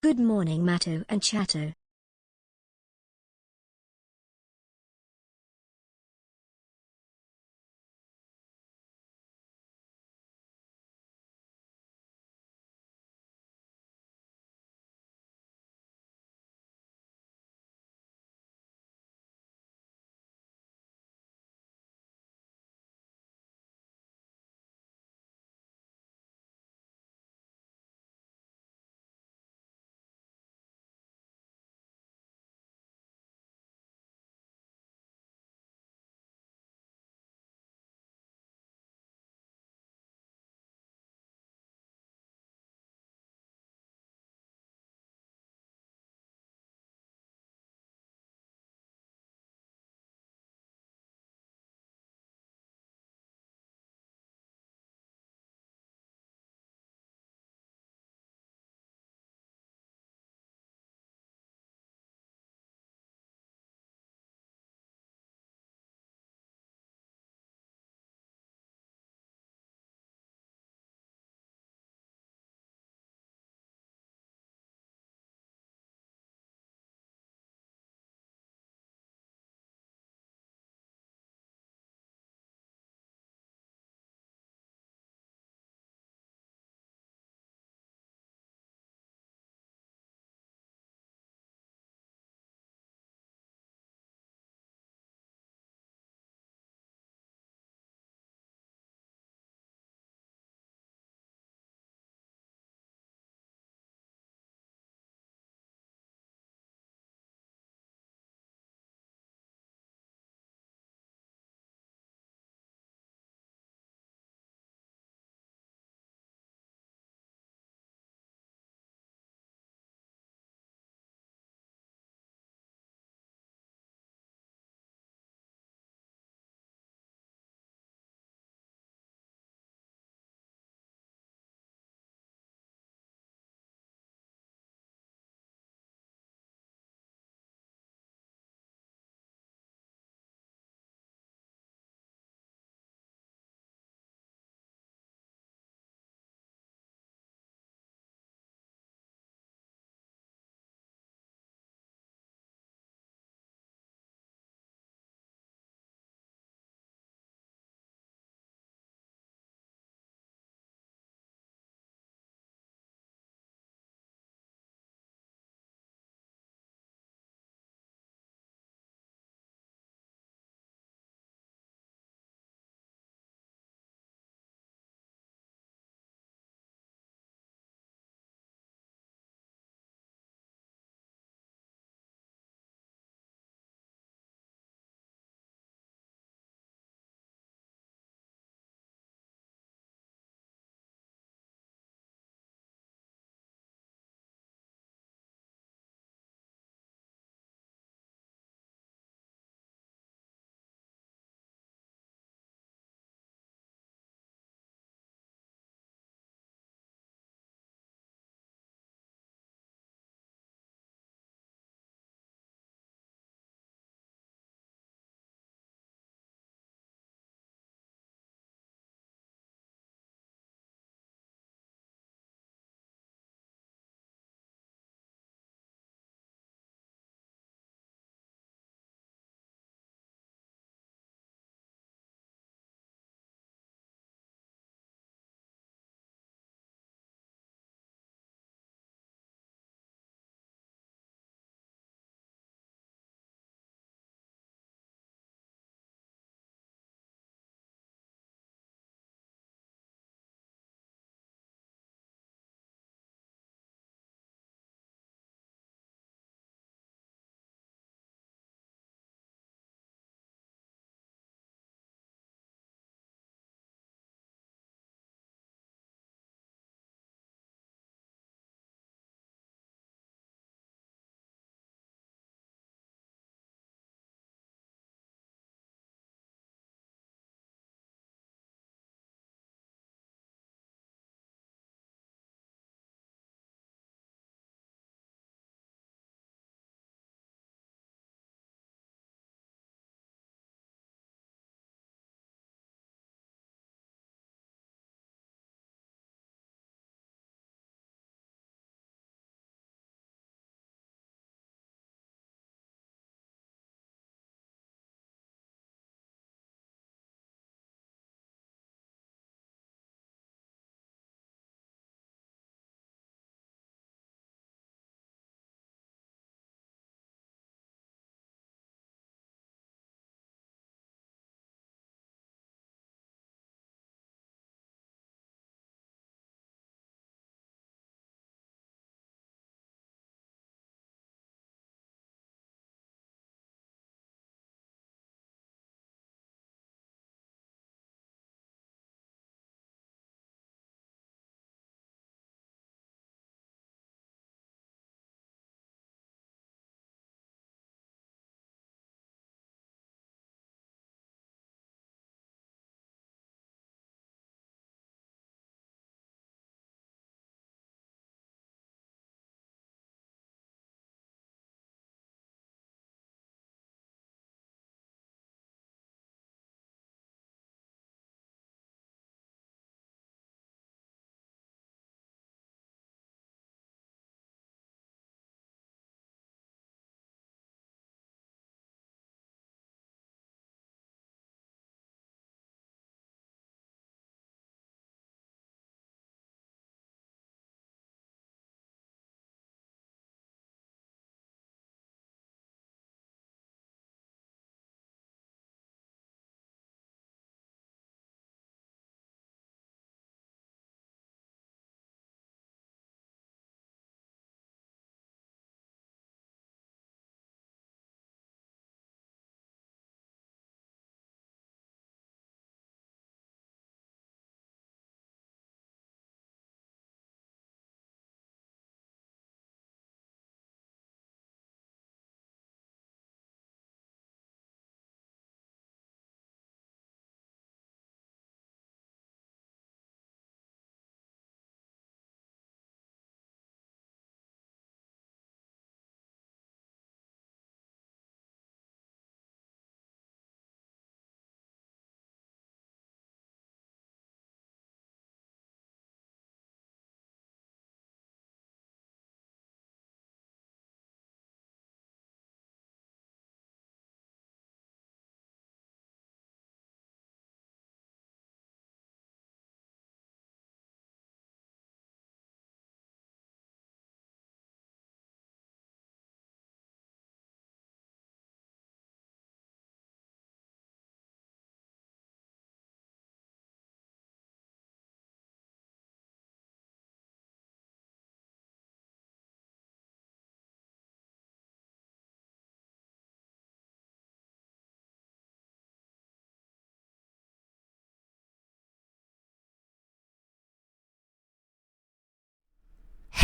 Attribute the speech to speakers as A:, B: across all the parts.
A: Good morning, Matto and Chatto.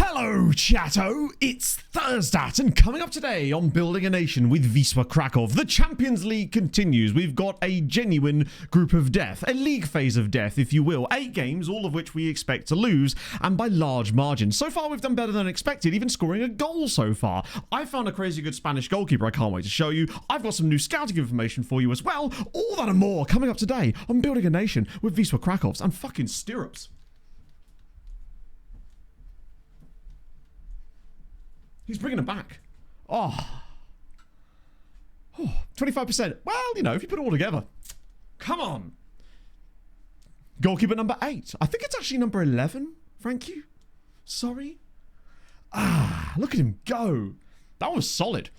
B: Hello, chatto! It's Thursday, and coming up today on Building a Nation with Wisła Kraków, the Champions League continues. We've got a genuine group of death, a league phase of death, if you will. 8 games, all of which we expect to lose, and by large margins. So far, we've done better than expected, even scoring a goal so far. I found a crazy good Spanish goalkeeper I can't wait to show you. I've got some new scouting information for you as well. All that and more coming up today on Building a Nation with Wisła Kraków and fucking stirrups. He's bringing them back. Oh, 25%. Well, you know, if you put it all together. Come on. Goalkeeper number 8. I think it's actually number 11. Thank you. Sorry. Look at him go. That was solid.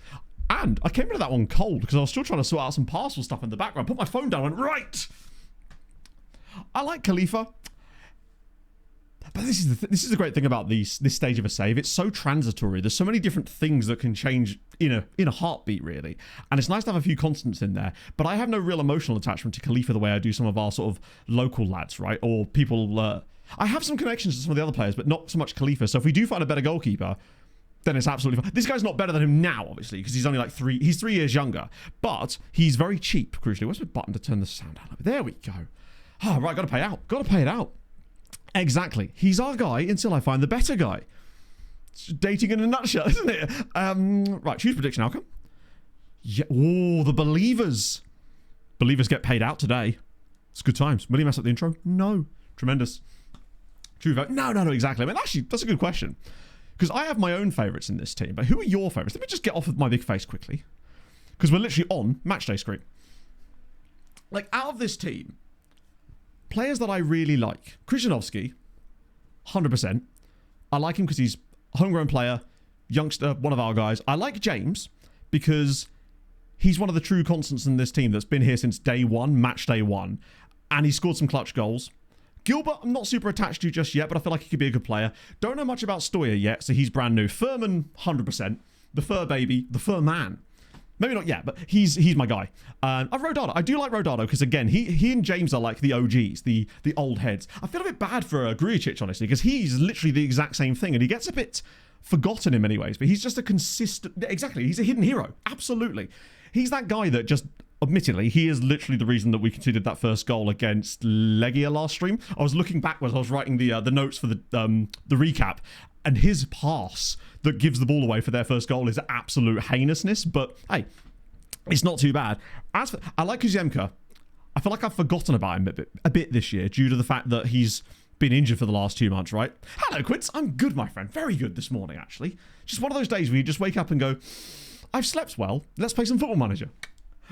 B: And I came into that one cold because I was still trying to sort out some parcel stuff in the background. Put my phone down and went, right. I like Khalifa. But this is the great thing about this stage of a save. It's so transitory. There's so many different things that can change in a heartbeat, really. And it's nice to have a few constants in there. But I have no real emotional attachment to Khalifa the way I do some of our sort of local lads, right? Or people. I have some connections to some of the other players, but not so much Khalifa. So if we do find a better goalkeeper, then it's absolutely fine. This guy's not better than him now, obviously, because he's only like 3. He's 3 years younger, but he's very cheap. Crucially, where's my button to turn the sound down? There we go. Oh, right, got to pay out. Got to pay it out. Exactly. He's our guy until I find the better guy. It's dating in a nutshell, isn't it? Right, choose prediction outcome. Yeah. Oh, the believers. Believers get paid out today. It's good times. Will he mess up the intro? No. Tremendous. True vote. No, exactly. I mean, actually, that's a good question. Because I have my own favourites in this team. But who are your favourites? Let me just get off of my big face quickly. Because we're literally on matchday screen. Like, out of this team, players that I really like. Krzyzanowski, 100%. I like him because he's a homegrown player, youngster, one of our guys. I like James because he's one of the true constants in this team that's been here since day one, match day one. And he scored some clutch goals. Gilbert, I'm not super attached to just yet, but I feel like he could be a good player. Don't know much about Stoya yet, so he's brand new. Furman, 100%. The Fur baby, the Fur man. Maybe not yet, but he's my guy. I've Rodado. I do like Rodado because, again, he and James are like the OGs, the old heads. I feel a bit bad for Grujic, honestly, because he's literally the exact same thing, and he gets a bit forgotten in many ways, but he's just a consistent... Exactly, he's a hidden hero. Absolutely. He's that guy that just... Admittedly, he is literally the reason that we conceded that first goal against Legia last stream. I was looking back as I was writing the notes for the recap, and his pass that gives the ball away for their first goal is absolute heinousness. But hey, it's not too bad. As for, I like Kuzemka. I feel like I've forgotten about him a bit this year due to the fact that he's been injured for the last 2 months, right? Hello, Quince. I'm good, my friend. Very good this morning, actually. Just one of those days where you just wake up and go, I've slept well. Let's play some Football Manager.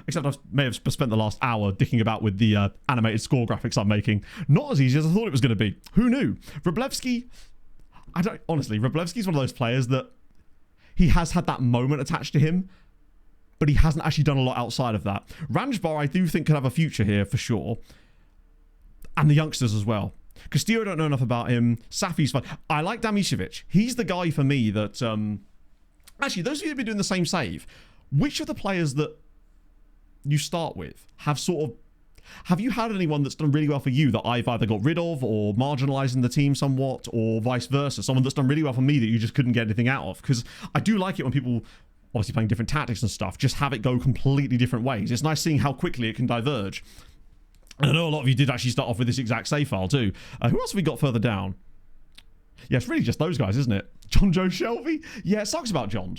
B: Except I may have spent the last hour dicking about with the animated score graphics I'm making. Not as easy as I thought it was going to be. Who knew? Wróblewski, honestly, Wróblewski's one of those players that he has had that moment attached to him, but he hasn't actually done a lot outside of that. Ranjbar, I do think, could have a future here for sure. And the youngsters as well. Castillo, don't know enough about him. Safi's fine. I like Damicevic. He's the guy for me that... Actually, those of you who have been doing the same save, which of the players that you start with have you had anyone that's done really well for you that I've either got rid of or marginalized in the team somewhat, or vice versa, someone that's done really well for me that you just couldn't get anything out of? Because I do like it when people, obviously playing different tactics and stuff, just have it go completely different ways. It's nice seeing how quickly it can diverge. And I know a lot of you did actually start off with this exact save file too. Who else have we got further down? Yeah, it's really just those guys, isn't it? John Joe Shelby? Yeah, it sucks about John.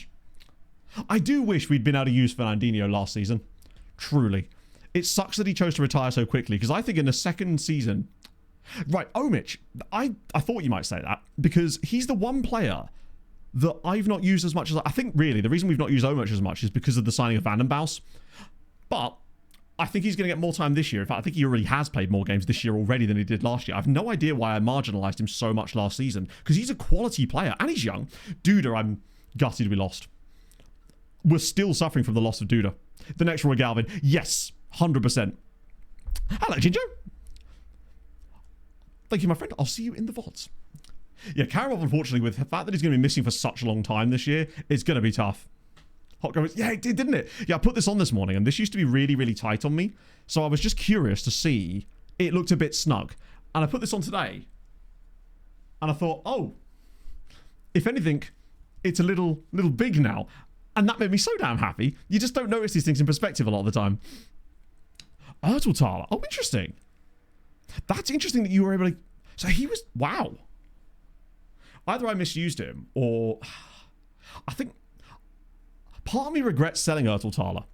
B: I do wish we'd been able to use Fernandinho last season. Truly. It sucks that he chose to retire so quickly, because I think in the second season... Right, Omic. I thought you might say that, because he's the one player that I've not used as much as... I think, really, the reason we've not used Omic as much is because of the signing of Van den Bosch. But I think he's going to get more time this year. In fact, I think he already has played more games this year already than he did last year. I have no idea why I marginalised him so much last season, because he's a quality player, and he's young. Duda, I'm gutted we lost. We're still suffering from the loss of Duda. The next Roy Galvin. Yes, 100%. Hello, Jinjo. Thank you, my friend. I'll see you in the VODs. Yeah, Karamov, unfortunately, with the fact that he's going to be missing for such a long time this year, it's going to be tough. Hot goes, yeah, it did, didn't it? Yeah, I put this on this morning, and this used to be really, really tight on me. So I was just curious to see. It looked a bit snug. And I put this on today. And I thought, oh, if anything, it's a little big now. And that made me so damn happy. You just don't notice these things in perspective a lot of the time. Erteltaler. Oh, interesting. That's interesting that you were able to... So he was... Wow. Either I misused him, or... I think... Part of me regrets selling Erteltaler,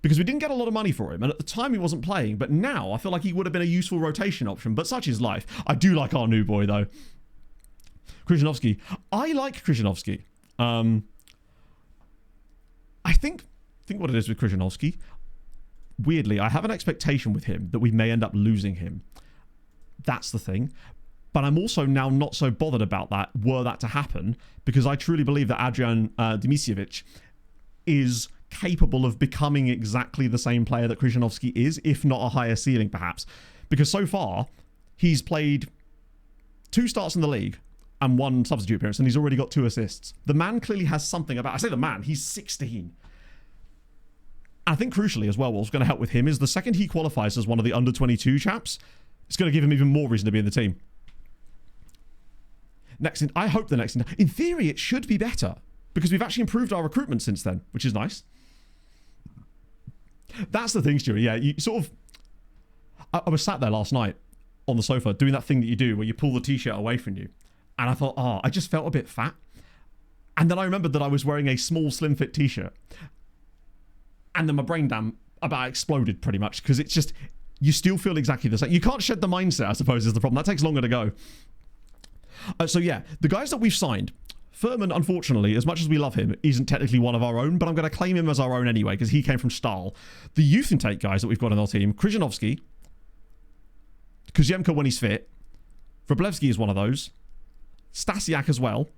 B: because we didn't get a lot of money for him, and at the time he wasn't playing, but now I feel like he would have been a useful rotation option, but such is life. I do like our new boy, though. Krzyzanowski. I like Krzyzanowski. I think what it is with Krzyzanowski, weirdly, I have an expectation with him that we may end up losing him. That's the thing. But I'm also now not so bothered about that, were that to happen, because I truly believe that Adrian Dimitrijevic is capable of becoming exactly the same player that Krzyzanowski is, if not a higher ceiling, perhaps. Because so far, he's played 2 starts in the league and 1 substitute appearance, and he's already got 2 assists. The man clearly has something about... I say the man, he's 16. I think crucially as well, what's going to help with him is the second he qualifies as one of the under-22 chaps, it's going to give him even more reason to be in the team. I hope the next... In theory, it should be better, because we've actually improved our recruitment since then, which is nice. That's the thing, Stuart. Yeah, you sort of... I was sat there last night on the sofa doing that thing that you do where you pull the t-shirt away from you. And I thought, I just felt a bit fat. And then I remembered that I was wearing a small, slim fit t-shirt. And then my brain about exploded pretty much, because it's just... You still feel exactly the same. You can't shed the mindset, I suppose, is the problem. That takes longer to go. So yeah, the guys that we've signed... Furman, unfortunately, as much as we love him, isn't technically one of our own, but I'm going to claim him as our own anyway, because he came from Stahl. The youth intake guys that we've got in our team, Krzyzanowski, Kuziemko when he's fit, Wroblewski is one of those, Stasiak as well,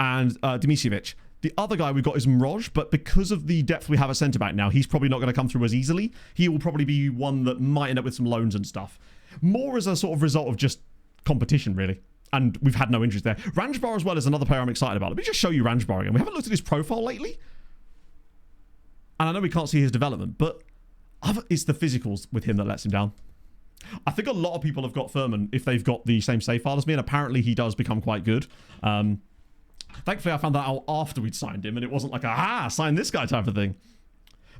B: and Dimitrijevic. The other guy we've got is Mroj, but because of the depth we have at centre-back now, he's probably not going to come through as easily. He will probably be one that might end up with some loans and stuff. More as a sort of result of just competition, really. And we've had no interest there. Ranjbar as well is another player I'm excited about. Let me just show you Ranjbar again. We haven't looked at his profile lately. And I know we can't see his development, but it's the physicals with him that lets him down. I think a lot of people have got Furman if they've got the same save file as me, and apparently he does become quite good. Thankfully, I found that out after we'd signed him, and it wasn't like, aha, sign this guy type of thing.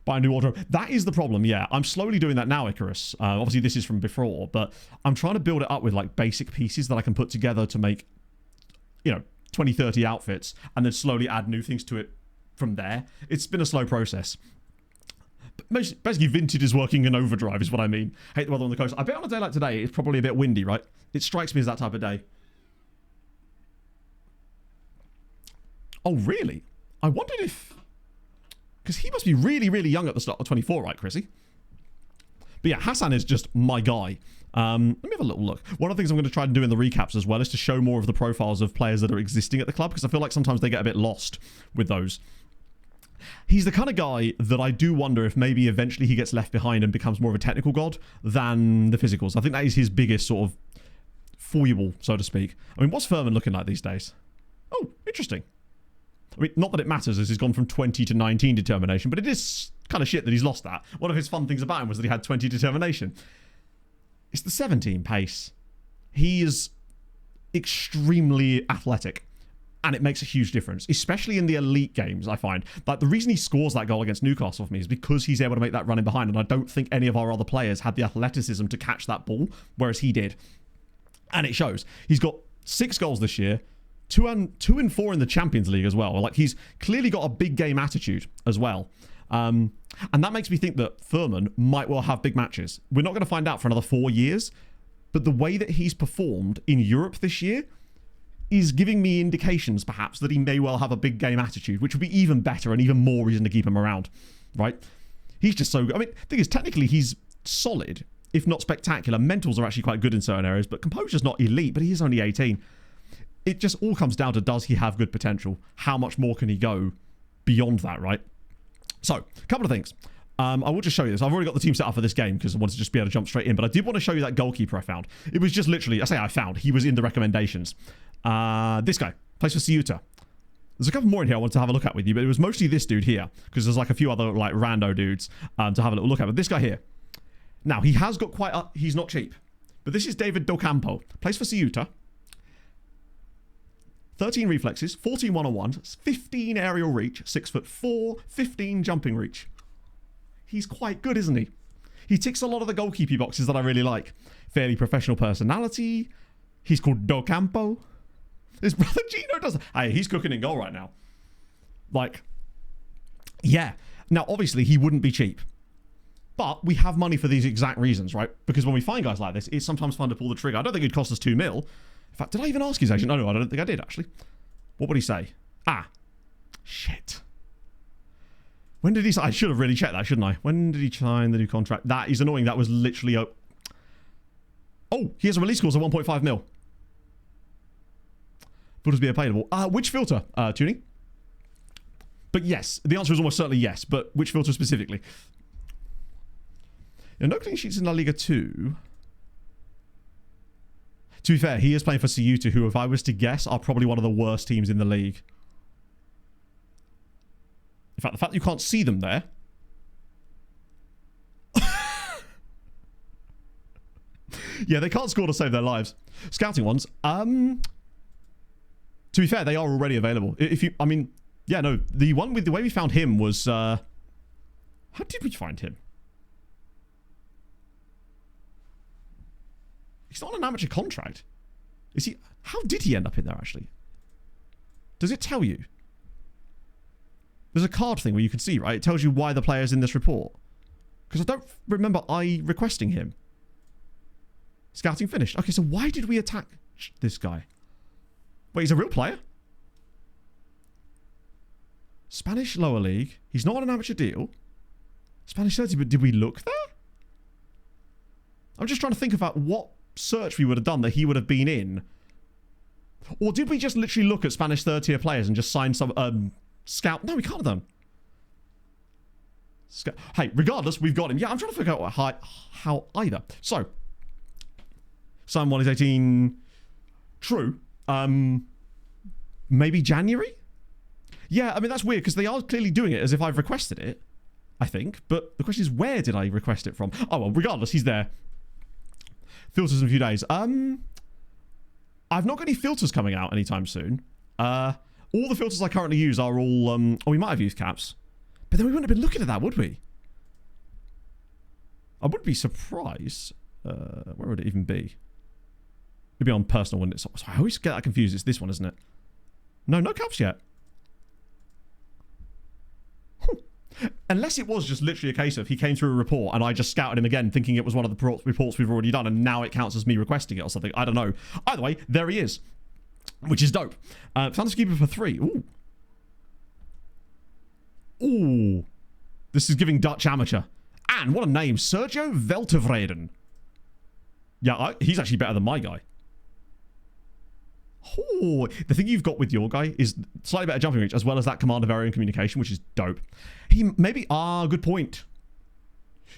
B: Buy a new wardrobe. That is the problem, yeah. I'm slowly doing that now, Icarus. Obviously, this is from before, but I'm trying to build it up with like basic pieces that I can put together to make, 20, 30 outfits, and then slowly add new things to it from there. It's been a slow process. But basically, Vintage is working in overdrive, is what I mean. Hate the weather on the coast. I bet on a day like today, it's probably a bit windy, right? It strikes me as that type of day. Oh, really? I wondered if... Because he must be really, really young at the start of 24, right, Chrissy? But yeah, Hassan is just my guy. Let me have a little look. One of the things I'm going to try and do in the recaps as well is to show more of the profiles of players that are existing at the club, because I feel like sometimes they get a bit lost with those. He's the kind of guy that I do wonder if maybe eventually he gets left behind and becomes more of a technical god than the physicals. I think that is his biggest sort of foible, so to speak. I mean, what's Furman looking like these days? Oh, interesting. I mean, not that it matters as he's gone from 20 to 19 determination, but it is kind of shit that he's lost that. One of his fun things about him was that he had 20 determination. It's the 17 pace. He is extremely athletic, and it makes a huge difference, especially in the elite games, I find. Like, the reason he scores that goal against Newcastle for me is because he's able to make that run in behind, and I don't think any of our other players had the athleticism to catch that ball, whereas he did. And it shows. He's got 6 goals this year, 2 and 4 in the Champions League as well. Like, he's clearly got a big game attitude as well. And that makes me think that Furman might well have big matches. We're not going to find out for another 4 years, but the way that he's performed in Europe this year is giving me indications, perhaps, that he may well have a big game attitude, which would be even better and even more reason to keep him around, right? He's just so good. I mean, the thing is, technically, he's solid, if not spectacular. Mentals are actually quite good in certain areas, but composure's not elite, but he is only 18. It just all comes down to, does he have good potential? How much more can he go beyond that, right? So, a couple of things. I will just show you this. I've already got the team set up for this game because I wanted to just be able to jump straight in, but I did want to show you that goalkeeper I found. It was just literally, I found, he was in the recommendations. This guy, plays for Ceuta. There's a couple more in here I wanted to have a look at with you, but it was mostly this dude here, because there's like a few other like rando dudes to have a little look at. But this guy here, now he has got quite a, he's not cheap, but this is David Docampo, plays for Ceuta. 13 reflexes, 14 one-on-ones, 15 aerial reach, 6'4", 15 jumping reach. He's quite good, isn't he? He ticks a lot of the goalkeeping boxes that I really like. Fairly professional personality. He's called Do Campo. His brother Gino does. Hey, he's cooking in goal right now. Like, yeah. Now, obviously, he wouldn't be cheap. But we have money for these exact reasons, right? Because when we find guys like this, it's sometimes fun to pull the trigger. I don't think it'd cost us 2 mil. In fact, did I even ask his agent? No, I don't think I did, actually. What would he say? Ah. Shit. When did he sign? I should have really checked that, shouldn't I? When did he sign the new contract? That is annoying. That was literally... Oh, he has a release clause of 1.5 mil. Filters be available. Which filter, Tuning? But yes, the answer is almost certainly yes. But which filter specifically? No clean sheets in La Liga 2. To be fair, he is playing for Ceuta, who, if I was to guess, are probably one of the worst teams in the league. In fact, the fact that you can't see them there... yeah, they can't score to save their lives. Scouting ones. To be fair, they are already available. If you... I mean... Yeah, no. The one with... The way we found him was... How did we find him? He's not on an amateur contract. Is he? How did he end up in there, actually? Does it tell you? There's a card thing where you can see, right? It tells you why the player's in this report. Because I don't remember I requesting him. Scouting finished. Okay, so why did we attack this guy? Wait, he's a real player? Spanish lower league. He's not on an amateur deal. Spanish 30, but did we look there? I'm just trying to think about what search we would have done that he would have been in. Or did we just literally look at Spanish third tier players and just sign some scout? No, we can't have done. Hey, regardless, we've got him. Yeah, I'm trying to figure out how either. So, Psalm 1 is 18. True. Maybe January? Yeah, I mean, that's weird because they are clearly doing it as if I've requested it, I think. But the question is, where did I request it from? Oh, well, regardless, he's there. Filters in a few days. I've not got any filters coming out anytime soon. All the filters I currently use are all... oh, we might have youth caps. But then we wouldn't have been looking at that, would we? I would be surprised. Where would it even be? It'd be on personal, wouldn't it? So I always get that confused. It's this one, isn't it? No caps yet. Unless it was just literally a case of he came through a report and I just scouted him again thinking it was one of the reports we've already done and now it counts as me requesting it or something. I don't know. Either way, there he is. Which is dope. Found Goalkeeper for 3. Ooh. Ooh. This is giving Dutch amateur. And what a name. Sergio Veltevreden. Yeah, he's actually better than my guy. Oh, the thing you've got with your guy is slightly better jumping reach as well as that command of area and communication, which is dope. He maybe... good point.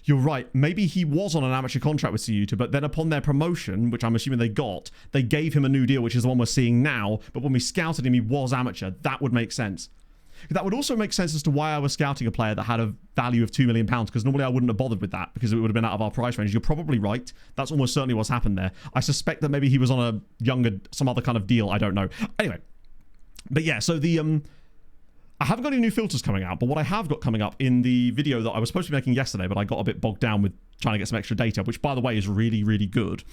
B: You're right. Maybe he was on an amateur contract with Ceuta, but then upon their promotion, which I'm assuming they got, they gave him a new deal, which is the one we're seeing now. But when we scouted him, he was amateur. That would make sense. That would also make sense as to why I was scouting a player that had a value of £2 million, because normally I wouldn't have bothered with that because it would have been out of our price range. You're probably right. That's almost certainly what's happened there. I suspect that maybe he was on a younger, some other kind of deal. I don't know. Anyway. But yeah, so the... I haven't got any new filters coming out, but what I have got coming up in the video that I was supposed to be making yesterday, but I got a bit bogged down with trying to get some extra data, which, by the way, is really, really good.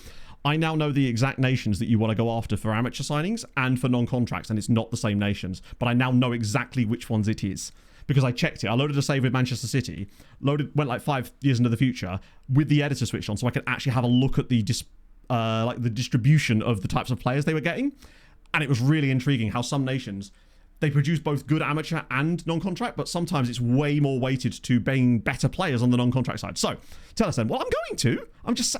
B: I now know the exact nations that you want to go after for amateur signings and for non-contracts, and it's not the same nations. But I now know exactly which ones it is because I checked it. I loaded a save with Manchester City, went like 5 years into the future with the editor switched on so I could actually have a look at the distribution of the types of players they were getting. And it was really intriguing how some nations... They produce both good amateur and non-contract, but sometimes it's way more weighted to being better players on the non-contract side. So, tell us then. Well, I'm going to. I'm just...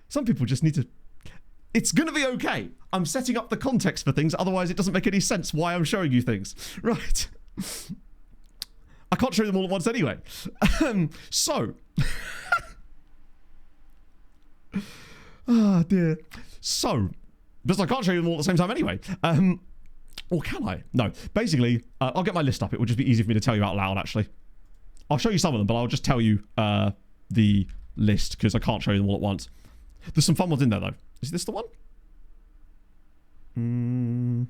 B: Some people just need to... It's going to be okay. I'm setting up the context for things, otherwise it doesn't make any sense why I'm showing you things. Right. I can't show them all at once anyway. So... Ah, dear. So... Because I can't show you them all at the same time anyway. Or can I? No. Basically, I'll get my list up. It would just be easy for me to tell you out loud, actually. I'll show you some of them, but I'll just tell you the list because I can't show you them all at once. There's some fun ones in there, though. Is this the one? Un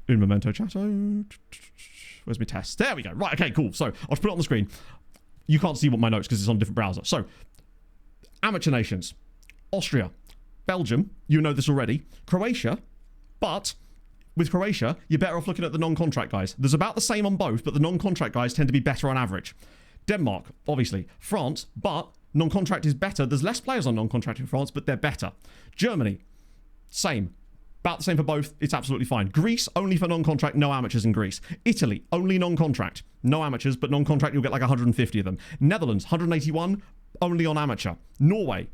B: momento, chatto. Where's my test? There we go. Right, okay, cool. So, I'll just put it on the screen. You can't see what my notes because it's on a different browser. So, amateur nations. Austria. Belgium. You know this already. Croatia. But with Croatia, you're better off looking at the non-contract guys. There's about the same on both, but the non-contract guys tend to be better on average. Denmark, obviously. France, but non-contract is better. There's less players on non-contract in France, but they're better. Germany, same. About the same for both. It's absolutely fine. Greece, only for non-contract, no amateurs in Greece. Italy, only non-contract. No amateurs, but non-contract, you'll get like 150 of them. Netherlands, 181, only on amateur. Norway,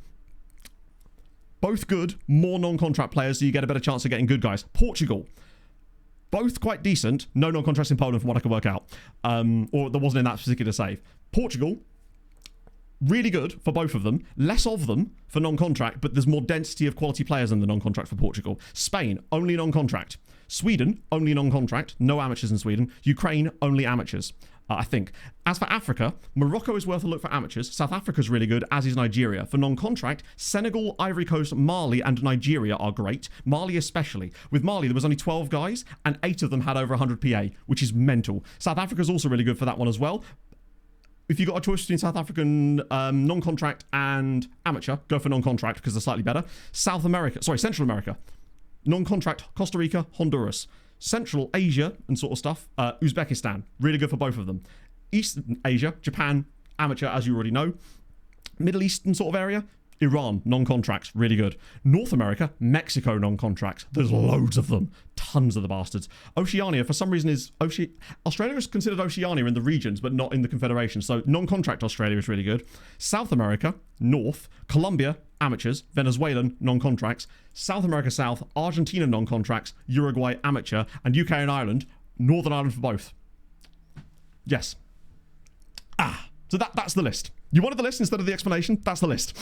B: both good, more non-contract players, so you get a better chance of getting good guys. Portugal, both quite decent. No non-contracts in Poland from what I can work out. Or there wasn't in that particular save. Portugal, really good for both of them. Less of them for non-contract, but there's more density of quality players in the non-contract for Portugal. Spain, only non-contract. Sweden, only non-contract. No amateurs in Sweden. Ukraine, only amateurs, I think. As for Africa, Morocco is worth a look for amateurs. South Africa's really good, as is Nigeria. For non-contract, Senegal, Ivory Coast, Mali, and Nigeria are great. Mali especially. With Mali, there was only 12 guys, and 8 of them had over 100 PA, which is mental. South Africa's also really good for that one as well. If you got a choice between South African non-contract and amateur, go for non-contract because they're slightly better. Central America. Non-contract, Costa Rica, Honduras. Central Asia and sort of stuff, Uzbekistan. Really good for both of them. Eastern Asia, Japan, amateur, as you already know. Middle Eastern sort of area, Iran, non-contracts, really good. North America, Mexico, non-contracts. There's loads of them. Tons of the bastards. Oceania, for some reason, is... Australia is considered Oceania in the regions, but not in the Confederation. So non-contract Australia is really good. South America, North. Colombia, amateurs. Venezuelan, non-contracts. South America South, Argentina, non-contracts. Uruguay, amateur. And UK and Ireland, Northern Ireland for both. Yes. So that's the list. You wanted the list instead of the explanation? That's the list.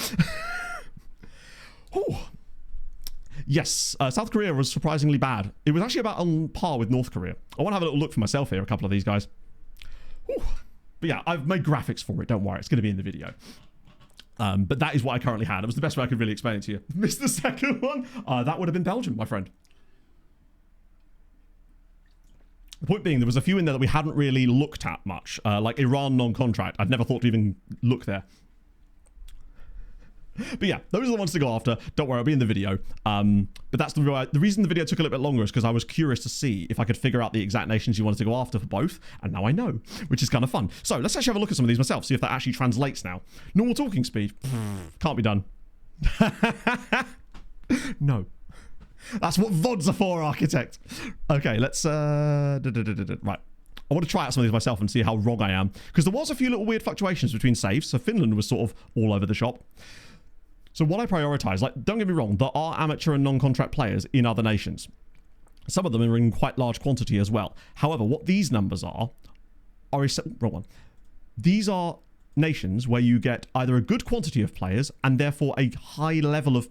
B: Yes, South Korea was surprisingly bad. It was actually about on par with North Korea. I want to have a little look for myself here, a couple of these guys. But yeah, I've made graphics for it. Don't worry, it's going to be in the video. But that is what I currently had. It was the best way I could really explain it to you. Missed the second one. That would have been Belgium, my friend. The point being, there was a few in there that we hadn't really looked at much, like Iran non-contract. I'd never thought to even look there. But yeah, those are the ones to go after. Don't worry, I'll be in the video. But that's the reason the video took a little bit longer is because I was curious to see if I could figure out the exact nations you wanted to go after for both, and now I know, which is kind of fun. So let's actually have a look at some of these myself, see if that actually translates now. Normal talking speed. Can't be done. No. That's what VODs are for, architect. Okay, let's... Right. I want to try out some of these myself and see how wrong I am. Because there was a few little weird fluctuations between saves. So Finland was sort of all over the shop. So what I prioritize, like, don't get me wrong, there are amateur and non-contract players in other nations. Some of them are in quite large quantity as well. However, what these numbers are wrong one. These are nations where you get either a good quantity of players and therefore a high level of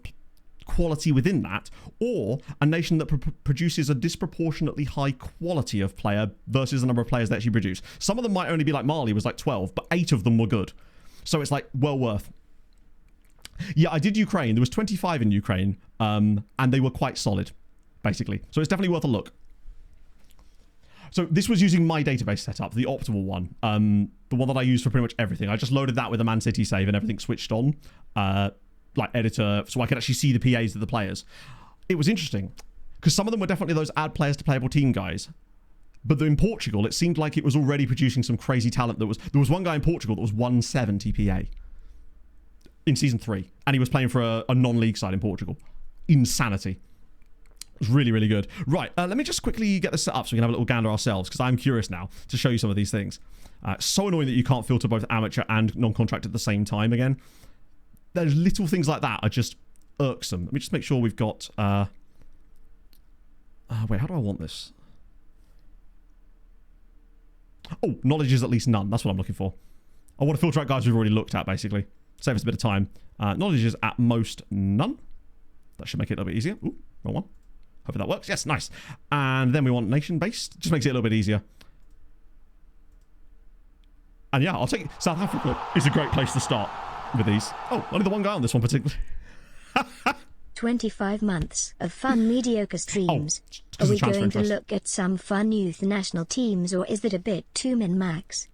B: quality within that, or a nation that produces a disproportionately high quality of player versus the number of players that actually produce. Some of them might only be like Mali was like 12, but 8 of them were good. So it's like well worth. Yeah, I did Ukraine. There was 25 in Ukraine, and they were quite solid, basically. So it's definitely worth a look. So this was using my database setup, the optimal one, the one that I use for pretty much everything. I just loaded that with a Man City save and everything switched on. Like editor, so I could actually see the PAs of the players. It was interesting because some of them were definitely those add players to playable team guys, but in Portugal it seemed like it was already producing some crazy talent. There was one guy in Portugal that was 170 PA in season 3, and he was playing for a non-league side in Portugal. Insanity. It was really, really good. Right, let me just quickly get this set up so we can have a little gander ourselves, because I'm curious now to show you some of these things. So annoying that you can't filter both amateur and non-contract at the same time again. There's little things like that are just irksome. Let me just make sure we've got... wait, how do I want this? Oh, knowledge is at least none. That's what I'm looking for. I want to filter out guys we've already looked at, basically. Save us a bit of time. Knowledge is at most none. That should make it a little bit easier. Ooh, wrong one. Hopefully that works. Yes, nice. And then we want nation-based. Just makes it a little bit easier. And yeah, I'll take... South Africa is a great place to start with these. Oh, only the one guy on this one particularly.
A: 25 months of fun mediocre streams.
B: Oh,
A: Are we going to look at some fun youth national teams, or is it a bit too min-max?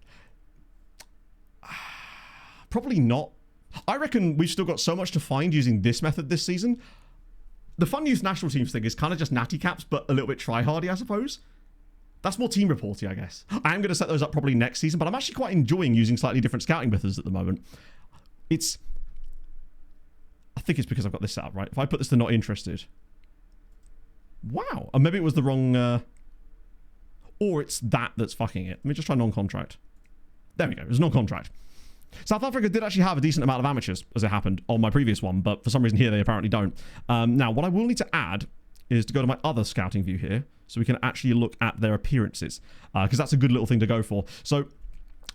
B: Probably not. I reckon we've still got so much to find using this method this season. The fun youth national teams thing is kind of just natty caps, but a little bit try-hardy, I suppose. That's more team reporty, I guess. I am going to set those up probably next season, but I'm actually quite enjoying using slightly different scouting methods at the moment. I think it's because I've got this set up, right? If I put this to not interested. Wow. Or maybe it was the wrong... or it's that's fucking it. Let me just try non-contract. There we go. It was non-contract. South Africa did actually have a decent amount of amateurs, as it happened, on my previous one, but for some reason here they apparently don't. Now, what I will need to add is to go to my other scouting view here, so we can actually look at their appearances, because that's a good little thing to go for. So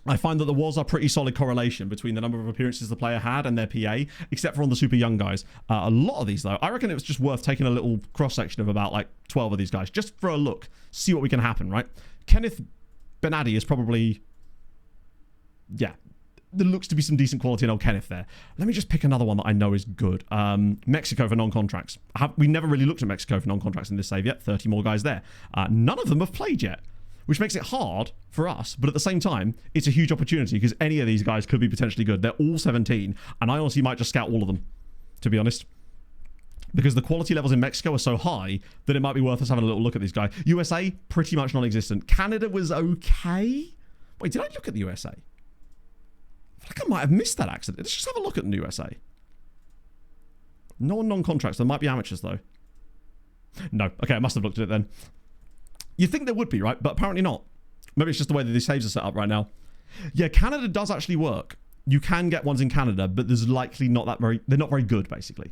B: I find that there was a pretty solid correlation between the number of appearances the player had and their PA, except for on the super young guys. A lot of these, though, I reckon it was just worth taking a little cross-section of about, like, 12 of these guys, just for a look, see what we can happen, right? Kenneth Benadi is probably... yeah. There looks to be some decent quality in old Kenneth there. Let me just pick another one that I know is good. Mexico for non-contracts. We never really looked at Mexico for non-contracts in this save yet. 30 more guys there. None of them have played yet, which makes it hard for us. But at the same time, it's a huge opportunity because any of these guys could be potentially good. They're all 17, and I honestly might just scout all of them, to be honest. Because the quality levels in Mexico are so high that it might be worth us having a little look at these guys. USA, pretty much non-existent. Canada was okay. Wait, did I look at the USA? I feel like I might have missed that accident. Let's just have a look at the USA. No non-contracts. There might be amateurs, though. No. Okay, I must have looked at it then. You'd think there would be, right? But apparently not. Maybe it's just the way that these saves are set up right now. Yeah, Canada does actually work. You can get ones in Canada, but there's likely not that very... they're not very good, basically.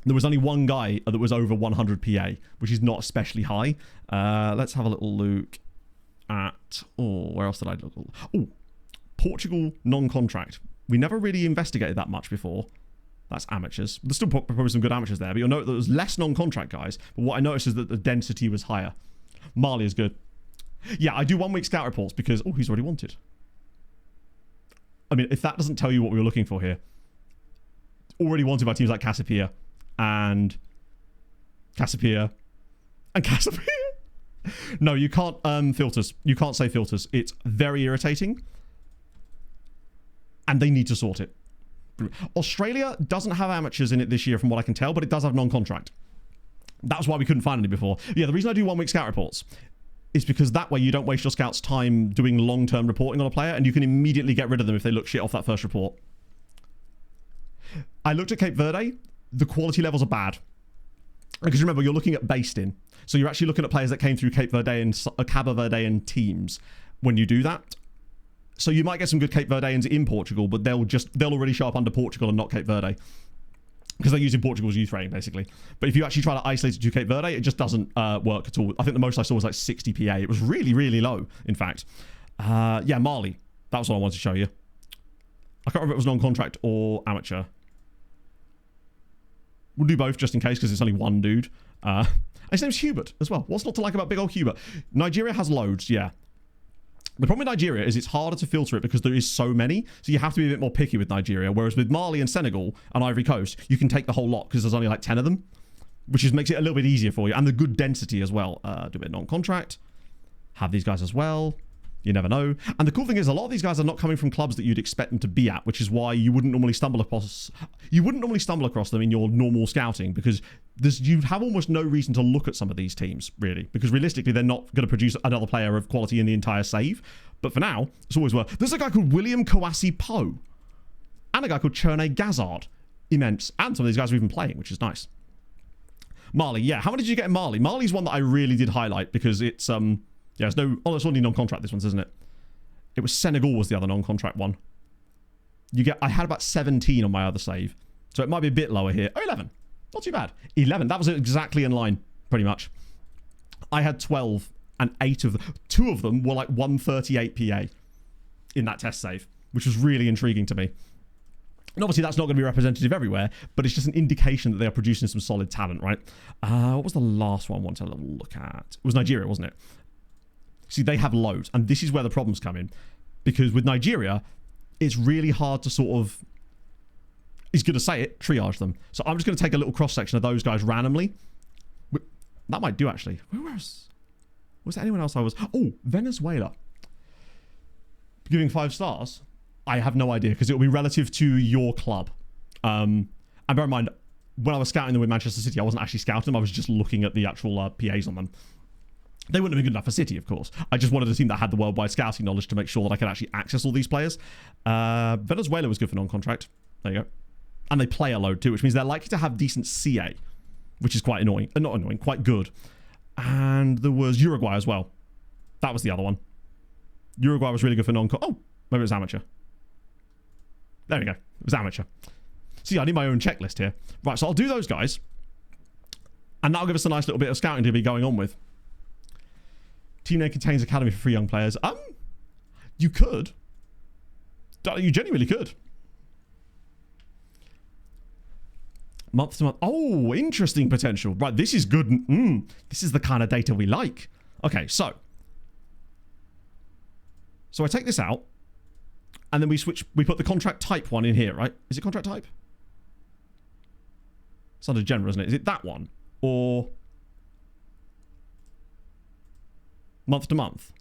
B: There was only one guy that was over 100 PA, which is not especially high. Let's have a little look at... oh, where else did I look? Oh, Portugal non-contract. We never really investigated that much before. That's amateurs. There's still probably some good amateurs there, but you'll note that there's less non-contract guys. But what I noticed is that the density was higher. Mali is good. Yeah, I do 1 week scout reports because... oh, he's already wanted. I mean, if that doesn't tell you what we were looking for here. Already wanted by teams like Casapia and... Casapia. No, you can't filters. You can't say filters. It's very irritating. And they need to sort it. Australia doesn't have amateurs in it this year from what I can tell, but it does have non-contract. That's why we couldn't find any before. Yeah, the reason I do 1 week scout reports is because that way you don't waste your scouts' time doing long-term reporting on a player, and you can immediately get rid of them if they look shit off that first report. I looked at Cape Verde. The quality levels are bad. Because remember, you're looking at based in. So you're actually looking at players that came through Cape Verde and Cabo Verdean teams when you do that. So you might get some good Cape Verdeans in Portugal, but they'll already show up under Portugal and not Cape Verde. Because they're using Portugal's youth rating, basically. But if you actually try to isolate it to Cape Verde, it just doesn't work at all. I think the most I saw was like 60 PA. It was really, really low, in fact. Yeah, Mali. That was what I wanted to show you. I can't remember if it was non-contract or amateur. We'll do both just in case, because it's only one dude. His name's Hubert as well. What's not to like about big old Hubert? Nigeria has loads, yeah. The problem with Nigeria is it's harder to filter it because there is so many. So you have to be a bit more picky with Nigeria. Whereas with Mali and Senegal and Ivory Coast, you can take the whole lot because there's only like 10 of them. Which makes it a little bit easier for you. And the good density as well. Do a bit non-contract. Have these guys as well. You never know. And the cool thing is a lot of these guys are not coming from clubs that you'd expect them to be at, which is why you wouldn't normally stumble across them in your normal scouting, because you have almost no reason to look at some of these teams, really, because realistically they're not going to produce another player of quality in the entire save. But for now, it's always worth. There's a guy called William Kawasi Poe and a guy called Cherne Gazard. Immense. And some of these guys are even playing, which is nice. Mali, yeah. How many did you get in Mali? Mali's one that I really did highlight because it's yeah, it's no... oh, it's only non-contract, this one's, isn't it? It was Senegal was the other non-contract one. I had about 17 on my other save. So it might be a bit lower here. Oh, 11. Not too bad. 11. That was exactly in line, pretty much. I had 12, and 8 of them... 2 of them were like 138 PA in that test save, which was really intriguing to me. And obviously that's not going to be representative everywhere, but it's just an indication that they are producing some solid talent, right? What was the last one I wanted to look at? It was Nigeria, wasn't it? See, they have loads, and this is where the problems come in. Because with Nigeria, it's really hard to sort of he's going to say it, triage them. So I'm just going to take a little cross-section of those guys randomly. That might do, actually. Where was there anyone else I was... Oh, Venezuela. Giving 5 stars? I have no idea, because it will be relative to your club. And bear in mind, when I was scouting them with Manchester City, I wasn't actually scouting them. I was just looking at the actual PAs on them. They wouldn't have been good enough for City, of course. I just wanted a team that had the worldwide scouting knowledge to make sure that I could actually access all these players. Venezuela was good for non-contract. There you go. And they play a load too, which means they're likely to have decent CA, which is quite annoying. Not annoying, quite good. And there was Uruguay as well. That was the other one. Uruguay was really good for non-con. Oh, maybe it was amateur. There we go. It was amateur. See, I need my own checklist here. Right, so I'll do those guys. And that'll give us a nice little bit of scouting to be going on with. Team name contains academy for free young players. You could. You genuinely could. Month to month. Oh, interesting potential. Right, this is good. This is the kind of data we like. Okay, so I take this out. And then we put the contract type one in here, right? Is it contract type? It's under general, isn't it? Is it that one? Or month to month?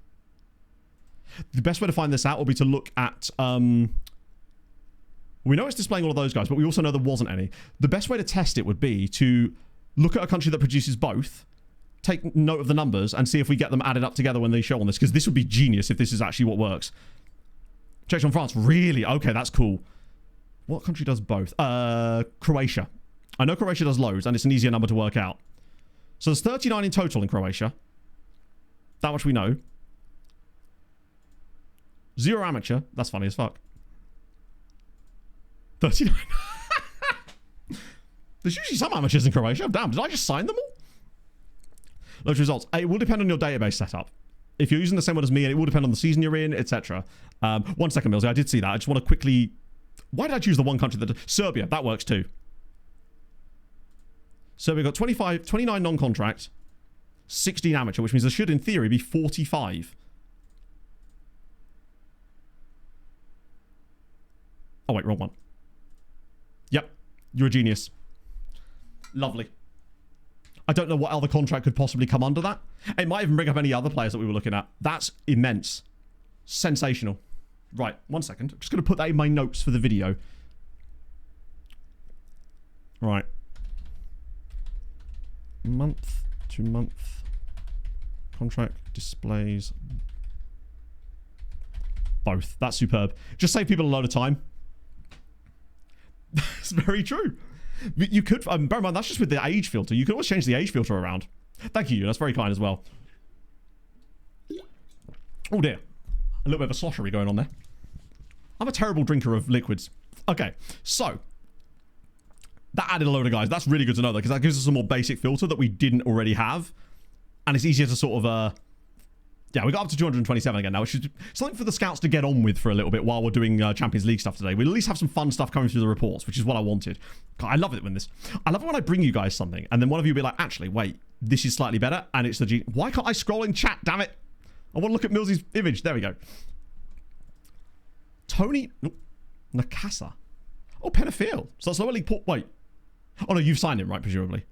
B: The best way to find this out will be to look at... we know it's displaying all of those guys, but we also know there wasn't any. The best way to test it would be to look at a country that produces both, take note of the numbers, and see if we get them added up together when they show on this, because this would be genius if this is actually what works. Checked on France. Really? Okay, that's cool. What country does both? Croatia. I know Croatia does loads, and it's an easier number to work out. So there's 39 in total in Croatia. That much we know. 0 amateur. That's funny as fuck. 39. There's usually some amateurs in Croatia. Damn, did I just sign them all? Those results. It will depend on your database setup. If you're using the same one as me, and it will depend on the season you're in, etc. 1 second, Millsy. I did see that. I just want to quickly... Why did I choose the one country that... Serbia. That works too. Serbia got 29 non-contract, 16 amateur, which means there should, in theory, be 45. Oh, wait, wrong one. Yep. You're a genius. Lovely. I don't know what other contract could possibly come under that. It might even bring up any other players that we were looking at. That's immense. Sensational. Right, 1 second. I'm just going to put that in my notes for the video. Right. Month to month. Contract displays. Both. That's superb. Just save people a load of time. That's very true. You could, bear in mind, that's just with the age filter. You can always change the age filter around. Thank you. That's very kind as well. Oh dear. A little bit of a sloshery going on there. I'm a terrible drinker of liquids. Okay, so that added a load of guys. That's really good to know, though, because that gives us a more basic filter that we didn't already have. And it's easier to sort of... yeah, we got up to 227 again now, which is something for the scouts to get on with for a little bit while we're doing Champions League stuff today. We'll at least have some fun stuff coming through the reports, which is what I wanted. God, I love it when this... I love it when I bring you guys something, and then one of you will be like, actually, wait, this is slightly better, and it's the... Why can't I scroll in chat, damn it? I want to look at Millsy's image. There we go. Tony... Nakasa. Oh, Pedophile. So that's lower league... Wait. Oh, no, you've signed him, right, presumably?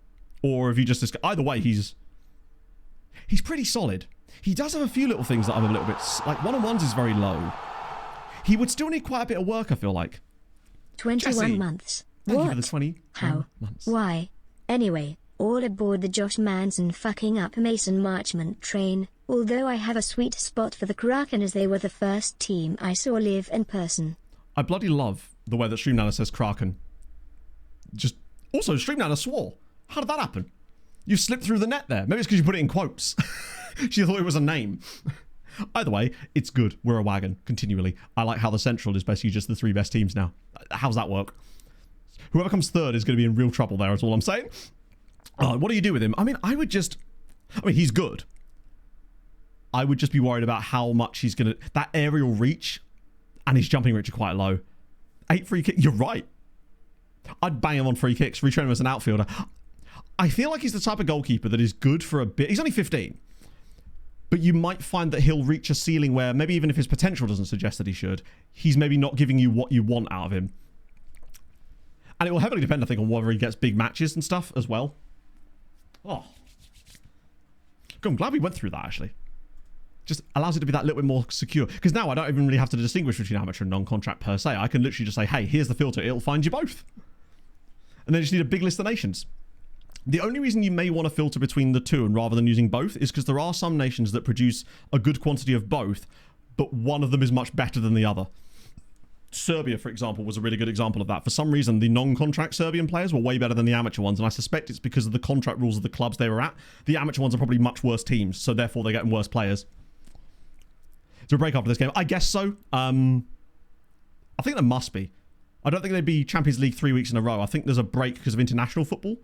B: Or have you just... Either way, he's pretty solid. He does have a few little things that I'm a little bit... Like, one-on-ones is very low. He would still need quite a bit of work, I feel like.
A: 21
B: Jesse,
A: months.
B: Thank
A: What?
B: you for the 20
A: How?
B: months.
A: Why? Anyway, all aboard the Josh Manson fucking up Mason Marchment train, although I have a sweet spot for the Kraken as they were the first team I saw live in person.
B: I bloody love the way that StreamNana says Kraken. Just... Also, StreamNana swore. How did that happen? You slipped through the net there. Maybe it's because you put it in quotes. She thought it was a name. Either way, it's good. We're a wagon, continually. I like how the Central is basically just the 3 best teams now. How's that work? Whoever comes third is going to be in real trouble there, is all I'm saying. What do you do with him? I mean, he's good. I would just be worried about how much he's going to... That aerial reach and his jumping reach are quite low. 8 free kicks. You're right. I'd bang him on free kicks, retrain him as an outfielder. I feel like he's the type of goalkeeper that is good for a bit. He's only 15. But you might find that he'll reach a ceiling where maybe even if his potential doesn't suggest that he should, he's maybe not giving you what you want out of him. And it will heavily depend, I think, on whether he gets big matches and stuff as well. Oh. I'm glad we went through that, actually. Just allows it to be that little bit more secure. Because now I don't even really have to distinguish between amateur and non-contract per se. I can literally just say, hey, here's the filter. It'll find you both. And then you just need a big list of nations. The only reason you may want to filter between the two and rather than using both is because there are some nations that produce a good quantity of both, but one of them is much better than the other. Serbia, for example, was a really good example of that. For some reason, the non-contract Serbian players were way better than the amateur ones, and I suspect it's because of the contract rules of the clubs they were at. The amateur ones are probably much worse teams, so therefore they're getting worse players. To break after this game? I guess so. I think there must be. I don't think they'd be Champions League 3 weeks in a row. I think there's a break because of international football.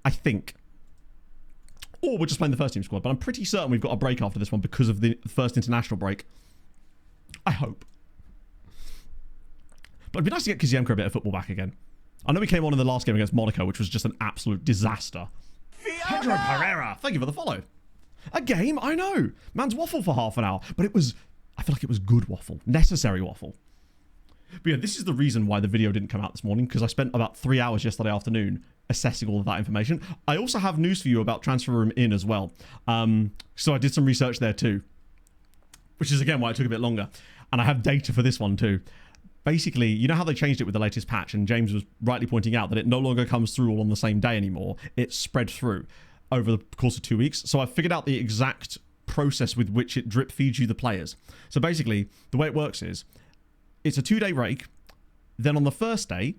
B: I think. Or we're just playing the first team squad, but I'm pretty certain we've got a break after this one because of the first international break. I hope. But it'd be nice to get Kazemka a bit of football back again. I know we came on in the last game against Monaco, which was just an absolute disaster. Pedro Pereira, thank you for the follow. A game? I know. Man's waffle for half an hour. But it was, I feel like it was good waffle. Necessary waffle. But yeah, this is the reason why the video didn't come out this morning, because I spent about 3 hours yesterday afternoon assessing all of that information. I also have news for you about Transfer Room In as well. So I did some research there too, which is again why it took a bit longer. And I have data for this one too. Basically, you know how they changed it with the latest patch, and James was rightly pointing out that it no longer comes through all on the same day anymore. It's spread through over the course of 2 weeks. So I figured out the exact process with which it drip feeds you the players. So basically, the way it works is, it's a 2-day break. Then on the first day,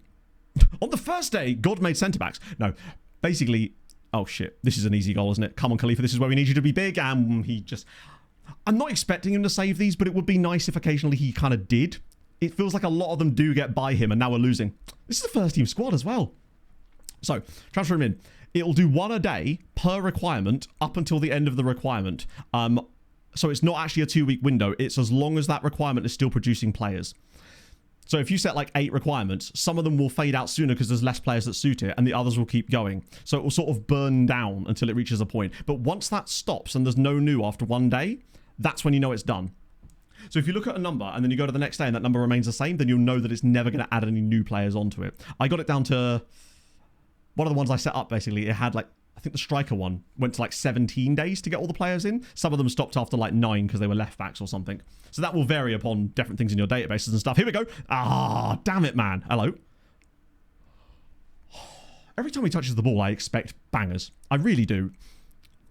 B: God made centre-backs. No, basically, oh shit, this is an easy goal, isn't it? Come on, Khalifa, this is where we need you to be big. And he just, I'm not expecting him to save these, but it would be nice if occasionally he kind of did. It feels like a lot of them do get by him, and now we're losing. This is the first team squad as well. So, transfer him in. It'll do 1 a day per requirement up until the end of the requirement. So it's not actually a 2-week window. It's as long as that requirement is still producing players. So if you set like 8 requirements, some of them will fade out sooner because there's less players that suit it, and the others will keep going. So it will sort of burn down until it reaches a point. But once that stops and there's no new after 1 day, that's when you know it's done. So if you look at a number and then you go to the next day and that number remains the same, then you'll know that it's never going to add any new players onto it. I got it down to one of the ones I set up, basically. It had like, I think the striker one went to like 17 days to get all the players in. Some of them stopped after like 9 because they were left backs or something. So that will vary upon different things in your databases and stuff. Here we go. Ah, damn it, man. Hello. Every time he touches the ball, I expect bangers. I really do.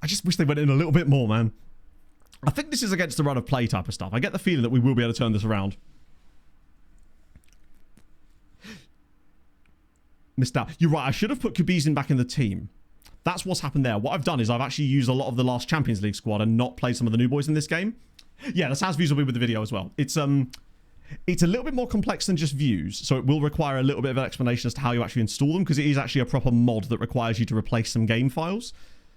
B: I just wish they went in a little bit more, man. I think this is against the run of play type of stuff. I get the feeling that we will be able to turn this around. Missed out. You're right. I should have put Kubizin back in the team. That's what's happened there. What I've done is I've actually used a lot of the last Champions League squad and not played some of the new boys in this game. Yeah, that's as views will be with the video as well. It's a little bit more complex than just views, so it will require a little bit of an explanation as to how you actually install them, because it is actually a proper mod that requires you to replace some game files.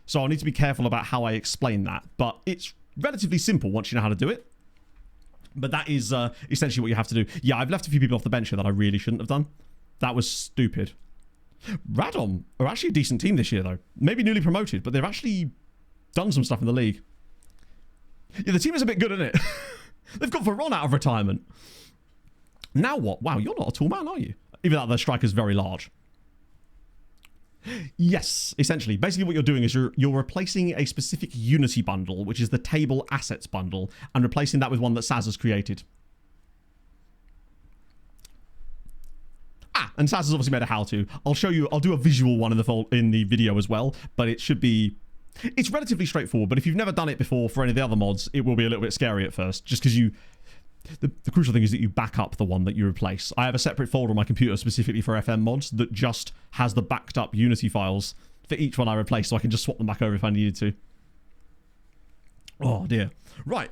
B: So I'll need to be careful about how I explain that. But it's relatively simple once you know how to do it. But that is essentially what you have to do. Yeah, I've left a few people off the bench here that I really shouldn't have done. That was stupid. Radom are actually a decent team this year, though. Maybe newly promoted, but they've actually done some stuff in the league. Yeah, the team is a bit good, isn't it? They've got Veron out of retirement. Now what? Wow, you're not a tall man, are you? Even though their striker's very large. Yes, essentially. Basically what you're doing is you're replacing a specific Unity bundle, which is the table assets bundle, and replacing that with one that Saz has created. And Saz has obviously made a how-to. I'll show you, I'll do a visual one in the video as well, but it should be, it's relatively straightforward, but if you've never done it before for any of the other mods, it will be a little bit scary at first, just because the crucial thing is that you back up the one that you replace. I have a separate folder on my computer specifically for FM mods that just has the backed up Unity files for each one I replace, so I can just swap them back over if I needed to. Oh dear. Right,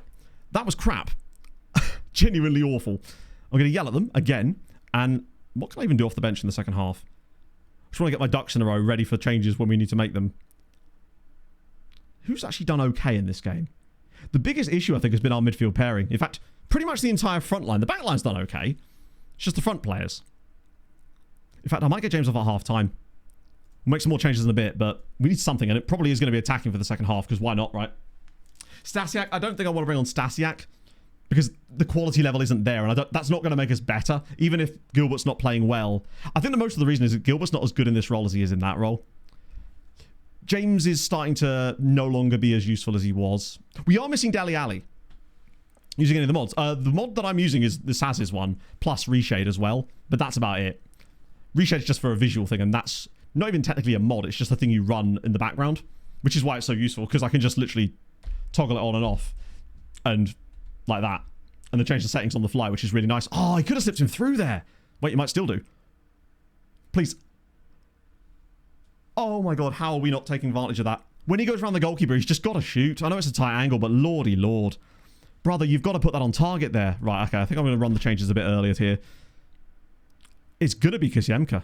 B: that was crap. Genuinely awful. I'm going to yell at them again, and what can I even do off the bench in the second half? I just want to get my ducks in a row ready for changes when we need to make them. Who's actually done okay in this game? The biggest issue, I think, has been our midfield pairing. In fact, pretty much the entire front line. The back line's done okay. It's just the front players. In fact, I might get James off at half-time. We'll make some more changes in a bit, but we need something, and it probably is going to be attacking for the second half, because why not, right? Stasiak, I don't think I want to bring on Stasiak, because the quality level isn't there, and that's not going to make us better, even if Gilbert's not playing well. I think the most of the reason is that Gilbert's not as good in this role as he is in that role. James is starting to no longer be as useful as he was. We are missing Dele Alli. Using any of the mods. The mod that I'm using is the Saz's one, plus Reshade as well, but that's about it. Reshade is just for a visual thing, and that's not even technically a mod, it's just a thing you run in the background, which is why it's so useful, because I can just literally toggle it on and off, and like that, and then change the settings on the fly, which is really nice. Oh, he could have slipped him through there. Wait, you might still do. Please. Oh my god, how are we not taking advantage of that? When he goes around the goalkeeper, he's just got to shoot. I know it's a tight angle, but lordy lord. Brother, you've got to put that on target there. Right, okay, I think I'm going to run the changes a bit earlier here. It's going to be Kasiemka.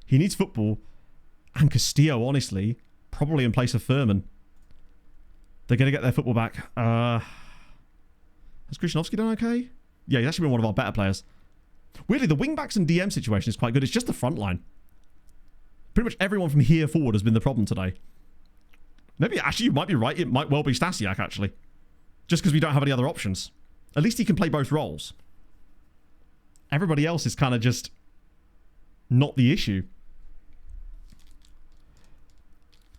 B: He needs football. And Castillo, honestly, probably in place of Furman. They're going to get their football back. Has Krishnovsky done okay? Yeah, he's actually been one of our better players. Weirdly, the wing-backs and DM situation is quite good. It's just the front line. Pretty much everyone from here forward has been the problem today. Maybe, actually, you might be right. It might well be Stasiak, actually. Just because we don't have any other options. At least he can play both roles. Everybody else is kind of just not the issue.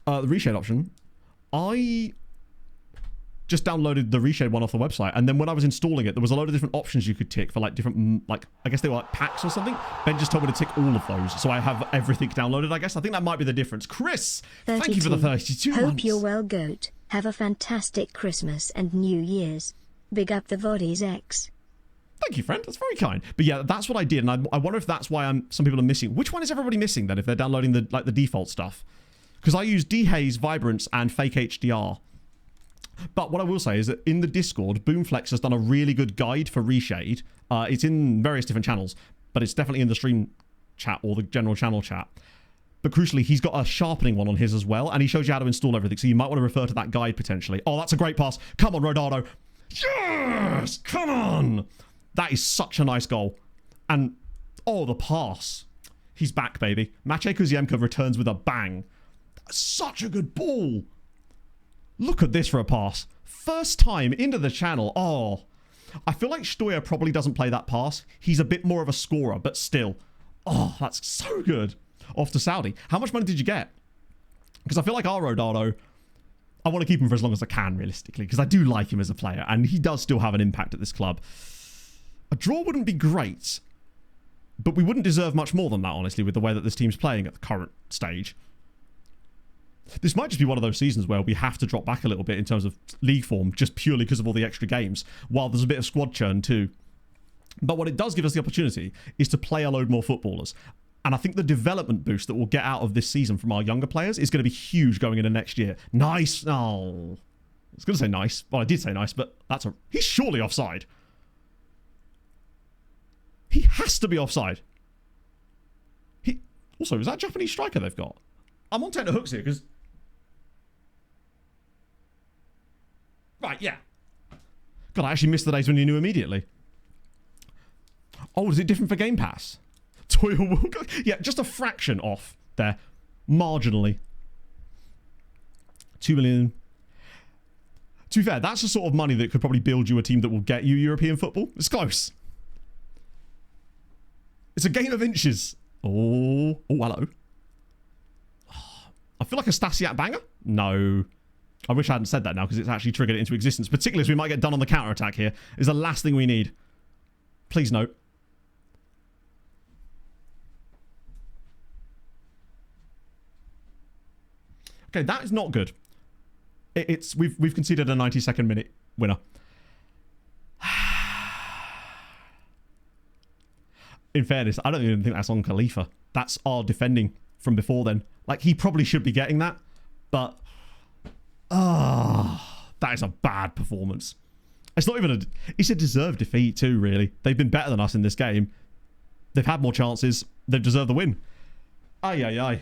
B: The reshade option. I just downloaded the reshade one off the website, and then when I was installing it, there was a load of different options you could tick for like different, like, I guess they were like packs or something. Ben just told me to tick all of those, so I have everything downloaded, I guess. I think that might be the difference. Chris, 32. Thank you for the 32
A: Hope
B: months.
A: you're well, Goat. Have a fantastic Christmas and New Year's. Big up the Bodies X.
B: Thank you, friend. That's very kind. But yeah, that's what I did, and I wonder if that's why some people are missing. Which one is everybody missing then, if they're downloading the default stuff? Because I use Dehaze, Vibrance, and Fake HDR. But what I will say is that in the Discord, Boomflex has done a really good guide for Reshade. It's in various different channels, but it's definitely in the stream chat or the general channel chat. But crucially, he's got a sharpening one on his as well, and he shows you how to install everything, so you might want to refer to that guide potentially. Oh, that's a great pass. Come on, Rodado. Yes! Come on! That is such a nice goal. And, oh, the pass. He's back, baby. Maciej Kuziemka returns with a bang. That's such a good ball. Look at this for a pass. First time into the channel. Oh, I feel like Stoyer probably doesn't play that pass. He's a bit more of a scorer, but still. Oh, that's so good. Off to Saudi. How much money did you get? Because I feel like our Rodado, I want to keep him for as long as I can, realistically, because I do like him as a player, and he does still have an impact at this club. A draw wouldn't be great, but we wouldn't deserve much more than that, honestly, with the way that this team's playing at the current stage. This might just be one of those seasons where we have to drop back a little bit in terms of league form, just purely because of all the extra games, while there's a bit of squad churn too. But what it does give us the opportunity is to play a load more footballers. And I think the development boost that we'll get out of this season from our younger players is going to be huge going into next year. Nice. Oh, I was going to say nice. Well, I did say nice, but he's surely offside. He has to be offside. Also, is that a Japanese striker they've got? I'm on tenterhooks here because... Right, yeah. God, I actually missed the days when you knew immediately. Oh, is it different for Game Pass? Yeah, just a fraction off there. Marginally. 2 million. To be fair, that's the sort of money that could probably build you a team that will get you European football. It's close. It's a game of inches. Oh, hello. I feel like a Stasiak banger? No. I wish I hadn't said that now because it's actually triggered it into existence. Particularly as we might get done on the counter-attack here. Is the last thing we need. Please note. Okay, that is not good. We've conceded a 92nd minute winner. In fairness, I don't even think that's on Khalifa. That's our defending from before then. Like, he probably should be getting that, but that is a bad performance. It's not even it's a deserved defeat too, really. They've been better than us in this game. They've had more chances. They've deserved the win. Aye.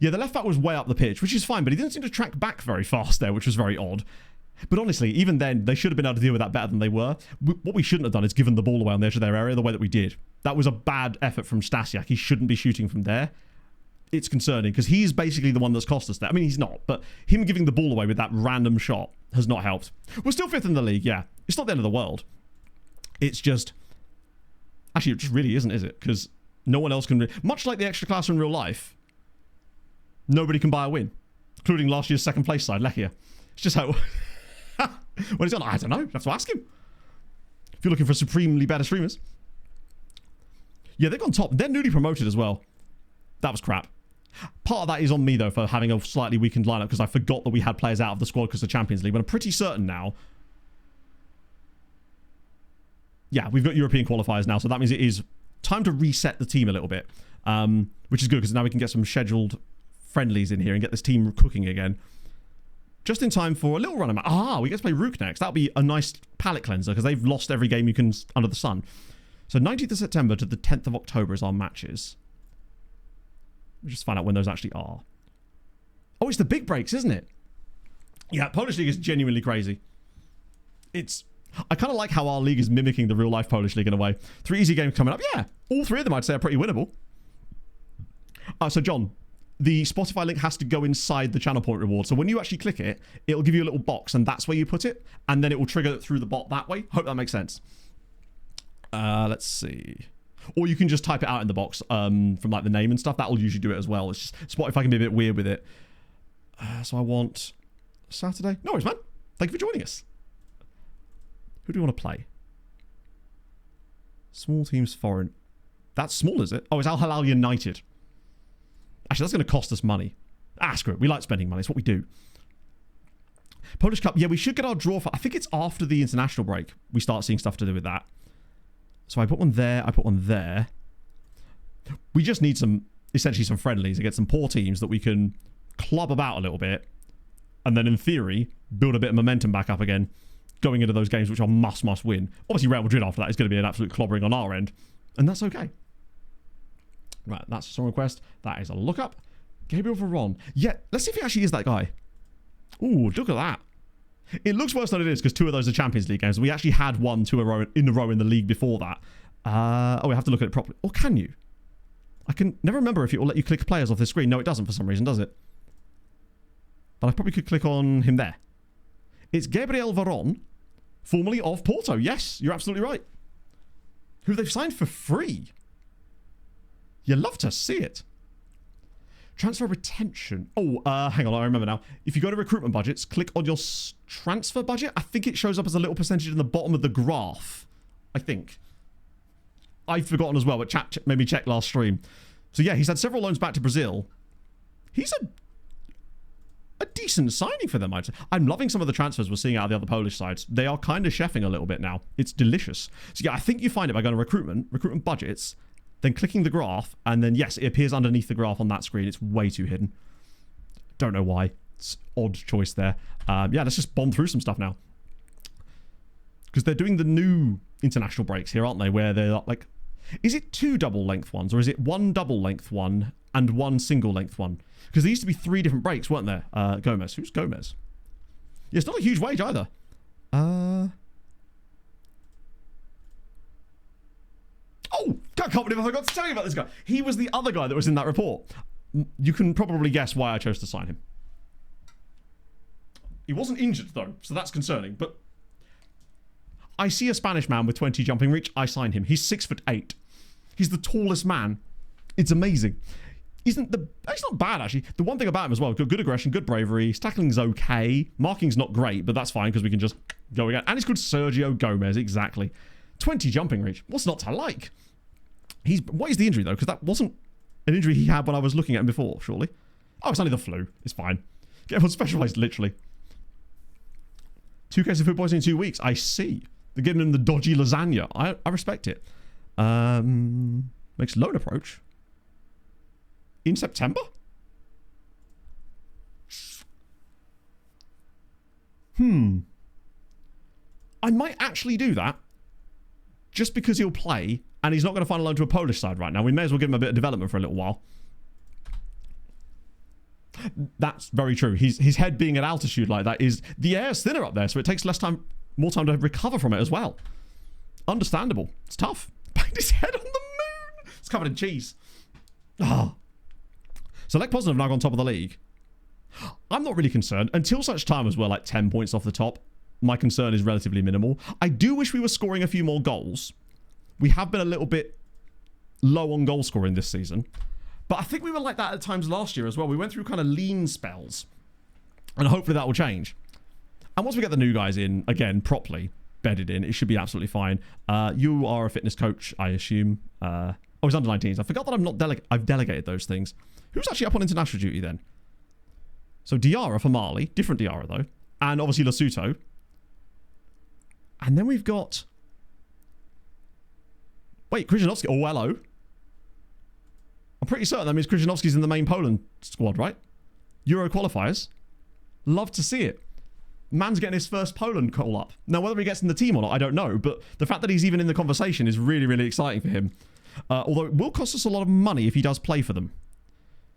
B: Yeah, the left back was way up the pitch, which is fine, but he didn't seem to track back very fast there, which was very odd. But honestly, even then, they should have been able to deal with that better than they were. What we shouldn't have done is given the ball away on the edge of their area the way that we did. That was a bad effort from Stasiak. He shouldn't be shooting from there. It's concerning, because he's basically the one that's cost us that. I mean, he's not, but him giving the ball away with that random shot has not helped. We're still 5th in the league, yeah. It's not the end of the world. It's just... Actually, it just really isn't, is it? Because no one else can... Much like the extra class in real life, nobody can buy a win, including last year's second place side, Lechia. It's just how... What he's on, I don't know. You have to ask him. If you're looking for supremely better streamers. Yeah, they've gone top. They're newly promoted as well. That was crap. Part of that is on me, though, for having a slightly weakened lineup, because I forgot that we had players out of the squad because of Champions League. But I'm pretty certain now... Yeah, we've got European qualifiers now, so that means it is time to reset the team a little bit, which is good, because now we can get some scheduled friendlies in here and get this team cooking again. Just in time for a little run of... we get to play Rook next. That'll be a nice palate cleanser, because they've lost every game you can under the sun. So 19th of September to the 10th of October is our matches. We'll just find out when those actually are. Oh, it's the big breaks, isn't it? Yeah, Polish League is genuinely crazy. It's... I kind of like how our league is mimicking the real-life Polish League in a way. 3 easy games coming up. Yeah, all 3 of them I'd say are pretty winnable. So, John, the Spotify link has to go inside the channel point reward. So when you actually click it, it'll give you a little box, and that's where you put it. And then it will trigger it through the bot that way. Hope that makes sense. Let's see. Or you can just type it out in the box from like the name and stuff. That will usually do it as well. It's just Spotify can be a bit weird with it. So I want Saturday. No worries, man. Thank you for joining us. Who do you want to play? Small teams, foreign. That's small, is it? Oh, it's Al Hilal United. Actually, that's going to cost us money. Screw it. We like spending money. It's what we do. Polish Cup. Yeah, we should get our draw for... I think it's after the international break. We start seeing stuff to do with that. So I put one there. I put one there. We just need essentially some friendlies against some poor teams that we can club about a little bit. And then, in theory, build a bit of momentum back up again, going into those games which are must win. Obviously, Real Madrid after that is going to be an absolute clobbering on our end. And that's okay. Right, that's a song request. That is a lookup. Gabriel Veron. Yeah, let's see if he actually is that guy. Ooh, look at that. It looks worse than it is because 2 of those are Champions League games. We actually had 1 2 in a row in the league before that. We have to look at it properly. Or can you? I can never remember if it will let you click players off the screen. No, it doesn't for some reason, does it? But I probably could click on him there. It's Gabriel Veron, formerly of Porto. Yes, you're absolutely right. Who they've signed for free. You love to see it. Transfer retention. Oh, hang on, I remember now. If you go to recruitment budgets, click on your transfer budget. I think it shows up as a little percentage in the bottom of the graph. I think. I've forgotten as well, but chat made me check last stream. So yeah, he's had several loans back to Brazil. He's a decent signing for them, I'd say. I'm loving some of the transfers we're seeing out of the other Polish sides. They are kind of chefing a little bit now. It's delicious. So yeah, I think you find it by going to recruitment budgets, then clicking the graph, and then yes, it appears underneath the graph on that screen. It's way too hidden. Don't know why. It's odd choice there. Yeah, let's just bomb through some stuff now. Because they're doing the new international breaks here, aren't they? Where they're like, is it 2 double length ones, or is it 1 double length one and 1 single length one? Because there used to be 3 different breaks, weren't there? Gomez. Who's Gomez? Yeah, it's not a huge wage either. Oh, I can't believe I forgot to tell you about this guy. He was the other guy that was in that report. You can probably guess why I chose to sign him. He wasn't injured, though, so that's concerning. But I see a Spanish man with 20 jumping reach. I sign him. He's 6'8". He's the tallest man. It's amazing. He's not bad, actually. The one thing about him as well, good aggression, good bravery. His tackling's okay. Marking's not great, but that's fine because we can just go again. And he's called Sergio Gomez, exactly. 20 jumping reach. What's not to like? What is the injury, though? Because that wasn't an injury he had when I was looking at him before, surely. Oh, it's only the flu. It's fine. Get him on specialized, literally. 2 cases of food poisoning in 2 weeks. I see. They're giving him the dodgy lasagna. I respect it. Makes loan approach. In September? I might actually do that. Just because he'll play, and he's not going to find a loan to a Polish side right now. We may as well give him a bit of development for a little while. That's very true. His head being at altitude like that is... The air's thinner up there, so it takes more time to recover from it as well. Understandable. It's tough. Banged his head on the moon. It's covered in cheese. Select Positive now on top of the league. I'm not really concerned. Until such time as we're like 10 points off the top, my concern is relatively minimal. I do wish we were scoring a few more goals. We have been a little bit low on goal scoring this season. But I think we were like that at times last year as well. We went through kind of lean spells. And hopefully that will change. And once we get the new guys in, again, properly bedded in, it should be absolutely fine. You are a fitness coach, I assume. Oh, he's under 19s. I forgot that I've delegated those things. Who's actually up on international duty then? So Diarra for Mali. Different Diarra, though. And obviously Lesotho. And then we've got... Wait, Krzyzanowski. Oh, hello. I'm pretty certain that means Krzyzanowski's in the main Poland squad, right? Euro qualifiers. Love to see it. Man's getting his first Poland call up. Now, whether he gets in the team or not, I don't know. But the fact that he's even in the conversation is really, really exciting for him. Although it will cost us a lot of money if he does play for them.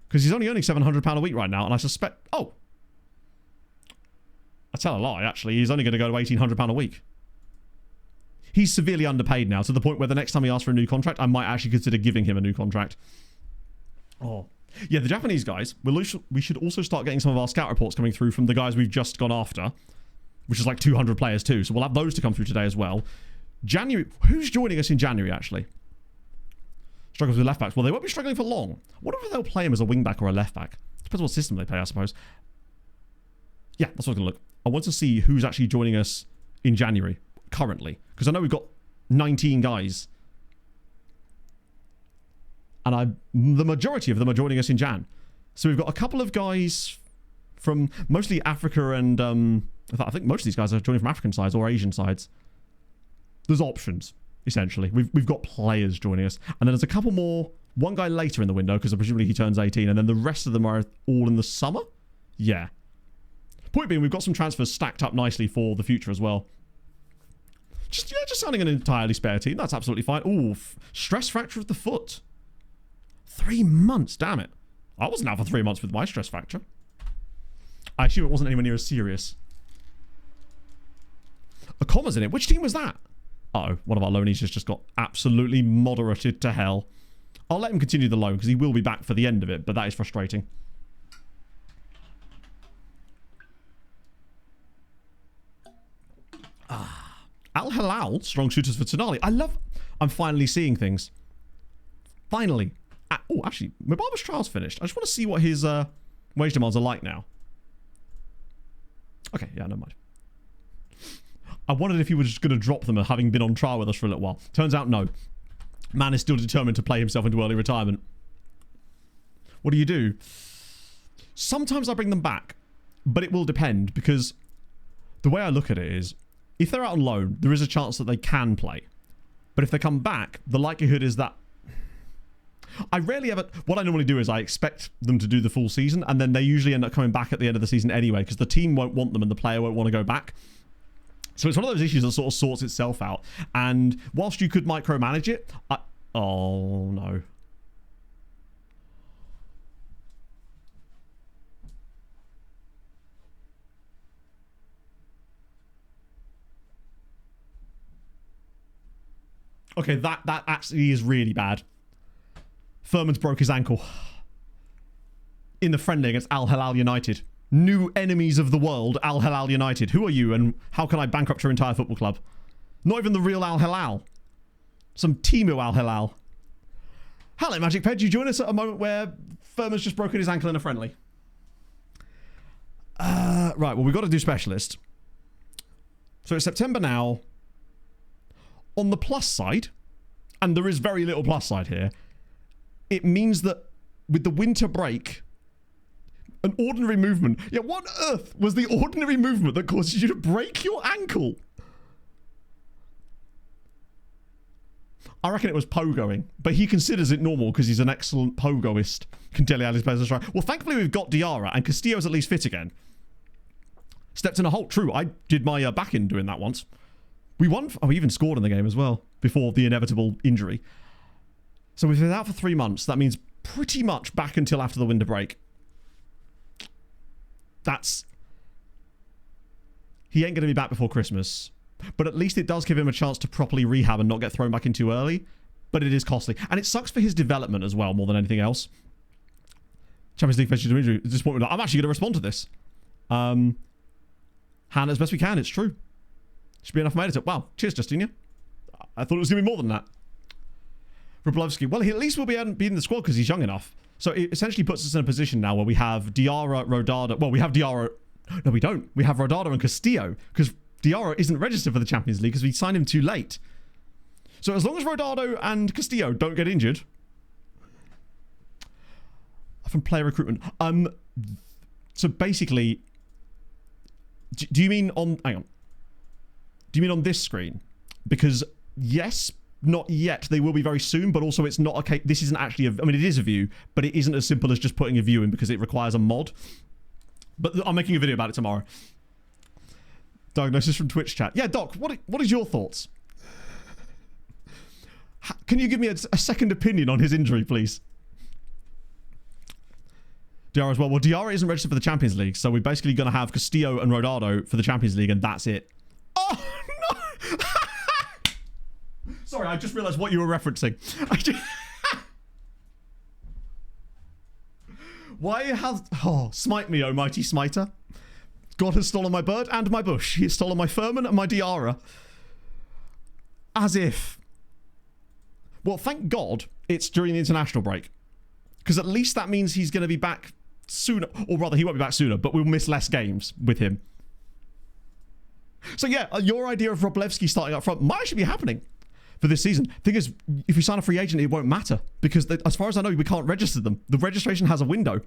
B: Because he's only earning £700 a week right now. And I suspect... Oh. I tell a lie, actually. He's only going to go to £1,800 a week. He's severely underpaid now, to the point where the next time he asks for a new contract, I might actually consider giving him a new contract. Oh. Yeah, the Japanese guys, we should also start getting some of our scout reports coming through from the guys we've just gone after, which is like 200 players too. So we'll have those to come through today as well. January, who's joining us in January, actually? Struggles with left backs. Well, they won't be struggling for long. What if they'll play him as a wing back or a left back? Depends what system they play, I suppose. Yeah, that's what I'm going to look. I want to see who's actually joining us in January, currently. Because I know we've got 19 guys. And the majority of them are joining us in Jan. So we've got a couple of guys from mostly Africa and... I think most of these guys are joining from African sides or Asian sides. There's options, essentially. We've got players joining us. And then there's a couple more. One guy later in the window, because presumably he turns 18. And then the rest of them are all in the summer? Yeah. Point being, we've got some transfers stacked up nicely for the future as well. Just sounding an entirely spare team. That's absolutely fine. Ooh, stress fracture of the foot. 3 months, damn it. I wasn't out for 3 months with my stress fracture. I assume it wasn't anywhere near as serious. A comma's in it. Which team was that? Uh-oh, one of our loanees has just got absolutely moderated to hell. I'll let him continue the loan because he will be back for the end of it, but that is frustrating. Al Hilal, strong shooters for Tonali. I'm finally seeing things. Finally. Oh, actually, Mubarak's trial's finished. I just want to see what his wage demands are like now. Okay, yeah, never mind. I wondered if he was just going to drop them having been on trial with us for a little while. Turns out, no. Man is still determined to play himself into early retirement. What do? Sometimes I bring them back, but it will depend because the way I look at it is if they're out on loan, there is a chance that they can play. But if they come back, the likelihood is that I rarely ever... What I normally do is I expect them to do the full season, and then they usually end up coming back at the end of the season anyway, because the team won't want them and the player won't want to go back. So it's one of those issues that sort of sorts itself out. And whilst you could micromanage it... Oh, no. Okay, that actually is really bad. Furman's broke his ankle. In the friendly against Al Hilal United. New enemies of the world, Al Hilal United. Who are you and how can I bankrupt your entire football club? Not even the real Al Hilal. Some Timu Al Hilal. Hello, Magic Ped. You join us at a moment where Furman's just broken his ankle in a friendly. Right, well, we've got to do specialist. So it's September now. On the plus side, and there is very little plus side here, it means that with the winter break, an ordinary movement... Yeah, what on earth was the ordinary movement that causes you to break your ankle? I reckon it was pogoing, but he considers it normal because he's an excellent pogoist. Can tell you how his players are trying. Well, thankfully we've got Diarra, and Castillo's at least fit again. Stepped in a halt. True, I did my back in doing that once. We won... Oh, we even scored in the game as well, before the inevitable injury. So we've been out for 3 months. That means pretty much back until after the winter break. He ain't going to be back before Christmas. But at least it does give him a chance to properly rehab and not get thrown back in too early. But it is costly. And it sucks for his development as well, more than anything else. Champions League fixture injury. Disappointment. I'm actually going to respond to this. Hand as best we can. It's true. Should be enough made it. Wow. Cheers, Justinia. I thought it was going to be more than that. Wroblewski. Well, he at least will be in the squad because he's young enough. So it essentially puts us in a position now where we have Diarra, Rodada. Well, we have Diarra. No, we don't. We have Rodada and Castillo because Diarra isn't registered for the Champions League because we signed him too late. So as long as Rodado and Castillo don't get injured. From player recruitment. So basically, do you mean on... Hang on. Do you mean on this screen? Because yes, not yet. They will be very soon, but also it's not okay. This isn't actually I mean, it is a view, but it isn't as simple as just putting a view in because it requires a mod. But I'm making a video about it tomorrow. Diagnosis from Twitch chat. Yeah, Doc, what is your thoughts? Can you give me a second opinion on his injury, please? Diarra as well. Well, Diarra isn't registered for the Champions League, so we're basically going to have Castillo and Rodado for the Champions League, and that's it. Oh, no! Sorry, I just realised what you were referencing. Why has... Oh, smite me, O mighty smiter. God has stolen my bird and my bush. He has stolen my Furman and my Diarra. As if... Well, thank God it's during the international break. Because at least that means he's going to be back sooner. Or rather, he won't be back sooner, but we'll miss less games with him. So yeah, your idea of Wroblewski starting up front might actually be happening for this season. Thing is, if we sign a free agent, it won't matter. Because as far as I know, we can't register them. The registration has a window.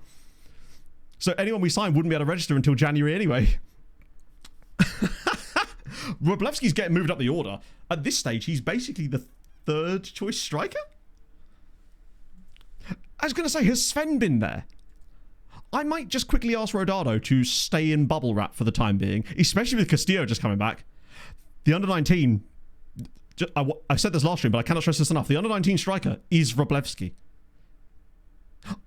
B: So anyone we sign wouldn't be able to register until January anyway. Wroblewski's getting moved up the order. At this stage, he's basically the third choice striker? I was going to say, has Sven been there? I might just quickly ask Rodado to stay in bubble wrap for the time being, especially with Castillo just coming back. The under-19, I said this last stream, but I cannot stress this enough. The under-19 striker is Wroblewski.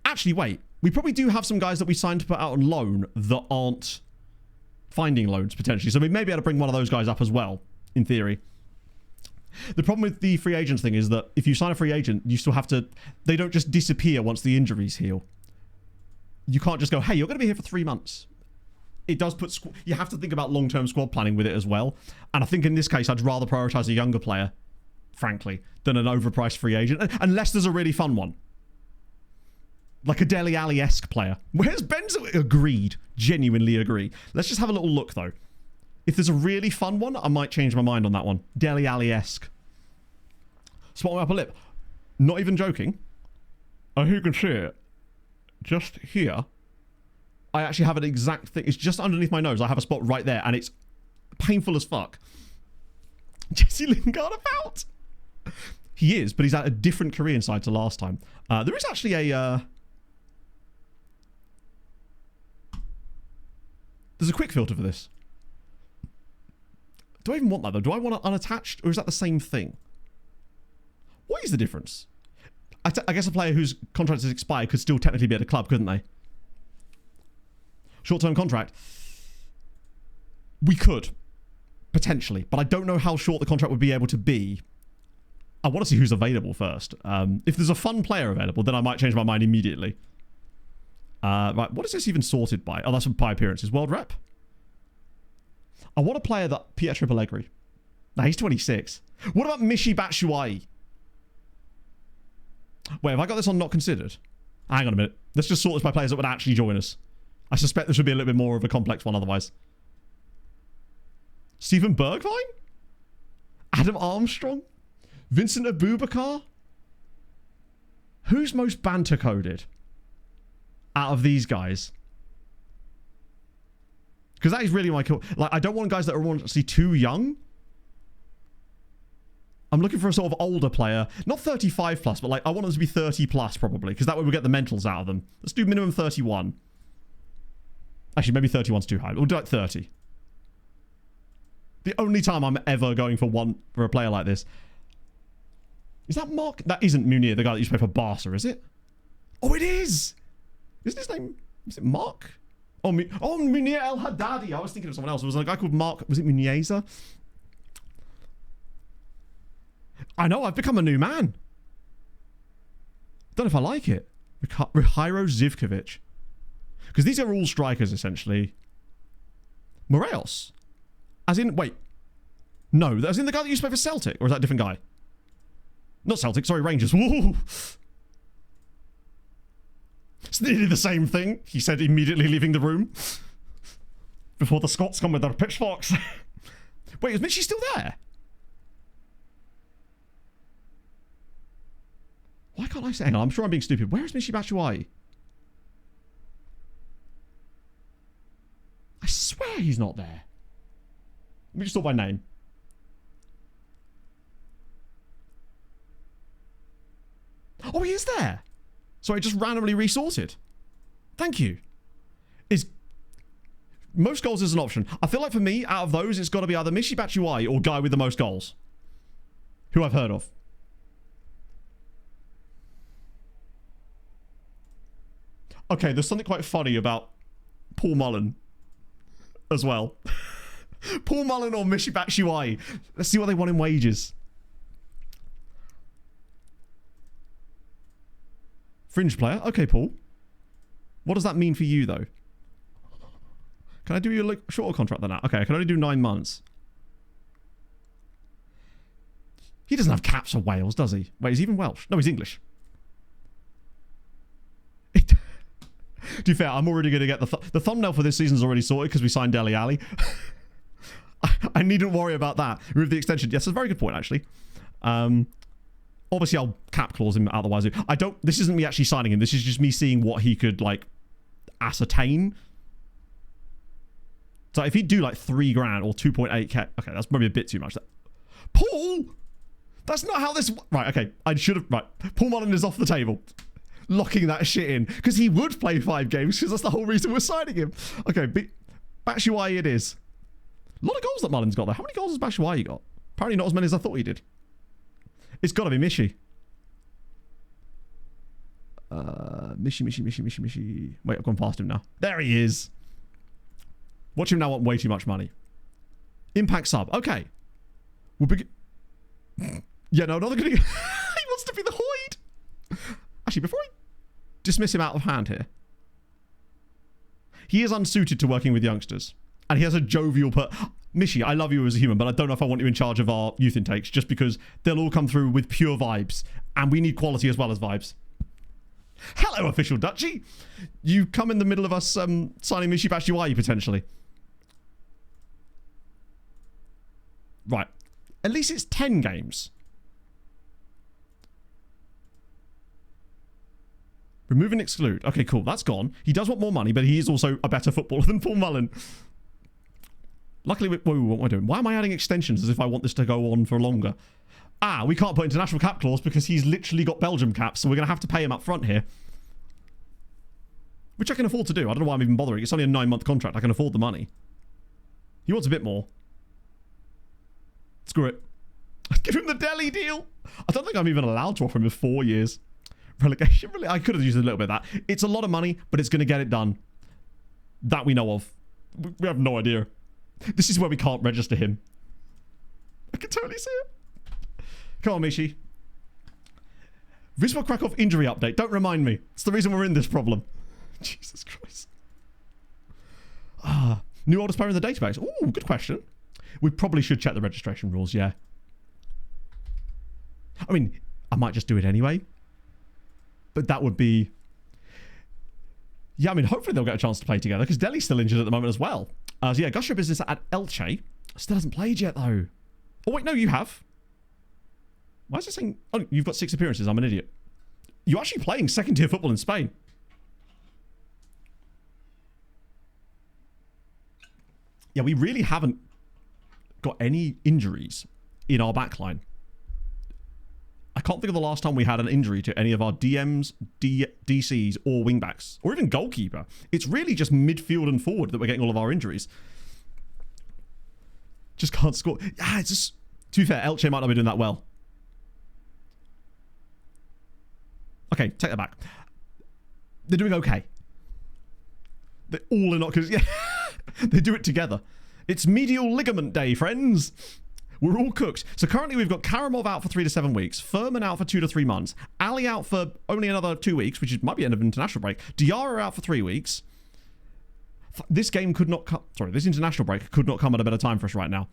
B: Actually, wait. We probably do have some guys that we signed to put out on loan that aren't finding loans, potentially. So we may be able to bring one of those guys up as well, in theory. The problem with the free agents thing is that if you sign a free agent, you still have to... They don't just disappear once the injuries heal. You can't just go, hey, you're going to be here for 3 months. It does put... You have to think about long-term squad planning with it as well. And I think in this case, I'd rather prioritise a younger player, frankly, than an overpriced free agent. Unless there's a really fun one. Like a Dele Alli-esque player. Where's Benzo? Agreed. Genuinely agree. Let's just have a little look, though. If there's a really fun one, I might change my mind on that one. Dele Alli-esque. Spot my upper lip. Not even joking. Oh, who can see it? Just here. I actually have an exact thing. It's just underneath my nose. I have a spot right there, and it's painful as fuck. Jesse Lingard about? He is, but he's at a different Korean side to last time. There is actually a... There's a quick filter for this. Do I even want that, though? Do I want it unattached, or is that the same thing? What is the difference? I guess a player whose contract has expired could still technically be at a club, couldn't they? Short-term contract. We could. Potentially. But I don't know how short the contract would be able to be. I want to see who's available first. If there's a fun player available, then I might change my mind immediately. Right, what is this even sorted by? Oh, that's by appearances. World rep? I want a player that... Pietro Pellegrini. Nah, he's 26. What about Mishi Batshuayi? Wait, have I got this on not considered? Hang on a minute. Let's just sort this by players that would actually join us. I suspect this would be a little bit more of a complex one otherwise. Stephen Bergwijn? Adam Armstrong? Vincent Abubakar? Who's most banter coded out of these guys? Because that is really my... Like, I don't want guys that are honestly too young. I'm looking for a sort of older player. Not 35 plus, but like I want them to be 30 plus probably. Because that way we get the mentals out of them. Let's do minimum 31. Actually, maybe 31's too high. We'll do like 30. The only time I'm ever going for a player like this. Is that Mark? That isn't Munir, the guy that used to play for Barca, is it? Oh, it is! Isn't his name... Is it Mark? Oh, Munir El Haddadi. I was thinking of someone else. It was a guy called Mark... Was it Muniesa? I know, I've become a new man. Don't know if I like it. Rihiro Zivkovic. Because these are all strikers, essentially. Morelos. As in, wait. No, as in the guy that used to play for Celtic? Or is that a different guy? Not Celtic, sorry, Rangers. Woo! It's nearly the same thing, he said, immediately leaving the room. Before the Scots come with their pitchforks. Wait, is Mitchie still there? Why can't I say? Hang on, I'm sure I'm being stupid. Where is Michy Batshuayi? I swear he's not there. Let me just sort by name. Oh, he is there. So I just randomly resorted. Thank you. Is most goals is an option. I feel like for me, out of those, it's got to be either Michy Batshuayi or guy with the most goals. Who I've heard of. Okay, there's something quite funny about Paul Mullen as well. Paul Mullen or Michy Batshuayi. Let's see what they want in wages. Fringe player. Okay, Paul. What does that mean for you, though? Can I do you a shorter contract than that? Okay, I can only do 9 months. He doesn't have caps for Wales, does he? Wait, is he even Welsh? No, he's English. To be fair, I'm already going to get the thumbnail for this season's already sorted because we signed Dele Alli. I needn't worry about that. Remove the extension. Yes, that's a very good point, actually. Obviously, I'll cap clause him out the wazoo. This isn't me actually signing him. This is just me seeing what he could, like, ascertain. So if he'd do, like, 3 grand or 2.8k... Okay, that's probably a bit too much. Paul! That's not how this... Right, okay. I should have... Right. Paul Mullen is off the table. Locking that shit in. Because he would play 5 games, because that's the whole reason we're signing him. Okay, Batshuayi it is. A lot of goals that Mullen's got, though. How many goals has Batshuayi got? Apparently not as many as I thought he did. It's got to be Michy. Michy. Wait, I've gone past him now. There he is. Watch him now want way too much money. Impact sub. Okay. We'll begin... Yeah, no, another good... He wants to be the Hoyd. Actually, before I dismiss him out of hand here, he is unsuited to working with youngsters. And he has a jovial... Michy, I love you as a human, but I don't know if I want you in charge of our youth intakes, just because they'll all come through with pure vibes. And we need quality as well as vibes. Hello, official Dutchie. You come in the middle of us signing Michy Batshuayi, potentially. Right. At least it's 10 games. Remove and exclude. Okay, cool. That's gone. He does want more money, but he is also a better footballer than Paul Mullen. Luckily, whoa, what am I doing? Why am I adding extensions as if I want this to go on for longer? Ah, we can't put international cap clause because he's literally got Belgium caps, so we're going to have to pay him up front here. Which I can afford to do. I don't know why I'm even bothering. It's only a 9-month contract. I can afford the money. He wants a bit more. Screw it. Give him the Delhi deal. I don't think I'm even allowed to offer him a 4 years. Relegation. I could have used a little bit of that. It's a lot of money, but it's going to get it done. That we know of. We have no idea. This is where we can't register him. I can totally see it. Come on, Michy. Wisła Kraków injury update. Don't remind me. It's the reason we're in this problem. Jesus Christ. New oldest player in the database. Ooh, good question. We probably should check the registration rules, yeah. I mean, I might just do it anyway. But that would be... Yeah, I mean, hopefully they'll get a chance to play together, because Delhi's still injured at the moment as well. So yeah, gush your business at Elche. Still hasn't played yet, though. Oh, wait, no, you have. Why is it saying... Oh, you've got 6 appearances. I'm an idiot. You're actually playing second-tier football in Spain. Yeah, we really haven't got any injuries in our backline. I can't think of the last time we had an injury to any of our DMs, DCs, or wingbacks, or even goalkeeper. It's really just midfield and forward that we're getting all of our injuries. Just can't score. Yeah, it's just... To be fair, Elche might not be doing that well. Okay, take that back. They're doing okay. They're all in... Because, yeah, they do it together. It's medial ligament day, friends. We're all cooked. So currently we've got Karamov out for 3 to 7 weeks. Furman out for 2 to 3 months. Ali out for only another 2 weeks, which might be end of international break. Diarra out for 3 weeks. This game could not come... Sorry, this international break could not come at a better time for us right now.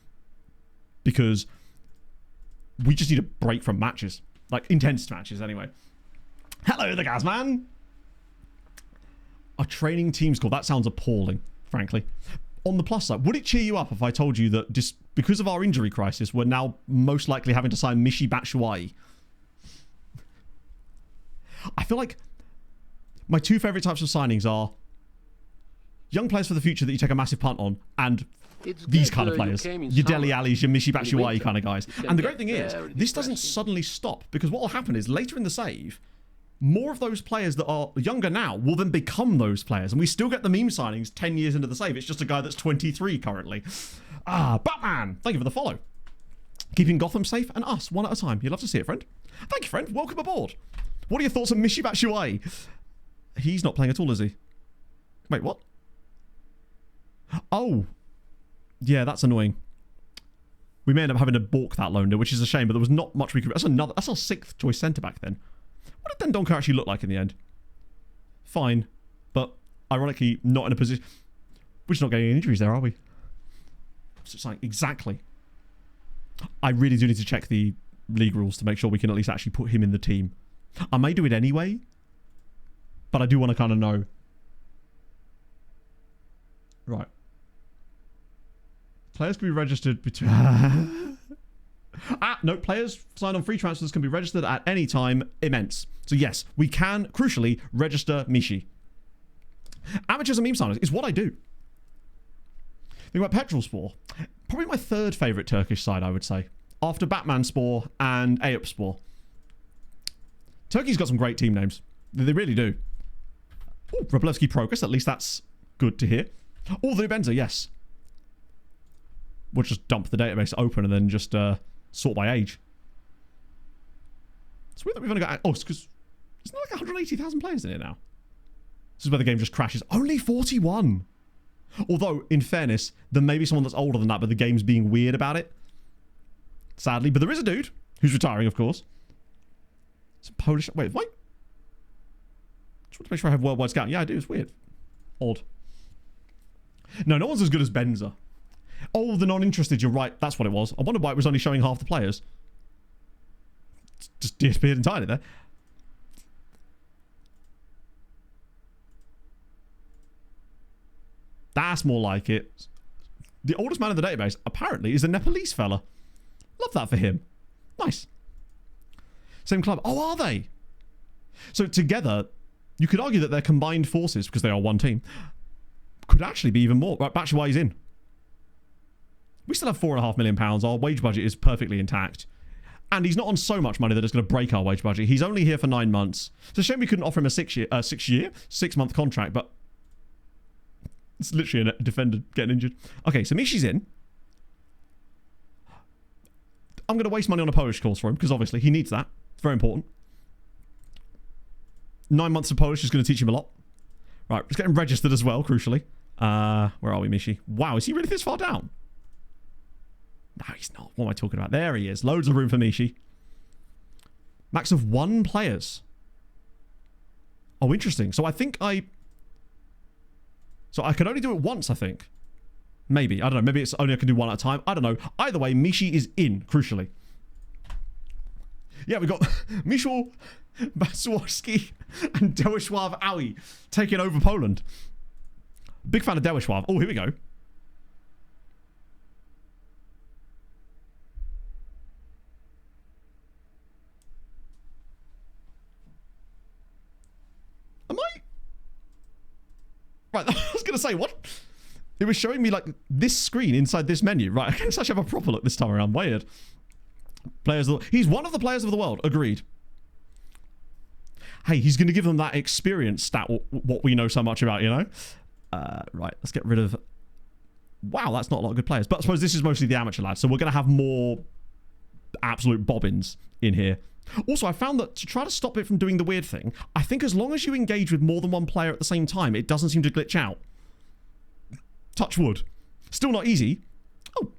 B: Because we just need a break from matches. Like, intense matches, anyway. Hello, the Gazman! A training team score. That sounds appalling, frankly. On the plus side, would it cheer you up if I told you that just because of our injury crisis, we're now most likely having to sign Michy Batshuayi? I feel like my two favourite types of signings are young players for the future that you take a massive punt on, and these kind of players. Your Dele Allis, your Michy Batshuayi kind of guys. And the great thing is, this doesn't suddenly stop, because what will happen is later in the save, more of those players that are younger now will then become those players. And we still get the meme signings 10 years into the save. It's just a guy that's 23 currently. Batman, thank you for the follow. Keeping Gotham safe and us one at a time. You'd love to see it, friend. Thank you, friend. Welcome aboard. What are your thoughts on Michy Batshuayi? He's not playing at all, is he? Wait, what? Oh. Yeah, that's annoying. We may end up having to balk that loan, which is a shame, but there was not much we could... That's our 6th choice centre-back then. What did Dendoncker actually look like in the end? Fine. But, ironically, not in a position... We're just not getting any injuries there, are we? It's like, exactly. I really do need to check the league rules to make sure we can at least actually put him in the team. I may do it anyway, but I do want to kind of know. Right. Players can be registered between... no, players signed on free transfers can be registered at any time. Immense. So yes, we can, crucially, register Michy. Amateurs and meme signers is what I do. Think about Petrolspor. Probably my 3rd favourite Turkish side, I would say. After Batmanspor and Eyüpspor. Turkey's got some great team names. They really do. Ooh, Wroblewski Progress, at least that's good to hear. Oh, the Benza, yes. We'll just dump the database open and then just sort by age. It's weird that we've only got... Oh, it's because... Isn't there like 180,000 players in it now? This is where the game just crashes. Only 41! Although, in fairness, there may be someone that's older than that, but the game's being weird about it. Sadly. But there is a dude who's retiring, of course. It's a Polish... Wait. Just want to make sure I have worldwide scout. Yeah, I do. It's weird. Odd. No one's as good as Benza. Oh, the non-interested. You're right. That's what it was. I wonder why it was only showing half the players. It's just disappeared entirely there. That's more like it. The oldest man in the database, apparently, is a Nepalese fella. Love that for him. Nice. Same club. Oh, are they? So together, you could argue that their combined forces, because they are one team, could actually be even more. Right, Batshuayi's in. We still have £4.5 million. Our wage budget is perfectly intact. And he's not on so much money that it's going to break our wage budget. He's only here for 9 months. It's a shame we couldn't offer him a 6-month contract, but it's literally a defender getting injured. Okay, so Michy's in. I'm going to waste money on a Polish course for him, because obviously he needs that. It's very important. 9 months of Polish is going to teach him a lot. Right, let's get him registered as well, crucially. Where are we, Michy? Wow, is he really this far down? No, he's not. What am I talking about? There he is. Loads of room for Michy. Max of 1 players. Oh, interesting. So I think So I can only do it once, I think. Maybe. I don't know. Maybe it's only I can do 1 at a time. I don't know. Either way, Michy is in, crucially. Yeah, we got Michal Batshuayi and Dewisław Aui taking over Poland. Big fan of Dewisław. Oh, here we go. Am I? Right, I was going to say, what? It was showing me, like, this screen inside this menu. Right, I guess I should have a proper look this time around. Weird. He's one of the players of the world. Agreed. Hey, he's going to give them that experience stat, what we know so much about, you know? Right, let's get rid of... Wow, that's not a lot of good players. But I suppose this is mostly the amateur lads, so we're going to have more absolute bobbins in here. Also, I found that to try to stop it from doing the weird thing, I think as long as you engage with more than one player at the same time, it doesn't seem to glitch out. Touch wood. Still not easy. Oh,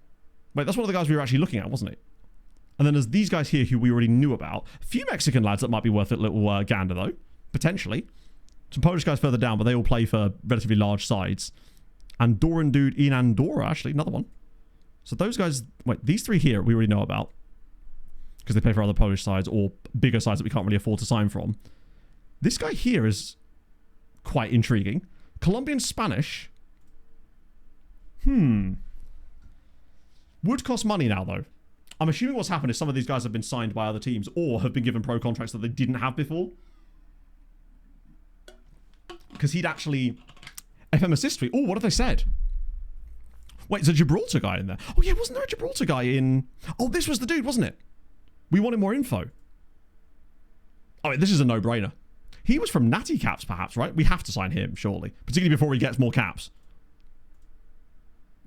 B: wait, that's one of the guys we were actually looking at, wasn't it? And then there's these guys here who we already knew about. A few Mexican lads that might be worth a little gander, though. Potentially. Some Polish guys further down, but they all play for relatively large sides. Andorran dude in Andorra, actually, another one. So those guys, wait, these three here we already know about because they play for other Polish sides or bigger sides that we can't really afford to sign from. This guy here is quite intriguing. Colombian Spanish. Would cost money now, though. I'm assuming what's happened is some of these guys have been signed by other teams or have been given pro contracts that they didn't have before. Because he'd actually... FM assist fee. Oh, what have they said? Wait, there's a Gibraltar guy in there. Oh, yeah, wasn't there a Gibraltar guy in... Oh, this was the dude, wasn't it? We wanted more info. Oh, this is a no-brainer. He was from Natty Caps, perhaps, right? We have to sign him, surely. Particularly before he gets more caps.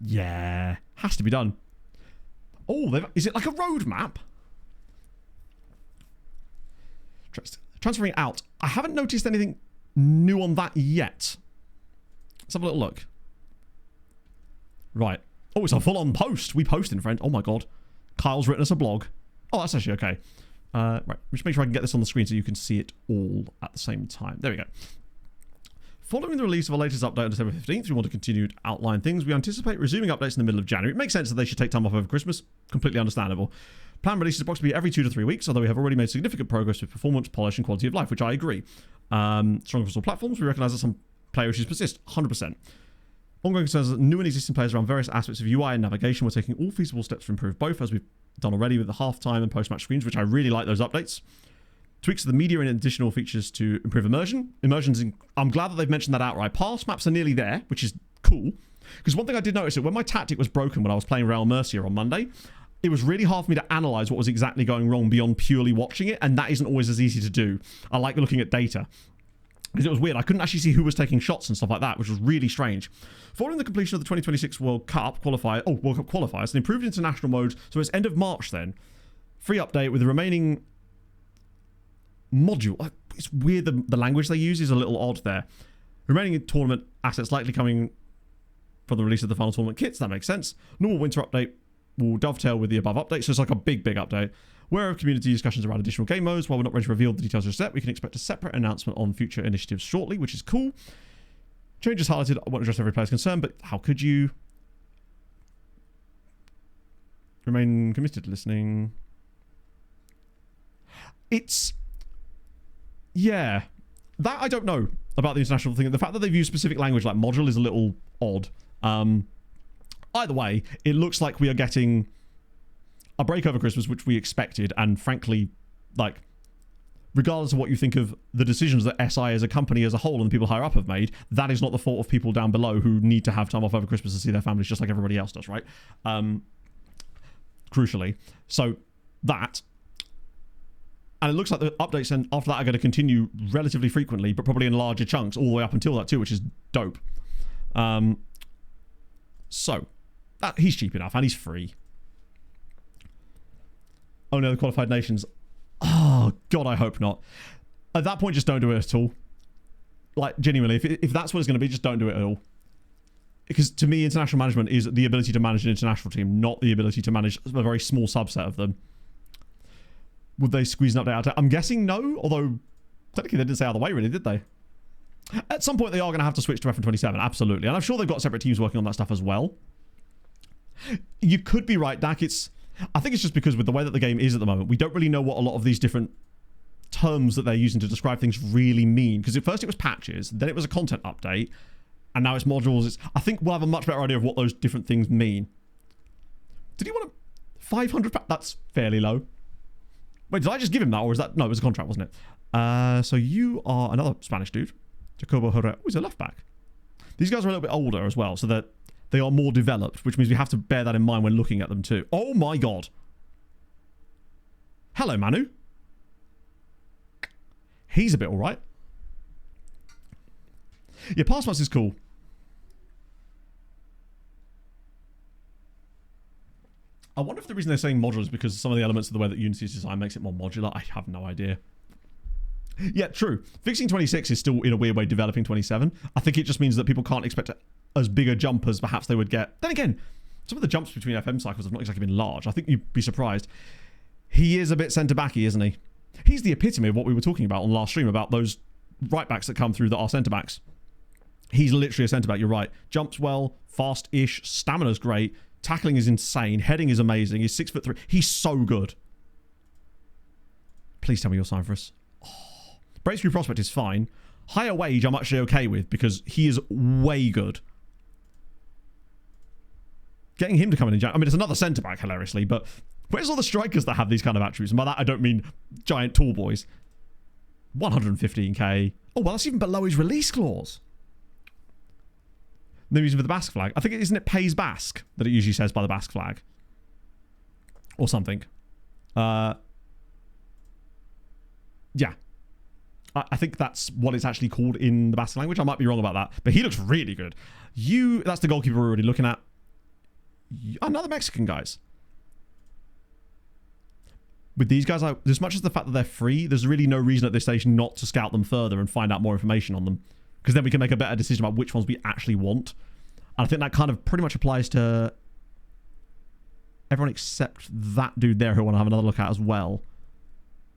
B: Yeah. Has to be done. Oh, is it like a road map? Transferring out. I haven't noticed anything new on that yet. Let's have a little look. Right. Oh, it's a full-on post. We post in friend. Oh, my God. Kyle's written us a blog. Oh, that's actually okay. Right. Just make sure I can get this on the screen so you can see it all at the same time. There we go. Following the release of our latest update on December 15th, we want to continue to outline things. We anticipate resuming updates in the middle of January. It makes sense that they should take time off over Christmas. Completely understandable. Plan releases approximately every 2 to 3 weeks, although we have already made significant progress with performance, polish, and quality of life, which I agree. Strong across all platforms. We recognise that some player issues persist. 100%. Ongoing concerns that new and existing players around various aspects of UI and navigation. We're taking all feasible steps to improve both, as we've done already with the halftime and post-match screens, which I really like those updates. Tweaks to the media and additional features to improve immersion. I'm glad that they've mentioned that outright. Pass maps are nearly there, which is cool. Because one thing I did notice is when my tactic was broken when I was playing Real Murcia on Monday, it was really hard for me to analyse what was exactly going wrong beyond purely watching it, and that isn't always as easy to do. I like looking at data. Because it was weird. I couldn't actually see who was taking shots and stuff like that, which was really strange. Following the completion of the 2026 World Cup qualifiers, an improved international mode, so it's end of March then. Free update with the remaining module. It's weird, the language they use is a little odd there. Remaining tournament assets likely coming from the release of the final tournament kits. That makes sense. Normal winter update will dovetail with the above update, so it's like a big update. Where of community discussions around additional game modes, while we're not ready to reveal the details just yet, we can expect a separate announcement on future initiatives shortly, which is cool. Changes highlighted. I won't address every player's concern, but how could you? Remain committed to listening. Yeah. That I don't know about the international thing. The fact that they've used specific language like module is a little odd. Either way, it looks like we are getting a break over Christmas, which we expected, and frankly, like, regardless of what you think of the decisions that SI as a company as a whole and the people higher up have made, that is not the fault of people down below who need to have time off over Christmas to see their families just like everybody else does, right? Crucially. So, that. And it looks like the updates and after that are going to continue relatively frequently, but probably in larger chunks all the way up until that too, which is dope. So, he's cheap enough and he's free. Oh no, the qualified nations. Oh, God, I hope not. At that point, just don't do it at all. Like, genuinely, if that's what it's going to be, just don't do it at all. Because to me, international management is the ability to manage an international team, not the ability to manage a very small subset of them. Would they squeeze an update out? I'm guessing no, although technically they didn't say either way, really, did they? At some point, they are going to have to switch to FN27, absolutely. And I'm sure they've got separate teams working on that stuff as well. You could be right, Dak. I think it's just because with the way that the game is at the moment, we don't really know what a lot of these different terms that they're using to describe things really mean. Because at first it was patches, then it was a content update, and now it's modules. I think we'll have a much better idea of what those different things mean. Did he want 500? That's fairly low. Wait, did I just give him that, or is that... No, it was a contract, wasn't it? So you are another Spanish dude. Jacobo Herrera. Oh, he's a left back. These guys are a little bit older as well, so that they are more developed, which means we have to bear that in mind when looking at them too. Oh my God. Hello, Manu. He's a bit alright. Yeah, pass maps is cool. I wonder if the reason they're saying modular is because some of the elements of the way that Unity is designed makes it more modular. I have no idea. Yeah, true. Fixing 26 is still, in a weird way, developing 27. I think it just means that people can't expect as big a jump as perhaps they would get. Then again, some of the jumps between FM cycles have not exactly been large. I think you'd be surprised. He is a bit centre-backy, isn't he? He's the epitome of what we were talking about on last stream, about those right-backs that come through that are centre-backs. He's literally a centre-back, you're right. Jumps well, fast-ish, stamina's great, tackling is insane, heading is amazing, he's 6'3". He's so good. Please tell me you'll sign for us. Oh. Breakthrough prospect is fine. Higher wage I'm actually okay with because he is way good. Getting him to come in and... I mean, it's another centre-back, hilariously, but where's all the strikers that have these kind of attributes? And by that, I don't mean giant tall boys. 115k. Oh, well, that's even below his release clause. They're using for the Basque flag. I think, isn't it pays Basque that it usually says by the Basque flag? Or something. Yeah. I think that's what it's actually called in the Basque language. I might be wrong about that. But he looks really good. That's the goalkeeper we're already looking at. Another Mexican, guys. With these guys, as much as the fact that they're free, there's really no reason at this stage not to scout them further and find out more information on them. Because then we can make a better decision about which ones we actually want. And I think that kind of pretty much applies to everyone except that dude there who I want to have another look at as well.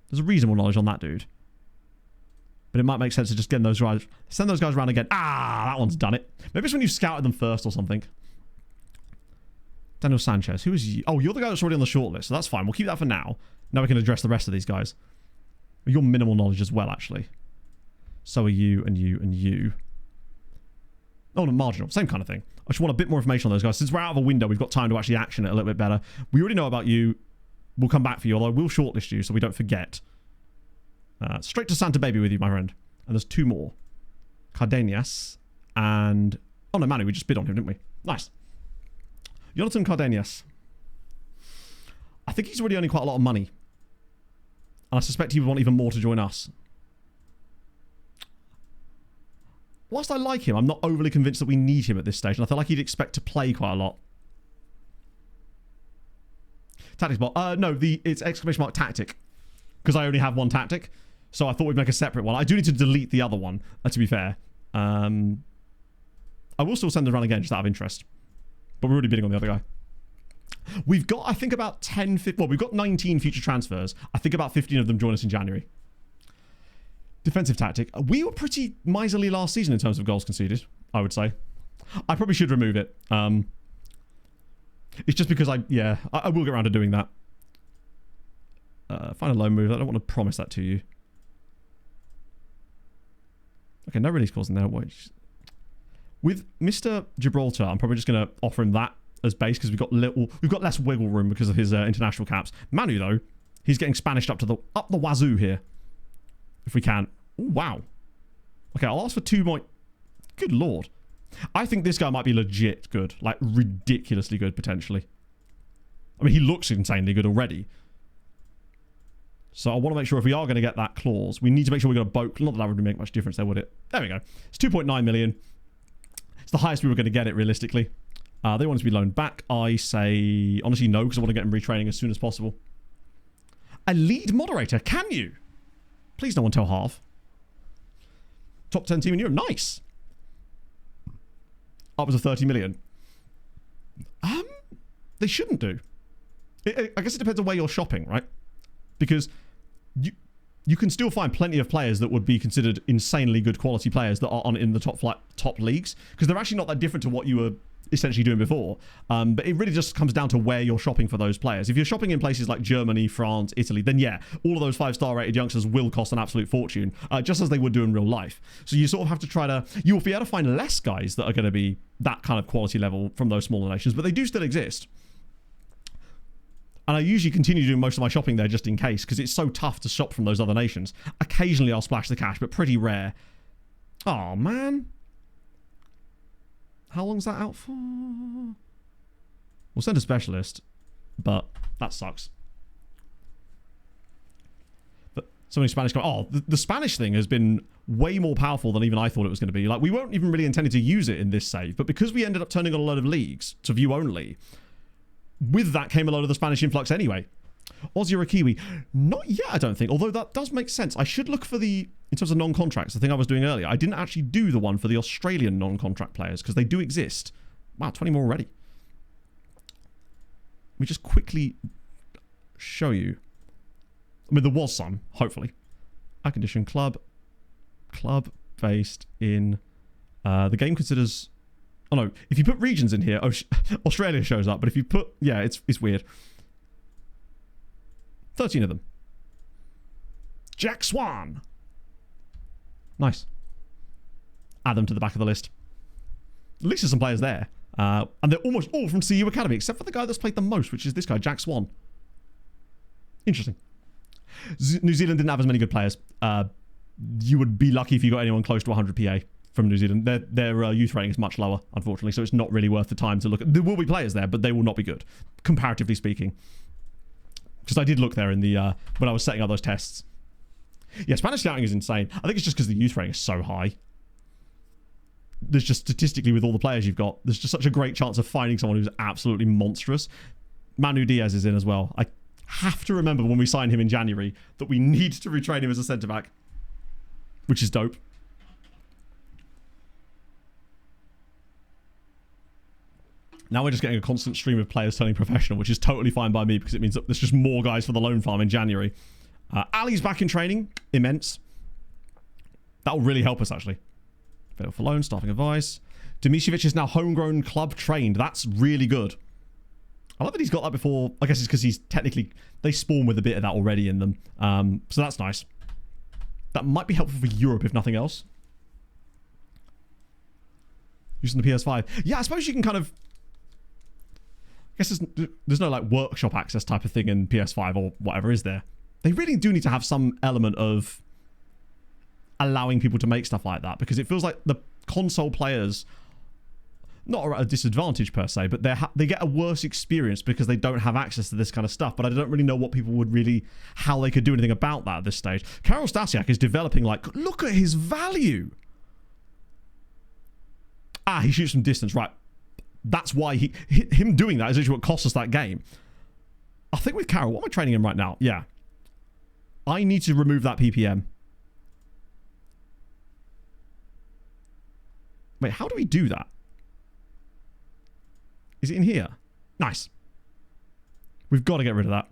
B: There's a reasonable knowledge on that dude. But it might make sense to just get those guys, send those guys around again. Ah, that one's done it. Maybe it's when you've scouted them first or something. Daniel Sanchez. Who is you? Oh, you're the guy that's already on the shortlist, so that's fine. We'll keep that for now. Now we can address the rest of these guys. Your minimal knowledge as well, actually. So are you and you and you. Oh, no, marginal. Same kind of thing. I just want a bit more information on those guys. Since we're out of a window, we've got time to actually action it a little bit better. We already know about you. We'll come back for you, although we'll shortlist you so we don't forget. Straight to Santa Baby with you, my friend. And there's two more. Cardenas and... Oh, no, Manu. We just bid on him, didn't we? Nice. Jonathan Cardenas. I think he's already earning quite a lot of money. And I suspect he would want even more to join us. Whilst I like him, I'm not overly convinced that we need him at this stage. And I feel like he'd expect to play quite a lot. Tactics bot. No, it's exclamation mark tactic. Because I only have one tactic. So I thought we'd make a separate one. I do need to delete the other one, to be fair. I will still send them around again, just out of interest. But we're already bidding on the other guy. We've got, I think, about 10... Well, we've got 19 future transfers. I think about 15 of them join us in January. Defensive tactic. We were pretty miserly last season in terms of goals conceded, I would say. I probably should remove it. It's just because I will get around to doing that. Find a low move. I don't want to promise that to you. Okay, no release clause in there. With Mr. Gibraltar, I'm probably just going to offer him that as base because we've got less wiggle room because of his international caps. Manu, though, he's getting Spanished up the wazoo here. If we can. Ooh, wow. Okay, I'll ask for 2 more. Good lord. I think this guy might be legit good. Like, ridiculously good, potentially. I mean, he looks insanely good already. So I want to make sure if we are going to get that clause, we need to make sure we got a boat. Not that that would make much difference there, would it? There we go. It's 2.9 million. It's the highest we were going to get it, realistically. They want us to be loaned back. I say, honestly, no, because I want to get him retraining as soon as possible. A lead moderator. Can you? Please no one tell half. Top 10 team in Europe. Nice. Upwards of 30 million. They shouldn't do. I guess it depends on where you're shopping, right? Because you can still find plenty of players that would be considered insanely good quality players that are in the top leagues, because they're actually not that different to what you were essentially doing before. But it really just comes down to where you're shopping for those players. If you're shopping in places like Germany, France, Italy, then yeah, all of those 5-star rated youngsters will cost an absolute fortune, just as they would do in real life. So you sort of have to try to... You'll be able to find less guys that are going to be that kind of quality level from those smaller nations, but they do still exist. And I usually continue doing most of my shopping there just in case, because it's so tough to shop from those other nations. Occasionally I'll splash the cash, but pretty rare. Oh, man. How long's that out for? We'll send a specialist, but that sucks. But so many Spanish... Oh, the Spanish thing has been way more powerful than even I thought it was going to be. Like, we weren't even really intending to use it in this save, but because we ended up turning on a load of leagues to view only... With that came a load of the Spanish influx anyway. Aussie or a Kiwi? Not yet, I don't think. Although that does make sense. I should look for the... In terms of non-contracts, the thing I was doing earlier. I didn't actually do the one for the Australian non-contract players, because they do exist. Wow, 20 more already. Let me just quickly show you. I mean, there was some, hopefully. Air condition club. Club based in The game considers... Oh no, if you put regions in here, Australia shows up. But if you put... Yeah, it's weird. 13 of them. Jack Swan. Nice. Add them to the back of the list. At least there's some players there. And they're almost all from CU Academy, except for the guy that's played the most, which is this guy, Jack Swan. Interesting. New Zealand didn't have as many good players. You would be lucky if you got anyone close to 100 PA from New Zealand. Their youth rating is much lower, unfortunately, so it's not really worth the time to look at. There will be players there, but they will not be good, comparatively speaking. Because I did look there in the when I was setting up those tests. Yeah, Spanish scouting is insane. I think it's just because the youth rating is so high. There's just statistically, with all the players you've got, there's just such a great chance of finding someone who's absolutely monstrous. Manu Diaz is in as well. I have to remember when we sign him in January that we need to retrain him as a centre-back, which is dope. Now we're just getting a constant stream of players turning professional, which is totally fine by me because it means that there's just more guys for the loan farm in January. Ali's back in training. Immense. That will really help us, actually. Available for loan, starting advice. Dimicevic is now homegrown club trained. That's really good. I love that he's got that before. I guess it's because he's technically... They spawn with a bit of that already in them. So that's nice. That might be helpful for Europe, if nothing else. Using the PS5. Yeah, I suppose you can kind of... I guess there's no like workshop access type of thing in PS5 or whatever, is there? They really do need to have some element of allowing people to make stuff like that, because it feels like the console players, not at a disadvantage per se, but they get a worse experience because they don't have access to this kind of stuff. But I don't really know what people would really, how they could do anything about that at this stage. Karol Stasiak is developing, like, look at his value. Ah, he shoots from distance, right. That's why him doing that is actually what cost us that game. I think with Karol, what am I training him right now? Yeah. I need to remove that PPM. Wait, how do we do that? Is it in here? Nice. We've got to get rid of that.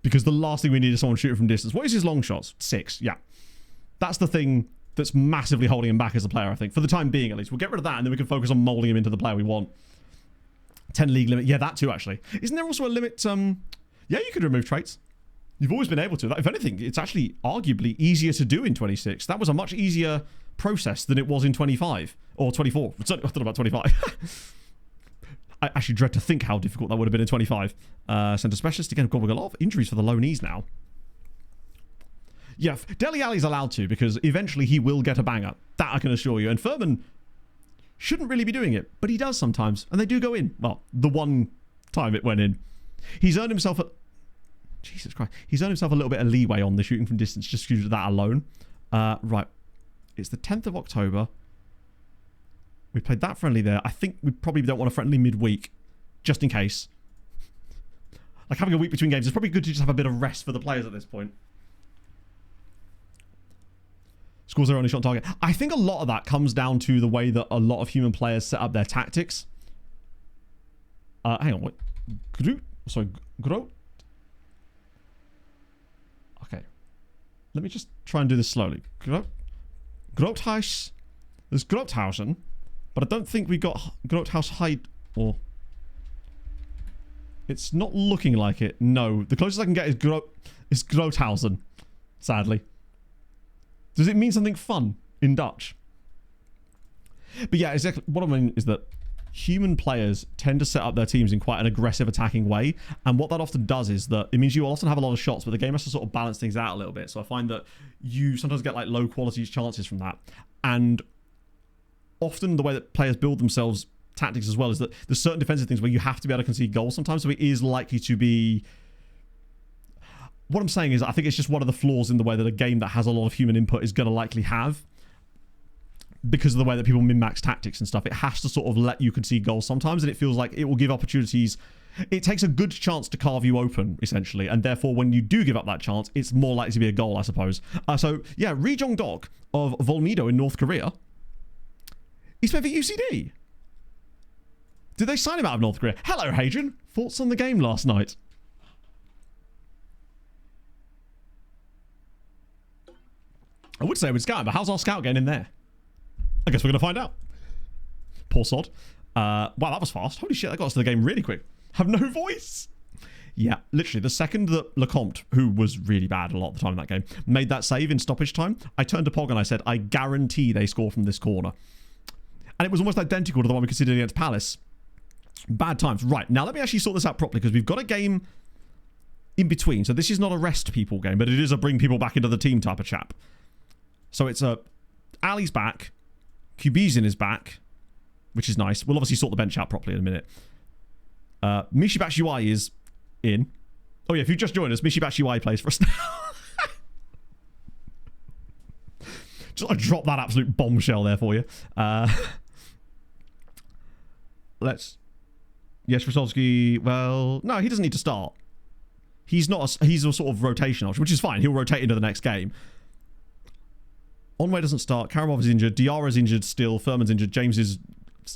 B: Because the last thing we need is someone shooting from distance. What is his long shots? 6. Yeah. That's the thing that's massively holding him back as a player, I think. For the time being, at least. We'll get rid of that, and then we can focus on moulding him into the player we want. 10 league limit. Yeah, that too, actually. Isn't there also a limit? Yeah, you could remove traits. You've always been able to. If anything, it's actually arguably easier to do in 26. That was a much easier process than it was in 25. Or 24. I don't know about 25. I actually dread to think how difficult that would have been in 25. Centre specialist. Again, got a lot of injuries for the low knees now. Yeah, Dele Alli's allowed to, because eventually he will get a banger. That I can assure you. And Furman shouldn't really be doing it, but he does sometimes. And they do go in. Well, the one time it went in. He's earned himself a... Jesus Christ. He's earned himself a little bit of leeway on the shooting from distance just due to that alone. Right. It's the 10th of October. We played that friendly there. I think we probably don't want a friendly midweek, just in case. Like, having a week between games, it's probably good to just have a bit of rest for the players at this point. Scores their only shot on target. I think a lot of that comes down to the way that a lot of human players set up their tactics. Hang on, what? Groot? Okay. Let me just try and do this slowly. Groothuis. There's Groothausen, but I don't think we got Groothuis height, or... It's not looking like it. No. The closest I can get is Groothausen, sadly. Does it mean something fun in Dutch? But yeah, exactly. What I mean is that human players tend to set up their teams in quite an aggressive attacking way. And what that often does is that it means you often have a lot of shots, but the game has to sort of balance things out a little bit. So I find that you sometimes get like low quality chances from that. And often the way that players build themselves tactics as well is that there's certain defensive things where you have to be able to concede goals sometimes. So it is likely to be... What I'm saying is I think it's just one of the flaws in the way that a game that has a lot of human input is going to likely have, because of the way that people min-max tactics and stuff. It has to sort of let you concede goals sometimes, and it feels like it will give opportunities. It takes a good chance to carve you open, essentially, and therefore when you do give up that chance, it's more likely to be a goal, I suppose. So yeah, Ri Jong-dok of Volmido in North Korea. He's playing for UCD. Did they sign him out of North Korea? Hello, Hadrian. Thoughts on the game last night? I would say we'd scout, but how's our scout getting in there? I guess we're going to find out. Poor sod. Wow, that was fast. Holy shit, that got us to the game really quick. Have no voice. Yeah, literally, the second that Lecomte, who was really bad a lot of the time in that game, made that save in stoppage time, I turned to Pog and I said, I guarantee they score from this corner. And it was almost identical to the one we considered against Palace. Bad times. Right, now let me actually sort this out properly, because we've got a game in between. So this is not a rest people game, but it is a bring people back into the team type of chap. So it's a Ali's back, Kubizin is back, which is nice. We'll obviously sort the bench out properly in a minute. Michy Batshuayi is in. Oh yeah, if you just joined us, Michy Batshuayi plays for us now. Just I drop that absolute bombshell there for you. Let's. Yes, Rosowski. Well, no, he doesn't need to start. He's not. He's a sort of rotation option, which is fine. He'll rotate into the next game. Onway doesn't start. Karamov is injured. Diarra's injured still. Furman's injured. James is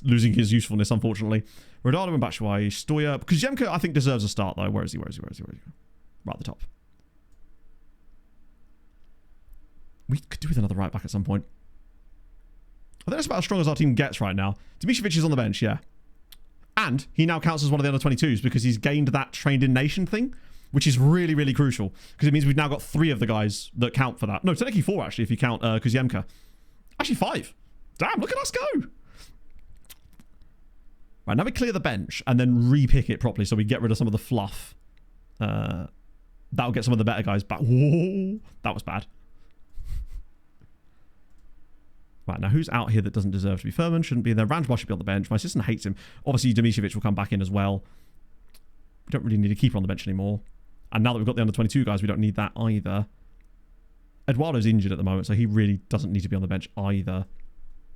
B: losing his usefulness, unfortunately. Rodado and Batshuayi. Stoya. Because Zemka, I think, deserves a start, though. Where is he? Right at the top. We could do with another right back at some point. I think that's about as strong as our team gets right now. Dimitrovic is on the bench, yeah. And he now counts as one of the under-22s because he's gained that trained in nation thing, which is really, really crucial. Because it means we've now got 3 of the guys that count for that. No, technically 4, actually, if you count Kuziemka. Actually 5. Damn, look at us go. Right, now we clear the bench and then re-pick it properly so we get rid of some of the fluff. That'll get some of the better guys back. Whoa, that was bad. Right, now who's out here that doesn't deserve to be? Furman shouldn't be there. Ranjbar should be on the bench. My assistant hates him. Obviously, Dimitrovic will come back in as well. We don't really need a keeper on the bench anymore. And now that we've got the under-22 guys, we don't need that either. Eduardo's injured at the moment, so he really doesn't need to be on the bench either.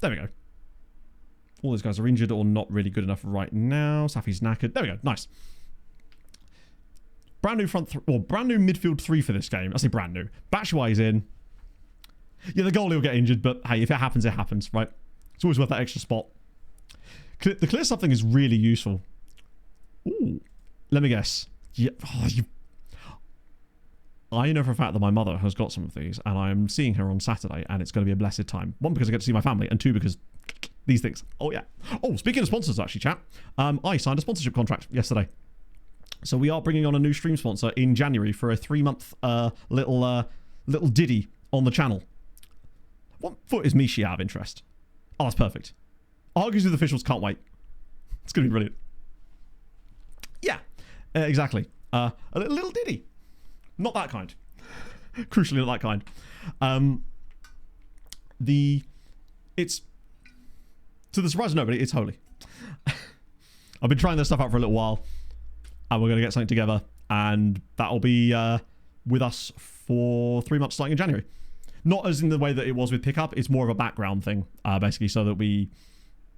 B: There we go. All those guys are injured or not really good enough right now. Safi's knackered. There we go. Nice. Brand new brand new midfield 3 for this game. I say brand new. Batshuayi's in. Yeah, the goalie will get injured, but hey, if it happens, it happens, right? It's always worth that extra spot. The clear something is really useful. Ooh. Let me guess. Yeah. I know for a fact that my mother has got some of these, and I am seeing her on Saturday, and it's going to be a blessed time. 1, because I get to see my family, and 2, because these things. Oh, yeah. Oh, speaking of sponsors, actually, chat, I signed a sponsorship contract yesterday. So we are bringing on a new stream sponsor in January for a 3-month little ditty on the channel. What foot is Mishi out of interest? Oh, that's perfect. Argues with officials, can't wait. It's going to be brilliant. Yeah, exactly. A little ditty. Not that kind. Crucially, not that kind. It's, to the surprise of nobody, it's holy. I've been trying this stuff out for a little while, and we're going to get something together, and that'll be with us for 3 months starting in January. Not as in the way that it was with Pickup. It's more of a background thing, basically, so that we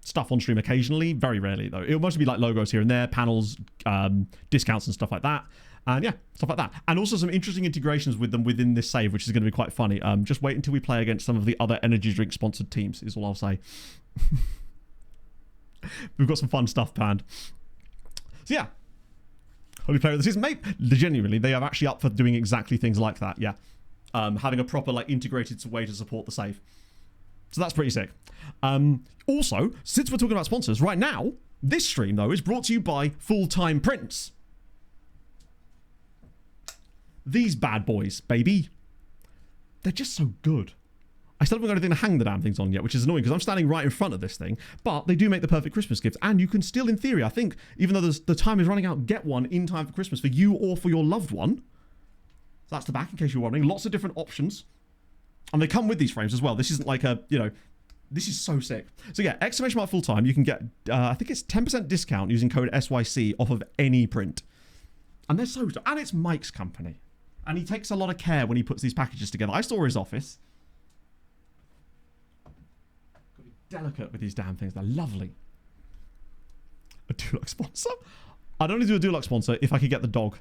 B: stuff on stream occasionally. Very rarely, though. It'll mostly be like logos here and there, panels, discounts and stuff like that. And yeah, stuff like that. And also some interesting integrations with them within this save, which is going to be quite funny. Just wait until we play against some of the other energy drink sponsored teams, is all I'll say. We've got some fun stuff planned. So yeah. Holy player of the season. Mate, genuinely, they are actually up for doing exactly things like that, yeah. Having a proper like integrated way to support the save. So that's pretty sick. Also, since we're talking about sponsors, right now, this stream, though, is brought to you by Full-Time Prints. These bad boys, baby. They're just so good. I still haven't got anything to hang the damn things on yet, which is annoying because I'm standing right in front of this thing. But they do make the perfect Christmas gift. And you can still, in theory, I think, even though the time is running out, get one in time for Christmas for you or for your loved one. So that's the back, in case you're wondering. Lots of different options. And they come with these frames as well. This isn't like a, this is so sick. So yeah, exclamation mark full-time. You can get, I think it's 10% discount using code SYC off of any print. And they're so, and it's Mike's company. And he takes a lot of care when he puts these packages together. I saw his office. Got to be delicate with these damn things. They're lovely. A Dulux sponsor? I'd only do a Dulux sponsor if I could get the dog.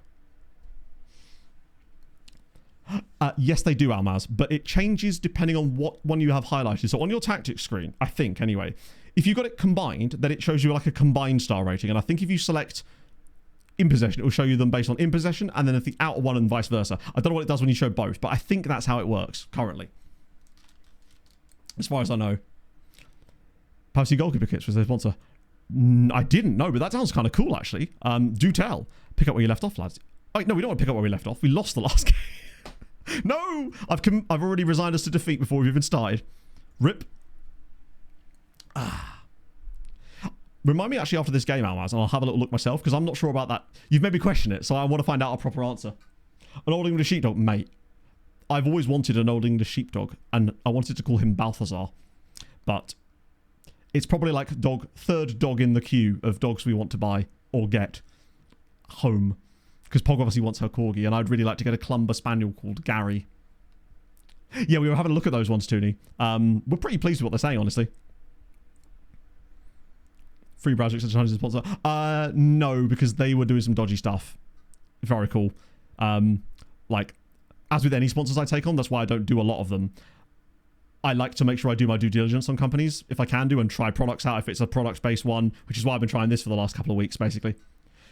B: Yes, they do, Almaz, but it changes depending on what one you have highlighted. So on your tactics screen, I think, anyway, if you've got it combined, then it shows you like a combined star rating. And I think if you select in possession, it will show you them based on in possession, and then if the outer one and vice versa. I don't know what it does when you show both, but I think that's how it works currently. As far as I know. Housey Goalkeeper kits was their sponsor. I didn't know, but that sounds kind of cool, actually. Do tell. Pick up where you left off, lads. Oh, no, we don't want to pick up where we left off. We lost the last game. No! I've already resigned us to defeat before we've even started. Rip. Remind me actually after this game, Almaz, and I'll have a little look myself, because I'm not sure about that. You've made me question it, so I want to find out a proper answer. An Old English Sheepdog, mate. I've always wanted an Old English Sheepdog, and I wanted to call him Balthazar. But it's probably like third dog in the queue of dogs we want to buy or get home. Because Pog obviously wants her corgi, and I'd really like to get a Clumber Spaniel called Gary. Yeah, we were having a look at those ones, Tooney. We're pretty pleased with what they're saying, honestly. Free browser extension as a sponsor. No, because they were doing some dodgy stuff. Very cool. Like, as with any sponsors I take on, that's why I don't do a lot of them. I like to make sure I do my due diligence on companies, if I can do, and try products out if it's a products-based one, which is why I've been trying this for the last couple of weeks, basically.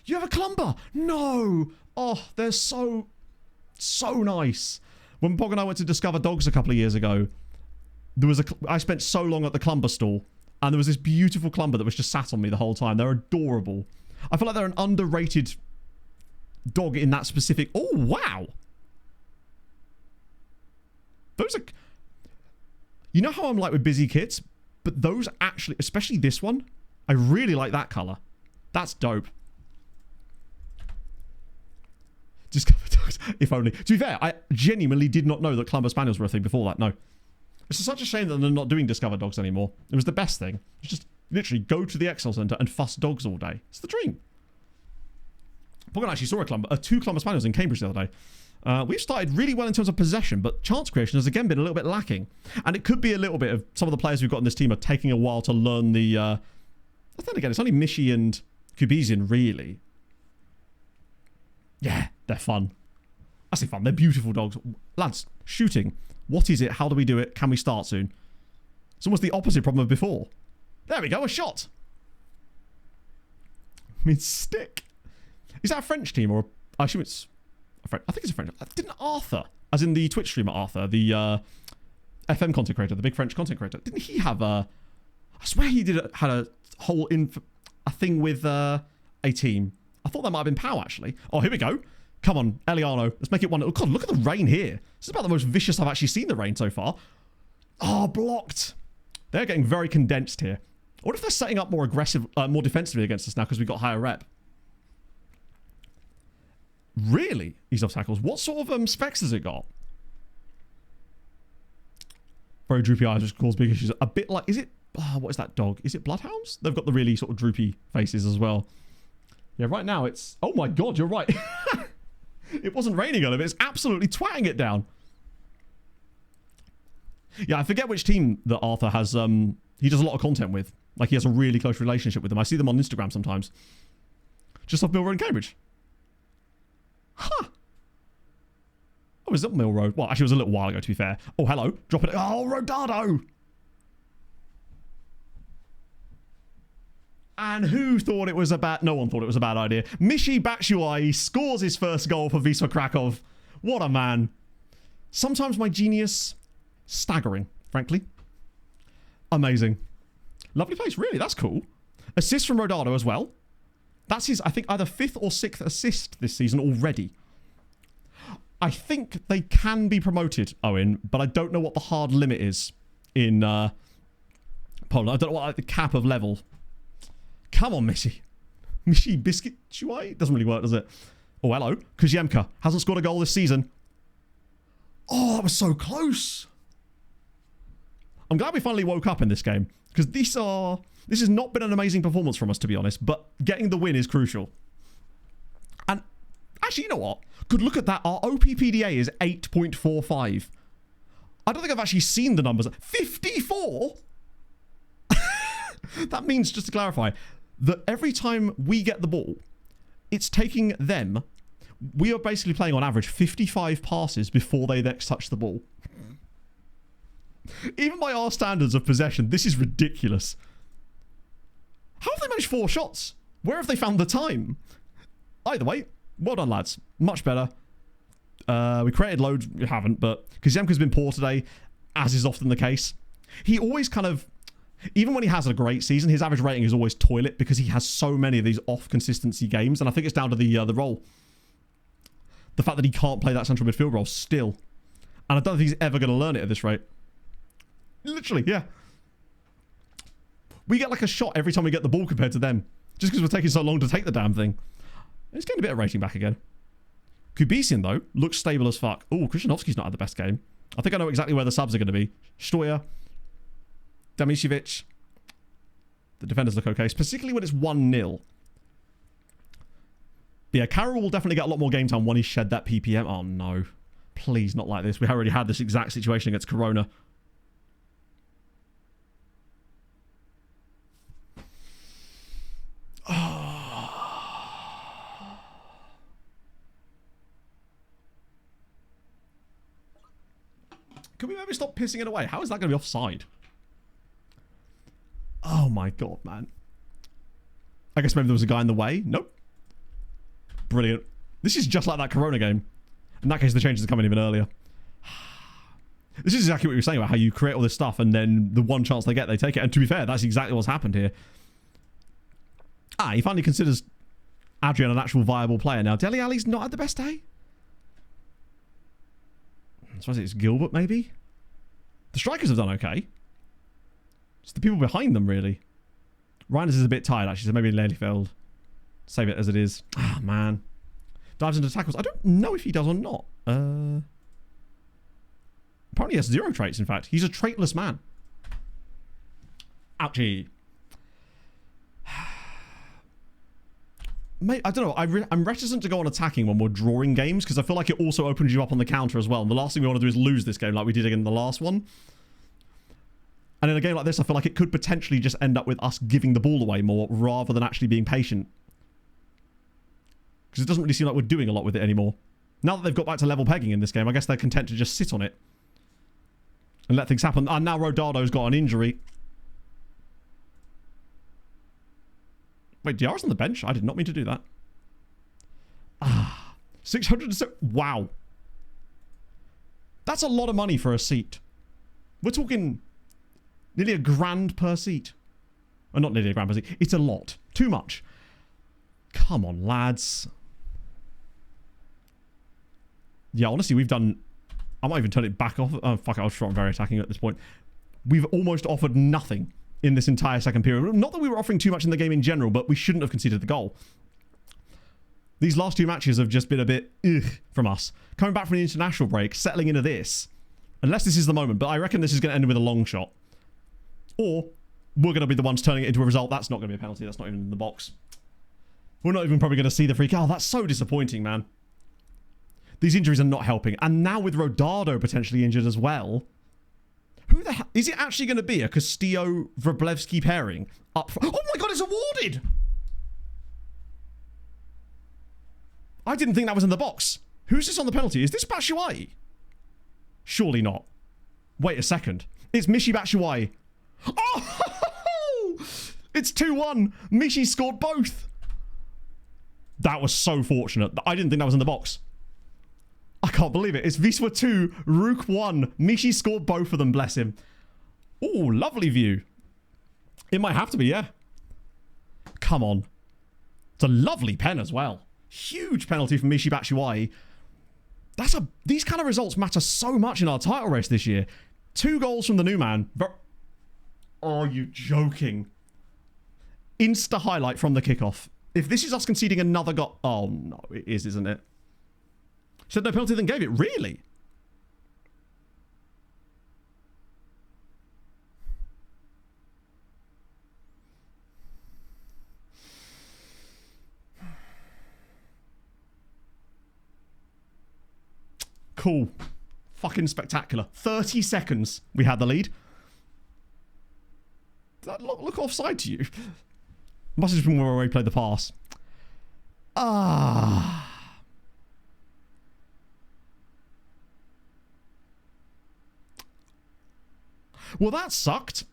B: You have a Clumber? No! Oh, they're so nice. When Pog and I went to Discover Dogs a couple of years ago, I spent so long at the Clumber store, and there was this beautiful Clumber that was just sat on me the whole time. They're adorable. I feel like they're an underrated dog in that specific... Oh, wow! Those are... You know how I'm like with busy kits? But those actually, especially this one, I really like that colour. That's dope. Discover dogs, if only. To be fair, I genuinely did not know that Clumber Spaniels were a thing before that, no. It's such a shame that they're not doing Discover Dogs anymore. It was the best thing. It's just literally go to the Excel Centre and fuss dogs all day. It's the dream. Pogan actually saw two Clumber Spaniels in Cambridge the other day. We've started really well in terms of possession, but chance creation has again been a little bit lacking. And it could be a little bit of some of the players we've got in this team are taking a while to learn the... But then again, it's only Mishi and Kubizian, really. Yeah, they're fun. I say fun. They're beautiful dogs. Lads, shooting. What is it? How do we do it? Can we start soon? It's almost the opposite problem of before. There we go, a shot. I mean, stick. Is that a French team or... I assume it's... I think it's a French. Didn't Arthur, as in the Twitch streamer Arthur, the FM content creator, the big French content creator, didn't he have a... I swear he had a whole... a thing with a team. I thought that might have been Pau, actually. Oh, here we go. Come on, Eliano. Let's make it one... Oh, God, look at the rain here. This is about the most vicious I've actually seen the rain so far. Oh, blocked. They're getting very condensed here. I wonder if they're setting up more aggressive, more defensively against us now because we've got higher rep. Really? Ease off tackles. What sort of specs has it got? Very droopy eyes, which cause big issues. A bit like... Is it... what is that dog? Is it Bloodhounds? They've got the really sort of droopy faces as well. Yeah, right now it's... Oh my God, you're right. It wasn't raining on him. It's absolutely twatting it down. Yeah, I forget which team that Arthur has... he does a lot of content with. Like, he has a really close relationship with them. I see them on Instagram sometimes. Just off Mill Road in Cambridge. Huh. Oh, is it Mill Road? Well, actually, it was a little while ago, to be fair. Oh, hello. Drop it. Oh, Rodado. And who thought it was a bad... No one thought it was a bad idea. Mishi Batshuayi scores his first goal for Wisła Kraków. What a man. Sometimes my genius... Staggering, frankly. Amazing. Lovely place, really. That's cool. Assist from Rodado as well. That's his, I think, either 5th or 6th assist this season already. I think they can be promoted, Owen, but I don't know what the hard limit is in Poland. I don't know what the cap of level. Come on, Mishi. Mishi Biscuit Chuai? Doesn't really work, does it? Oh, hello. Kuziemka hasn't scored a goal this season. Oh, that was so close. I'm glad we finally woke up in this game, because this has not been an amazing performance from us, to be honest, but getting the win is crucial. And actually, you know what? Good look at that. Our OPPDA is 8.45. I don't think I've actually seen the numbers. 54? That means, just to clarify, that every time we get the ball, it's taking them... We are basically playing on average 55 passes before they next touch the ball. Even by our standards of possession, this is ridiculous. How have they managed 4 shots? Where have they found the time? Either way, well done, lads. Much better. We created loads. We haven't, but Kazemka's been poor today, as is often the case. He always kind of Even when he has a great season, his average rating is always toilet because he has so many of these off-consistency games, and I think it's down to the role. The fact that he can't play that central midfield role still. And I don't think he's ever going to learn it at this rate. Literally, yeah. We get like a shot every time we get the ball compared to them. Just because we're taking so long to take the damn thing. He's getting a bit of rating back again. Kubicin, though, looks stable as fuck. Oh, Krzyzanowski's not had the best game. I think I know exactly where the subs are going to be. Stoya. Damicevic. The defenders look okay, particularly when it's 1-0. Yeah, Carroll will definitely get a lot more game time when he shed that PPM. Oh, no. Please, not like this. We already had this exact situation against Corona. Can we maybe stop pissing it away? How is that going to be offside? Oh my god, man. I guess maybe there was a guy in the way. Nope. Brilliant. This is just like that Corona game. In that case, the changes are coming even earlier. This is exactly what you were saying about how you create all this stuff and then the one chance they get, they take it. And to be fair, that's exactly what's happened here. He finally considers Adrian an actual viable player now. Dele Alli's not had the best day. I suppose it's Gilbert, maybe? The strikers have done okay. It's the people behind them, really. Reiners is a bit tired, actually, so maybe Lelyfeld. Save it as it is. Ah, man. Dives into tackles. I don't know if he does or not. Apparently he has 0 traits, in fact. He's a traitless man. Ouchie. Mate, I don't know. I'm reticent to go on attacking when we're drawing games because I feel like it also opens you up on the counter as well. And the last thing we want to do is lose this game like we did in the last one. And in a game like this, I feel like it could potentially just end up with us giving the ball away more rather than actually being patient. Because it doesn't really seem like we're doing a lot with it anymore. Now that they've got back to level pegging in this game, I guess they're content to just sit on it. And let things happen. And now Rodado's got an injury. Wait, Diarra's on the bench? I did not mean to do that. 600. Wow. That's a lot of money for a seat. We're talking nearly £1,000 per seat. Or not nearly £1,000 per seat. It's a lot. Too much. Come on, lads. Yeah, honestly, we've done... I might even turn it back off. Oh, fuck it. I'll try very attacking at this point. We've almost offered nothing in this entire second period. Not that we were offering too much in the game in general, but we shouldn't have conceded the goal. These last 2 matches have just been a bit from us. Coming back from the international break, settling into this. Unless this is the moment, but I reckon this is going to end with a long shot. Or we're going to be the ones turning it into a result. That's not going to be a penalty. That's not even in the box. We're not even probably going to see the free kick. Oh, that's so disappointing, man. These injuries are not helping. And now with Rodado potentially injured as well... Who the hell... Is it actually going to be a Castillo-Wróblewski pairing up front? Oh my god, it's awarded! I didn't think that was in the box. Who's this on the penalty? Is this Batshuayi? Surely not. Wait a second. It's Michy Batshuayi. Oh! It's 2-1. Michy scored both. That was so fortunate. I didn't think that was in the box. I can't believe it. It's Wisła 2, Rook 1. Michy scored both of them, bless him. Oh, lovely view. It might have to be, yeah. Come on. It's a lovely pen as well. Huge penalty from Michy Batshuayi. These kind of results matter so much in our title race this year. 2 goals from the new man. Are you joking? Insta highlight from the kickoff. If this is us conceding another goal... Oh, no, it is, isn't it? Said no penalty, then gave it. Really? Cool. Fucking spectacular. 30 seconds we had the lead. Did that look offside to you? Must have just been where we played the pass. Well, that sucked.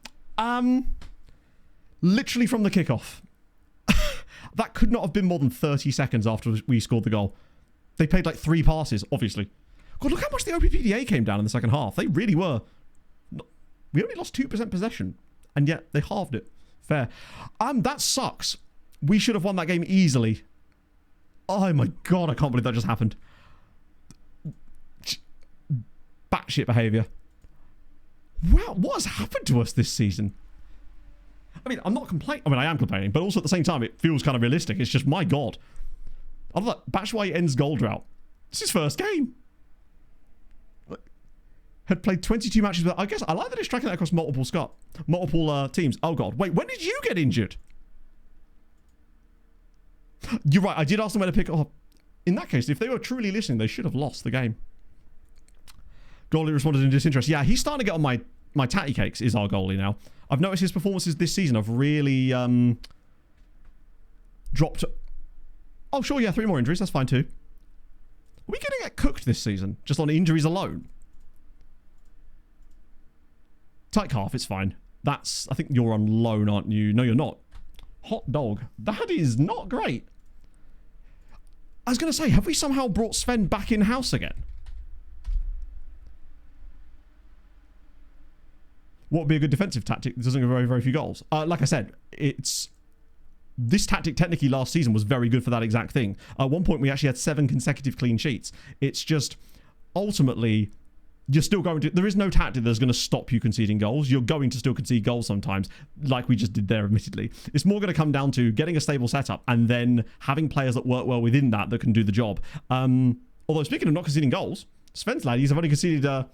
B: Literally from the kickoff. That could not have been more than 30 seconds after we scored the goal. They played like 3 passes, obviously. God, look how much the OPPDA came down in the second half. They really were. We only lost 2% possession. And yet they halved it. Fair. That sucks. We should have won that game easily. Oh my god, I can't believe that just happened. Batshit behaviour. Wow, what has happened to us this season? I mean, I'm not complaining. I mean, I am complaining, but also at the same time, it feels kind of realistic. It's just, my god. I love that. Batshuayi ends goal drought. It's his first game. Had played 22 matches, but I guess I like that it's tracking that across multiple teams. Oh god, wait, when did you get injured? You're right, I did ask them where to pick up. In that case, if they were truly listening, they should have lost the game. Goalie responded in disinterest. Yeah, he's starting to get on my tatty cakes, is our goalie now. I've noticed his performances this season have really dropped. Oh, sure, yeah, 3 more injuries. That's fine, too. Are we going to get cooked this season, just on injuries alone? Tight calf, it's fine. I think you're on loan, aren't you? No, you're not. Hot dog. That is not great. I was going to say, have we somehow brought Sven back in-house again? What would be a good defensive tactic that doesn't give very, very few goals? Like I said, this tactic technically last season was very good for that exact thing. At one point, we actually had 7 consecutive clean sheets. It's just, ultimately, you're still going to... There is no tactic that's going to stop you conceding goals. You're going to still concede goals sometimes, like we just did there, admittedly. It's more going to come down to getting a stable setup and then having players that work well within that can do the job. Although, speaking of not conceding goals, Sven's ladies have only conceded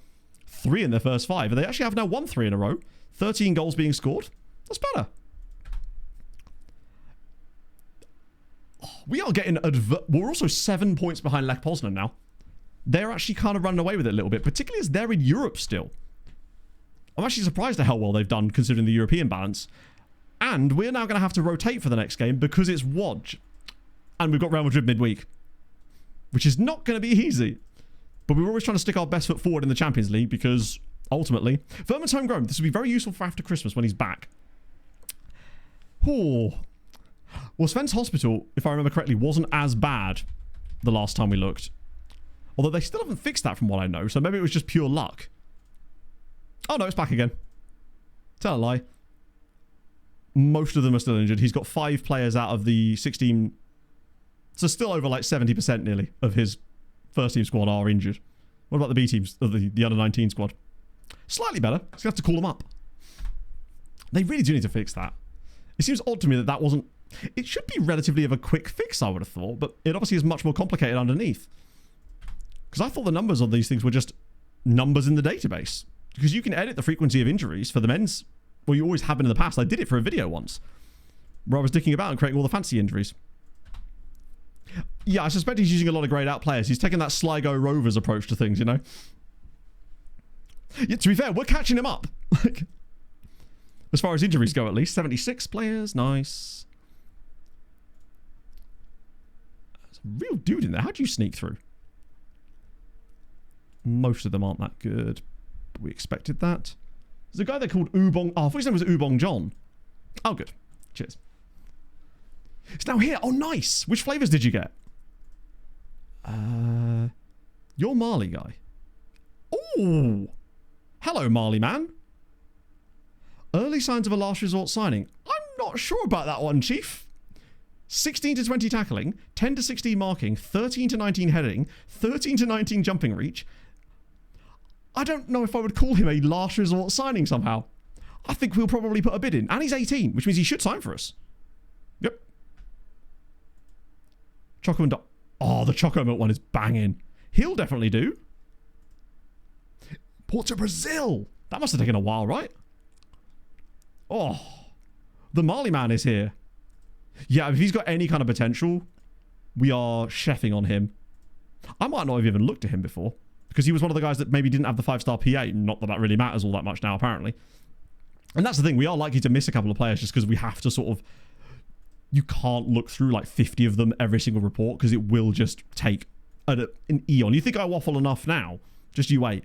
B: 3 in their first 5, and they actually have now won 3 in a row. 13 goals being scored. That's better. We are getting... We're also 7 points behind Lech Poznan now. They're actually kind of running away with it a little bit, particularly as they're in Europe still. I'm actually surprised at how well they've done considering the European balance. And we're now going to have to rotate for the next game because it's Łódź. And we've got Real Madrid midweek, which is not going to be easy. But we're always trying to stick our best foot forward in the Champions League because, ultimately, Vermon's homegrown. This will be very useful for after Christmas when he's back. Oh. Well, Sven's hospital, if I remember correctly, wasn't as bad the last time we looked. Although they still haven't fixed that from what I know, so maybe it was just pure luck. Oh no, it's back again. Tell a lie. Most of them are still injured. He's got 5 players out of the 16... So still over like 70% nearly of his first team squad are injured. What about the B teams, the under 19 squad? Slightly better. So you have to call them up. They really do need to fix that. It seems odd to me that wasn't... It should be relatively of a quick fix, I would have thought, but it obviously is much more complicated underneath. Because I thought the numbers on these things were just numbers in the database. Because you can edit the frequency of injuries for the men's. Well, you always have been in the past. I did it for a video once. Where I was dicking about and creating all the fancy injuries. Yeah, I suspect he's using a lot of grayed out players. He's taking that Sligo Rovers approach to things, you know? Yeah, to be fair, we're catching him up. As far as injuries go, at least. 76 players. Nice. There's a real dude in there. How do you sneak through? Most of them aren't that good. But we expected that. There's a guy there called Ubong... Oh, I thought his name was Ubong John. Oh, good. Cheers. It's now here. Oh, nice. Which flavours did you get? You're Marley guy. Oh. Hello, Marley man. Early signs of a last resort signing. I'm not sure about that one, Chief. 16 to 20 tackling, 10 to 16 marking, 13 to 19 heading, 13 to 19 jumping reach. I don't know if I would call him a last resort signing somehow. I think we'll probably put a bid in. And he's 18, which means he should sign for us. Yep. Choco and... Oh, the Choco Milk one is banging. He'll definitely do. Port to Brazil. That must have taken a while, right? Oh. The Marley man is here. Yeah, if he's got any kind of potential, we are chefing on him. I might not have even looked at him before. Because he was one of the guys that maybe didn't have the 5-star PA. Not that that really matters all that much now, apparently. And that's the thing. We are likely to miss a couple of players just because we have to sort of... You can't look through like 50 of them every single report because it will just take an eon. You think I waffle enough now? Just you wait.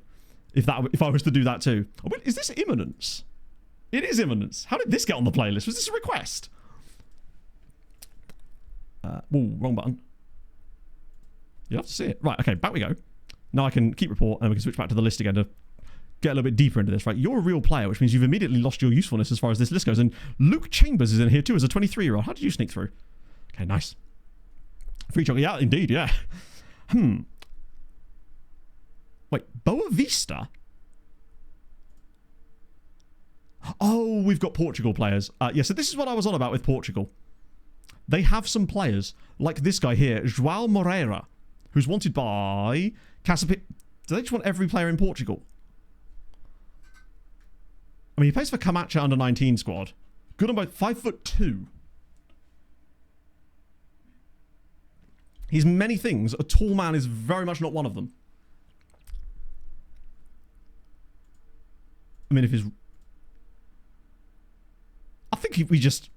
B: If I was to do that too. Oh, wait, is this Imminence? It is Imminence. How did this get on the playlist? Was this a request? Ooh, wrong button. You'll have to see it. Right, okay, back we go. Now I can keep report and we can switch back to the list again to get a little bit deeper into this, right? You're a real player, which means you've immediately lost your usefulness as far as this list goes. And Luke Chambers is in here too as a 23-year-old. How did you sneak through? Okay, nice. Free chocolate. Yeah, indeed, yeah. Wait, Boa Vista? Oh, we've got Portugal players. Yeah, so this is what I was on about with Portugal. They have some players, like this guy here, João Moreira, who's wanted by Casapit. Do they just want every player in Portugal? I mean, he plays for Camacho under 19 squad. Good on both. 5'2". He's many things. A tall man is very much not one of them. I mean, if he's... I think we just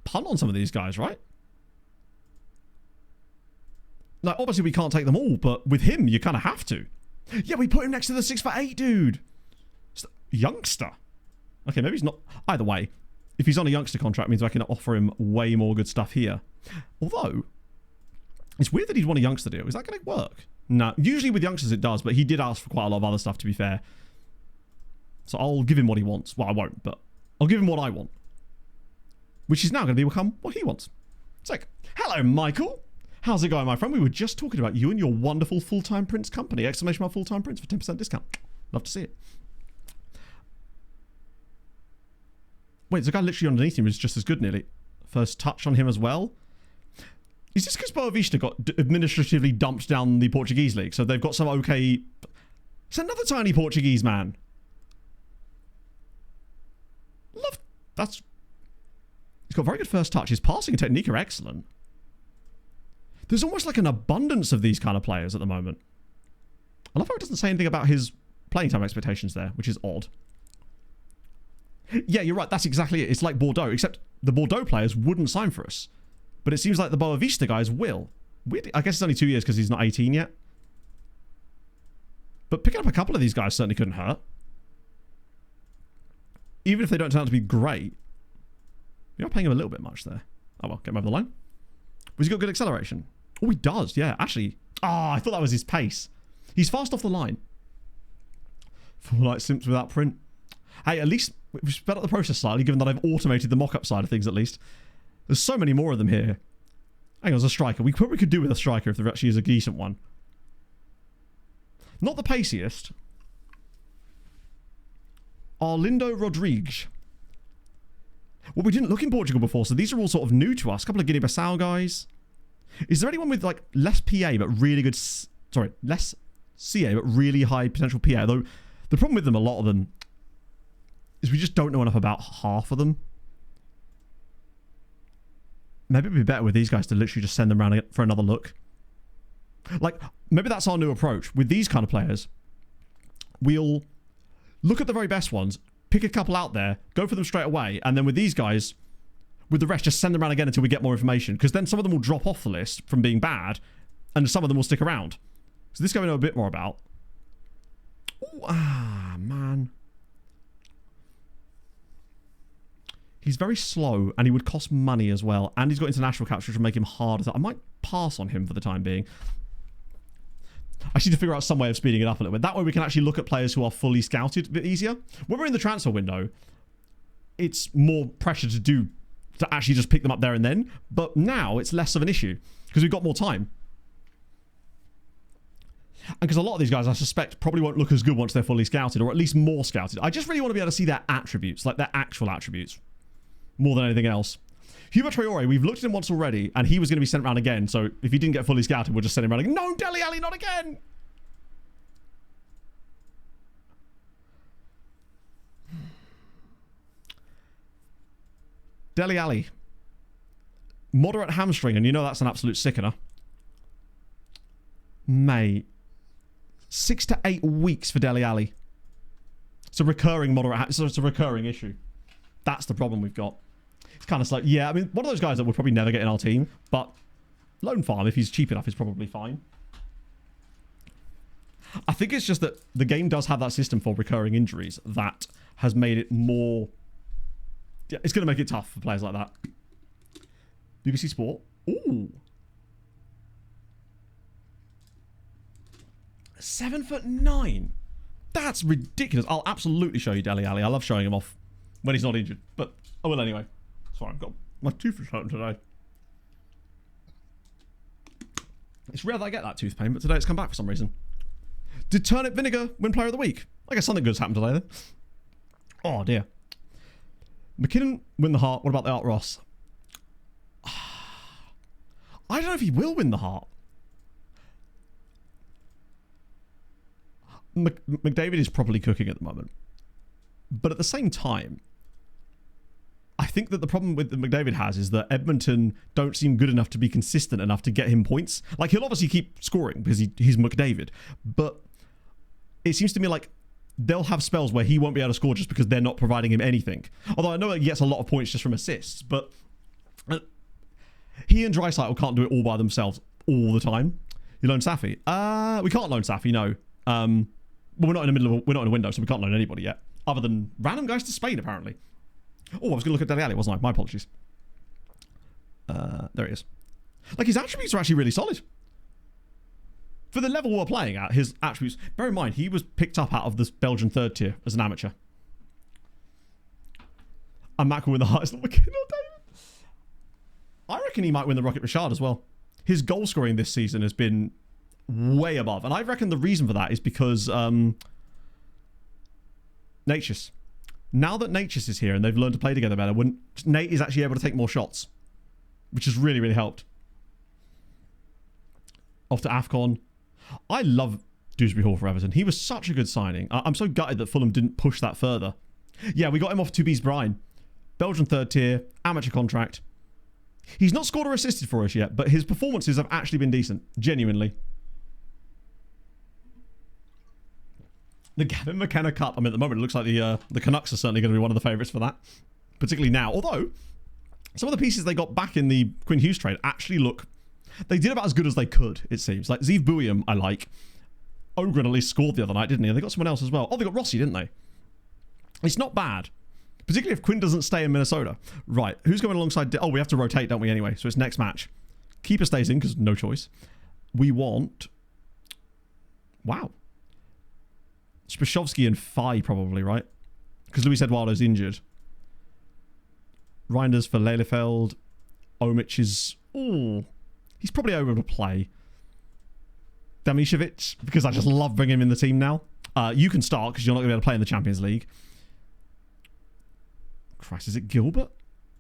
B: punt on some of these guys, right? Like, obviously we can't take them all, but with him, you kind of have to. Yeah, we put him next to the 6'8" dude. Youngster. Okay, maybe he's not... Either way, if he's on a youngster contract, it means I can offer him way more good stuff here. Although, it's weird that he'd want a youngster deal. Is that going to work? No. Usually with youngsters it does, but he did ask for quite a lot of other stuff, to be fair. So I'll give him what he wants. Well, I won't, but I'll give him what I want. Which is now going to become what he wants. Sick. Hello, Michael. How's it going, my friend? We were just talking about you and your wonderful full-time prints company. Exclamation mark full-time prints for 10% discount. Love to see it. Wait, the guy literally underneath him is just as good, nearly. First touch on him as well. Is this because Boa Vista got administratively dumped down the Portuguese league? So they've got some okay... It's another tiny Portuguese man. Love... That's... He's got very good first touch. His passing and technique are excellent. There's almost like an abundance of these kind of players at the moment. I love how it doesn't say anything about his playing time expectations there, which is odd. Yeah, you're right. That's exactly it. It's like Bordeaux, except the Bordeaux players wouldn't sign for us. But it seems like the Boa Vista guys will. Weird. I guess it's only 2 years because he's not 18 yet. But picking up a couple of these guys certainly couldn't hurt. Even if they don't turn out to be great. You're paying him a little bit much there. Oh well, get him over the line. Was he got good acceleration? Oh, he does, yeah. Actually, I thought that was his pace. He's fast off the line. Full light simps without print. Hey, at least we've sped up the process slightly, given that I've automated the mock-up side of things at least. There's so many more of them here. Hang on, there's a striker. We probably could do with a striker if there actually is a decent one. Not the paciest. Arlindo Rodrigues. Well, we didn't look in Portugal before, so these are all sort of new to us. A couple of Guinea-Bissau guys. Is there anyone with, like, less PA but really good... Sorry, less CA but really high potential PA? Though the problem with them, a lot of them, is we just don't know enough about half of them. Maybe it'd be better with these guys to literally just send them around for another look. Like, maybe that's our new approach. With these kind of players, we'll look at the very best ones, pick a couple out there, go for them straight away, and then with these guys, with the rest, just send them around again until we get more information. Because then some of them will drop off the list from being bad, and some of them will stick around. So this guy we know a bit more about. Ooh, man. He's very slow, and he would cost money as well. And he's got international caps, which would make him harder. I might pass on him for the time being. I just need to figure out some way of speeding it up a little bit. That way we can actually look at players who are fully scouted a bit easier. When we're in the transfer window, it's more pressure to actually just pick them up there and then. But now it's less of an issue because we've got more time. And because a lot of these guys, I suspect, probably won't look as good once they're fully scouted, or at least more scouted. I just really want to be able to see their attributes, like their actual attributes, more than anything else. Hubert Traore, we've looked at him once already, and he was going to be sent around again. So if he didn't get fully scouted, we'll just send him around again. No, Dele Alli, not again! Dele Alli. Moderate hamstring, and you know that's an absolute sickener. Mate. 6 to 8 weeks for Dele Alli. It's a recurring it's a recurring issue. That's the problem we've got. It's kind of like, yeah, I mean, one of those guys that we'll probably never get in our team, but Loan Farm, if he's cheap enough, is probably fine. I think it's just that the game does have that system for recurring injuries that has made it more... Yeah, it's going to make it tough for players like that. BBC Sport. Ooh. 7'9". That's ridiculous. I'll absolutely show you Dele Alli. I love showing him off when he's not injured. But I will anyway. Sorry, I've got my tooth is hurting today. It's rare that I get that tooth pain, but today it's come back for some reason. Did Turnip Vinegar win Player of the Week? I guess something good's happened today then. Oh dear. McKinnon win the Hart. What about the Art Ross? I don't know if he will win the Hart. McDavid is probably cooking at the moment. But at the same time, I think that the problem with McDavid has is that Edmonton don't seem good enough to be consistent enough to get him points. Like, he'll obviously keep scoring because he's McDavid. But it seems to me like they'll have spells where he won't be able to score just because they're not providing him anything. Although I know he gets a lot of points just from assists. But he and Draisaitl can't do it all by themselves all the time. You loan Safi? We can't loan Safi, no. Well, we're not in a window, so we can't loan anybody yet. Other than random guys to Spain, apparently. Oh, I was going to look at Dele Alli, wasn't I? My apologies. There he is. Like, his attributes are actually really solid. For the level we're playing at, his attributes... Bear in mind, he was picked up out of this Belgian third tier as an amateur. And Mac will win the highest of McKinnon, David. I reckon he might win the Rocket Richard as well. His goal scoring this season has been way above. And I reckon the reason for that is because... Natchez. Now that Natchez is here and they've learned to play together better, when Nate is actually able to take more shots, which has really, really helped. Off to AFCON. I love Dewsbury Hall for Everton. He was such a good signing. I'm so gutted that Fulham didn't push that further. Yeah, we got him off 2B's Brine. Belgian third tier, amateur contract. He's not scored or assisted for us yet, but his performances have actually been decent. Genuinely. The Gavin McKenna Cup. I mean, at the moment, it looks like the Canucks are certainly going to be one of the favourites for that. Particularly now. Although, some of the pieces they got back in the Quinn Hughes trade actually look... They did about as good as they could, it seems. Like, Zeev Buium, I like. Ogren at least scored the other night, didn't he? They got someone else as well. Oh, they got Rossi, didn't they? It's not bad. Particularly if Quinn doesn't stay in Minnesota. Right, who's going alongside... Oh, we have to rotate, don't we, anyway? So it's next match. Keeper stays in, because no choice. We want... Wow. Spashovsky and Fai, probably, right? Because Luis Eduardo's injured. Reinders for Lelefeld. Omic is... Ooh. He's probably able to play. Damishevic, because I just love bringing him in the team now. You can start, because you're not going to be able to play in the Champions League. Christ, is it Gilbert?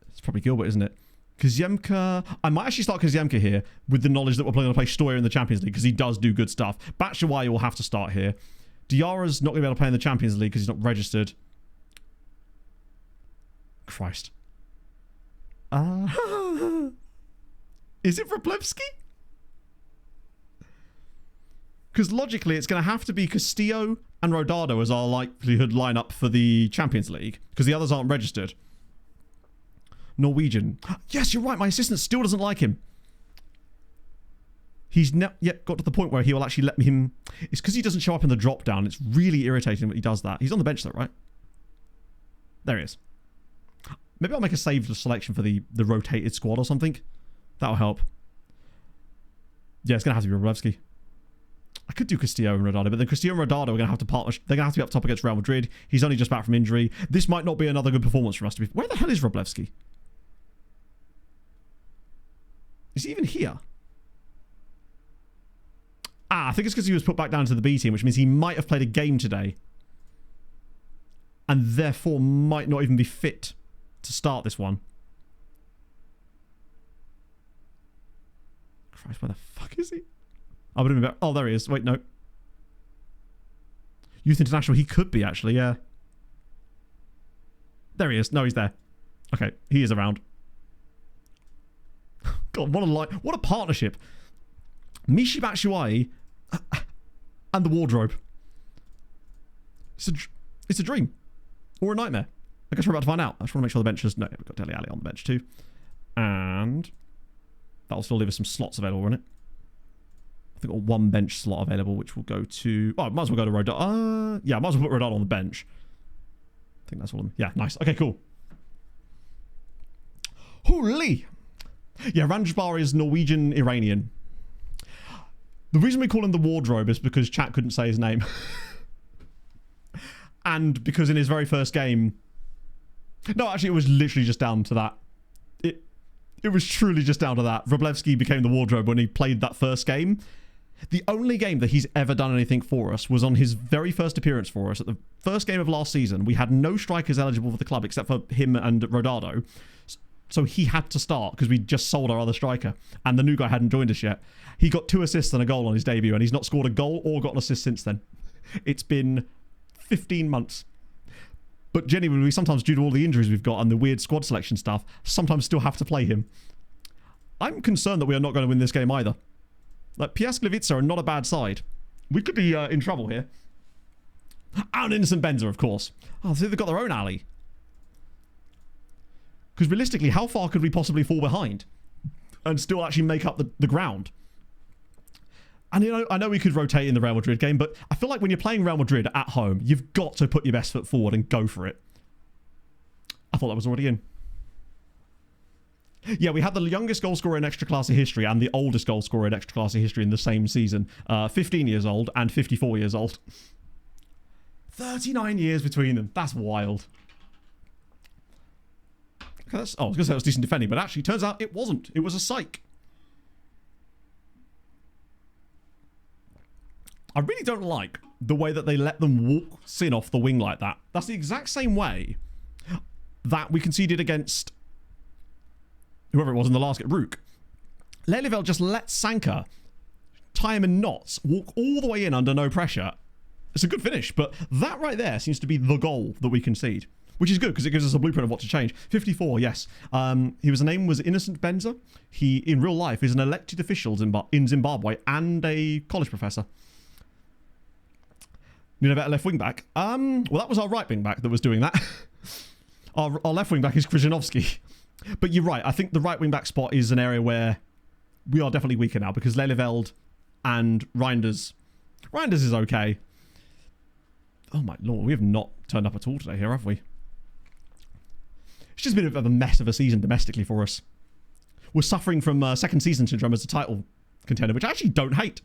B: It's probably Gilbert, isn't it? Kazemka... I might actually start Kazemka here, with the knowledge that we're going to play Stoyer in the Champions League, because he does do good stuff. Batshuayi will have to start here. Diarra's not going to be able to play in the Champions League because he's not registered. Christ. Is it Wroblewski? Because logically, it's going to have to be Castillo and Rodado as our likelihood lineup for the Champions League because the others aren't registered. Norwegian. Yes, you're right. My assistant still doesn't like him. He's not yet got to the point where he will actually let him... It's because he doesn't show up in the drop-down. It's really irritating that he does that. He's on the bench though, right? There he is. Maybe I'll make a saved selection for the rotated squad or something. That'll help. Yeah, it's going to have to be Wroblewski. I could do Castillo and Rodado, but then Castillo and Rodado are going to have to partner. They're going to have to be up top against Real Madrid. He's only just back from injury. This might not be another good performance from us to be... Where the hell is Wroblewski? Is he even here? I think it's because he was put back down to the B team, which means he might have played a game today. And therefore might not even be fit to start this one. Christ, where the fuck is he? I would have been better. Oh, there he is. Wait, no. Youth International, he could be actually, yeah. There he is. No, he's there. Okay, he is around. God, what a partnership. Michy Batshuayi and the wardrobe. It's a dream. Or a nightmare. I guess we're about to find out. I just want to make sure the bench is... No, we've got Dele Alli on the bench too. And that'll still leave us some slots available, won't it? I think we've got one bench slot available, which will go to... Oh, might as well go to Rodon. Yeah, might as well put Rodon on the bench. I think that's all of them. Yeah, nice. Okay, cool. Holy! Yeah, Ranjbar is Norwegian-Iranian. The reason we call him the wardrobe is because chat couldn't say his name. And because in his very first game... No, actually, it was literally just down to that. It was truly just down to that. Wróblewski became the wardrobe when he played that first game. The only game that he's ever done anything for us was on his very first appearance for us. At the first game of last season, we had no strikers eligible for the club except for him and Rodado. So he had to start because we just sold our other striker. And the new guy hadn't joined us yet. He got 2 assists and a goal on his debut, and he's not scored a goal or got an assist since then. It's been 15 months. But genuinely, sometimes due to all the injuries we've got and the weird squad selection stuff, sometimes still have to play him. I'm concerned that we are not going to win this game either. Like, Piast Gliwice are not a bad side. We could be in trouble here. And Innocent Benza, of course. Oh, so they've got their own alley. Because realistically, how far could we possibly fall behind and still actually make up the ground? And, you know, I know we could rotate in the Real Madrid game, but I feel like when you're playing Real Madrid at home, you've got to put your best foot forward and go for it. I thought that was already in. Yeah, we had the youngest goal scorer in Ekstraklasa history and the oldest goal scorer in Ekstraklasa history in the same season. 15 years old and 54 years old. 39 years between them. That's wild. Okay, I was going to say it was decent defending, but actually, turns out it wasn't. It was a psych. I really don't like the way that they let them walk Sin off the wing like that. That's the exact same way that we conceded against whoever it was in the last game, Rook. Lelyvel just let Sanka tie him in knots, walk all the way in under no pressure. It's a good finish, but that right there seems to be the goal that we concede, which is good because it gives us a blueprint of what to change. 54, yes. His name was Innocent Benza. He, in real life, is an elected official in Zimbabwe and a college professor. You know about left wing back? Well, that was our right wing back that was doing that. Our left wing back is Krzyżanowski. But you're right. I think the right wing back spot is an area where we are definitely weaker now because Lelyveld and Reinders is okay. Oh my lord, we have not turned up at all today here, have we? It's just been a bit of a mess of a season domestically for us. We're suffering from second season syndrome as a title contender, which I actually don't hate.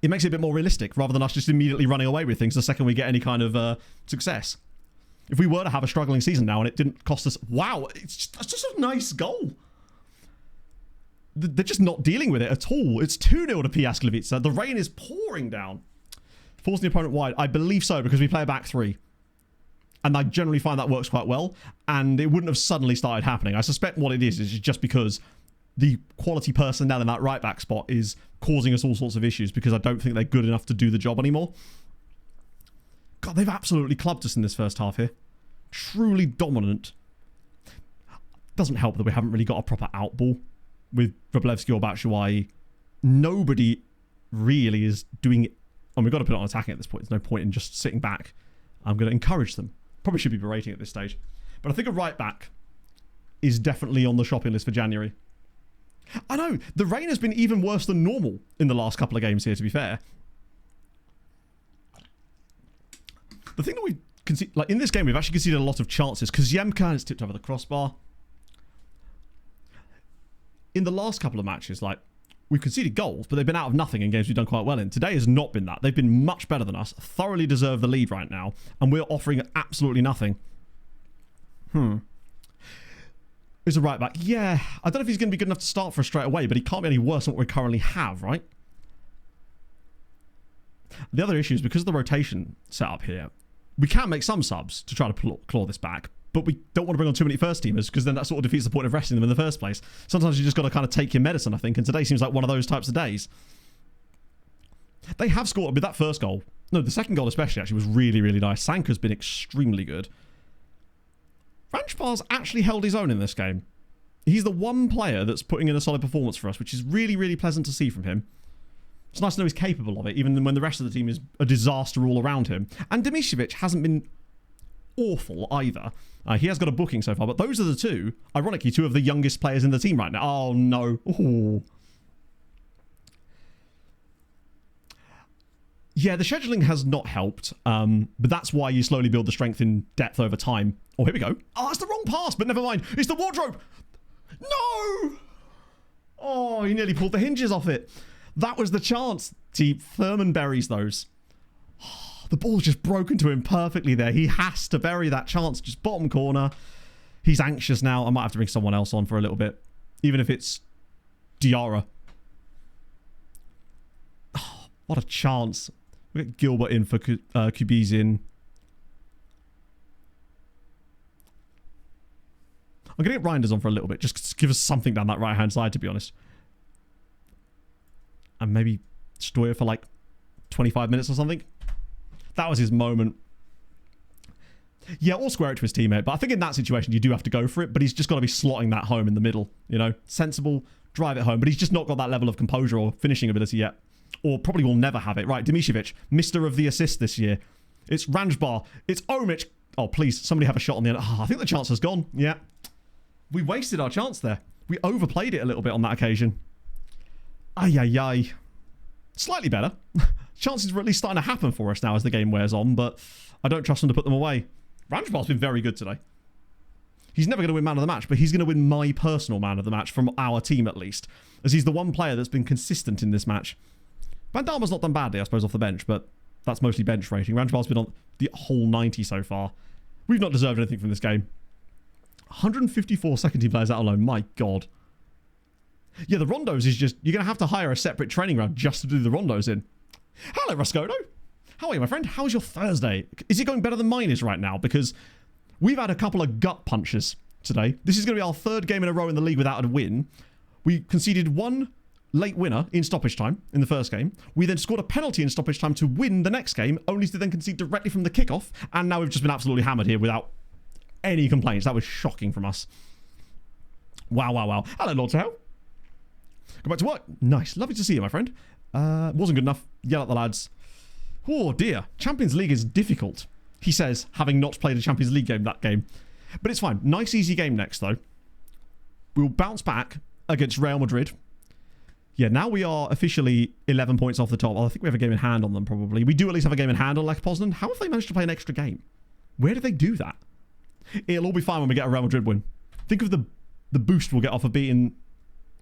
B: It makes it a bit more realistic rather than us just immediately running away with things the second we get any kind of success. If we were to have a struggling season now and it didn't cost us... Wow, that's just a nice goal. They're just not dealing with it at all. It's 2-0 to Piast Gliwice. The rain is pouring down. Forcing the opponent wide. I believe so because we play a back three. And I generally find that works quite well. And it wouldn't have suddenly started happening. I suspect what it is just because the quality personnel in that right back spot is causing us all sorts of issues because I don't think they're good enough to do the job anymore. God, they've absolutely clubbed us in this first half here. Truly dominant. Doesn't help that we haven't really got a proper out ball with Wróblewski or Batshuayi. Nobody really is doing it. And we've got to put it on attacking at this point. There's no point in just sitting back. I'm going to encourage them. Probably should be berating at this stage. But I think a right back is definitely on the shopping list for January. I know, the rain has been even worse than normal in the last couple of games here, to be fair. The thing that we've conceded, like in this game, we've actually conceded a lot of chances because Yemka has tipped over the crossbar. In the last couple of matches, like, we've conceded goals, but they've been out of nothing in games we've done quite well in. Today has not been that. They've been much better than us, thoroughly deserve the lead right now, and we're offering absolutely nothing. Is a right back. Yeah, I don't know if he's going to be good enough to start for us straight away, but he can't be any worse than what we currently have, right? The other issue is because of the rotation setup here, we can make some subs to try to claw this back, but we don't want to bring on too many first teamers because then that sort of defeats the point of resting them in the first place. Sometimes you just got to kind of take your medicine, I think, and today seems like one of those types of days. They have scored with that first goal. No, the second goal especially actually was really, really nice. Sanka's been extremely good. Ranchpar's actually held his own in this game. He's the one player that's putting in a solid performance for us, which is really, really pleasant to see from him. It's nice to know he's capable of it, even when the rest of the team is a disaster all around him. And Dimitrovic hasn't been awful either. He has got a booking so far, but those are the two, ironically, two of the youngest players in the team right now. Oh, no. Ooh. Yeah, the scheduling has not helped, but that's why you slowly build the strength in depth over time. Oh, here we go. Oh, that's the wrong pass, but never mind. It's the wardrobe. No! Oh, he nearly pulled the hinges off it. That was the chance. See, Thurman buries those. The ball's just broken to him perfectly there. He has to bury that chance. Just bottom corner. He's anxious now. I might have to bring someone else on for a little bit. Even if it's Diarra. Oh, what a chance. We get Gilbert in for QB's in. I'm going to get Reinders on for a little bit. Just to give us something down that right-hand side, to be honest. And maybe Stoyer for like 25 minutes or something. That was his moment. Yeah, or square it to his teammate. But I think in that situation, you do have to go for it. But he's just got to be slotting that home in the middle. You know, sensible, drive it home. But he's just not got that level of composure or finishing ability yet. Or probably will never have it. Right, Dimicevic, Mr. of the assist this year. It's Ranjbar. It's Omic. Oh, please, somebody have a shot on the end. Oh, I think the chance has gone. Yeah. We wasted our chance there. We overplayed it a little bit on that occasion. Ay, ay, ay. Slightly better. Chances are at least starting to happen for us now as the game wears on, but I don't trust them to put them away. Ranjbar's been very good today. He's never going to win man of the match, but he's going to win my personal man of the match from our team at least, as he's the one player that's been consistent in this match. Van Dama's not done badly, I suppose, off the bench, but that's mostly bench rating. Ranjbar's been on the whole 90 so far. We've not deserved anything from this game. 154 second team players out alone. My God. Yeah, the rondos is just... You're going to have to hire a separate training ground just to do the rondos in. Hello, Rascodo. How are you, my friend? How's your Thursday? Is it going better than mine is right now? Because we've had a couple of gut punches today. This is going to be our third game in a row in the league without a win. We conceded one late winner in stoppage time in the first game. We then scored a penalty in stoppage time to win the next game, only to then concede directly from the kickoff. And now we've just been absolutely hammered here without any complaints. That was shocking from us. Wow, wow, wow. Hello, Lord Sahel. Go back to work. Nice. Lovely to see you, my friend. Wasn't good enough. Yell at the lads. Oh, dear. Champions League is difficult, he says, having not played a Champions League game that game. But it's fine. Nice, easy game next, though. We'll bounce back against Real Madrid. Yeah, now we are officially 11 points off the top. I think we have a game in hand on them, probably. We do at least have a game in hand on Lech Poznan. How have they managed to play an extra game? Where did they do that? It'll all be fine when we get a Real Madrid win. Think of the boost we'll get off of beating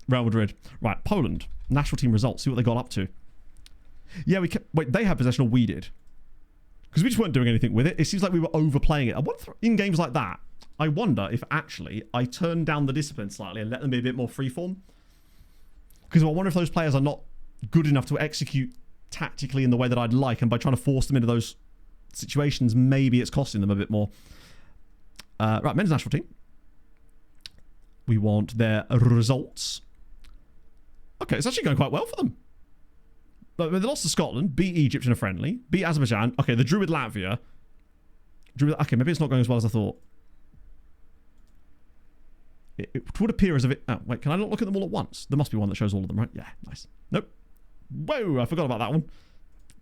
B: Real Madrid. Right, Poland. National team results. See what they got up to. Yeah, wait, they had possession or we did? Because we just weren't doing anything with it. It seems like we were overplaying it. In games like that, I wonder if actually I turn down the discipline slightly and let them be a bit more freeform. Because I wonder if those players are not good enough to execute tactically in the way that I'd like. And by trying to force them into those situations, maybe it's costing them a bit more. Right, men's national team. We want their results. Okay, it's actually going quite well for them. They lost to Scotland, beat Egypt in a friendly, beat Azerbaijan. Okay, they drew with Latvia. Okay, maybe it's not going as well as I thought. It would appear as if it... Oh, wait, can I not look at them all at once? There must be one that shows all of them, right? Yeah, nice. Nope. Whoa, I forgot about that one.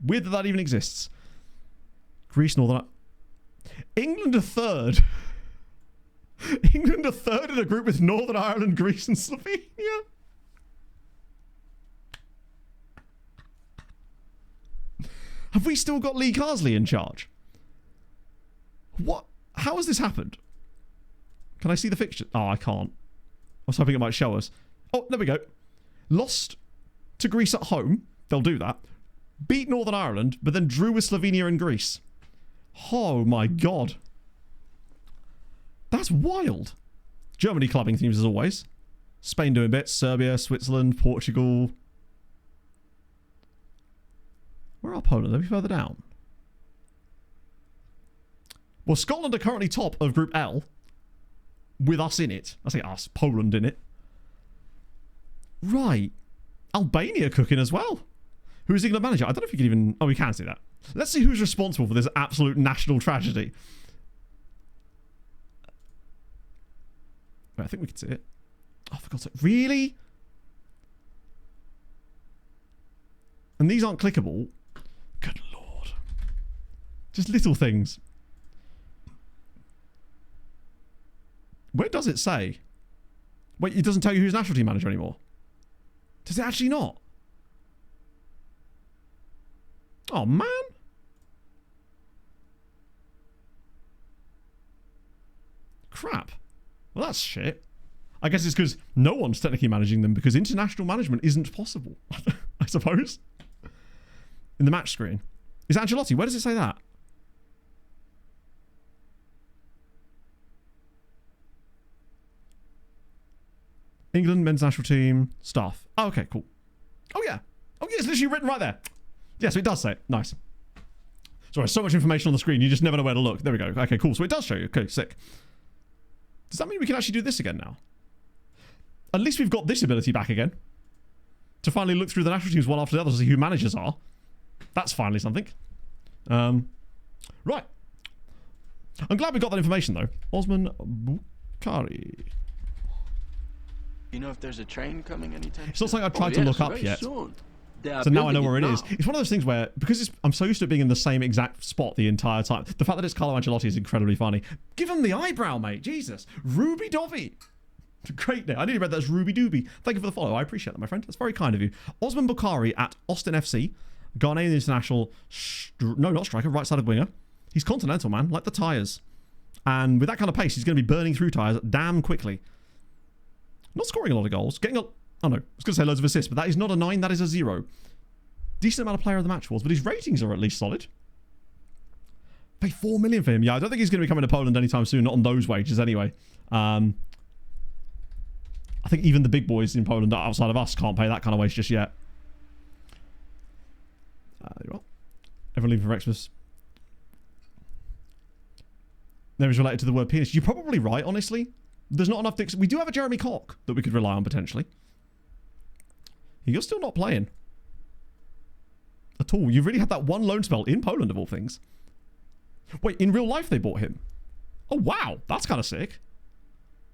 B: Weird that even exists. Greece, Northern... England are third. England are third in a group with Northern Ireland, Greece and Slovenia. Have we still got Lee Carsley in charge? What? How has this happened? Can I see the fixture? Oh, I can't. I was hoping it might show us. Oh, there we go. Lost to Greece at home. They'll do that. Beat Northern Ireland, but then drew with Slovenia and Greece. Oh, my God. That's wild. Germany clubbing teams as always. Spain doing bits. Serbia, Switzerland, Portugal. Where are Poland? Are we further down? Well, Scotland are currently top of Group L. With us in it. I say us. Poland in it. Right. Albania cooking as well. Who is England manager? I don't know if you can even... Oh, we can see that. Let's see who's responsible for this absolute national tragedy. Wait, I think we can see it. Oh, for God's sake. Really? And these aren't clickable. Good Lord. Just little things. Where does it say? Wait, it doesn't tell you who's national team manager anymore. Does it actually not? Oh, man. Crap. Well, that's shit. I guess it's because no one's technically managing them because international management isn't possible, I suppose. In the match screen. Is that Ancelotti? Where does it say that? England men's national team staff. Oh, okay, cool. Oh yeah. Oh yeah, it's literally written right there. Yeah, so it does say it. Nice. Sorry, so much information on the screen, you just never know where to look. There we go. Okay, cool. So it does show you. Okay, sick. Does that mean we can actually do this again now? At least we've got this ability back again. To finally look through the national teams one after the other to see who managers are. That's finally something. Right. I'm glad we got that information though. Osman Bukhari.
C: You know if there's a train coming anytime soon?
B: It's not something I've tried to look up yet.
C: Soon.
B: So now I know where it is. It's one of those things where, because I'm so used to it being in the same exact spot the entire time, the fact that it's Carlo Ancelotti is incredibly funny. Give him the eyebrow, mate. Jesus. Ruby Dovey. Great name. I nearly read that as Ruby Doobie. Thank you for the follow. I appreciate that, my friend. That's very kind of you. Osman Bukhari at Austin FC. Ghanaian international. No, not striker. Right-sided winger. He's continental, man. Like the tyres. And with that kind of pace, he's going to be burning through tyres damn quickly. Not scoring a lot of goals. Getting a... Oh no, I was going to say loads of assists, but that is not a 9, that is a 0. Decent amount of player of the match awards, but his ratings are at least solid. Pay 4 million for him. Yeah, I don't think he's going to be coming to Poland anytime soon, not on those wages anyway. I think even the big boys in Poland outside of us can't pay that kind of wage just yet. There you are. Everyone leaving for Xmas. There is related to the word penis. You're probably right, honestly. There's not enough dicks. We do have a Jeremy Cock that we could rely on potentially. You're still not playing at all. You've really had that one loan spell in Poland of all things. Wait, in real life they bought him? Oh wow, that's kind of sick.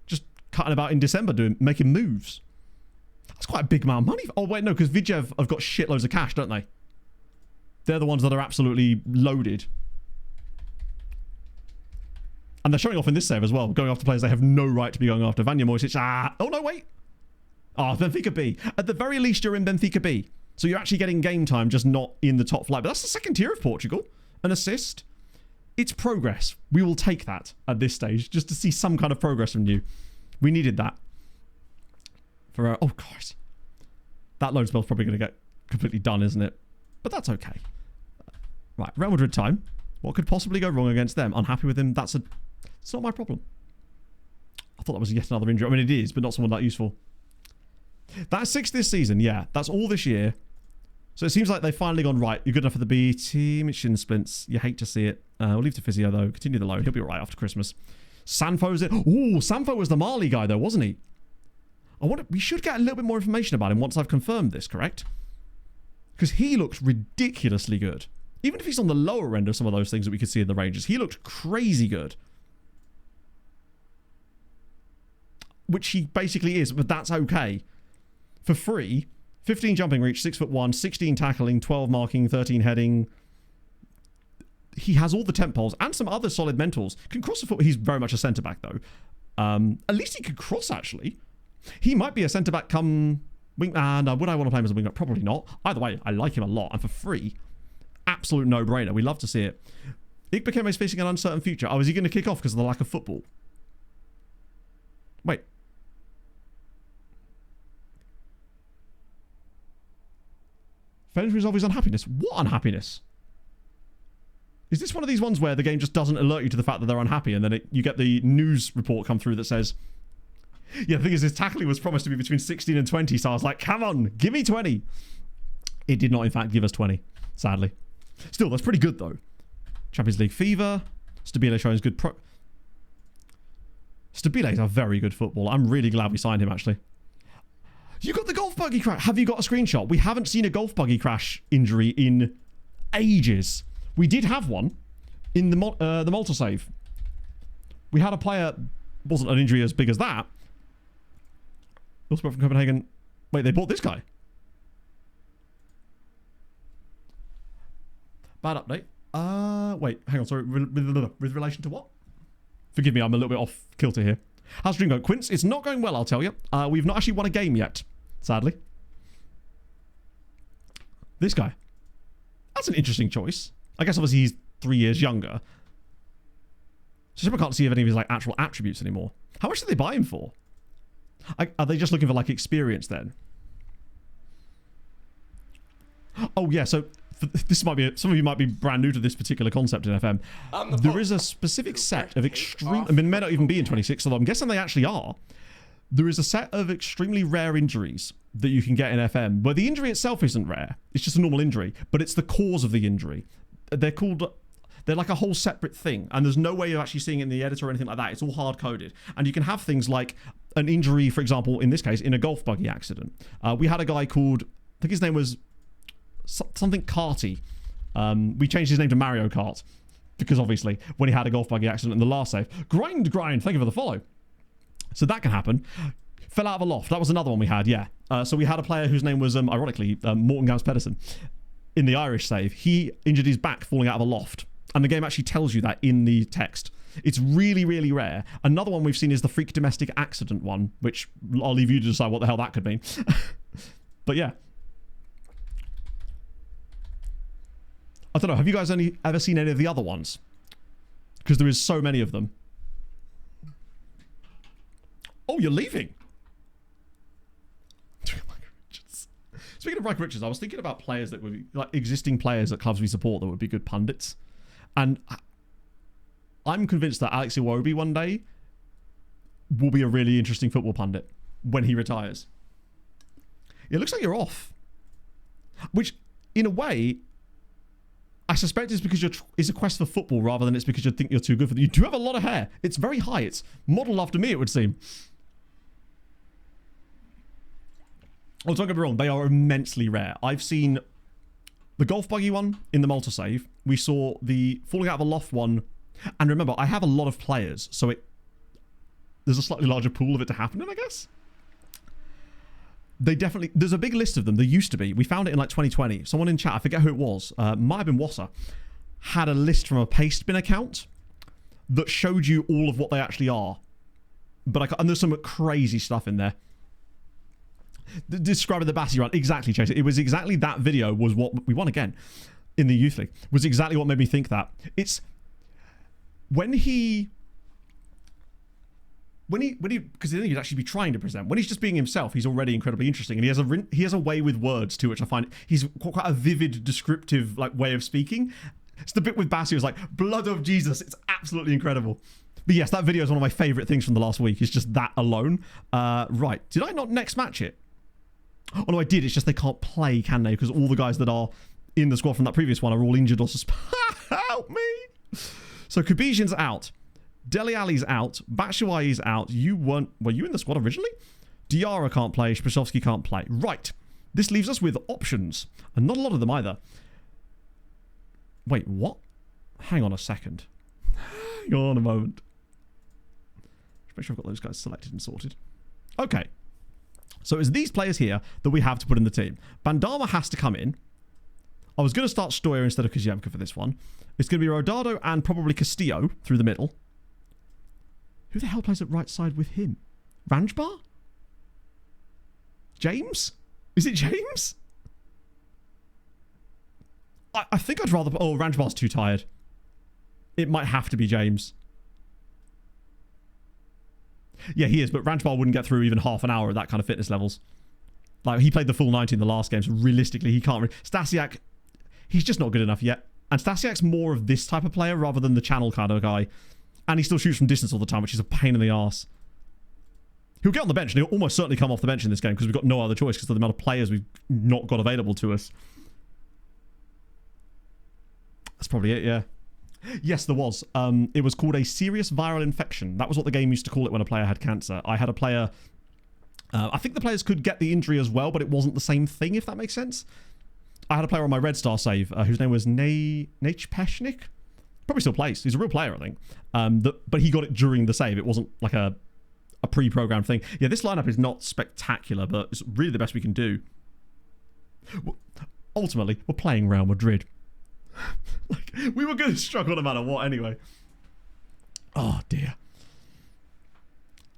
B: Just cutting about in December making moves. That's quite a big amount of money. Oh wait, no, because Vidjev have got shitloads of cash, don't they? They're the ones that are absolutely loaded. And they're showing off in this save as well, going after players they have no right to be going after. Vanja Mojsic, oh no, wait. Benfica B. At the very least, you're in Benfica B. So you're actually getting game time, just not in the top flight. But that's the second tier of Portugal. An assist. It's progress. We will take that at this stage, just to see some kind of progress from you. We needed that. For oh, gosh. That loan spell's probably going to get completely done, isn't it? But that's okay. Right, Real Madrid time. What could possibly go wrong against them? Unhappy with him? It's not my problem. I thought that was yet another injury. I mean, it is, but not someone that useful. That's 6 this season, yeah. That's all this year. So it seems like they've finally gone, right, you're good enough for the B team. It's shin splints. You hate to see it. We'll leave to physio, though. Continue the loan. He'll be all right after Christmas. Sanfo's it. Ooh, Sanfo was the Mali guy, though, wasn't he? We should get a little bit more information about him once I've confirmed this, correct? Because he looks ridiculously good. Even if he's on the lower end of some of those things that we could see in the Rangers, he looked crazy good. Which he basically is, but that's okay. For free, 15 jumping reach, 6'1", 16 tackling, 12 marking, 13 heading. He has all the temp poles and some other solid mentals. Can cross the foot. He's very much a centre-back, though. At least he could cross, actually. He might be a centre-back come... wing. And would I want to play him as a wing-back? Probably not. Either way, I like him a lot. And for free, absolute no-brainer. We love to see it. Ikbekeme is facing an uncertain future. Oh, is he going to kick off because of the lack of football? Wait. Failure to resolve his unhappiness. What unhappiness? Is this one of these ones where the game just doesn't alert you to the fact that they're unhappy and then you get the news report come through that says, yeah, the thing is his tackling was promised to be between 16 and 20, so I was like, come on, give me 20. It did not, in fact, give us 20, sadly. Still, that's pretty good, though. Champions League fever. Stabile showing good Stabile is a very good footballer. I'm really glad we signed him, actually. You got the golf buggy crash. Have you got a screenshot? We haven't seen a golf buggy crash injury in ages. We did have one in the Malta save. We had a player, wasn't an injury as big as that. Also from Copenhagen. Wait, they bought this guy. Bad update. Wait, hang on, sorry. With relation to what? Forgive me, I'm a little bit off kilter here. How's the dream going? Quince, it's not going well, I'll tell you. We've not actually won a game yet, sadly. This guy. That's an interesting choice. I guess obviously he's 3 years younger. So I can't see any of his like actual attributes anymore. How much did they buy him for? Are they just looking for like experience then? Oh yeah, so this might be some of you might be brand new to this particular concept in FM. There is a specific set of extreme. I mean, may not even be in 26, although I'm guessing they actually are. There is a set of extremely rare injuries that you can get in FM, but the injury itself isn't rare. It's just a normal injury, but it's the cause of the injury. They're like a whole separate thing, and there's no way of actually seeing it in the editor or anything like that. It's all hard-coded. And you can have things like an injury, for example, in this case, in a golf buggy accident. We had a guy called, I think his name was something Karty. We changed his name to Mario Kart, because obviously, when he had a golf buggy accident in the last save. Grind, thank you for the follow. So that can happen. Fell out of a loft. That was another one we had, yeah. So we had a player whose name was, ironically, Morten Gams Pedersen. In the Irish save, he injured his back falling out of a loft. And the game actually tells you that in the text. It's really, really rare. Another one we've seen is the freak domestic accident one, which I'll leave you to decide what the hell that could mean. But yeah. I don't know. Have you guys ever seen any of the other ones? Because there is so many of them. Oh, you're leaving. Speaking of Mike Richards, I was thinking about players that would be like existing players at clubs we support that would be good pundits. And I'm convinced that Alex Iwobi one day will be a really interesting football pundit when he retires. It looks like you're off. Which, in a way, I suspect it's because it's a quest for football rather than it's because you think you're too good for it. You do have a lot of hair. It's very high. It's modelled after me, it would seem. Oh, don't get me wrong. They are immensely rare. I've seen the golf buggy one in the Malta save. We saw the falling out of a loft one. And remember, I have a lot of players, so there's a slightly larger pool of it to happen in, I guess. There's a big list of them. There used to be. We found it in like 2020. Someone in chat, I forget who it was, might have been Wassa, had a list from a Pastebin account that showed you all of what they actually are. And there's some crazy stuff in there. Describing the Batty run. Exactly, Chase. It was exactly that video was what we won again in the Youth League. Was exactly what made me think that. It's when he because I think he'd actually be trying to present. When he's just being himself, he's already incredibly interesting, and he has a way with words too, which I find he's quite a vivid, descriptive like way of speaking. It's the bit with Batty was like blood of Jesus. It's absolutely incredible. But yes, that video is one of my favourite things from the last week. It's just that alone. Right, did I not next match it? Oh no, I did. It's just they can't play, can they? Because all the guys that are in the squad from that previous one are all injured or suspended. Help me! So Kubijan's out. Dele Alli's out. Batshuayi's out. Were you in the squad originally? Diarra can't play. Spasovsky can't play. Right. This leaves us with options. And not a lot of them either. Wait, what? Hang on a second. Hang on a moment. Just make sure I've got those guys selected and sorted. Okay. So it's these players here that we have to put in the team. Bandama has to come in. I was going to start Stoyer instead of Kuzemka for this one. It's going to be Rodado and probably Castillo through the middle. Who the hell plays at right side with him? Ranjbar? James? Is it James? I think I'd rather... Oh, Ranjbar's too tired. It might have to be James. Yeah, he is, but Ranjbar wouldn't get through even half an hour at that kind of fitness levels. Like, he played the full 90 in the last game, so realistically, he can't... Stasiak, he's just not good enough yet. And Stasiak's more of this type of player rather than the channel kind of guy. And he still shoots from distance all the time, which is a pain in the arse. He'll get on the bench, and he'll almost certainly come off the bench in this game because we've got no other choice because of the amount of players we've not got available to us. That's probably it, yeah. Yes, there was. It was called a serious viral infection. That was what the game used to call it when a player had cancer. I had a player... I think the players could get the injury as well, but it wasn't the same thing, if that makes sense. I had a player on my Red Star save whose name was Peshnik. Probably still plays. He's a real player, I think. But he got it during the save. It wasn't like a pre-programmed thing. Yeah, this lineup is not spectacular, but it's really the best we can do. Ultimately, we're playing Real Madrid. Like, we were going to struggle no matter what anyway. Oh, dear.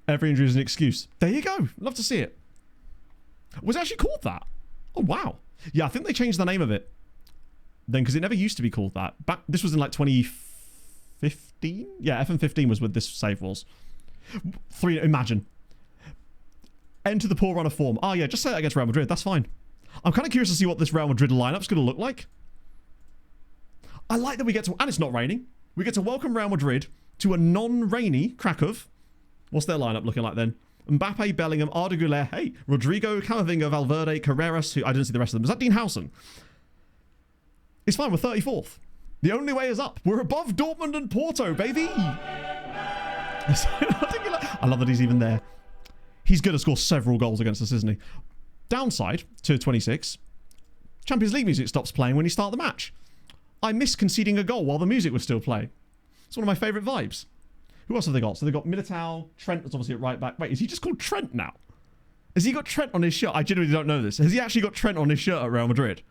B: Every injury is an excuse. There you go. Love to see it. Was it actually called that? Oh, wow. Yeah, I think they changed the name of it then because it never used to be called that. This was in like 2015? Yeah, FM15 was what this save was. Imagine. Enter the poor run of form. Oh, yeah, just say that against Real Madrid. That's fine. I'm kind of curious to see what this Real Madrid lineup's going to look like. I like that we get to, and it's not raining, we get to welcome Real Madrid to a non-rainy Kraków. What's their lineup looking like then? Mbappe, Bellingham, Arda Güler, hey, Rodrigo, Camavinga, Valverde, Carreras, who I didn't see the rest of them. Is that Dean Howson? It's fine, we're 34th. The only way is up. We're above Dortmund and Porto, baby. I love that he's even there. He's going to score several goals against us, isn't he? Downside to 26. Champions League music stops playing when you start the match. I miss conceding a goal while the music was still playing. It's one of my favourite vibes. Who else have they got? So they've got Militao. Trent is obviously at right back. Wait, is he just called Trent now? Has he got Trent on his shirt? I genuinely don't know this. Has he actually got Trent on his shirt at Real Madrid?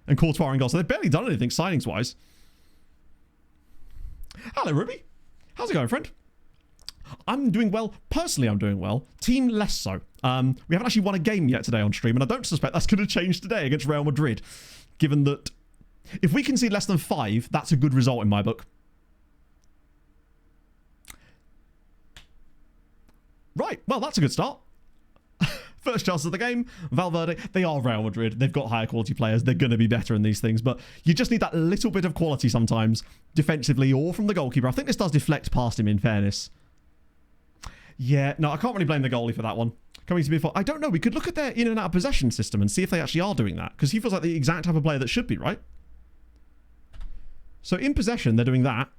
B: And Courtois in goal. So they've barely done anything signings-wise. Hello, Ruby. How's it going, friend? I'm doing well. Personally, I'm doing well. Team, less so. We haven't actually won a game yet today on stream, and I don't suspect that's going to change today against Real Madrid, given that if we concede less than 5, that's a good result in my book. Right, well, that's a good start. First chance of the game, Valverde. They are Real Madrid. They've got higher quality players. They're going to be better in these things, but you just need that little bit of quality sometimes, defensively or from the goalkeeper. I think this does deflect past him, in fairness. Yeah, no, I can't really blame the goalie for that one. Coming to before, I don't know. We could look at their in and out of possession system and see if they actually are doing that, because he feels like the exact type of player that should be, right? So in possession, they're doing that.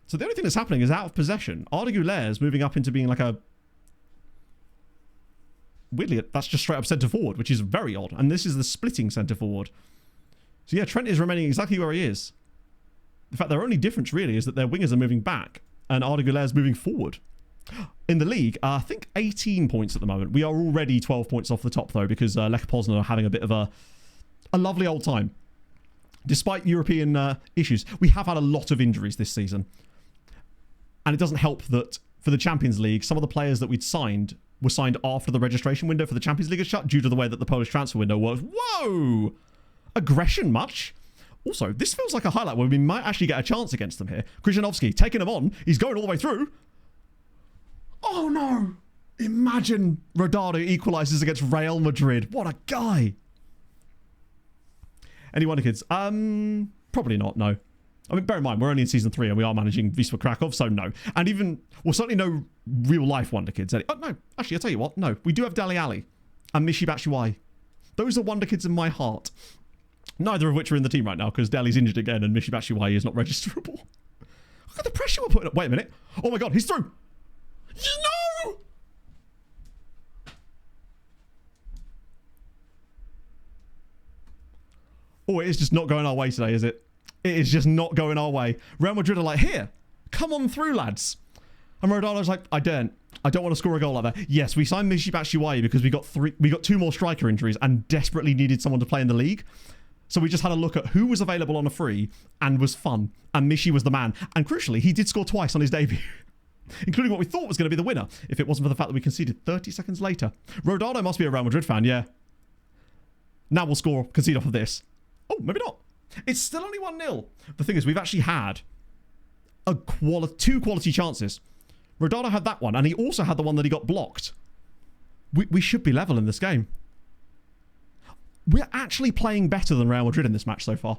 B: So the only thing that's happening is out of possession, Arda Güler is moving up into being like a... Weirdly, that's just straight up centre forward, which is very odd. And this is the splitting centre forward. So yeah, Trent is remaining exactly where he is. In fact, their only difference really is that their wingers are moving back and Arda Güler is moving forward. In the league, I think 18 points at the moment. We are already 12 points off the top though, because Lech Poznan are having a bit of a lovely old time. Despite European issues, we have had a lot of injuries this season. And it doesn't help that for the Champions League, some of the players that we'd signed were signed after the registration window for the Champions League is shut due to the way that the Polish transfer window works. Whoa! Aggression much? Also, this feels like a highlight where we might actually get a chance against them here. Krzyzanowski taking him on. He's going all the way through. Oh no! Imagine Rodado equalises against Real Madrid. What a guy! Any wonder kids? Probably not, no. I mean, bear in mind, we're only in Season 3 and we are managing Wisła Kraków, so no. And even, well, certainly no real-life wonder kids. Oh, no. Actually, I'll tell you what. No. We do have Dele Alli and Michy Batshuayi. Those are wonder kids in my heart. Neither of which are in the team right now, because Dele's injured again and Michy Batshuayi is not registerable. Look at the pressure we're putting up. Wait a minute. Oh my god, he's through. No! Oh, it is just not going our way today, is it? It is just not going our way. Real Madrid are like, here, come on through, lads. And Rodado's like, I don't want to score a goal like that. Yes, we signed Michy Batshuayi because we got 2 more striker injuries and desperately needed someone to play in the league. So we just had a look at who was available on a free and was fun. And Michy was the man. And crucially, he did score twice on his debut. Including what we thought was going to be the winner, if it wasn't for the fact that we conceded 30 seconds later. Rodado must be a Real Madrid fan, yeah. Now we'll concede off of this. Oh, maybe not. It's still only 1-0. The thing is, we've actually had 2 quality chances. Rodado had that one, and he also had the one that he got blocked. We should be level in this game. We're actually playing better than Real Madrid in this match so far.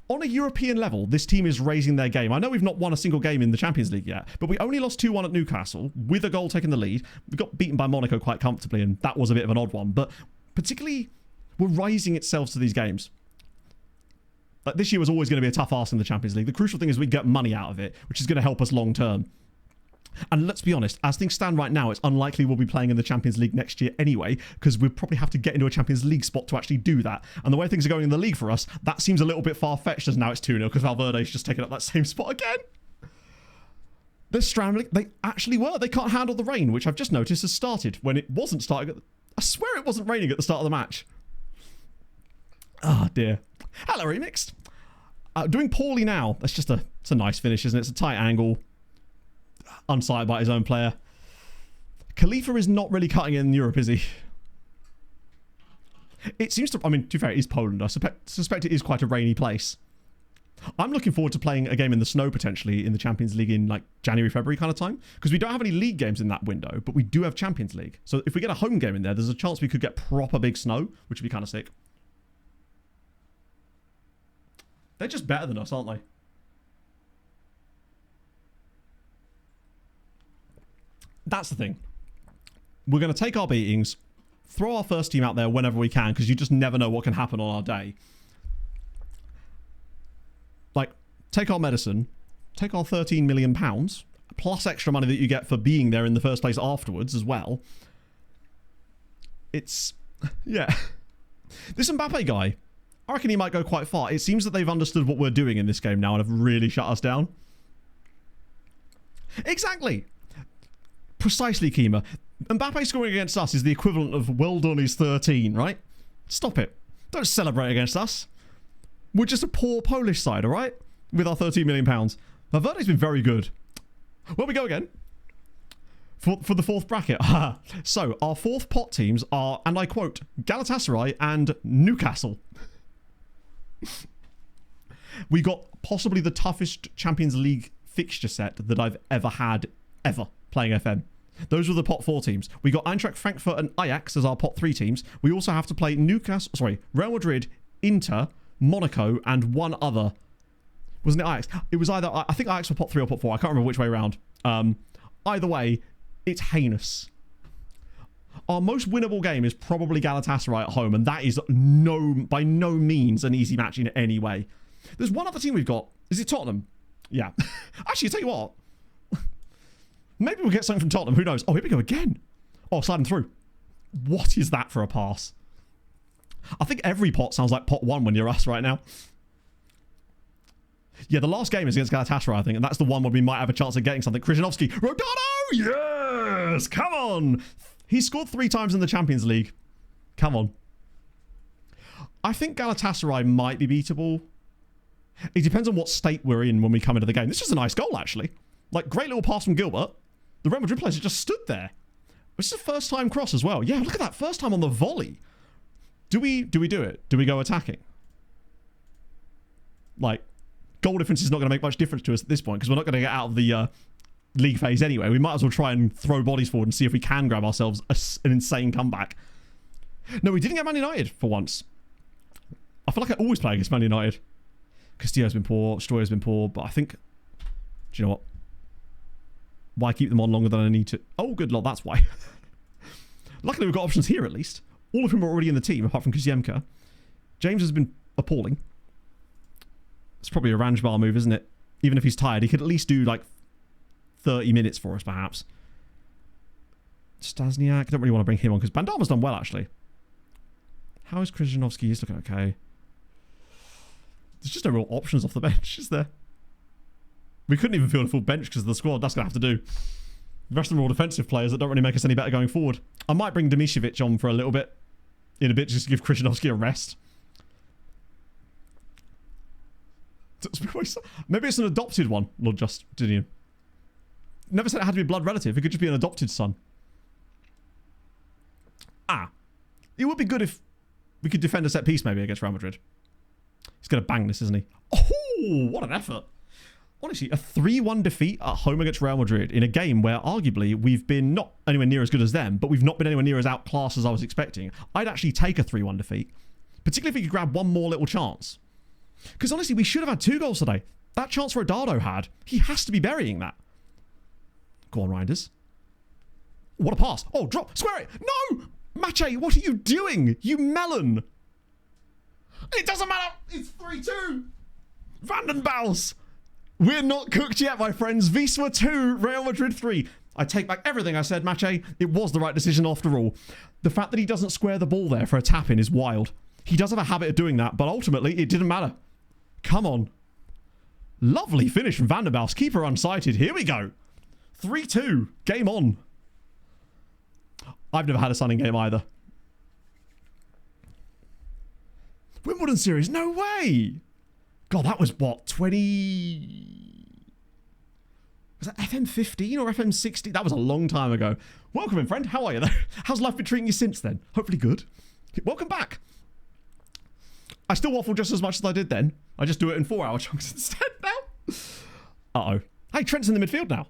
B: On a European level, this team is raising their game. I know we've not won a single game in the Champions League yet, but we only lost 2-1 at Newcastle, with a goal taking the lead. We got beaten by Monaco quite comfortably, and that was a bit of an odd one. But particularly, we're rising itself to these games. Like, this year was always going to be a tough ask in the Champions League. The crucial thing is we get money out of it, which is going to help us long term. And let's be honest, as things stand right now, it's unlikely we'll be playing in the Champions League next year anyway, because we'll probably have to get into a Champions League spot to actually do that. And the way things are going in the league for us, that seems a little bit far-fetched as now it's 2-0, because Valverde's just taken up that same spot again. They're scrambling. They actually were. They can't handle the rain, which I've just noticed has started when it wasn't starting. I swear it wasn't raining at the start of the match. Ah, dear. Hello, Remixed. Doing poorly now. That's just it's a nice finish, isn't it? It's a tight angle. Unsighted by his own player. Khalifa is not really cutting it in Europe, is he? It seems to... I mean, to be fair, it is Poland. I suspect it is quite a rainy place. I'm looking forward to playing a game in the snow, potentially, in the Champions League in, like, January, February kind of time. Because we don't have any league games in that window, but we do have Champions League. So if we get a home game in there, there's a chance we could get proper big snow, which would be kind of sick. They're just better than us, aren't they? That's the thing. We're going to take our beatings, throw our first team out there whenever we can, because you just never know what can happen on our day. Like, take our medicine, take our £13 million, plus extra money that you get for being there in the first place afterwards as well. It's... yeah. This Mbappe guy, I reckon he might go quite far. It seems that they've understood what we're doing in this game now and have really shut us down. Exactly. Precisely, Kima. Mbappe scoring against us is the equivalent of well done, he's 13, right? Stop it. Don't celebrate against us. We're just a poor Polish side, all right? With our £13 million. Valverde's been very good. Where we go again? For the fourth bracket. So, our fourth pot teams are, and I quote, Galatasaray and Newcastle. We got possibly the toughest Champions League fixture set that I've ever had, ever, playing FM. Those were the pot 4 teams. We got Eintracht Frankfurt and Ajax as our pot 3 teams. We also have to play Real Madrid, Inter, Monaco, and one other. Wasn't it Ajax? It was either, I think Ajax were pot 3 or pot 4. I can't remember which way around. Either way, it's heinous. Our most winnable game is probably Galatasaray at home, and that is by no means an easy match in any way. There's one other team we've got. Is it Tottenham? Yeah. Actually, I'll tell you what. Maybe we'll get something from Tottenham. Who knows? Oh, here we go again. Oh, sliding through. What is that for a pass? I think every pot sounds like pot 1 when you're us right now. Yeah, the last game is against Galatasaray, I think, and that's the one where we might have a chance of getting something. Krzyzanowski. Rodano! Yes! Come on! He scored 3 times in the Champions League. Come on. I think Galatasaray might be beatable. It depends on what state we're in when we come into the game. This is a nice goal, actually. Like, great little pass from Gilbert. The Real Madrid players just stood there. This is a first-time cross as well. Yeah, look at that. First time on the volley. Do we do it? Do we go attacking? Like, goal difference is not going to make much difference to us at this point because we're not going to get out of the league phase anyway. We might as well try and throw bodies forward and see if we can grab ourselves an insane comeback. No, we didn't get Man United for once. I feel like I always play against Man United. Castillo's been poor. Stroyer's been poor. But I think... Do you know what? Why keep them on longer than I need to? Oh, good lord, that's why. Luckily, we've got options here at least. All of whom are already in the team, apart from Kuziemka. James has been appalling. It's probably a Ranjbar move, isn't it? Even if he's tired, he could at least do, like, 30 minutes for us, perhaps. Stasniak, I don't really want to bring him on, because Bandama's done well, actually. How is Krzyzanowski? He's looking okay. There's just no real options off the bench, is there? We couldn't even field a full bench because of the squad. That's going to have to do. The rest of them are all defensive players that don't really make us any better going forward. I might bring Dimitrovic on for a little bit. In a bit, just to give Krzyzanowski a rest. Maybe it's an adopted one, Lord Justinian. Never said it had to be a blood relative. It could just be an adopted son. It would be good if we could defend a set piece maybe against Real Madrid. He's going to bang this, isn't he? Oh, what an effort. Honestly, a 3-1 defeat at home against Real Madrid in a game where arguably we've been not anywhere near as good as them, but we've not been anywhere near as outclassed as I was expecting. I'd actually take a 3-1 defeat, particularly if we could grab one more little chance. Because honestly, we should have had 2 goals today. That chance Rodado had, he has to be burying that. Go on, Reinders. What a pass. Oh, drop. Square it. No! Mache, what are you doing? You melon. It doesn't matter. It's 3-2. Vandenbals. We're not cooked yet, my friends. Wisła 2, Real Madrid 3. I take back everything I said, Mache. It was the right decision after all. The fact that he doesn't square the ball there for a tap-in is wild. He does have a habit of doing that, but ultimately, it didn't matter. Come on. Lovely finish from Vandenbals. Keeper unsighted. Here we go. 3-2. Game on. I've never had a stunning game either. Wimbledon series? No way! God, that was what? 20... Was that FM 15 or FM 16? That was a long time ago. Welcome in, friend. How are you though? How's life been treating you since then? Hopefully good. Welcome back. I still waffle just as much as I did then. I just do it in 4-hour chunks instead now. Uh-oh. Hey, Trent's in the midfield now.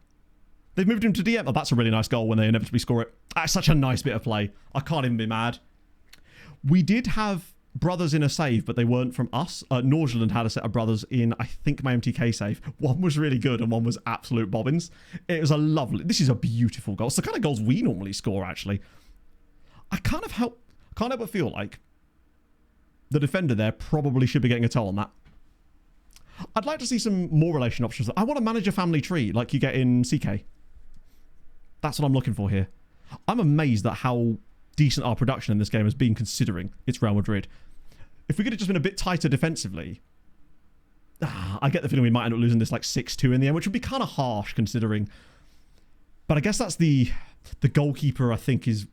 B: They've moved him to DM. Oh, that's a really nice goal when they inevitably score it. That's such a nice bit of play. I can't even be mad. We did have brothers in a save, but they weren't from us. Norgeland had a set of brothers in, I think, my MTK save. One was really good and one was absolute bobbins. It was a lovely... This is a beautiful goal. It's the kind of goals we normally score, actually. I can't help but feel like the defender there probably should be getting a toe on that. I'd like to see some more relation options. I want to manage a family tree like you get in CK. That's what I'm looking for here. I'm amazed at how decent our production in this game has been considering it's Real Madrid. If we could have just been a bit tighter defensively, I get the feeling we might end up losing this like 6-2 in the end, which would be kind of harsh considering. But I guess that's the goalkeeper, I think, is...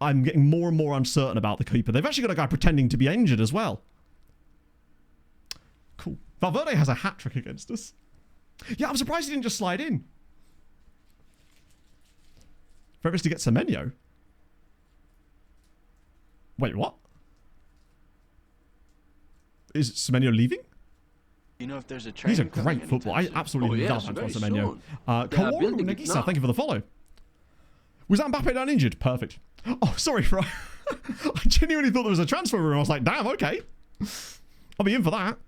B: I'm getting more and more uncertain about the keeper. They've actually got a guy pretending to be injured as well. Cool. Valverde has a hat-trick against us. Yeah, I'm surprised he didn't just slide in. Very to get Semenyo. Wait, what? Is Semenyo leaving?
C: You know if there's a train.
B: He's a great footballer. I absolutely love Antoine Semenyo. Kaworu Nagisa, thank you for the follow. Was that Mbappe down injured? Perfect. Oh, sorry, bro. I genuinely thought there was a transfer room. I was like, damn, okay. I'll be in for that.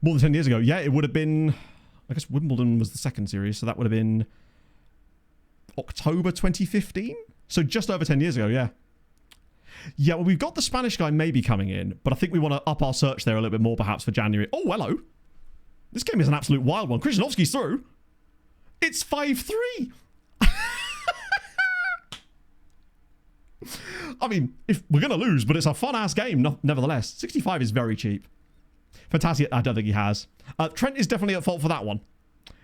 B: More than 10 years ago. Yeah, it would have been... I guess Wimbledon was the second series, so that would have been October 2015? So just over 10 years ago, yeah. Yeah, well, we've got the Spanish guy maybe coming in, but I think we want to up our search there a little bit more perhaps for January. Oh, hello. This game is an absolute wild one. Krzyzanowski's through. It's 5-3. I mean, if we're going to lose, but it's a fun-ass game, nevertheless. 65 is very cheap. Fantastic, I don't think he has. Trent is definitely at fault for that one.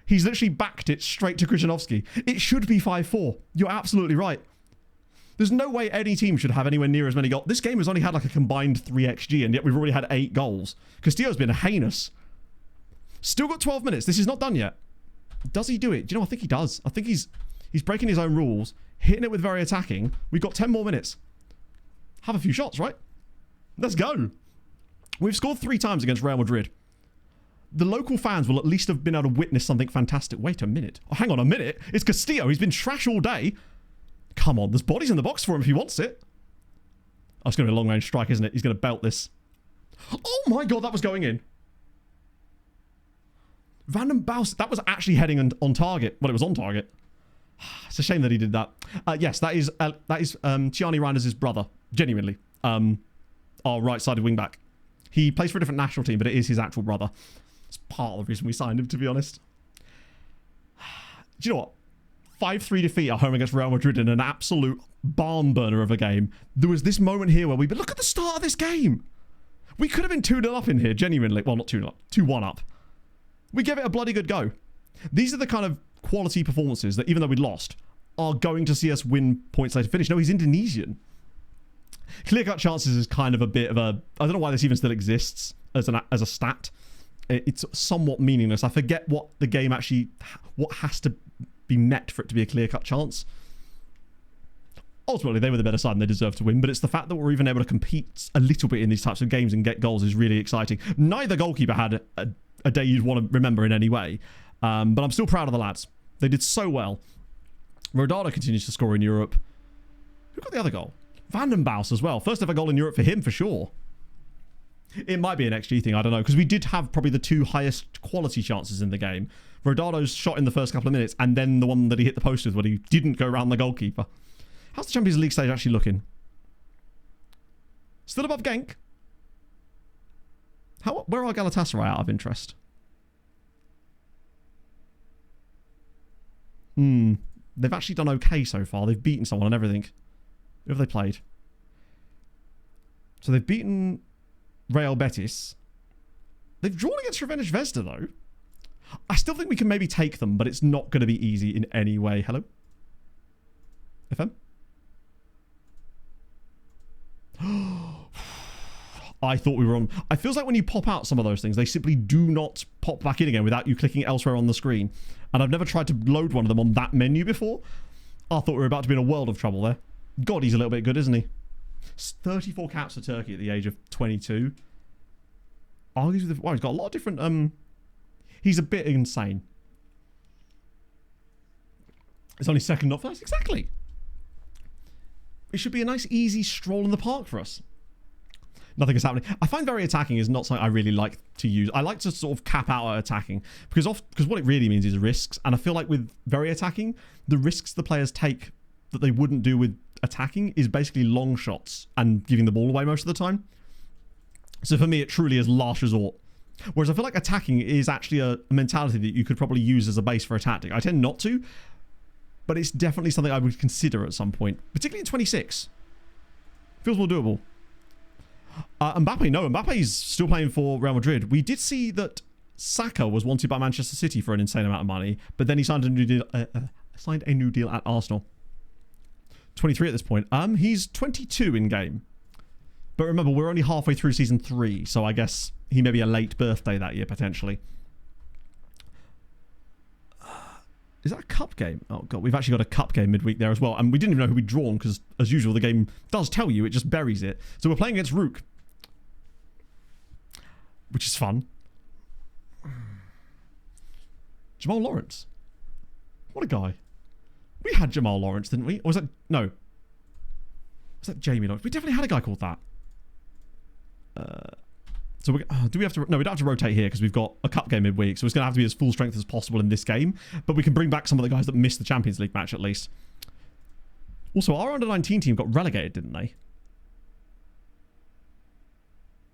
B: He's literally backed it straight to Krzyzanowski. It should be 5-4. You're absolutely right. There's no way any team should have anywhere near as many goals. This game has only had like a combined 3 XG, and yet we've already had 8 goals. Castillo's been heinous. Still got 12 minutes. This is not done yet. Does he do it? Do you know, I think he does. I think he's breaking his own rules, hitting it with very attacking. We've got 10 more minutes. Have a few shots, right? Let's go. We've scored 3 times against Real Madrid. The local fans will at least have been able to witness something fantastic. Wait a minute. Oh, hang on a minute. It's Castillo. He's been trash all day. Come on. There's bodies in the box for him if he wants it. Oh, it's going to be a long-range strike, isn't it? He's going to belt this. Oh my God, that was going in. Van Baus, that was actually heading on target. Well, it was on target. It's a shame that he did that. Yes, that is Tiani Reinders' brother. Genuinely. Our right-sided wing-back. He plays for a different national team, but it is his actual brother. It's part of the reason we signed him, to be honest. Do you know what? 5-3 defeat at home against Real Madrid in an absolute barn burner of a game. There was this moment here where but look at the start of this game. We could have been 2-0 up in here, genuinely. Well, not 2-0 up. 2-1 up. We gave it a bloody good go. These are the kind of quality performances that, even though we lost, are going to see us win points later finish. No, he's Indonesian. Clear-cut chances is kind of a bit of a... I don't know why this even still exists as a stat. It's somewhat meaningless. I forget what the game actually... What has to be met for it to be a clear-cut chance. Ultimately, they were the better side and they deserve to win, but it's the fact that we're even able to compete a little bit in these types of games and get goals is really exciting. Neither goalkeeper had a day you'd want to remember in any way, but I'm still proud of the lads. They did so well. Rodada continues to score in Europe. Who got the other goal? Van den Bosch as well. First ever goal in Europe for him, for sure. It might be an XG thing, I don't know, because we did have probably the 2 highest quality chances in the game. Rodado's shot in the first couple of minutes, and then the one that he hit the post with when he didn't go around the goalkeeper. How's the Champions League stage actually looking? Still above Genk? Where are Galatasaray out of interest? They've actually done okay so far. They've beaten someone and everything. Who have they played? So they've beaten Real Betis. They've drawn against Revenge Zvezda, though. I still think we can maybe take them, but it's not going to be easy in any way. Hello? FM? I thought we were on... It feels like when you pop out some of those things, they simply do not pop back in again without you clicking elsewhere on the screen. And I've never tried to load one of them on that menu before. I thought we were about to be in a world of trouble there. God, he's a little bit good, isn't he? 34 caps for Turkey at the age of 22. Argues with... Wow, he's got a lot of different... He's a bit insane. It's only second, not first. Exactly. It should be a nice, easy stroll in the park for us. Nothing is happening. I find very attacking is not something I really like to use. I like to sort of cap out at attacking because what it really means is risks. And I feel like with very attacking, the risks the players take that they wouldn't do with attacking is basically long shots and giving the ball away most of the time. So for me, it truly is last resort. Whereas I feel like attacking is actually a mentality that you could probably use as a base for a tactic. I tend not to, but it's definitely something I would consider at some point, particularly in 26. Feels more doable. Mbappe's still playing for Real Madrid. We did see that Saka was wanted by Manchester City for an insane amount of money, but then he signed a new deal at Arsenal. 23 at this point. He's 22 in game. But remember, we're only halfway through season 3, so I guess he may be a late birthday that year, potentially. Is that a cup game? Oh, God, we've actually got a cup game midweek there as well. And we didn't even know who we'd drawn because, as usual, the game does tell you. It just buries it. So we're playing against Rook, which is fun. Jamal Lawrence. What a guy. We had Jamal Lawrence, didn't we? Or was that... No. Was that Jamie Lawrence? We definitely had a guy called that. So do we have to... No, we don't have to rotate here because we've got a cup game midweek. So it's going to have to be as full strength as possible in this game. But we can bring back some of the guys that missed the Champions League match at least. Also, our under-19 team got relegated, didn't they?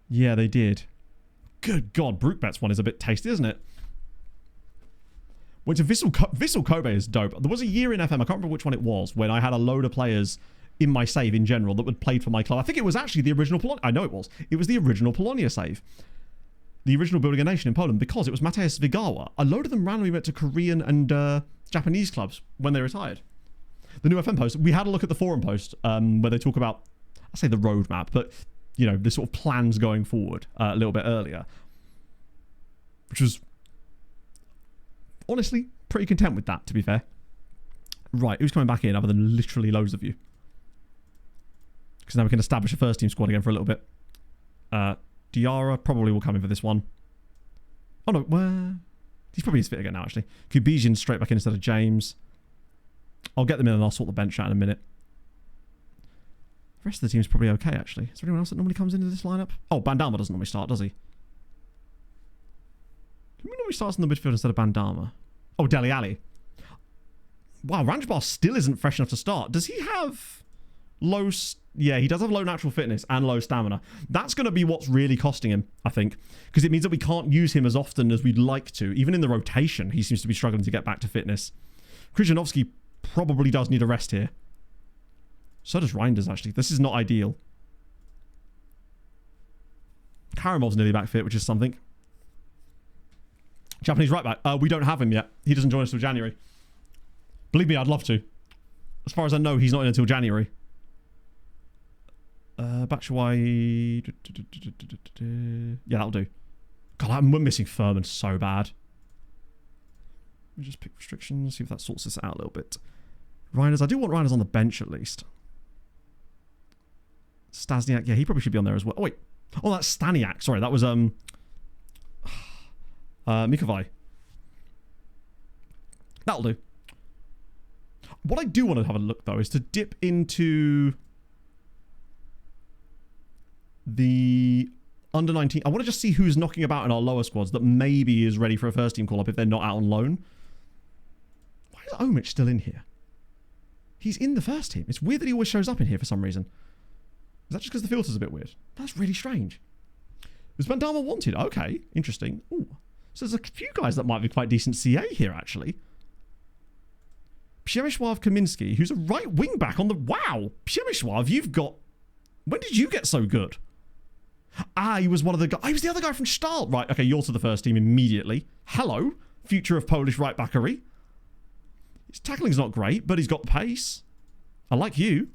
B: Yeah, they did. Good God, Brookbet's one is a bit tasty, isn't it? Went to Vissel Kobe is dope. There was a year in FM, I can't remember which one it was, when I had a load of players in my save in general that had played for my club. I think it was actually the original Polonia. I know it was. It was the original Polonia save. The original Building a Nation in Poland, because it was Mateusz Wygawa. A load of them randomly went to Korean and Japanese clubs when they retired. The new FM post, we had a look at the forum post where they talk about, I say the roadmap, but, you know, the sort of plans going forward a little bit earlier. Which was, honestly, pretty content with that, to be fair. Right, who's coming back in other than literally loads of you? Because now we can establish a first team squad again for a little bit. Diarra probably will come in for this one. Oh no, well, he's probably his fit again now actually. Kubizian straight back in instead of James. I'll get them in and I'll sort the bench out in a minute. The rest of the team's probably okay actually. Is there anyone else that normally comes into this lineup? Oh, Bandama doesn't normally start, does he? Who normally starts in the midfield instead of Bandama? Oh, Dele Alli. Wow, Ranjbar still isn't fresh enough to start. Does he have low... Yeah, he does have low natural fitness and low stamina. That's going to be what's really costing him, I think. Because it means that we can't use him as often as we'd like to. Even in the rotation, he seems to be struggling to get back to fitness. Krzyżanowski probably does need a rest here. So does Reinders, actually. This is not ideal. Karamov's nearly back fit, which is something. Japanese right back. We don't have him yet. He doesn't join us till January. Believe me, I'd love to. As far as I know, he's not in until January. Batshuayi. Yeah, that'll do. God, we're missing Furman so bad. Let me just pick restrictions, see if that sorts this out a little bit. Reinders, I do want Reinders on the bench at least. Stasniak, yeah, he probably should be on there as well. Oh, wait. Oh, that's Staniak. Sorry, that was Mikovaj. That'll do. What I do want to have a look, though, is to dip into the under 19. I want to just see who's knocking about in our lower squads that maybe is ready for a first team call-up if they're not out on loan. Why is Omich still in here? He's in the first team. It's weird that he always shows up in here for some reason. Is that just because the filter's a bit weird? That's really strange. Was Bandama wanted? Okay, interesting. Ooh. So there's a few guys that might be quite decent CA here, actually. Przemysław Kaminski, who's a right wing back on the... Wow! Przemysław, you've got... When did you get so good? Ah, he was one of the guys... he was the other guy from Stahl. Right, okay, you're to the first team immediately. Hello, future of Polish right backery. His tackling's not great, but he's got the pace. I like you.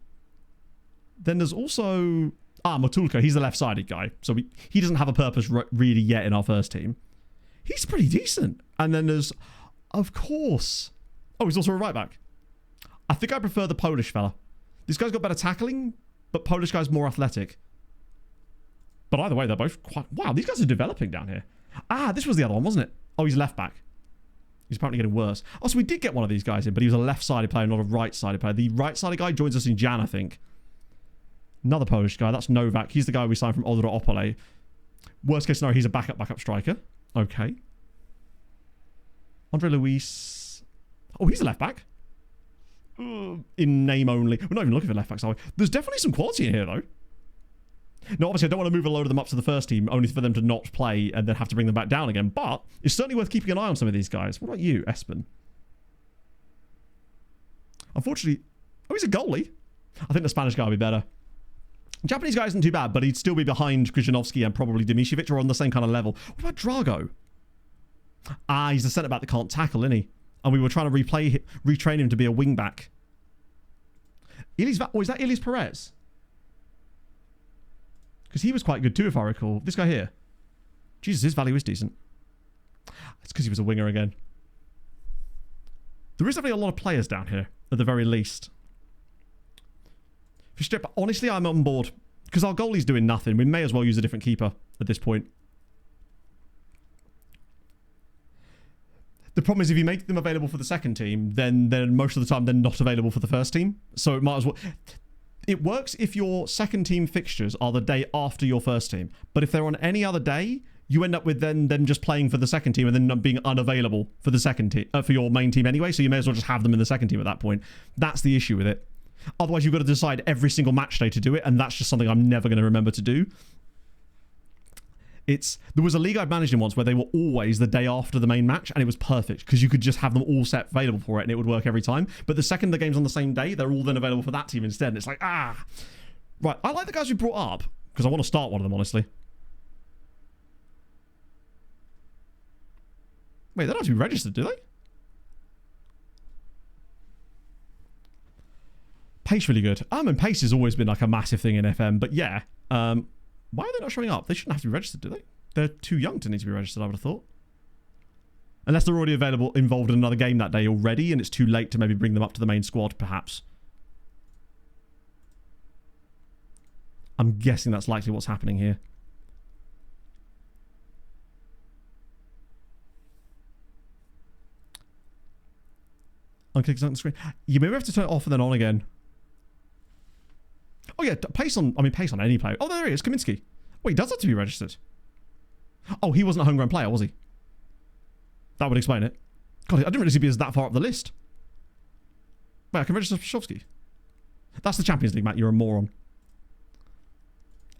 B: Then there's also... Motulka, he's the left-sided guy. So he doesn't have a purpose really yet in our first team. He's pretty decent. And then there's, of course... Oh, he's also a right back. I think I prefer the Polish fella. This guy's got better tackling, but Polish guy's more athletic. But either way, they're both quite... Wow, these guys are developing down here. This was the other one, wasn't it? Oh, he's left back. He's apparently getting worse. Oh, so we did get one of these guys in, but he was a left-sided player, not a right-sided player. The right-sided guy joins us in Jan, I think. Another Polish guy. That's Novak. He's the guy we signed from Odra Opole. Worst case scenario, he's a backup striker. Okay. Andre Luis. Oh, he's a left back. In name only. We're not even looking for left backs, are we? There's definitely some quality in here, though. Now, obviously, I don't want to move a load of them up to the first team, only for them to not play and then have to bring them back down again. But it's certainly worth keeping an eye on some of these guys. What about you, Espen? Unfortunately... Oh, he's a goalie. I think the Spanish guy will be better. Japanese guy isn't too bad, but he'd still be behind Krzyzanowski and probably Dimitrovic, or on the same kind of level. What about Drago? Ah, he's the centre-back that can't tackle, isn't he? And we were trying to retrain him to be a wing-back. Is that Elias Perez? Because he was quite good too, if I recall. This guy here. Jesus, his value is decent. It's because he was a winger again. There is definitely a lot of players down here, at the very least. Honestly, I'm on board. Because our goalie's doing nothing. We may as well use a different keeper at this point. The problem is if you make them available for the second team, then most of the time they're not available for the first team. So it might as well... It works if your second team fixtures are the day after your first team. But if they're on any other day, you end up with them just playing for the second team and then being unavailable for the second team, for your main team anyway. So you may as well just have them in the second team at that point. That's the issue with it. Otherwise, you've got to decide every single match day to do it, and that's just something I'm never going to remember to do. There was a league I'd managed in once where they were always the day after the main match, and it was perfect because you could just have them all set available for it and it would work every time. But the second the game's on the same day, they're all then available for that team instead. And it's like, ah. Right, I like the guys we brought up because I want to start one of them, honestly. Wait, they don't have to be registered, do they? Pace really good. And pace has always been like a massive thing in FM, but yeah. Why are they not showing up? They shouldn't have to be registered, do they? They're too young to need to be registered, I would have thought. Unless they're already involved in another game that day already, and it's too late to maybe bring them up to the main squad, perhaps. I'm guessing that's likely what's happening here. Unclick on the screen. You maybe have to turn it off and then on again. Oh yeah, pace on any player. Oh, there he is, Kaminsky. Wait, he does have to be registered. Oh, he wasn't a homegrown player, was he? That would explain it. God, I didn't really see he was that far up the list. Wait, I can register Pashkovsky. That's the Champions League, Matt. You're a moron.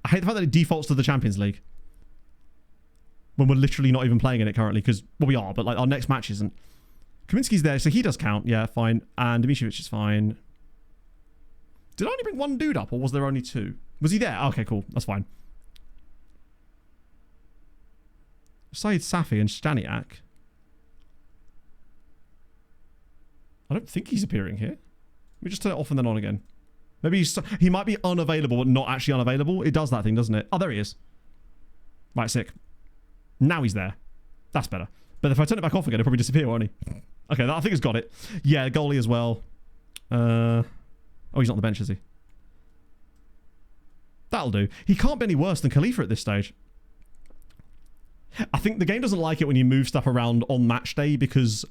B: I hate the fact that it defaults to the Champions League. When we're literally not even playing in it currently, because, well, we are, but like our next match isn't. Kaminsky's there, so he does count. Yeah, fine. And Dimitrovic is fine. Did I only bring one dude up, or was there only two? Was he there? Okay, cool. That's fine. Said Safi and Staniak. I don't think he's appearing here. Let me just turn it off and then on again. Maybe he might be unavailable, but not actually unavailable. It does that thing, doesn't it? Oh, there he is. Right, sick. Now he's there. That's better. But if I turn it back off again, it'll probably disappear, won't he? Okay, I think it's got it. Yeah, goalie as well. Oh, he's not on the bench, is he? That'll do. He can't be any worse than Khalifa at this stage. I think the game doesn't like it when you move stuff around on match day because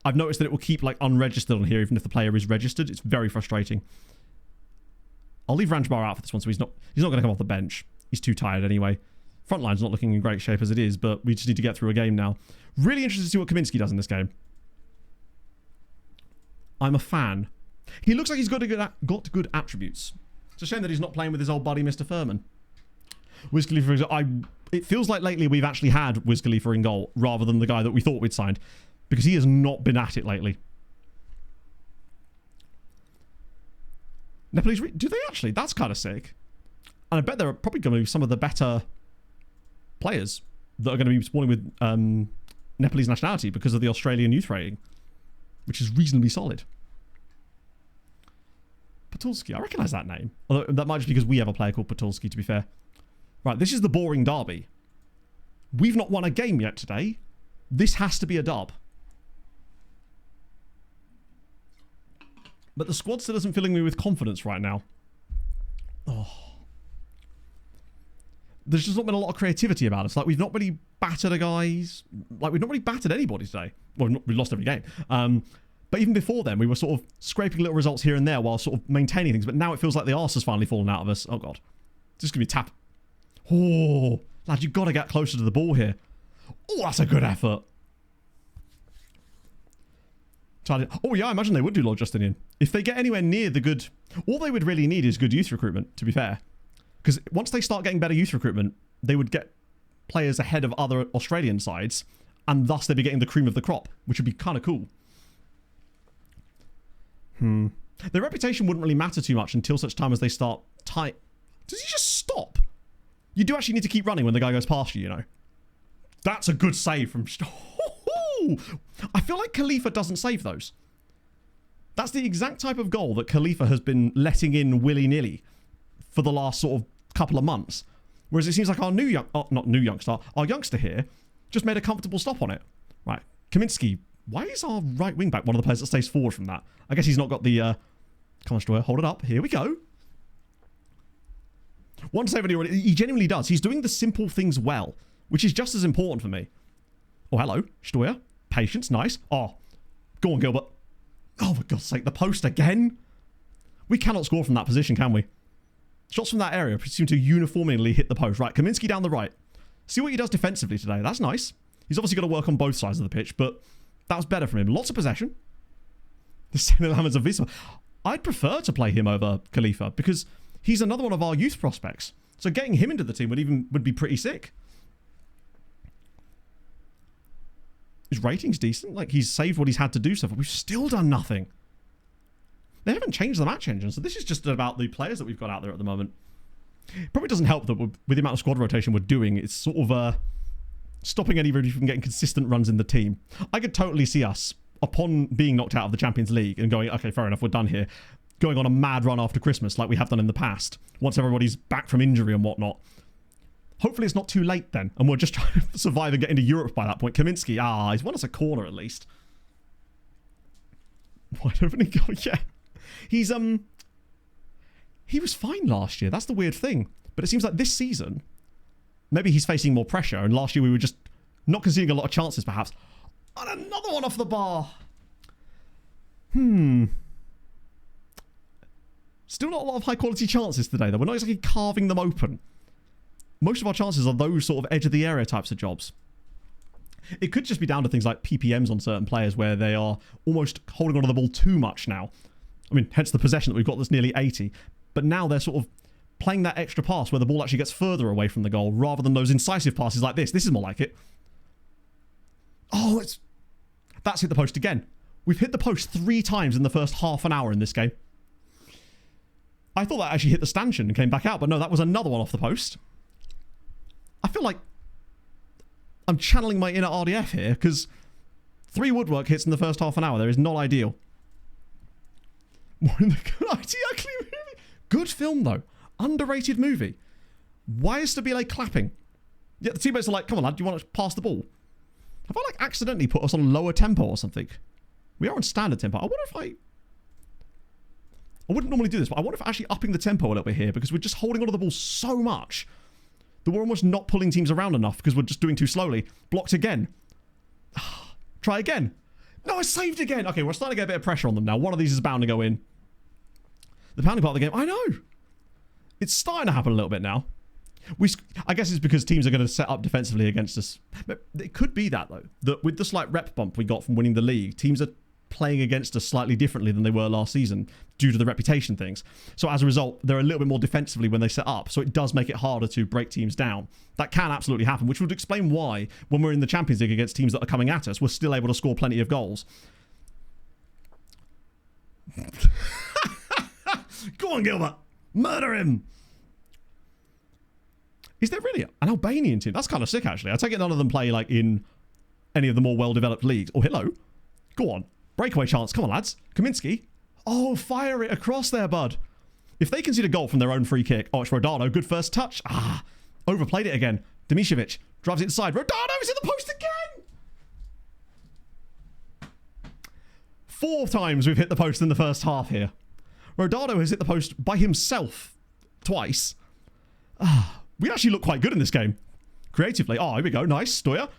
B: I've noticed that it will keep like unregistered on here even if the player is registered. It's very frustrating. I'll leave Ranjbar out for this one so he's not going to come off the bench. He's too tired anyway. Front line's not looking in great shape as it is, but we just need to get through a game now. Really interested to see what Kaminsky does in this game. I'm a fan. He looks like he's got good attributes. It's a shame that he's not playing with his old buddy, Mr. Furman. Wiz Khalifa, it feels like lately we've actually had Wiz Khalifa in goal rather than the guy that we thought we'd signed because he has not been at it lately. Nepalese, do they actually? That's kind of sick. And I bet there are probably going to be some of the better players that are going to be spawning with Nepalese nationality because of the Australian youth rating, which is reasonably solid. Patulski, I recognise that name. Although that might just be because we have a player called Patulski, to be fair. Right, this is the boring derby. We've not won a game yet today. This has to be a dub. But the squad still isn't filling me with confidence right now. Oh. There's just not been a lot of creativity about us. Like, we've not really battered a guys. Like, we've not really battered anybody today. Well, we've lost every game. But even before then, we were sort of scraping little results here and there while sort of maintaining things. But now it feels like the arse has finally fallen out of us. Oh, God. This is going to be a tap. Oh, lad, you've got to get closer to the ball here. Oh, that's a good effort. Oh, yeah, I imagine they would do Lord Justinian. If they get anywhere near the good... All they would really need is good youth recruitment, to be fair. Because once they start getting better youth recruitment, they would get players ahead of other Australian sides, and thus they'd be getting the cream of the crop, which would be kind of cool. Their reputation wouldn't really matter too much until such time as they start tight. Does he just stop? You do actually need to keep running when the guy goes past you, you know. That's a good save from... I feel like Khalifa doesn't save those. That's the exact type of goal that Khalifa has been letting in willy-nilly for the last sort of couple of months. Whereas it seems like our our youngster here just made a comfortable stop on it. Right, Kaminsky. Why is our right wing back one of the players that stays forward from that? I guess he's not got the... Come on, Destroyer, hold it up. Here we go. One save and he genuinely does. He's doing the simple things well, which is just as important for me. Oh, hello, Stoya. Patience, nice. Oh, go on, Gilbert. Oh, for God's sake, the post again? We cannot score from that position, can we? Shots from that area seem to uniformly hit the post. Right, Kaminsky down the right. See what he does defensively today. That's nice. He's obviously got to work on both sides of the pitch, but that was better from him. Lots of possession. The Senil Hammonds of Wisła. I'd prefer to play him over Khalifa because he's another one of our youth prospects. So getting him into the team would be pretty sick. His rating's decent. Like, he's saved what he's had to do so far. We've still done nothing. They haven't changed the match engine, so this is just about the players that we've got out there at the moment. Probably doesn't help that with the amount of squad rotation we're doing, it's sort of stopping anybody from getting consistent runs in the team. I could totally see us, upon being knocked out of the Champions League and going, okay, fair enough, we're done here, going on a mad run after Christmas like we have done in the past, once everybody's back from injury and whatnot. Hopefully it's not too late then, and we're just trying to survive and get into Europe by that point. Kaminsky, he's won us a corner at least. Why don't he go? Yeah. He was fine last year. That's the weird thing. But it seems like this season, maybe he's facing more pressure, and last year we were just not conceding a lot of chances, perhaps. And another one off the bar. Still not a lot of high-quality chances today, though. We're not exactly carving them open. Most of our chances are those sort of edge-of-the-area types of jobs. It could just be down to things like PPMs on certain players where they are almost holding onto the ball too much now. I mean, hence the possession that we've got that's nearly 80. But now they're sort of playing that extra pass where the ball actually gets further away from the goal rather than those incisive passes like this. This is more like it. Oh, that's hit the post again. We've hit the post 3 times in the first half an hour in this game. I thought that actually hit the stanchion and came back out, but no, that was another one off the post. I feel like I'm channeling my inner RDF here because 3 woodwork hits in the first half an hour. There is not ideal. More in the good idea movie. Good film though. Underrated movie. Why is Stabile clapping? Yeah, the teammates are like, come on lad, do you want to pass the ball? Have I like accidentally put us on lower tempo or something? We are on standard tempo. I wonder if I wouldn't normally do this, but I wonder if actually upping the tempo a little bit here because we're just holding onto the ball so much that we're almost not pulling teams around enough because we're just doing too slowly. Blocked again. Try again. No, I saved again. Okay, we're starting to get a bit of pressure on them now. One of these is bound to go in. The pounding part of the game. I know. It's starting to happen a little bit now. I guess it's because teams are going to set up defensively against us. But it could be that, though. That with the slight rep bump we got from winning the league, teams are playing against us slightly differently than they were last season due to the reputation things. So as a result, they're a little bit more defensively when they set up. So it does make it harder to break teams down. That can absolutely happen, which would explain why, when we're in the Champions League against teams that are coming at us, we're still able to score plenty of goals. Go on, Gilbert. Murder him. Is there really an Albanian team? That's kind of sick, actually. I take it none of them play like in any of the more well-developed leagues. Oh, hello. Go on. Breakaway chance. Come on, lads. Kaminsky. Oh, fire it across there, bud. If they concede a goal from their own free kick. Oh, it's Rodano. Good first touch. Overplayed it again. Dimicevic drives it inside. Rodano's in the post again. 4 times we've hit the post in the first half here. Rodano has hit the post by himself twice. We actually look quite good in this game. Creatively. Oh, here we go. Nice. Stoya.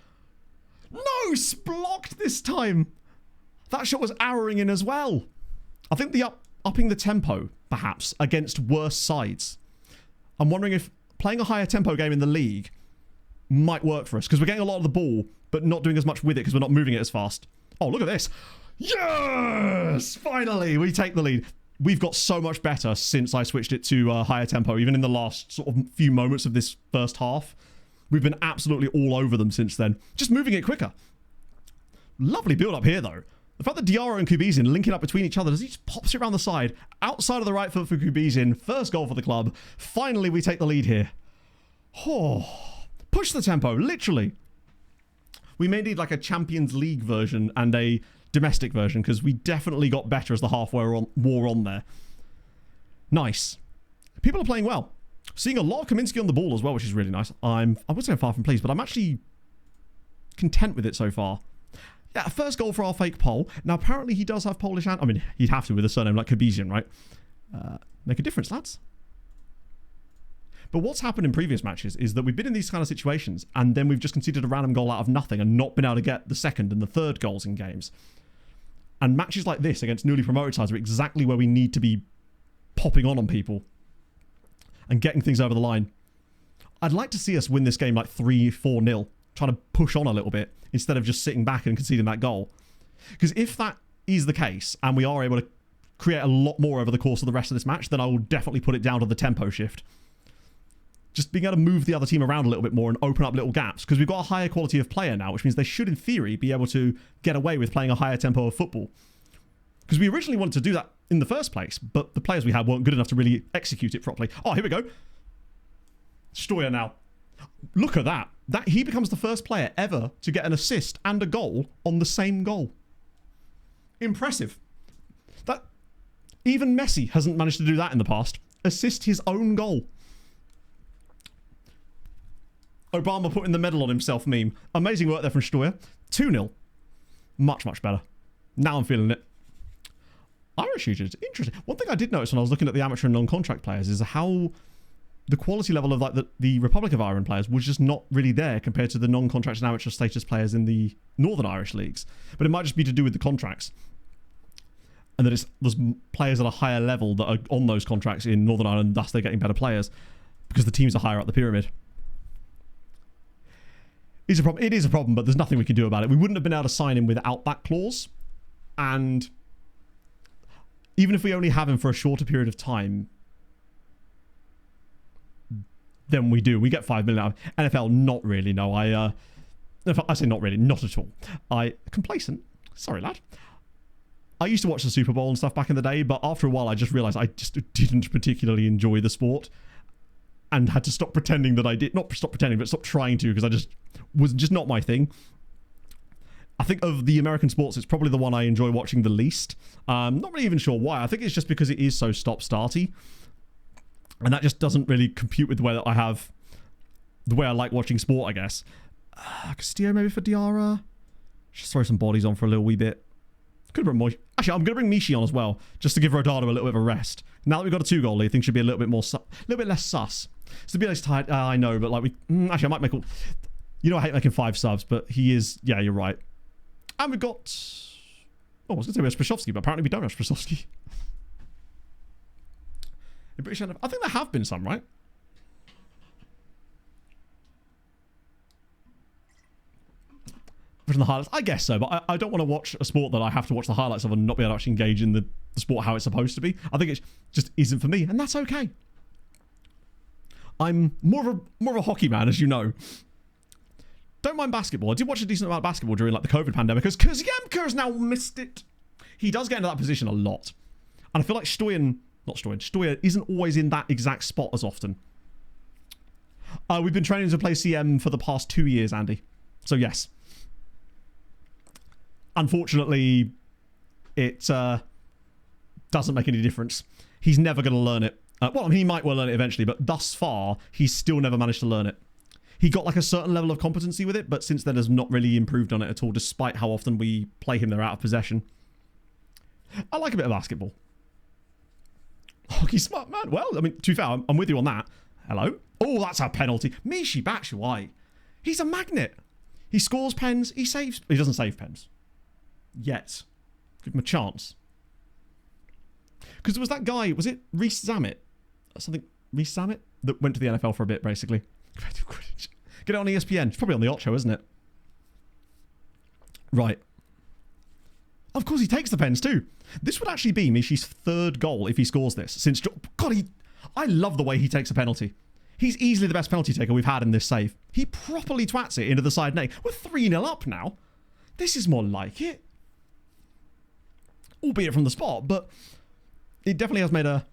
B: No, blocked this time. That shot was arrowing in as well. I think the upping the tempo, perhaps, against worse sides. I'm wondering if playing a higher tempo game in the league might work for us, because we're getting a lot of the ball, but not doing as much with it because we're not moving it as fast. Oh, look at this. Yes! Finally, we take the lead. We've got so much better since I switched it to higher tempo, even in the last sort of few moments of this first half. We've been absolutely all over them since then. Just moving it quicker. Lovely build up here, though. The fact that Diarra and Kubizin linking up between each other as he just pops it around the side, outside of the right foot for Kubizin. First goal for the club. Finally, we take the lead here. Oh, push the tempo, literally. We may need like a Champions League version and a domestic version, because we definitely got better as the half wore on there. Nice. People are playing well. Seeing a lot of Kaminsky on the ball as well, which is really nice. I would say I'm far from pleased, but I'm actually content with it so far. Yeah, first goal for our fake Pole. Now, apparently he does have Polish... I mean, he'd have to with a surname like Kubizin, right? Make a difference, lads. But what's happened in previous matches is that we've been in these kind of situations, and then we've just conceded a random goal out of nothing and not been able to get the second and the third goals in games. And matches like this against newly promoted sides are exactly where we need to be popping on people and getting things over the line. I'd like to see us win this game like 3-4-0, trying to push on a little bit instead of just sitting back and conceding that goal. Because if that is the case and we are able to create a lot more over the course of the rest of this match, then I will definitely put it down to the tempo shift. Just being able to move the other team around a little bit more and open up little gaps, because we've got a higher quality of player now, which means they should, in theory, be able to get away with playing a higher tempo of football. Because we originally wanted to do that in the first place, but the players we had weren't good enough to really execute it properly. Oh, here we go. Stoya now. Look at that. He becomes the first player ever to get an assist and a goal on the same goal. Impressive. That even Messi hasn't managed to do that in the past. Assist his own goal. Obama putting the medal on himself meme. Amazing work there from Stoya. 2-0. Much, much better. Now I'm feeling it. Irish shooters. Interesting. One thing I did notice when I was looking at the amateur and non-contract players is how the quality level of like the Republic of Ireland players was just not really there compared to the non-contract and amateur status players in the Northern Irish leagues. But it might just be to do with the contracts. And that there's players at a higher level that are on those contracts in Northern Ireland, thus they're getting better players because the teams are higher up the pyramid. It is a problem, but there's nothing we can do about it. We wouldn't have been able to sign him without that clause. And even if we only have him for a shorter period of time, then we do. We get 5 million out of NFL. Not really, no. I say not really, not at all. Complacent. Sorry, lad. I used to watch the Super Bowl and stuff back in the day, but after a while I just realised I just didn't particularly enjoy the sport and had to stop pretending that I did. Not stop pretending, but stop trying to, because I just was just not my thing. I think of the American sports, it's probably the one I enjoy watching the least. Not really even sure why. I think it's just because it is so stop-starty. And that just doesn't really compute with the way that I have, the way I like watching sport, I guess. Castillo maybe for Diarra. Just throw some bodies on for a little wee bit. Could have brought more. Actually, I'm going to bring Mishi on as well, just to give Rodado a little bit of a rest. Now that we've got a 2-goal lead, things should be a little bit more, a little bit less sus. It's a bit less tight. I know, but like actually, I might make. You know, I hate making 5 subs, but he is. Yeah, you're right. And we've got. Oh, I was going to say we have Spashowski, but apparently we don't have Spashowski. In British, I think there have been some, right? From the highlights, I guess so, but I don't want to watch a sport that I have to watch the highlights of and not be able to actually engage in the sport how it's supposed to be. I think it just isn't for me, and that's okay. I'm more of a hockey man, as you know. Don't mind basketball. I did watch a decent amount of basketball during like the COVID pandemic, because Yamka has now missed it. He does get into that position a lot, and I feel like Stoya isn't always in that exact spot as often. We've been training to play CM for the past 2 years, Andy. So yes. Unfortunately, it doesn't make any difference. He's never going to learn it. Well, I mean, he might well learn it eventually, but thus far, he's still never managed to learn it. He got like a certain level of competency with it, but since then has not really improved on it at all, despite how often we play him there out of possession. I like a bit of basketball. Hockey smart, man. Well, I mean, to be fair, I'm with you on that. Hello? Oh, that's a penalty. Mishi Batshuayi. He's a magnet. He scores pens. He saves. He doesn't save pens. Yet. Give him a chance. Because there was that guy, was it Reece Zammit? Something, Reece Zammit? That went to the NFL for a bit, basically. Get it on ESPN. It's probably on the Ocho, isn't it? Right. Of course, he takes the pens too. This would actually be Mishi's third goal if he scores this. Since God, I love the way he takes a penalty. He's easily the best penalty taker we've had in this save. He properly twats it into the side net. We're 3-0 up now. This is more like it. Albeit from the spot, but it definitely has made a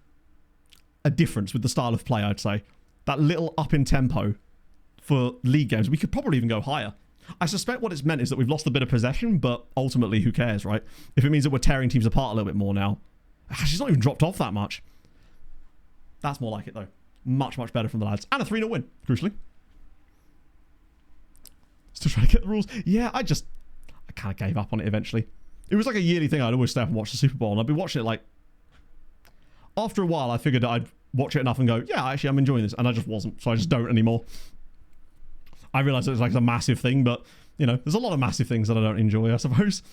B: difference with the style of play, I'd say. That little up in tempo for league games. We could probably even go higher. I suspect what it's meant is that we've lost a bit of possession, but ultimately, who cares, right? If it means that we're tearing teams apart a little bit more now. She's not even dropped off that much. That's more like it, though. Much, much better from the lads. And a 3-0 win, crucially. Still trying to get the rules. Yeah, I kind of gave up on it eventually. It was like a yearly thing. I'd always stay up and watch the Super Bowl, and I'd be watching it like... After a while, I figured that I'd watch it enough and go, yeah, actually, I'm enjoying this. And I just wasn't, so I just don't anymore. I realised it was like a massive thing, but, you know, there's a lot of massive things that I don't enjoy, I suppose.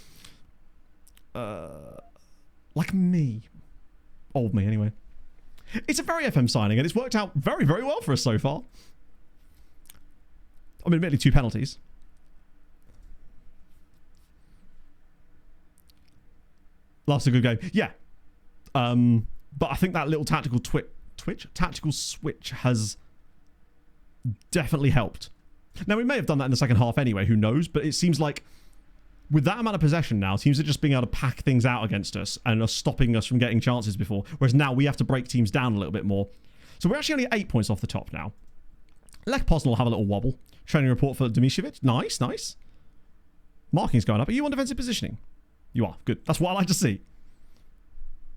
B: Like me. Old me, anyway. It's a very FM signing, and it's worked out very, very well for us so far. I mean, admittedly, 2 penalties. Last a good game. Yeah. But I think that little tactical tactical switch has definitely helped. Now, we may have done that in the second half anyway, who knows? But it seems like with that amount of possession now, teams are just being able to pack things out against us and are stopping us from getting chances before. Whereas now we have to break teams down a little bit more. So we're actually only 8 points off the top now. Lech Poznan will have a little wobble. Training report for Dimitrovic. Nice, nice. Marking's going up. Are you on defensive positioning? You are. Good. That's what I like to see.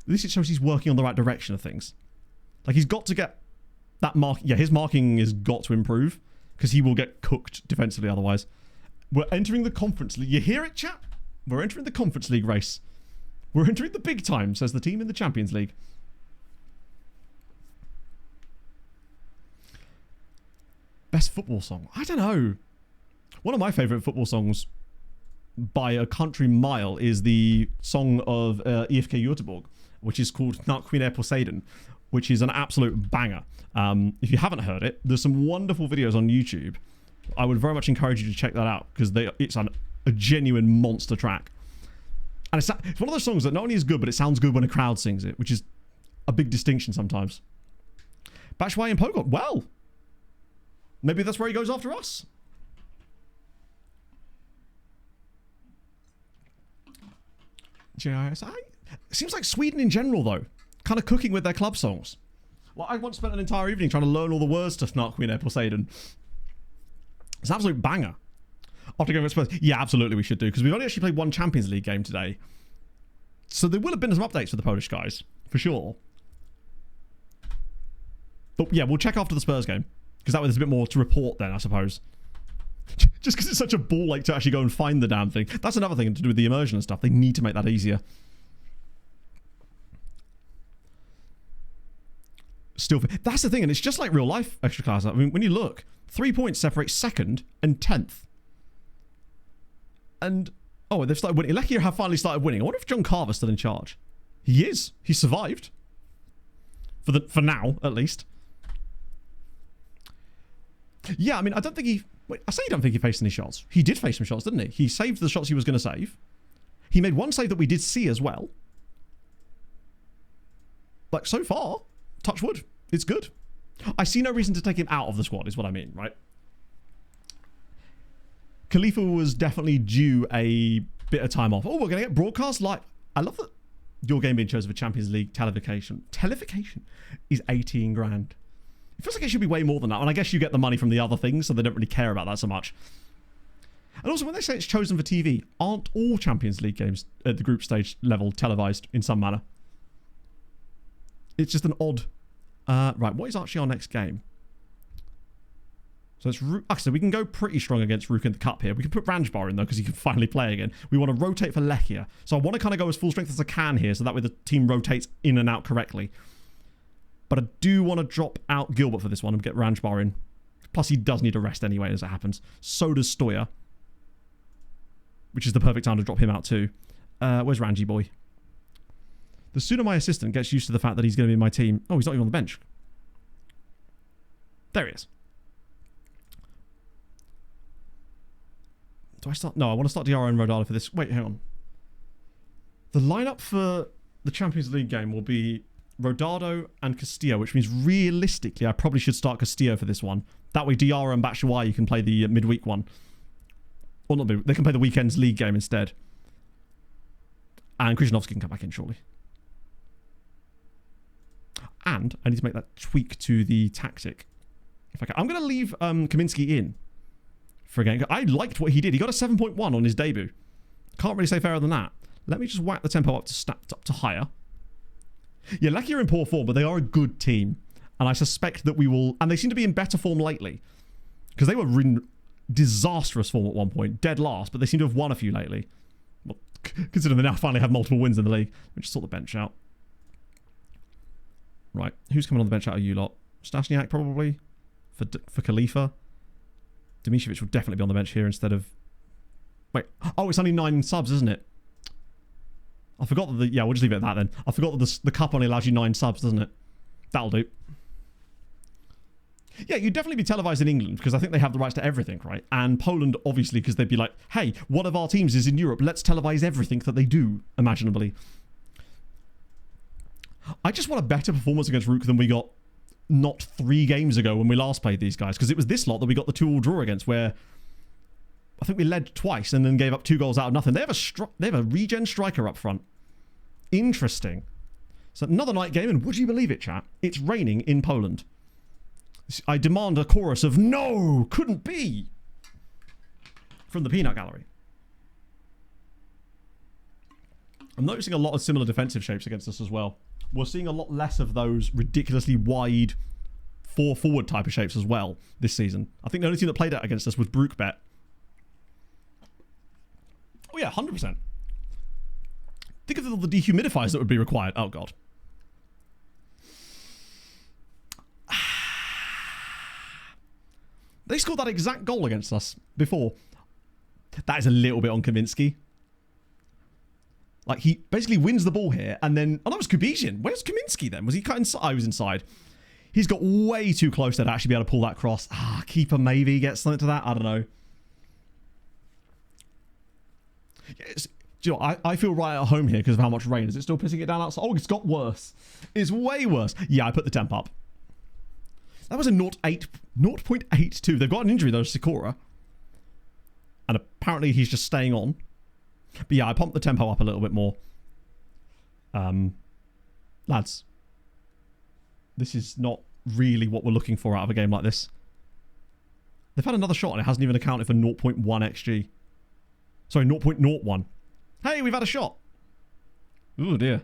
B: At least it shows he's working on the right direction of things. Like, he's got to get that mark. Yeah, his marking has got to improve because he will get cooked defensively otherwise. We're entering the Conference League. You hear it, chap? We're entering the Conference League race. We're entering the big time, says the team in the Champions League. Best football song? I don't know. One of my favourite football songs by a country mile is the song of IFK Göteborg, which is called Naquine Poseidon, which is an absolute banger. If you haven't heard it, there's some wonderful videos on YouTube. I would very much encourage you to check that out because it's a genuine monster track. And it's one of those songs that not only is good, but it sounds good when a crowd sings it, which is a big distinction sometimes. Batshuayi and Pogot, well, maybe that's where he goes after us. JISI? It seems like Sweden in general, though, kind of cooking with their club songs. Well, I once spent an entire evening trying to learn all the words to Naquine Poseidon. It's an absolute banger. After going with Spurs, yeah, absolutely we should do, because we've only actually played one Champions League game today. So there will have been some updates for the Polish guys, for sure. But yeah, we'll check after the Spurs game, because that way there's a bit more to report then, I suppose. Just because it's such a ball ache to actually go and find the damn thing. That's another thing to do with the immersion and stuff. They need to make that easier. Still, that's the thing, and it's just like real life extra class. I mean, when you look, 3 points separate 2nd and 10th. And, oh, they've started winning. Lechia have finally started winning. I wonder if John Carver's still in charge. He is. He survived. For now, at least. Yeah, I mean, I don't think he... Wait, I say you don't think he faced any shots. He did face some shots, didn't he? He saved the shots he was going to save. He made one save that we did see as well. Like, so far, touch wood. It's good. I see no reason to take him out of the squad, is what I mean, right? Khalifa was definitely due a bit of time off. Oh, we're going to get broadcast live. I love that your game being chosen for Champions League televication. Televication is 18 grand. It feels like it should be way more than that. And I guess you get the money from the other things, so they don't really care about that so much. And also, when they say it's chosen for TV, aren't all Champions League games at the group stage level televised in some manner? It's just an odd... right, what is actually our next game? So it's so we can go pretty strong against Rook in the Cup here. We can put Ranjbar in, though, because he can finally play again. We want to rotate for Lechia. So I want to kind of go as full strength as I can here, so that way the team rotates in and out correctly. But I do want to drop out Gilbert for this one and get Ranjbar in. Plus, he does need a rest anyway, as it happens. So does Stoya, which is the perfect time to drop him out too. Where's Ranji boy? The sooner my assistant gets used to the fact that he's going to be in my team... Oh, he's not even on the bench. There he is. Do I start? No, I want to start Diarra and Rodala for this. Wait, hang on. The lineup for the Champions League game will be Rodado and Castillo, which means realistically I probably should start Castillo for this one. That way Diarra and Batshuayi can play the midweek one. Or not midweek, they can play the weekend's league game instead. And Krzyzanowski can come back in shortly. And I need to make that tweak to the tactic. If I can. I'm going to leave Kaminsky in for a game. I liked what he did. He got a 7.1 on his debut. Can't really say fairer than that. Let me just whack the tempo up to higher. Yeah, Leicester are in poor form, but they are a good team. And I suspect that we will... And they seem to be in better form lately. Because they were in disastrous form at one point. Dead last, but they seem to have won a few lately. Well, considering they now finally have multiple wins in the league. Let me just sort the bench out. Right, who's coming on the bench out of you lot? Stashniak probably? For Khalifa? Dimitrovic will definitely be on the bench here instead of... Wait, oh, it's only 9 subs, isn't it? I forgot that the... Yeah, we'll just leave it at that then. I forgot that the cup only allows you 9 subs, doesn't it? That'll do. Yeah, you'd definitely be televised in England because I think they have the rights to everything, right? And Poland, obviously, because they'd be like, hey, one of our teams is in Europe. Let's televise everything that they do, imaginably. I just want a better performance against Rook than we got not 3 games ago when we last played these guys. Because it was this lot that we got the 2-2 draw against where I think we led twice and then gave up 2 goals out of nothing. They have a regen striker up front. Interesting. So another night game, and would you believe it, chat? It's raining in Poland. I demand a chorus of no, couldn't be, from the peanut gallery. I'm noticing a lot of similar defensive shapes against us as well. We're seeing a lot less of those ridiculously wide 4 forward type of shapes as well this season. I think the only team that played that against us was Brookbet. Oh yeah, 100%. Think of all the dehumidifiers that would be required. Oh god. They scored that exact goal against us before. That is a little bit on Kaminsky. Like, he basically wins the ball here, and then... Oh, that was Kubizin. Where's Kaminsky then? Was he cut inside? I was inside. He's got way too close to actually be able to pull that cross. Keeper maybe gets something to that. I don't know. Do you know, I feel right at home here because of how much rain. Is it still pissing it down outside? Oh, it's got worse. It's way worse. Yeah, I put the temp up. That was a 0.82. They've got an injury, though, Sikora. And apparently he's just staying on. But yeah, I pumped the tempo up a little bit more. Lads. This is not really what we're looking for out of a game like this. They've had another shot and it hasn't even accounted for 0.1 XG. Sorry, 0.01. Hey, we've had a shot. Oh dear.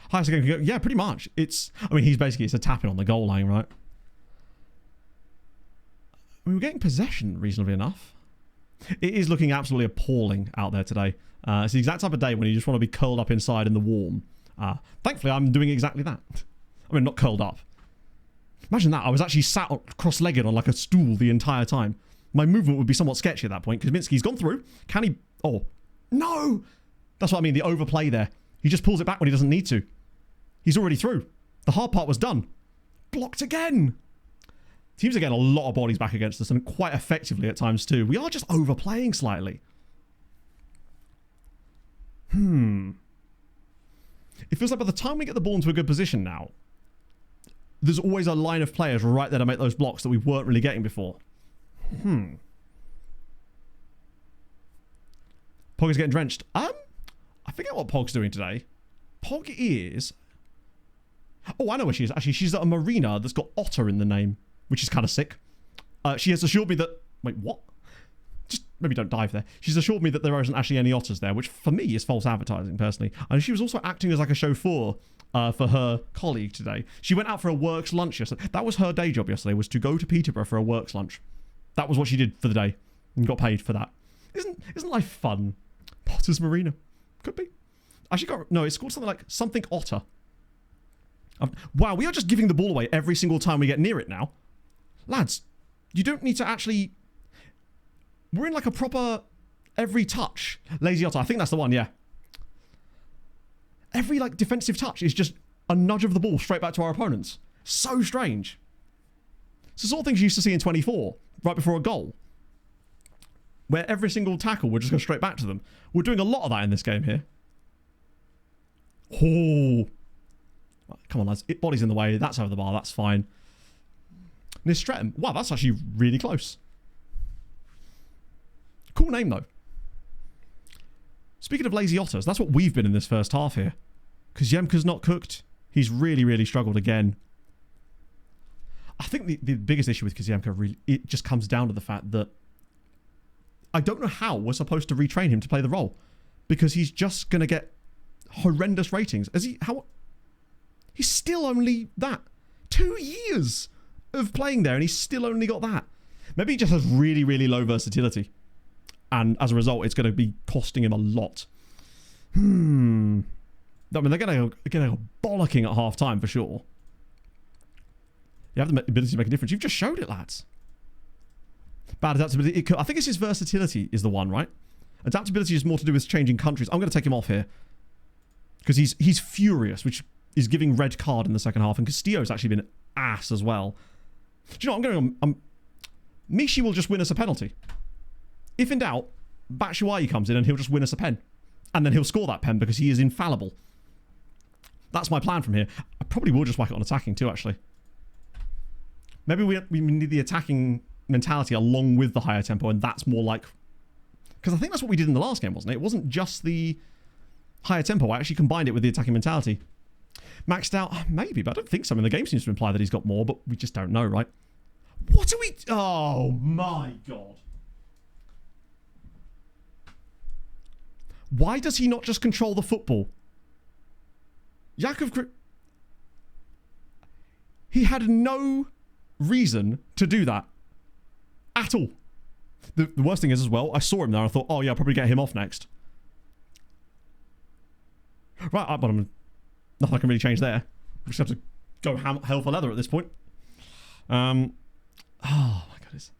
B: Highest again can go. Yeah, pretty much. It's a tapping on the goal line, right? I mean, we're getting possession reasonably enough. It is looking absolutely appalling out there today. It's the exact type of day when you just want to be curled up inside in the warm. Thankfully, I'm doing exactly that. I mean, not curled up. Imagine that. I was actually sat cross-legged on like a stool the entire time. My movement would be somewhat sketchy at that point because Minsky's gone through. Can he... Oh, no! That's what I mean, the overplay there. He just pulls it back when he doesn't need to. He's already through. The hard part was done. Blocked again. Teams are getting a lot of bodies back against us and quite effectively at times too. We are just overplaying slightly. It feels like by the time we get the ball into a good position now, there's always a line of players right there to make those blocks that we weren't really getting before. Pog is getting drenched. I forget what Pog's doing today. Pog is... Oh, I know where she is. Actually, she's at a marina that's got otter in the name, which is kind of sick. She has assured me that... Wait, what? Just maybe don't dive there. She's assured me that there isn't actually any otters there, which for me is false advertising, personally. And she was also acting as like a chauffeur for her colleague today. She went out for a works lunch yesterday. That was her day job yesterday, was to go to Peterborough for a works lunch. That was what she did for the day and got paid for that. Isn't life fun? Potter's Marina. Could be. Actually, no, it's called something like something otter. Wow, we are just giving the ball away every single time we get near it now. Lads, you don't need to actually... We're in like a proper Every touch. Lazy Otto. I think that's the one, yeah. Every, like, defensive touch is just a nudge of the ball straight back to our opponents. So strange. It's the sort of things you used to see in 24, right before a goal. Where every single tackle would just go straight back to them. We're doing a lot of that in this game here. Oh. Come on, lads. Body's in the way. That's over the bar. That's fine. Nistretum. Wow, that's actually really close. Cool name, though. Speaking of lazy otters, that's what we've been in this first half here. Kazemka's not cooked. He's really, really struggled again. I think the biggest issue with Kazemka, really, it just comes down to the fact that I don't know how we're supposed to retrain him to play the role. Because he's just going to get horrendous ratings. He's still only that. 2 years of playing there and he's still only got that. Maybe he just has really, really low versatility. And as a result, it's going to be costing him a lot. I mean, they're going to go bollocking at half time for sure. You have the ability to make a difference. You've just showed it, lads. Bad adaptability. I think it's his versatility is the one, right? Adaptability is more to do with changing countries. I'm going to take him off here. Because he's furious, which is giving red card in the second half. And Castillo's actually been ass as well. Do you know what I'm going to... Mishi will just win us a penalty. If in doubt, Batshuayi comes in and he'll just win us a pen. And then he'll score that pen because he is infallible. That's my plan from here. I probably will just whack it on attacking too, actually. Maybe we need the attacking mentality along with the higher tempo, and that's more like... Because I think that's what we did in the last game, wasn't it? It wasn't just the higher tempo. I actually combined it with the attacking mentality. Maxed out? Maybe, but I don't think so. I mean, the game seems to imply that he's got more, but we just don't know, right? What are we... Oh, my God. Why does he not just control the football? Jakub... He had no reason to do that. At all. The worst thing is as well, I saw him there and I thought, oh yeah, I'll probably get him off next. Right, but nothing I can really change there. We just have to go hell for leather at this point. Oh my goodness.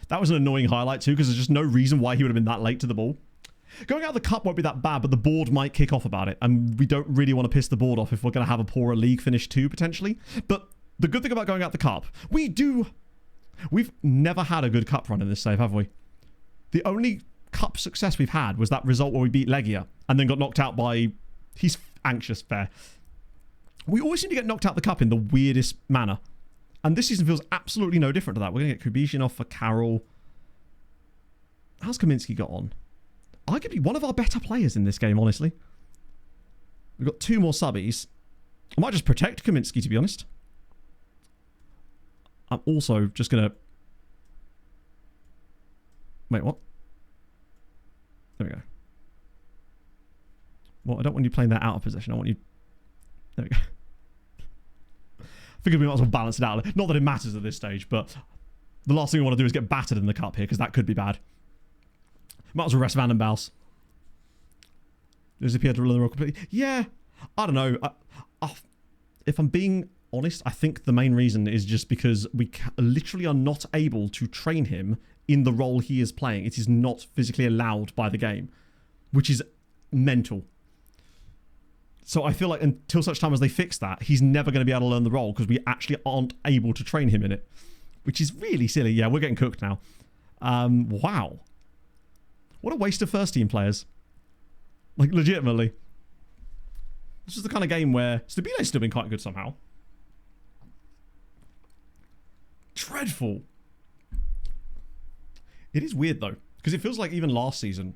B: That was an annoying highlight too, because there's just no reason why he would have been that late to the ball. Going out of the cup won't be that bad, but the board might kick off about it. And we don't really want to piss the board off if we're going to have a poorer league finish too, potentially. But the good thing about going out the cup, we've never had a good cup run in this save, have we? The only cup success we've had was that result where we beat Legia and then got knocked out by... He's anxious, fair. We always seem to get knocked out the cup in the weirdest manner. And this season feels absolutely no different to that. We're going to get Kubishin off for Carroll. How's Kaminsky got on? Arguably one of our better players in this game, honestly. We've got 2 more subbies. I might just protect Kaminsky, to be honest. I'm also just going to... Wait, what? There we go. Well, I don't want you playing that out of position. I want you... There we go. I figured we might as well balance it out. Not that it matters at this stage, but the last thing we want to do is get battered in the cup here, because that could be bad. Might as well rest Van den Bosch. Does he appear to rule the role completely? Yeah. I don't know. If I'm being honest, I think the main reason is just because we literally are not able to train him in the role he is playing. It is not physically allowed by the game, which is mental. So I feel like until such time as they fix that, he's never going to be able to learn the role because we actually aren't able to train him in it, which is really silly. Yeah, we're getting cooked now. Wow. What a waste of first team players. Like, legitimately. This is the kind of game where Stabile's still been quite good somehow. Dreadful. It is weird, though, because it feels like even last season,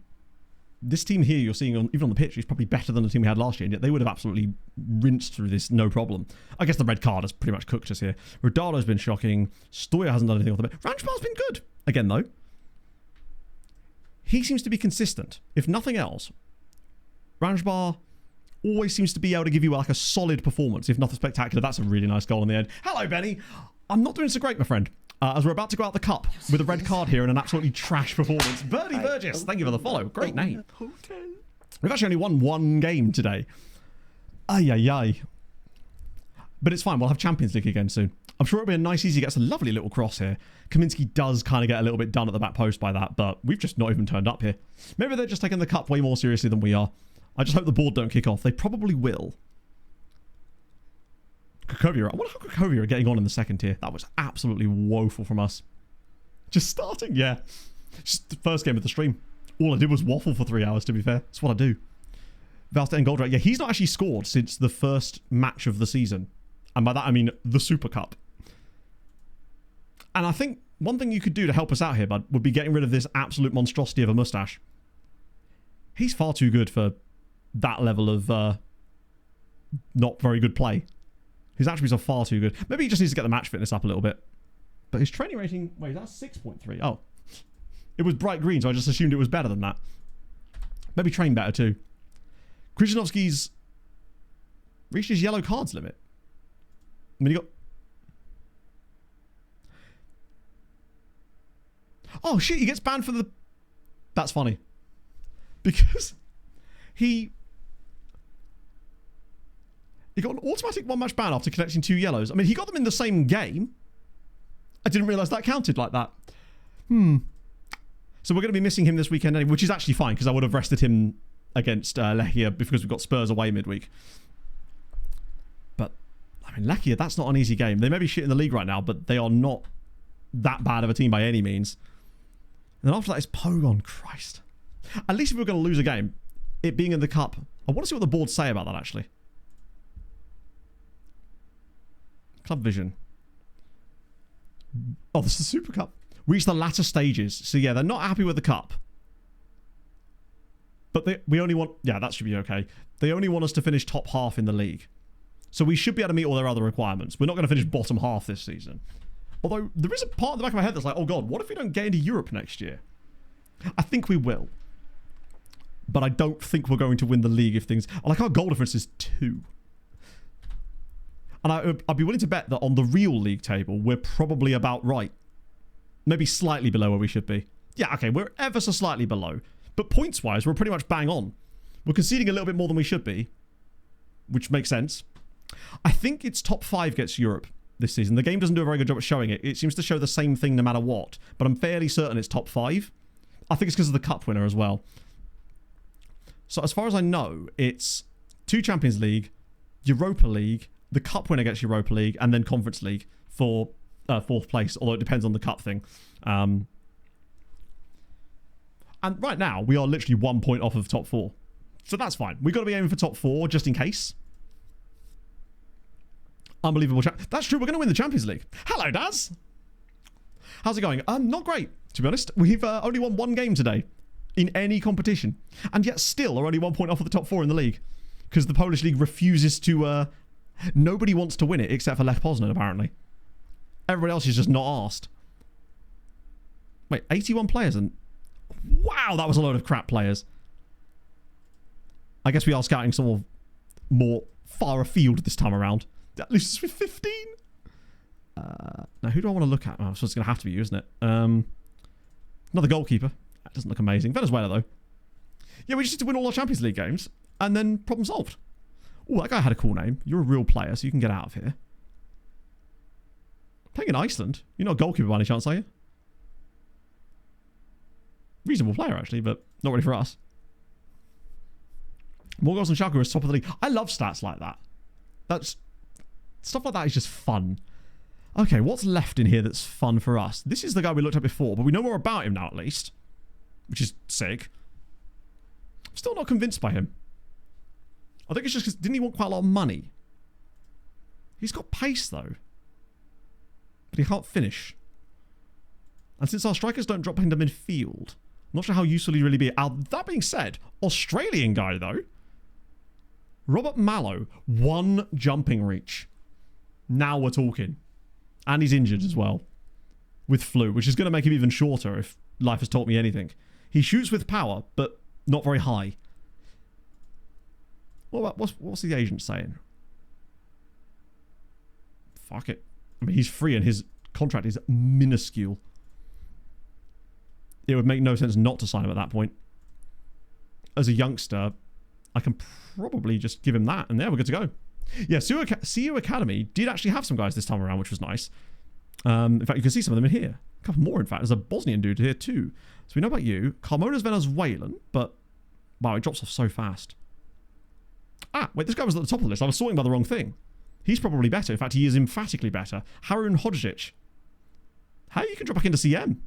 B: this team here you're seeing, even on the pitch, is probably better than the team we had last year, and yet they would have absolutely rinsed through this no problem. I guess the red card has pretty much cooked us here. Rodalo's been shocking. Stoya hasn't done anything off the bench. Ranchbar's been good. Again, though. He seems to be consistent. If nothing else, Ranchbar always seems to be able to give you like a solid performance, if nothing spectacular. That's a really nice goal in the end. Hello, Benny. I'm not doing so great, my friend. As we're about to go out the cup with a red card here and an absolutely trash performance. Birdie Burgess, thank you for the follow. Great name. We've actually only won 1 game today. Ay, ay, ay. But it's fine. We'll have Champions League again soon. I'm sure it'll be a nice, easy, gets a lovely little cross here. Kaminsky does kind of get a little bit done at the back post by that, but we've just not even turned up here. Maybe they're just taking the cup way more seriously than we are. I just hope the board don't kick off. They probably will. Krakovia, I wonder how Krakovia are getting on in the second tier. That was absolutely woeful from us. Just starting, yeah. Just the first game of the stream. All I did was waffle for 3 hours, to be fair. That's what I do. Valstein and Goldrake. Yeah, he's not actually scored since the first match of the season. And by that, I mean the Super Cup. And I think one thing you could do to help us out here, bud, would be getting rid of this absolute monstrosity of a mustache. He's far too good for that level of not very good play. His attributes are far too good. Maybe he just needs to get the match fitness up a little bit. But his training rating... Wait, that's 6.3. Oh. It was bright green, so I just assumed it was better than that. Maybe train better too. Krzyzanowski's reached his yellow cards limit. I mean, he got... Oh, shit, he gets banned for the... That's funny. Because he got an automatic one-match ban after collecting 2 yellows. I mean, he got them in the same game. I didn't realise that counted like that. So we're going to be missing him this weekend anyway, which is actually fine, because I would have rested him against Lechia because we've got Spurs away midweek. But, I mean, Lechia, that's not an easy game. They may be shit in the league right now, but they are not that bad of a team by any means. And then after that is Pogon. Christ. At least if we're going to lose a game, it being in the cup, I want to see what the boards say about that, actually. Club Vision. Oh, this is the Super Cup. Reach the latter stages. So, yeah, they're not happy with the cup. But we only want... Yeah, that should be okay. They only want us to finish top half in the league. So we should be able to meet all their other requirements. We're not going to finish bottom half this season. Although, there is a part in the back of my head that's like, oh, God, what if we don't get into Europe next year? I think we will. But I don't think we're going to win the league if things... Like, our goal difference is 2. And I'd be willing to bet that on the real league table, we're probably about right. Maybe slightly below where we should be. Yeah, okay, we're ever so slightly below. But points-wise, we're pretty much bang on. We're conceding a little bit more than we should be. Which makes sense. I think it's top 5 gets Europe this season. The game doesn't do a very good job at showing it. It seems to show the same thing no matter what. But I'm fairly certain it's top 5. I think it's because of the cup winner as well. So as far as I know, it's 2 Champions League, Europa League, the cup winner gets Europa League, and then Conference League for 4th place, although it depends on the cup thing. And right now, we are literally 1 point off of top 4. So that's fine. We've got to be aiming for top 4, just in case. Unbelievable. That's true. We're going to win the Champions League. Hello, Daz. How's it going? Not great, to be honest. We've only won 1 game today in any competition. And yet still are only 1 point off of the top 4 in the league. Because the Polish league refuses to... nobody wants to win it except for Lech Poznan, apparently. Everybody else is just not asked. Wait, 81 players and... Wow, that was a load of crap players. I guess we are scouting some more far afield this time around. At least it's with 15. Now, who do I want to look at? Oh, so it's going to have to be you, isn't it? Another goalkeeper. That doesn't look amazing. Venezuela, though. Yeah, we just need to win all our Champions League games. And then problem solved. Oh, that guy had a cool name. You're a real player, so you can get out of here. Playing in Iceland. You're not a goalkeeper by any chance, are you? Reasonable player, actually, but not really for us. More goals than Schalke is top of the league. I love stats like that. Stuff like that is just fun. Okay, what's left in here that's fun for us? This is the guy we looked at before, but we know more about him now, at least. Which is sick. I'm still not convinced by him. I think it's just because... Didn't he want quite a lot of money? He's got pace, though. But he can't finish. And since our strikers don't drop into midfield, I'm not sure how useful he'd really be. That being said, Australian guy, though. Robert Mallow, 1 jumping reach. Now we're talking. And he's injured as well. With flu, which is going to make him even shorter if life has taught me anything. He shoots with power, but not very high. What's the agent saying? Fuck it. I mean, he's free and his contract is minuscule. It would make no sense not to sign him at that point. As a youngster, I can probably just give him that, and there we're good to go. Yeah, CU Academy did actually have some guys this time around, which was nice. In fact, you can see some of them in here. A couple more, in fact. There's a Bosnian dude here too. So we know about you. Carmona's Venezuelan, but wow, it drops off so fast. Ah, wait, this guy was at the top of the list. I was sorting by the wrong thing. He's probably better. In fact, he is emphatically better. Harun Hodzic. Hey, you can drop back into CM.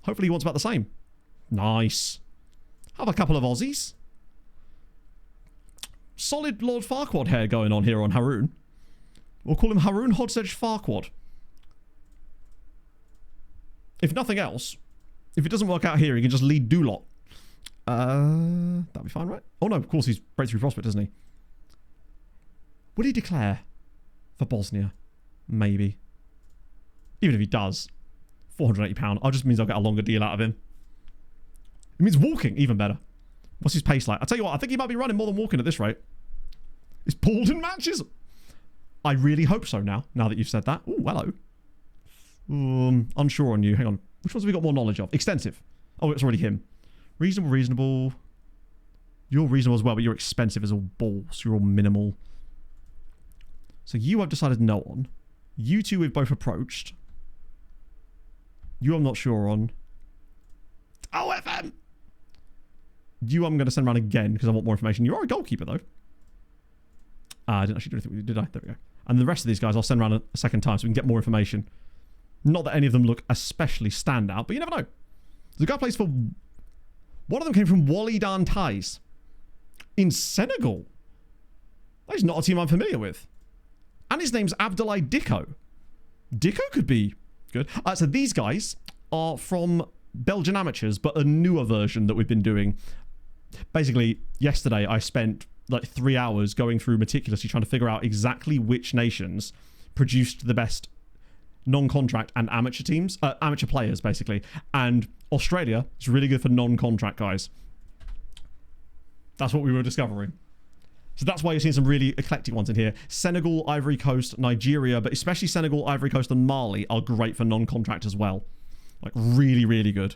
B: Hopefully he wants about the same. Nice. Have a couple of Aussies. Solid Lord Farquaad hair going on here on Harun. We'll call him Harun Hodzic Farquaad. If nothing else, if it doesn't work out here, he can just lead Dulot. That'll be fine, right? Oh no, of course he's breakthrough prospect, isn't he? Would he declare for Bosnia? Maybe. Even if he does, £480. That just means I'll get a longer deal out of him. It means walking, even better. What's his pace like? I'll tell you what, I think he might be running more than walking at this rate. Is pulled in matches? I really hope so now that you've said that. Oh, hello. Unsure on you. Hang on. Which ones have we got more knowledge of? Extensive. Oh, it's already him. Reasonable. You're reasonable as well, but you're expensive as all balls. You're all minimal. So you I've decided no on. You two we've both approached. You I'm not sure on. OFM! You I'm going to send around again because I want more information. You are a goalkeeper though. I didn't actually do anything with you, did I? There we go. And the rest of these guys I'll send around a second time so we can get more information. Not that any of them look especially standout, but you never know. The guy plays for... One of them came from Walidan Tais in Senegal. That is not a team I'm familiar with. And his name's Abdoulaye Dicko. Dicko could be good. So these guys are from Belgian amateurs, but a newer version that we've been doing. Basically, yesterday I spent like 3 hours going through meticulously trying to figure out exactly which nations produced the best non-contract and amateur teams, amateur players basically. And Australia is really good for non-contract guys. That's what we were discovering. So that's why you're seeing some really eclectic ones in here. Senegal, Ivory Coast, Nigeria, but especially Senegal, Ivory Coast and Mali are great for non-contract as well. Like really, really good.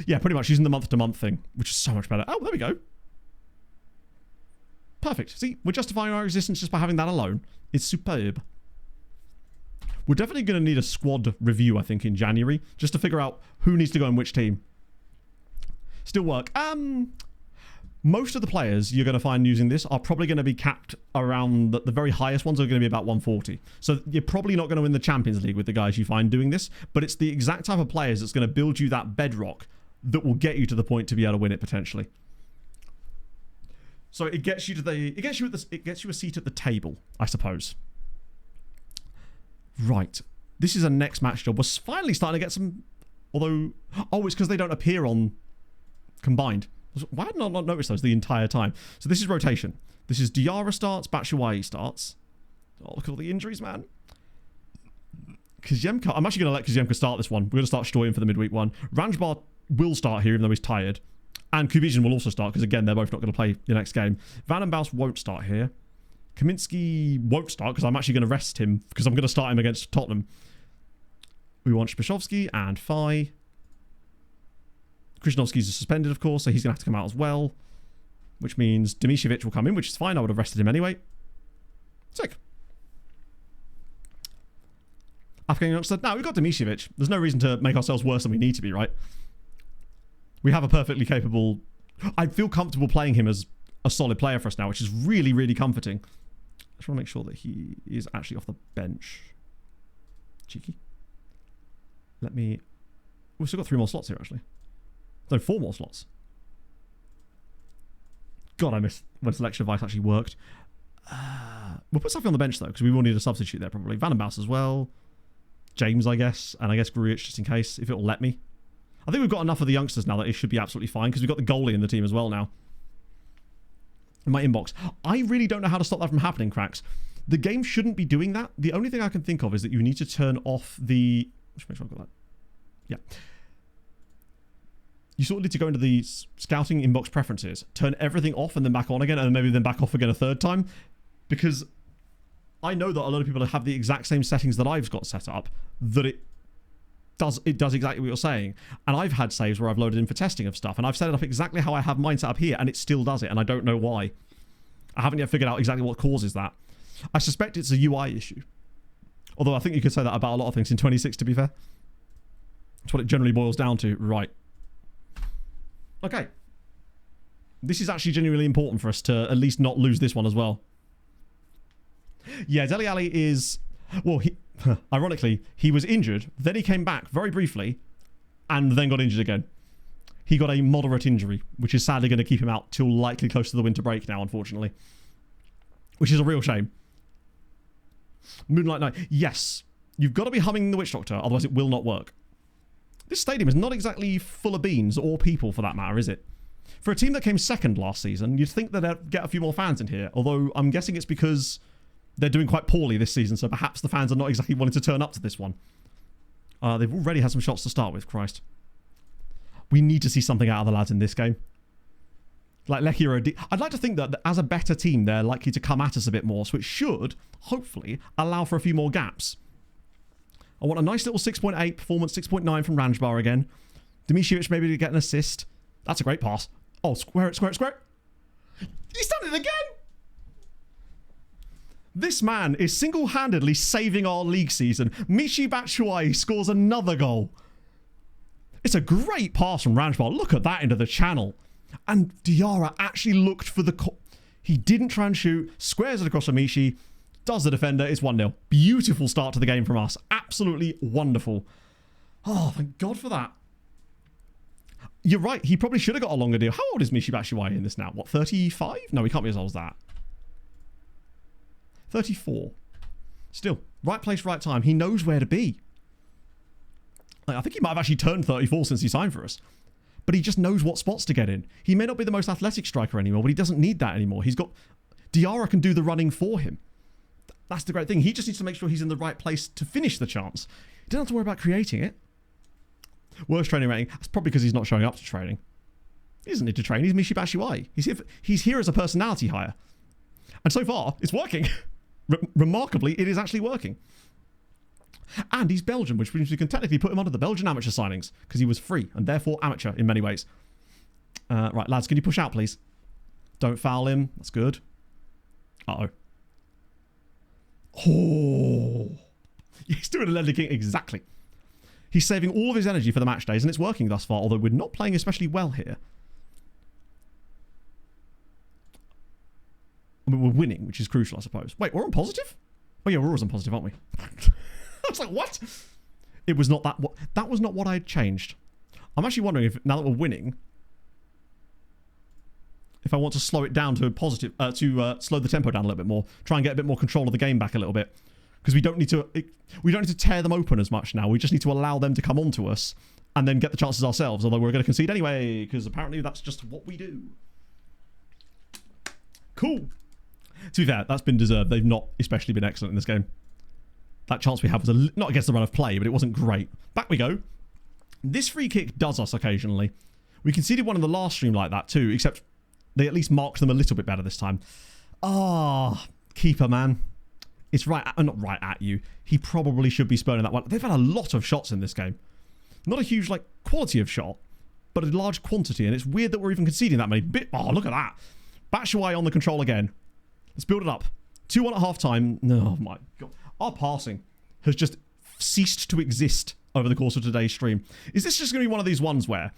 B: Yeah, pretty much using the month-to-month thing, which is so much better. Oh, there we go. Perfect. See, we're justifying our existence just by having that alone. It's superb. We're definitely going to need a squad review, I think, in January, just to figure out who needs to go in which team. Still work. Most of the players you're going to find using this are probably going to be capped around the very highest ones are going to be about 140. So you're probably not going to win the Champions League with the guys you find doing this, but it's the exact type of players that's going to build you that bedrock that will get you to the point to be able to win it potentially. So it gets you to it gets you a seat at the table, I suppose. Right. This is a next match job. We're finally starting to get some, although, oh, it's because they don't appear on combined. Why did I not notice those the entire time? So this is rotation. This is Diarra starts, Batshuayi starts. Oh, look at all the injuries, man. Kazemka, I'm actually going to let Kazemka start this one. We're going to start Stoyan for the midweek one. Ranjbar will start here, even though he's tired. And Kubizin will also start, because again, they're both not going to play the next game. Van den Bosch won't start here. Kaminsky won't start, because I'm actually going to rest him, because I'm going to start him against Tottenham. We want Spashovsky and Fai. Krishnovsky's suspended, of course, so he's going to have to come out as well. Which means Dimicevic will come in, which is fine. I would have rested him anyway. Sick. Afghan youngster. No, we've got Dimicevic. There's no reason to make ourselves worse than we need to be, right? We have a perfectly capable... I feel comfortable playing him as a solid player for us now, which is really, really comforting. I just want to make sure that he is actually off the bench. Cheeky. Let me... We've still got 3 more slots here, actually. No, 4 more slots. God, I missed when selection advice actually worked. We'll put Safi on the bench, though, because we will need a substitute there, probably. Van den Bosch as well. James, I guess. And I guess Grujic, just in case, if it'll let me. I think we've got enough of the youngsters now that it should be absolutely fine, because we've got the goalie in the team as well now. In my inbox. I really don't know how to stop that from happening, cracks. The game shouldn't be doing that. The only thing I can think of is that you need to turn off the... Just make sure I've got that. Yeah. You sort of need to go into the scouting inbox preferences, turn everything off and then back on again, and maybe then back off again a third time. Because I know that a lot of people have the exact same settings that I've got set up, that it does exactly what you're saying. And I've had saves where I've loaded in for testing of stuff, and I've set it up exactly how I have mine set up here, and it still does it, and I don't know why. I haven't yet figured out exactly what causes that. I suspect it's a UI issue. Although I think you could say that about a lot of things in 26, to be fair. That's what it generally boils down to. Right. Okay. This is actually genuinely important for us to at least not lose this one as well. Yeah, Dele Alli is... Well, ironically, he was injured, then he came back very briefly, and then got injured again. He got a moderate injury, which is sadly going to keep him out till likely close to the winter break now, unfortunately. Which is a real shame. Moonlight Night. Yes, you've got to be humming the Witch Doctor, otherwise it will not work. This stadium is not exactly full of beans, or people for that matter, is it? For a team that came second last season, you'd think that they'd get a few more fans in here, although I'm guessing it's because they're doing quite poorly this season, so perhaps the fans are not exactly wanting to turn up to this one. They've already had some shots to start with, Christ. We need to see something out of the lads in this game. Like Lecky are I'd like to think that as a better team, they're likely to come at us a bit more, so it should, hopefully, allow for a few more gaps. I want a nice little 6.8 performance, 6.9 from Ranjbar again. Dimitrovic maybe to get an assist. That's a great pass. Oh, square it, square it, square it. He's done it again! This man is single-handedly saving our league season. Michy Batshuayi scores another goal. It's a great pass from Ranjbar. Look at that into the channel. And Diarra actually looked for the... He didn't try and shoot. Squares it across for Michy. Does the defender. It's 1-0. Beautiful start to the game from us. Absolutely wonderful. Oh, thank God for that. You're right. He probably should have got a longer deal. How old is Michy Batshuayi in this now? What, 35? No, he can't be as old as that. 34. Still, right place, right time. He knows where to be. Like, I think he might have actually turned 34 since he signed for us. But he just knows what spots to get in. He may not be the most athletic striker anymore, but he doesn't need that anymore. He's got... Diarra can do the running for him. That's the great thing. He just needs to make sure he's in the right place to finish the chance. He doesn't have to worry about creating it. Worst training rating. That's probably because he's not showing up to training. He doesn't need to train. He's Michy Batshuayi. He's here as a personality hire. And so far, it's working. Remarkably, it is actually working. And he's Belgian, which means we can technically put him under the Belgian amateur signings because he was free and therefore amateur in many ways. Right, lads, can you push out, please? Don't foul him. That's good. Uh-oh. Oh. He's doing a Ledley King. Exactly. He's saving all of his energy for the match days, and it's working thus far, although we're not playing especially well here. I mean, we're winning, which is crucial, I suppose. Wait, we're on positive? Oh yeah, we're always on positive, aren't we? I was like, what? It was not that... That was not what I had changed. I'm actually wondering if, now that we're winning, if I want to slow it down to a positive... slow the tempo down a little bit more. Try and get a bit more control of the game back a little bit. Because we don't need to tear them open as much now. We just need to allow them to come onto us and then get the chances ourselves. Although we're going to concede anyway, because apparently that's just what we do. Cool. To be fair, that's been deserved. They've not especially been excellent in this game. That chance we had was not against the run of play, but it wasn't great. Back we go. This free kick does us occasionally. We conceded one in the last stream like that too, except they at least marked them a little bit better this time. Ah, keeper, man. It's right at, not right at you. He probably should be spurning that one. They've had a lot of shots in this game. Not a huge, like, quality of shot, but a large quantity, and it's weird that we're even conceding that many. Oh, look at that. Batshuayi on the control again. Let's build it up. 2-1 at half-time. Oh, my God. Our passing has just ceased to exist over the course of today's stream. Is this just going to be one of these ones where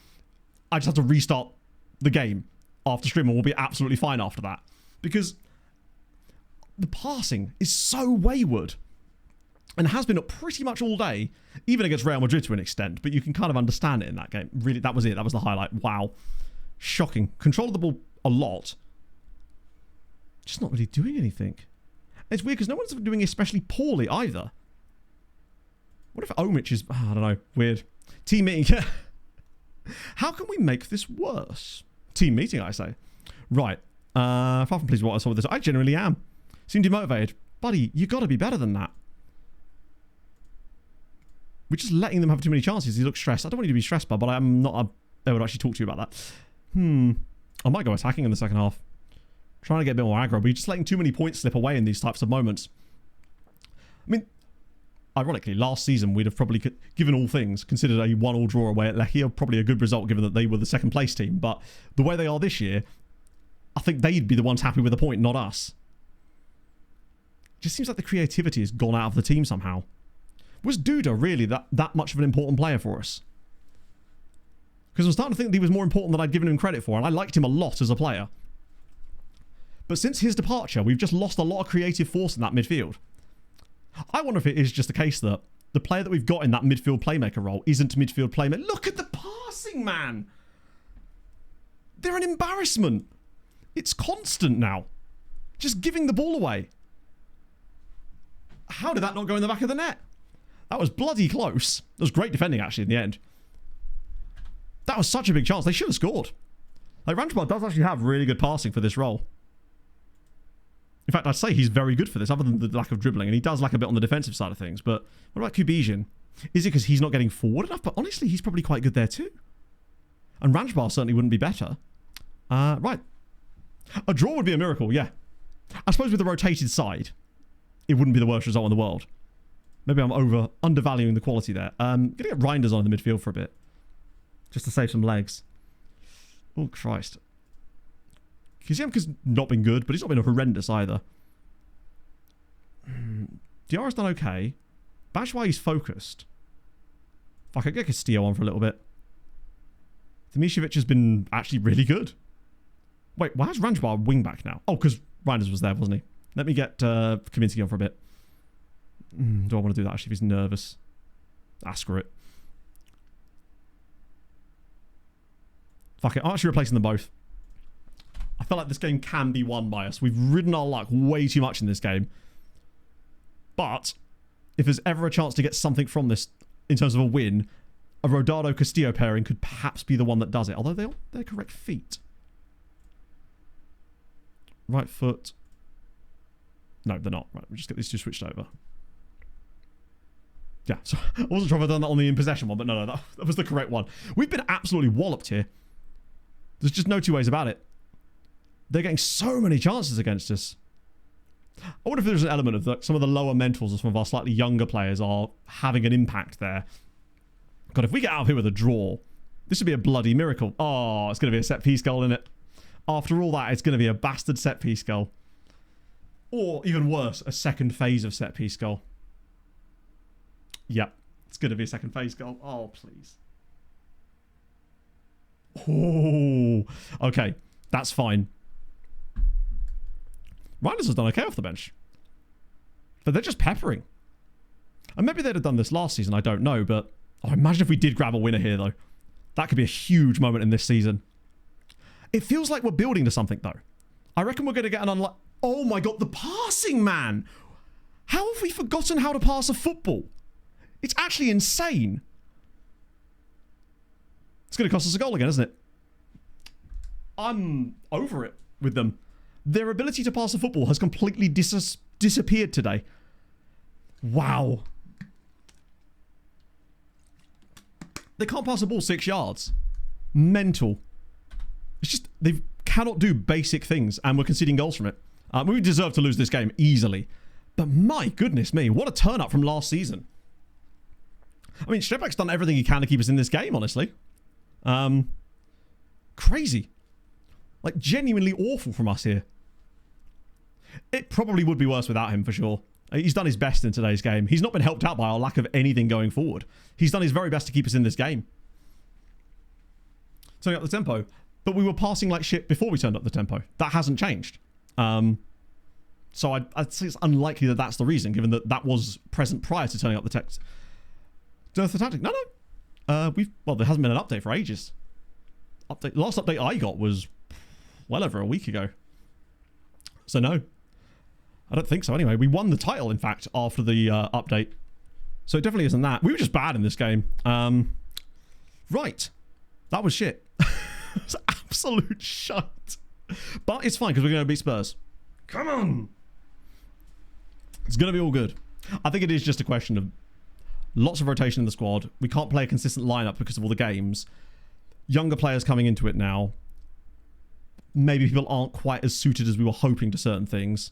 B: I just have to restart the game after stream and we'll be absolutely fine after that? Because the passing is so wayward and has been up pretty much all day, even against Real Madrid to an extent, but you can kind of understand it in that game. Really, that was it. That was the highlight. Wow. Shocking. Controlled the ball a lot. Just not really doing anything. It's weird because no one's doing especially poorly either. What if Omic is... I don't know. Weird. Team meeting. How can we make this worse? Team meeting, I say. Right. Far from pleased with what I saw with this. I genuinely am. Seem demotivated. Buddy, you got to be better than that. We're just letting them have too many chances. He looks stressed. I don't want you to be stressed, but I'm not able to actually talk to you about that. I might go attacking in the second half. Trying to get a bit more aggro, but you're just letting too many points slip away in these types of moments. I mean, ironically, last season we'd have probably, given all things, considered a 1-1 draw away at Lechia probably a good result given that they were the second place team. But the way they are this year, I think they'd be the ones happy with a point, not us. Just seems like the creativity has gone out of the team somehow. Was Duda really that much of an important player for us? Because I'm starting to think that he was more important than I'd given him credit for, and I liked him a lot as a player. But since his departure, we've just lost a lot of creative force in that midfield. I wonder if it is just the case that the player that we've got in that midfield playmaker role isn't midfield playmaker. Look at the passing, man! They're an embarrassment. It's constant now. Just giving the ball away. How did that not go in the back of the net? That was bloody close. That was great defending, actually, in the end. That was such a big chance. They should have scored. Like, Ranjbar does actually have really good passing for this role. In fact, I'd say he's very good for this, other than the lack of dribbling. And he does lack a bit on the defensive side of things. But what about Kubizin? Is it because he's not getting forward enough? But honestly, he's probably quite good there too. And Ranjbar certainly wouldn't be better. Right. A draw would be a miracle, yeah. I suppose with the rotated side, it wouldn't be the worst result in the world. Maybe I'm undervaluing the quality there. Gonna get Reinders on in the midfield for a bit. Just to save some legs. Oh, Christ. Kizemka's not been good, but he's not been horrendous either. Diarra's done okay. Batshuayi's focused. If I could get Castillo on for a little bit. Dimitrovic has been actually really good. Wait, why is Ranjbar wing back now? Oh, because Reinders was there, wasn't he? Let me get Kaminsky on for a bit. Do I want to do that actually if he's nervous? Screw it. Fuck it. I'm actually replacing them both. I feel like this game can be won by us. We've ridden our luck way too much in this game. But if there's ever a chance to get something from this in terms of a win, a Rodado-Castillo pairing could perhaps be the one that does it. Although they're correct feet. Right foot. No, they're not. Right, we'll just get these two switched over. Yeah, so I wasn't sure if I'd done that on the in possession one, but no, that was the correct one. We've been absolutely walloped here. There's just no two ways about it. They're getting so many chances against us. I wonder if there's an element of some of the lower mentals of some of our slightly younger players are having an impact there. God, if we get out of here with a draw, this would be a bloody miracle. Oh, it's going to be a set-piece goal, isn't it? After all that, it's going to be a bastard set-piece goal. Or, even worse, a second phase of set-piece goal. Yep, it's going to be a second phase goal. Oh, please. Oh, okay, that's fine. Reinders has done okay off the bench. But they're just peppering. And maybe they'd have done this last season, I don't know. But imagine if we did grab a winner here, though. That could be a huge moment in this season. It feels like we're building to something, though. I reckon we're going to get an Oh my God, the passing, man! How have we forgotten how to pass a football? It's actually insane. It's going to cost us a goal again, isn't it? I'm over it with them. Their ability to pass a football has completely disappeared today. Wow. They can't pass a ball 6 yards. Mental. It's just, they cannot do basic things, and we're conceding goals from it. We deserve to lose this game easily. But my goodness me, what a turn up from last season. I mean, Strebek's done everything he can to keep us in this game, honestly. Crazy. Like, genuinely awful from us here. It probably would be worse without him, for sure. He's done his best in today's game. He's not been helped out by our lack of anything going forward. He's done his very best to keep us in this game. Turning up the tempo. But we were passing like shit before we turned up the tempo. That hasn't changed. So I'd say it's unlikely that that's the reason, given that that was present prior to turning up the text. Dearth the tactic? No. Well, there hasn't been an update for ages. The last update I got was well over a week ago. So no. I don't think so anyway. We won the title, in fact, after the update. So it definitely isn't that. We were just bad in this game. Right. That was shit. It was absolute shite. But it's fine, because we're going to beat Spurs. Come on. It's going to be all good. I think it is just a question of lots of rotation in the squad. We can't play a consistent lineup because of all the games. Younger players coming into it now. Maybe people aren't quite as suited as we were hoping to certain things.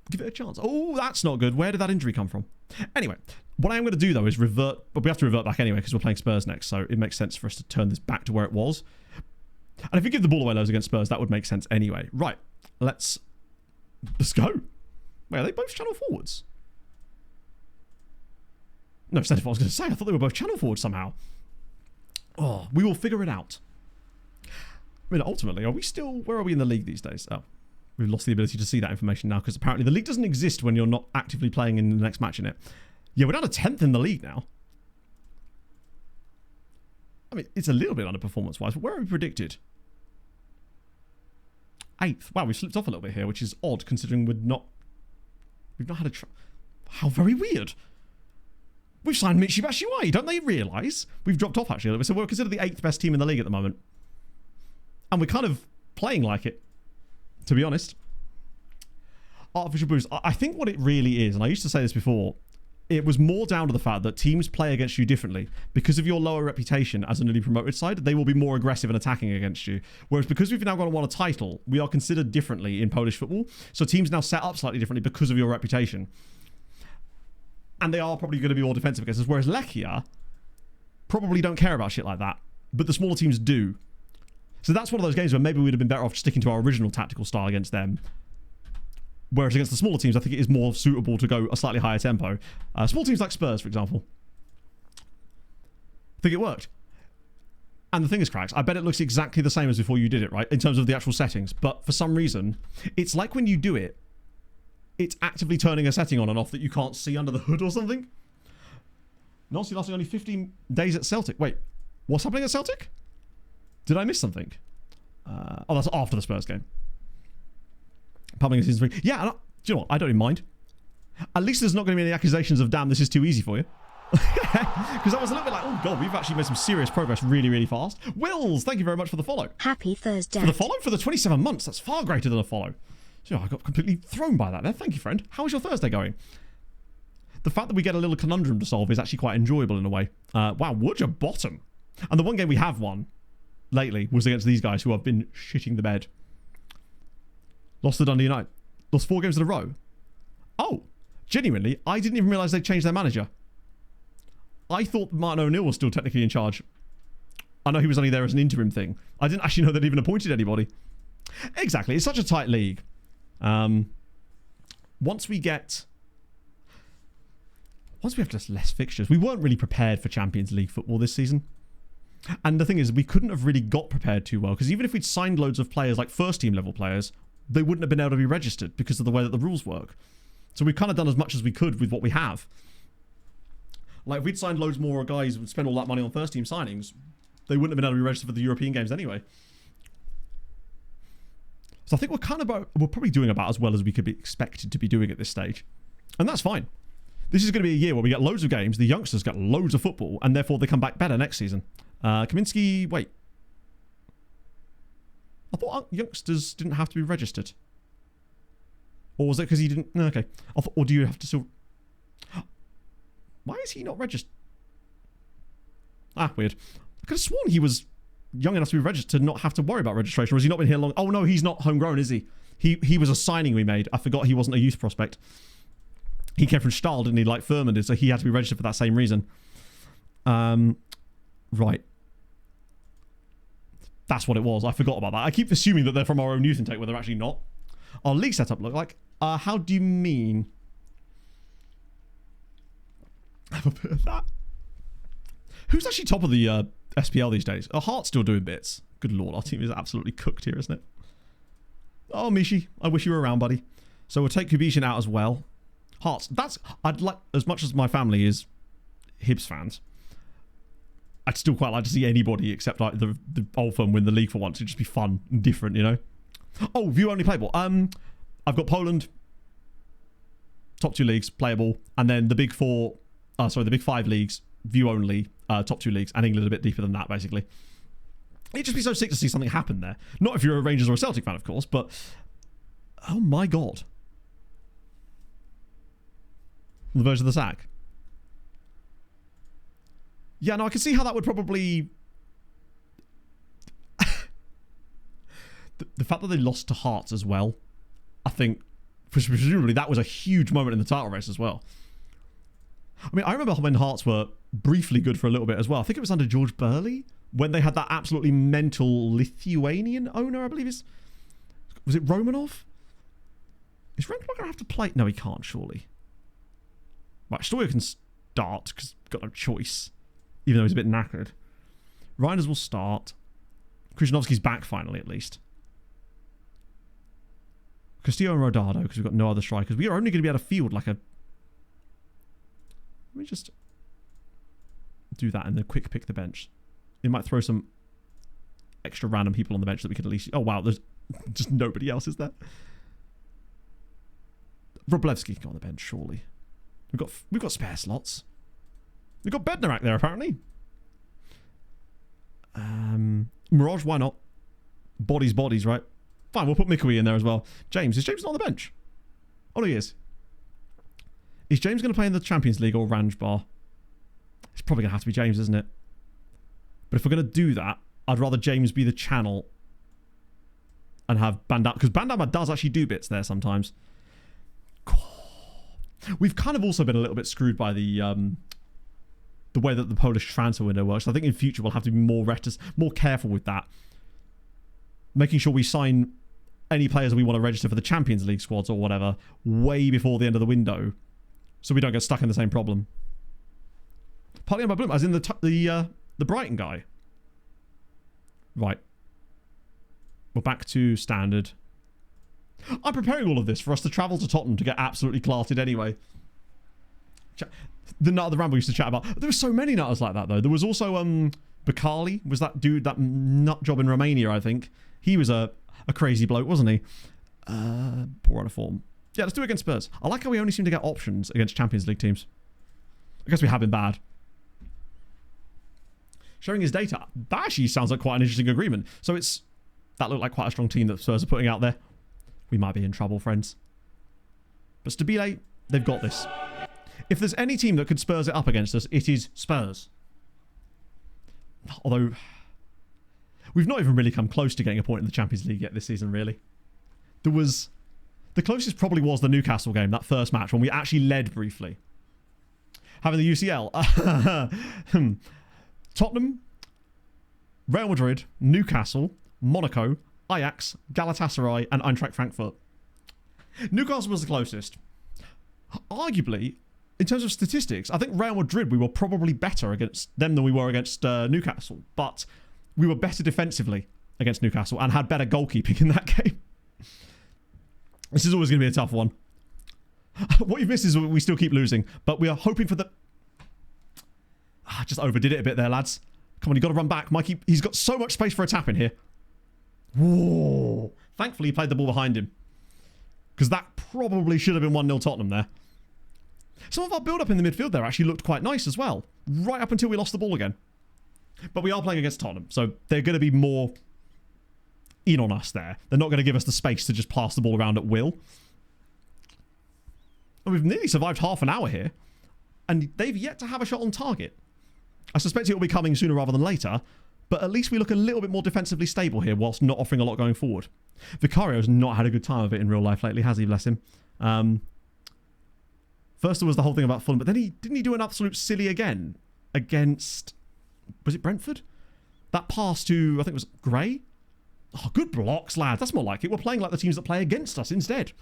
B: Give it a chance. Oh, that's not good. Where did that injury come from? Anyway, what I am going to do, though, is revert. But we have to revert back anyway because we're playing Spurs next. So it makes sense for us to turn this back to where it was. And if we give the ball away loads against Spurs, that would make sense anyway. Right. Let's go. Wait, are they both channel forwards? No, instead of what I was going to say. I thought they were both channel forwards somehow. Oh, we will figure it out. I mean, ultimately, are we still... Where are we in the league these days? Oh. We've lost the ability to see that information now because apparently the league doesn't exist when you're not actively playing in the next match in it. Yeah, we're down to 10th in the league now. I mean, it's a little bit underperformance-wise, but where are we predicted? 8th. Wow, we've slipped off a little bit here, which is odd considering we've not had a... How very weird. We've signed Michy Batshuayi. Don't they realise? We've dropped off, actually. So we're considered the 8th best team in the league at the moment. And we're kind of playing like it. To be honest, artificial boost. I think what it really is, and I used to say this before, it was more down to the fact that teams play against you differently. Because of your lower reputation as a newly promoted side, they will be more aggressive and attacking against you. Whereas because we've now gone and won a title, we are considered differently in Polish football. So teams now set up slightly differently because of your reputation. And they are probably going to be more defensive against us. Whereas Lechia probably don't care about shit like that. But the smaller teams do. So that's one of those games where maybe we'd have been better off sticking to our original tactical style against them. Whereas against the smaller teams, I think it is more suitable to go a slightly higher tempo. Small teams like Spurs, for example. I think it worked. And the thing is, Cracks, I bet it looks exactly the same as before you did it, right? In terms of the actual settings. But for some reason, it's like when you do it, it's actively turning a setting on and off that you can't see under the hood or something. Nancy lasting only 15 days at Celtic. Wait, what's happening at Celtic? Did I miss something? Oh, that's after the Spurs game. Publishing season 3. Yeah, do you know what? I don't even mind. At least there's not going to be any accusations of, damn, this is too easy for you. Because that was a little bit like, oh god, we've actually made some serious progress really, really fast. Wills, thank you very much for the follow.
A: Happy Thursday.
B: For the follow? For the 27 months. That's far greater than a follow. So I got completely thrown by that there. Thank you, friend. How is your Thursday going? The fact that we get a little conundrum to solve is actually quite enjoyable in a way. Wow, would you bottom? And the one game we have won lately was against these guys who have been shitting the bed. Lost to Dundee United. Lost 4 games in a row. Oh, genuinely, I didn't even realise they'd changed their manager. I thought Martin O'Neill was still technically in charge. I know he was only there as an interim thing. I didn't actually know they'd even appointed anybody. Exactly, it's such a tight league. Once we have just less fixtures, we weren't really prepared for Champions League football this season. And the thing is, we couldn't have really got prepared too well, because even if we'd signed loads of players, like first team level players, they wouldn't have been able to be registered because of the way that the rules work. So we've kind of done as much as we could with what we have. Like, if we'd signed loads more guys and spent all that money on first team signings, they wouldn't have been able to be registered for the European games anyway. So I think we're probably doing about as well as we could be expected to be doing at this stage. And that's fine. This is going to be a year where we get loads of games, the youngsters get loads of football, and therefore they come back better next season. Kaminsky, wait. I thought youngsters didn't have to be registered. Or was it because he didn't? No, okay. Or do you have to still... Why is he not registered? Ah, weird. I could have sworn he was young enough to be registered, not have to worry about registration. Or has he not been here long? Oh, no, he's not homegrown, is he? He was a signing we made. I forgot he wasn't a youth prospect. He came from Stahl, didn't he? Like Furman did, so he had to be registered for that same reason. Right. That's what it was. I forgot about that. I keep assuming that they're from our own youth intake, where they're actually not. Our league setup look like... how do you mean? Have a bit of that. Who's actually top of the SPL these days? Hart's still doing bits. Good lord, our team is absolutely cooked here, isn't it? Oh, Mishi, I wish you were around, buddy. So we'll take Kubishin out as well. Hearts. I'd like, as much as my family is Hibs fans, I'd still quite like to see anybody except like the old firm win the league for once. It'd just be fun and different, you know. Oh, view only playable. I've got Poland, top 2 leagues playable, and then the big 5 leagues view only, top 2 leagues, and England a bit deeper than that basically. It'd just be so sick to see something happen there. Not if you're a Rangers or a Celtic fan, of course, but oh my god. The version of the sack. Yeah, no, I can see how that would probably... the fact that they lost to Hearts as well, I think Presumably that was a huge moment in the title race as well. I mean, I remember when Hearts were briefly good for a little bit as well. I think it was under George Burley when they had that absolutely mental Lithuanian owner, I believe. Was it Romanov? Is Renko going to have to play? No, he can't, surely. Right, Stoya can start because he's got no choice, even though he's a bit knackered. Reinders will start. Krzyzanowski's back finally, at least. Castillo and Rodado, because we've got no other strikers. We are only going to be able to field like a... Let me just do that and then quick pick the bench. It might throw some extra random people on the bench that we could at least... Oh, wow, there's just nobody else, is there? Wroblewski can go on the bench, surely. We've got spare slots. We've got Bednarak there, apparently. Mirage, why not? Bodies, right? Fine, we'll put Mikui in there as well. James. Is James not on the bench? Oh, no, he is. Is James going to play in the Champions League or Ranjbar? It's probably going to have to be James, isn't it? But if we're going to do that, I'd rather James be the channel and have Bandama, because Bandama does actually do bits there sometimes. We've kind of also been a little bit screwed by the way that the Polish transfer window works. I think in future we'll have to be more careful with that. Making sure we sign any players we want to register for the Champions League squads or whatever way before the end of the window, so we don't get stuck in the same problem. Partly on my bloom, as in the Brighton guy. Right. We're back to standard. I'm preparing all of this for us to travel to Tottenham to get absolutely clarted anyway. The nut of the ramble used to chat about. There were so many nutters like that though. There was also Bakali, was that dude, that nut job in Romania, I think. He was a crazy bloke, wasn't he? Poor out of form. Yeah, let's do it against Spurs. I like how we only seem to get options against Champions League teams. I guess we have been bad. Sharing his data. That actually sounds like quite an interesting agreement. So that looked like quite a strong team that Spurs are putting out there. We might be in trouble, friends. But Stabile, they've got this. If there's any team that could Spurs it up against us, it is Spurs. Although, we've not even really come close to getting a point in the Champions League yet this season, really. The closest probably was the Newcastle game, that first match, when we actually led briefly. Having the UCL. Tottenham, Real Madrid, Newcastle, Monaco, Ajax, Galatasaray, and Eintracht Frankfurt. Newcastle was the closest. Arguably, in terms of statistics, I think Real Madrid, we were probably better against them than we were against Newcastle. But we were better defensively against Newcastle and had better goalkeeping in that game. This is always going to be a tough one. What you've missed is we still keep losing, but we are hoping for the... I just overdid it a bit there, lads. Come on, you've got to run back. Mikey, he's got so much space for a tap in here. Whoa. Thankfully, he played the ball behind him. Because that probably should have been 1-0 Tottenham there. Some of our build-up in the midfield there actually looked quite nice as well. Right up until we lost the ball again. But we are playing against Tottenham, so they're going to be more in on us there. They're not going to give us the space to just pass the ball around at will. And we've nearly survived half an hour here. And they've yet to have a shot on target. I suspect it will be coming sooner rather than later. But at least we look a little bit more defensively stable here whilst not offering a lot going forward. Vicario's not had a good time of it in real life lately, has he? Bless him. First there was the whole thing about Fulham, but then didn't he do an absolute silly again against... Was it Brentford? That pass to, I think it was Gray? Oh, good blocks, lad. That's more like it. We're playing like the teams that play against us instead.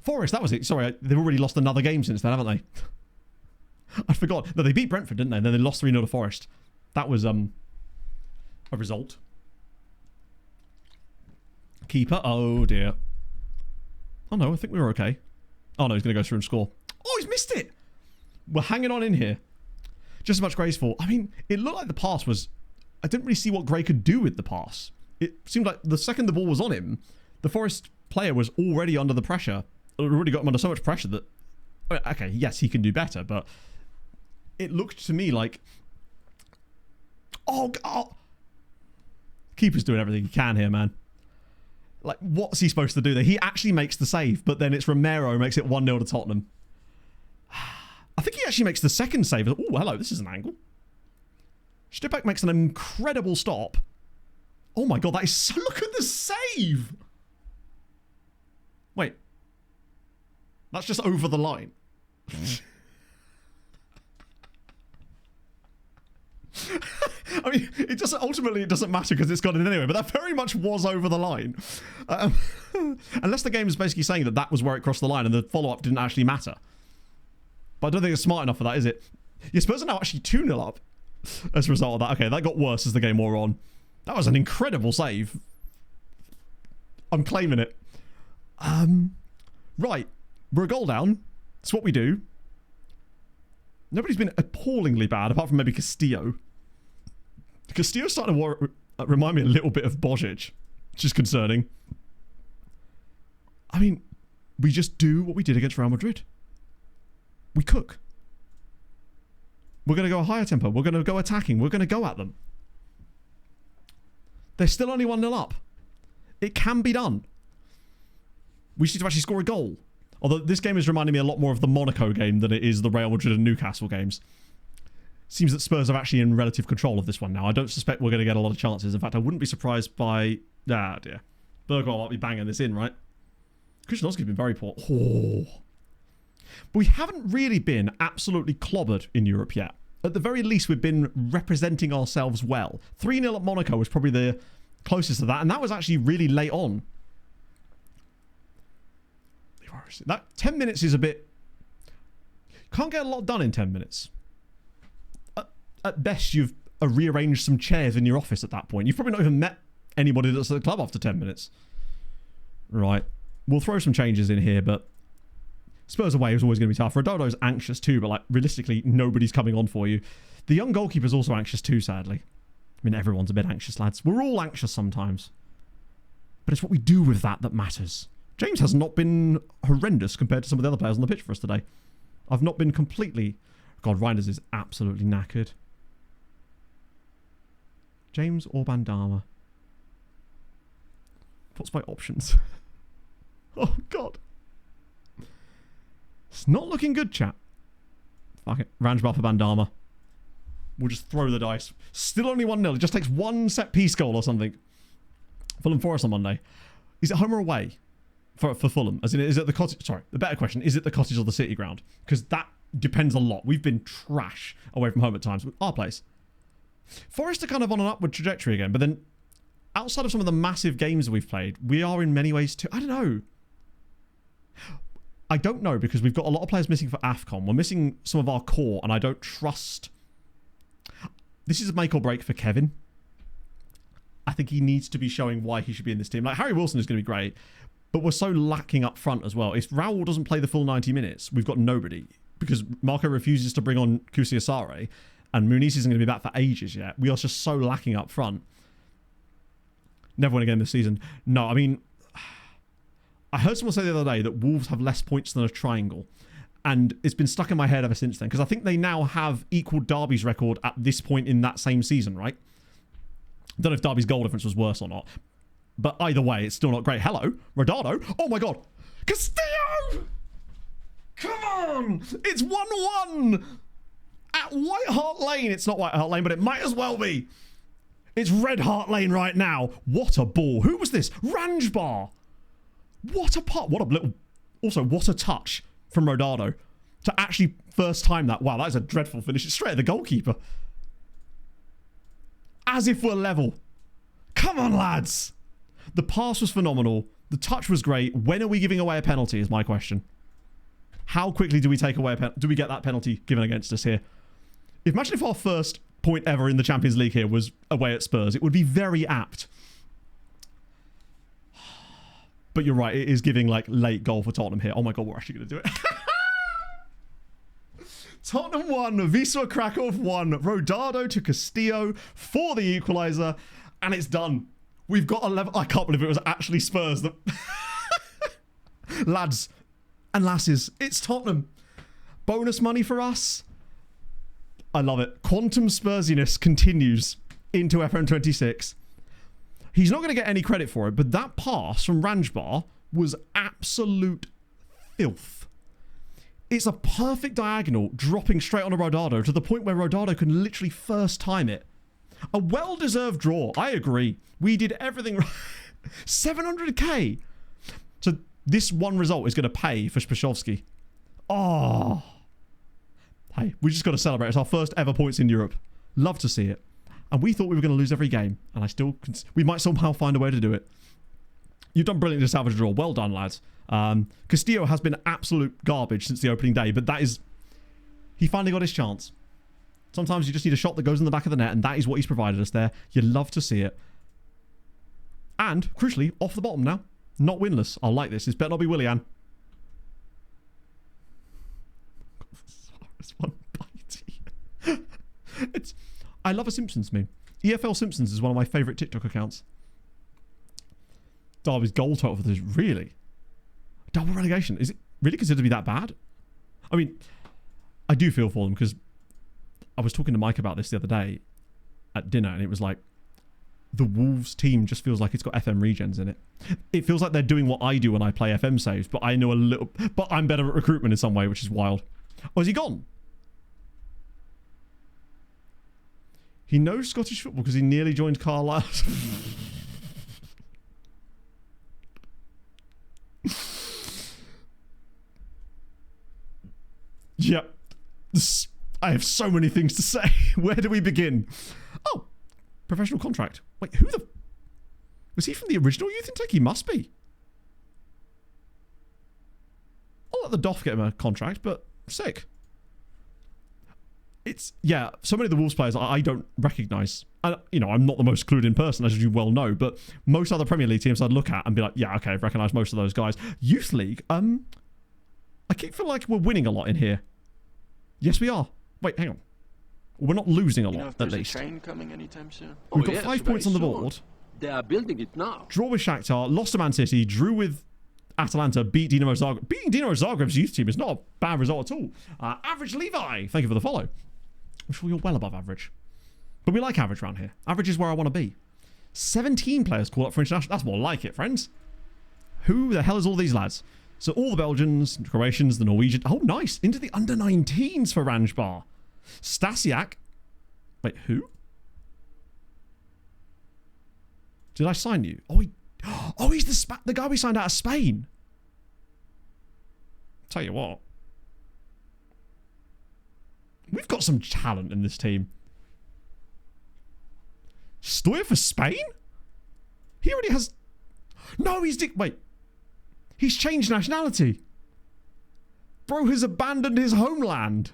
B: Forest, that was it. Sorry, they've already lost another game since then, haven't they? I forgot. No, they beat Brentford, didn't they? And then they lost 3-0 to Forest. That was a result. Keeper. Oh, dear. Oh, no, I think we were okay. Oh, no, he's going to go through and score. Oh, he's missed it. We're hanging on in here. Just as much Gray's fault. I mean, it looked like the pass was... I didn't really see what Gray could do with the pass. It seemed like the second the ball was on him, the Forest player was already under the pressure. It already got him under so much pressure that... Okay, yes, he can do better, but... It looked to me like... Oh, God! Keeper's doing everything he can here, man. Like, what's he supposed to do there? He actually makes the save, but then it's Romero who makes it 1-0 to Tottenham. I think he actually makes the second save. Oh, hello, this is an angle. Stipek makes an incredible stop. Oh my God, that is so... Look at the save! Wait. That's just over the line. I mean, it doesn't, ultimately it doesn't matter because it's gone in anyway, but that very much was over the line. Unless the game is basically saying that that was where it crossed the line and the follow-up didn't actually matter. But I don't think it's smart enough for that, is it? Your Spurs are now actually 2-0 up as a result of that. Okay, that got worse as the game wore on. That was an incredible save. I'm claiming it. Right. We're a goal down. It's what we do. Nobody's been appallingly bad, apart from maybe Castillo. Castillo's starting to remind me a little bit of Božić, which is concerning. I mean, we just do what we did against Real Madrid. We cook. We're going to go a higher tempo. We're going to go attacking. We're going to go at them. They're still only 1-0 up. It can be done. We just need to actually score a goal. Although this game is reminding me a lot more of the Monaco game than it is the Real Madrid and Newcastle games. Seems that Spurs are actually in relative control of this one now. I don't suspect we're going to get a lot of chances. In fact, I wouldn't be surprised by... Ah, dear. Bergwijn might be banging this in, right? Krzyżanowski's been very poor. Oh. But we haven't really been absolutely clobbered in Europe yet. At the very least, we've been representing ourselves well. 3-0 at Monaco was probably the closest to that, and that was actually really late on. That 10 minutes is a bit... Can't get a lot done in 10 minutes. At best, you've rearranged some chairs in your office at that point. You've probably not even met anybody that's at the club after 10 minutes. Right. We'll throw some changes in here, but Spurs away is always going to be tough. Ronaldo's anxious too, but like realistically, nobody's coming on for you. The young goalkeeper's also anxious too, sadly. I mean, everyone's a bit anxious, lads. We're all anxious sometimes. But it's what we do with that that matters. James has not been horrendous compared to some of the other players on the pitch for us today. I've not been completely... God, Reinders is absolutely knackered. James or Bandama? What's my options? Oh, God. It's not looking good, chat. Fuck it. Ranjbar for Bandama. We'll just throw the dice. Still only 1-0. It just takes one set-piece goal or something. Fulham Forest on Monday. Is it home or away? For Fulham, as in, is it the cottage? Sorry, the better question, is it the cottage or the city ground? Because that depends a lot. We've been trash away from home at times. Our place. Forest are kind of on an upward trajectory again, but then outside of some of the massive games we've played, we are in many ways too... I don't know. I don't know, because we've got a lot of players missing for AFCON. We're missing some of our core, and I don't trust... This is a make or break for Kevin. I think he needs to be showing why he should be in this team. Like, Harry Wilson is going to be great, but we're so lacking up front as well. If Raul doesn't play the full 90 minutes, we've got nobody. Because Marco refuses to bring on Kusiasare, and Muniz isn't going to be back for ages yet. We are just so lacking up front. Never win again this season. No, I mean... I heard someone say the other day that Wolves have less points than a triangle. And it's been stuck in my head ever since then. Because I think they now have equalled Derby's record at this point in that same season, right? I don't know if Derby's goal difference was worse or not. But either way, it's still not great. Hello, Rodado. Oh my God. Castillo! Come on! It's 1-1! At White Hart Lane. It's not White Hart Lane, but it might as well be. It's Red Hart Lane right now. What a ball. Who was this? Ranjbar. What a putt. What a little... Also, what a touch from Rodado. To actually first time that. Wow, that is a dreadful finish. It's straight at the goalkeeper. As if we're level. Come on, lads. The pass was phenomenal. The touch was great. When are we giving away a penalty is my question. How quickly do we take away a penalty? Do we get that penalty given against us here? Imagine if our first point ever in the Champions League here was away at Spurs. It would be very apt. But you're right. It is giving like late goal for Tottenham here. Oh my God, we're actually going to do it. Tottenham 1, Wisła Kraków 1, Rodado to Castillo for the equaliser, and it's done. We've got 11. I can't believe it was actually Spurs that... Lads and lasses, it's Tottenham. Bonus money for us. I love it. Quantum Spursiness continues into FM26. He's not going to get any credit for it, but that pass from Ranjbar was absolute filth. It's a perfect diagonal dropping straight onto Rodado to the point where Rodado can literally first time it. A well-deserved draw. I agree. We did everything right. 700k. So This one result is going to pay for Spashowski. Oh. Hey, we just got to celebrate. It's our first ever points in Europe. Love to see it. And we thought we were going to lose every game. And I still... we might somehow find a way to do it. You've done brilliantly to salvage a draw. Well done, lads. Castillo has been absolute garbage since the opening day. But that is... he finally got his chance. Sometimes you just need a shot that goes in the back of the net. And that is what he's provided us there. You love to see it. And, crucially, off the bottom now. Not winless. I like this. This better not be Willian. One bitey. It's... I love a Simpsons meme. EFL Simpsons is one of my favourite TikTok accounts. Derby's goal total for this, really? Double relegation. Is it really considered to be that bad? I mean, I do feel for them because I was talking to Mike about this the other day at dinner and it was like, the Wolves team just feels like it's got FM regens in it. It feels like they're doing what I do when I play FM saves, but I know a little... but I'm better at recruitment in some way, which is wild. Oh, is he gone? He knows Scottish football because he nearly joined Carlisle. Yep. I have so many things to say. Where do we begin? Oh, professional contract. Wait, who the... was he from the original Youth Intake? He must be. I'll let the Doff get him a contract, but sick. It's, yeah, so many of the Wolves players I don't recognise. You know, I'm not the most clued in person, as you well know, but most other Premier League teams I'd look at and be like, yeah, okay, I've recognised most of those guys. Youth League, I keep feeling like we're winning a lot in here. Yes, we are. Wait, hang on. We're not losing a lot, at least.
C: A train coming anytime soon?
B: We've got 5 points on the board.
D: They are building it now.
B: Draw with Shakhtar, lost to Man City, drew with Atalanta, beat Dinamo Zagreb. Beating Dinamo Zagreb's youth team is not a bad result at all. Average Levi, thank you for the follow. I'm sure you're well above average. But we like average around here. Average is where I want to be. 17 players called up for international. That's more like it, friends. Who the hell is all these lads? So all the Belgians, the Croatians, the Norwegians. Oh, nice. Into the under-19s for Ranjbar. Stasiak. Wait, who? Did I sign you? Oh, he's the guy we signed out of Spain. Tell you what. We've got some talent in this team. Stoya for Spain? He already has... no, wait. He's changed nationality. Bro has abandoned his homeland.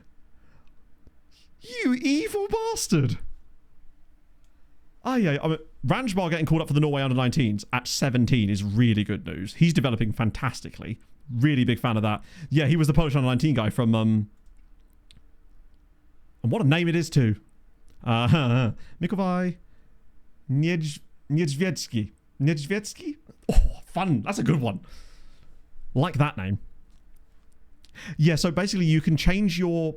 B: You evil bastard. Yeah. I mean, Ranjbar getting called up for the Norway under-19s at 17 is really good news. He's developing fantastically. Really big fan of that. Yeah, he was the Polish under-19 guy from... and what a name it is too. Mikołaj Niedźwiecki. Niedźwiecki? Oh, fun. That's a good one. Like that name. Yeah, so basically you can change your...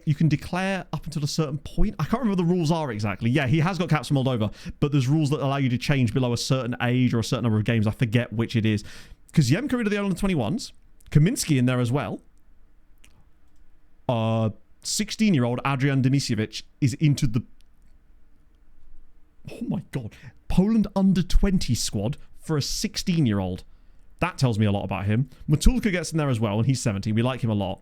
B: you can declare up until a certain point. I can't remember the rules are exactly. Yeah, he has got caps for Moldova, but there's rules that allow you to change below a certain age or a certain number of games. I forget which it is. Because Yemka into the under-21s. Kaminsky in there as well. 16-year-old Adrian Demisevic is into the... oh my god. Poland under-20 squad for a 16-year-old. That tells me a lot about him. Matulka gets in there as well, and he's 17. We like him a lot.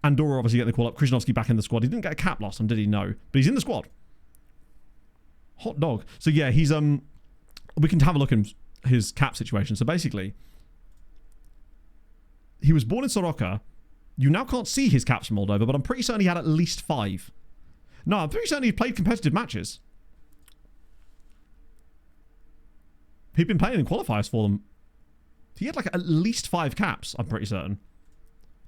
B: Andorra obviously getting the call up. Krzyżanowski back in the squad. He didn't get a cap last time, did he? No. But he's in the squad. Hot dog. So yeah, he's... we can have a look at his cap situation. So basically, he was born in Soroka. You now can't see his caps from Moldova, but I'm pretty certain he had at least 5. No, I'm pretty certain he played competitive matches. He'd been playing in qualifiers for them. He had like at least 5 caps, I'm pretty certain.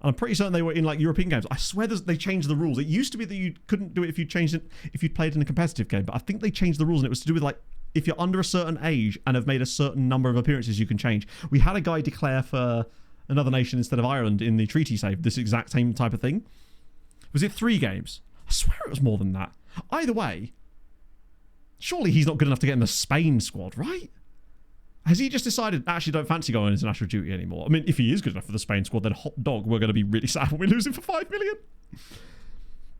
B: And I'm pretty certain they were in like European games. I swear they changed the rules. It used to be that you couldn't do it if you changed it if you'd played in a competitive game, but I think they changed the rules and it was to do with like if you're under a certain age and have made a certain number of appearances, you can change. We had a guy declare for another nation instead of Ireland in the treaty save, this exact same type of thing. Was it 3 games? I swear it was more than that. Either way, surely he's not good enough to get in the Spain squad, right? Has he just decided, actually don't fancy going international duty anymore? I mean, if he is good enough for the Spain squad, then hot dog, we're going to be really sad when we lose him for 5 million.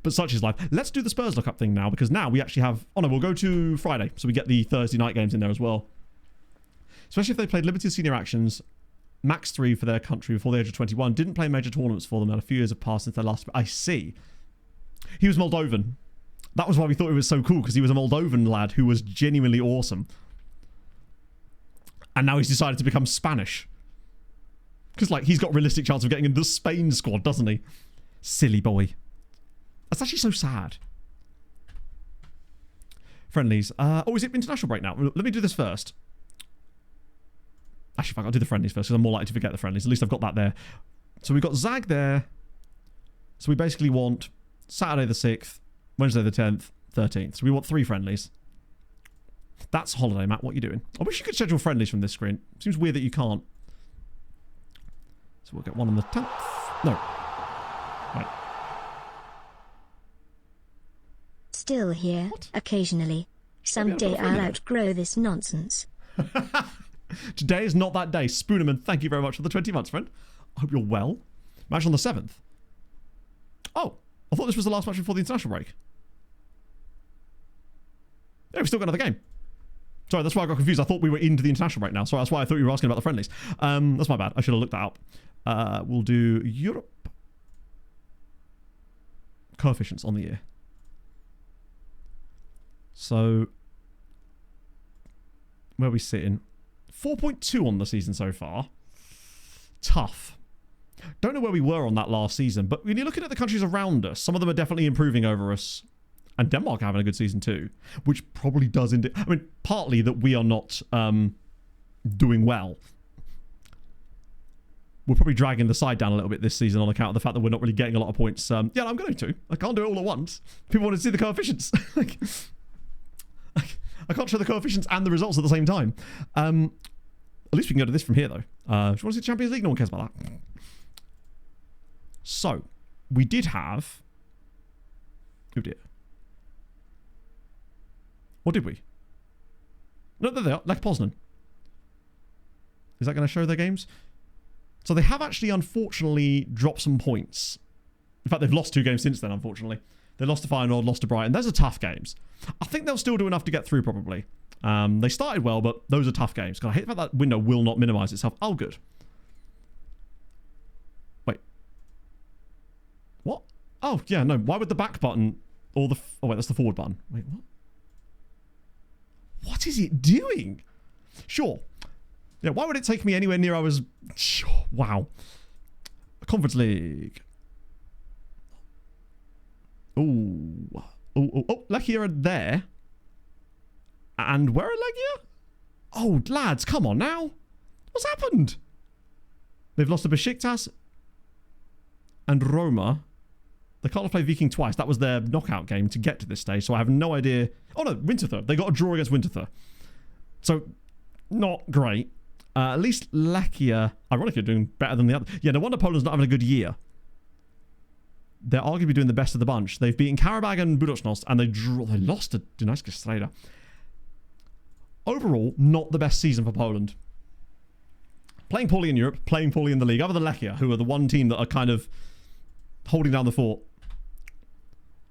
B: But such is life. Let's do the Spurs lookup thing now, because now we actually have... oh no, we'll go to Friday, so we get the Thursday night games in there as well. Especially if they played limited senior actions, max 3 for their country before the age of 21, didn't play major tournaments for them, and a few years have passed since their last... I see. He was Moldovan. That was why we thought it was so cool, because he was a Moldovan lad who was genuinely awesome. And now he's decided to become Spanish. Because, like, he's got a realistic chance of getting in the Spain squad, doesn't he? Silly boy. That's actually so sad. Friendlies. Oh, is it international break now? Let me do this first. Actually, fuck, I'll do the friendlies first, because I'm more likely to forget the friendlies. At least I've got that there. So we've got Zag there. So we basically want Saturday the 6th, Wednesday the 10th, 13th. So we want 3 friendlies. That's holiday, Matt. What are you doing? I wish you could schedule friendlies from this screen. Seems weird that you can't. So we'll get one on the 10th. No. Right.
A: Still here, occasionally. Someday I'll outgrow this nonsense.
B: Today is not that day. Spoonerman, thank you very much for the 20 months, friend. I hope you're well. Match on the 7th. Oh, I thought this was the last match before the international break. Yeah, we've still got another game. Sorry, that's why I got confused. I thought we were into the international break now. So that's why I thought you were asking about the friendlies. That's my bad. I should have looked that up. We'll do Europe. Coefficients on the year. So, where are we sitting? 4.2 on the season so far. Tough. Don't know where we were on that last season, but when you're looking at the countries around us, some of them are definitely improving over us. And Denmark are having a good season too, which probably does I mean, partly that we are not doing well. We're probably dragging the side down a little bit this season on account of the fact that we're not really getting a lot of points. Yeah, I'm going to. I can't do it all at once. People want to see the coefficients. I can't show the coefficients and the results at the same time. At least we can go to this from here, though. Do you want to see the Champions League? No one cares about that. So, we did have... Oh, dear. What did we? No, there they are. Lech Poznan. Is that going to show their games? So they have actually, unfortunately, dropped some points. In fact, they've lost 2 games since then, unfortunately. They lost to Feyenoord, lost to Brighton. Those are tough games. I think they'll still do enough to get through, probably. They started well, but those are tough games. God, I hate the fact that window will not minimize itself. Oh, good. Wait. What? Oh, yeah, no. Why would the back button or the... Oh, wait, that's the forward button. Wait, what? What is it doing? Sure. Yeah, why would it take me anywhere near I was... Sure. Wow. Conference League. Oh, Lechia are there. And where are Lechia? Oh, lads, come on now. What's happened? They've lost to Besiktas and Roma. They can't play Viking twice. That was their knockout game to get to this stage, so I have no idea. Oh, no, Winterthur. They got a draw against Winterthur. So, not great. At least Lechia, ironically, are doing better than the other. Yeah, no wonder Poland's not having a good year. They're arguably doing the best of the bunch. They've beaten Karabag and Budućnost, and they lost to Dunajska Streda. Overall, not the best season for Poland. Playing poorly in Europe, playing poorly in the league, other than Lechia, who are the one team that are kind of holding down the fort.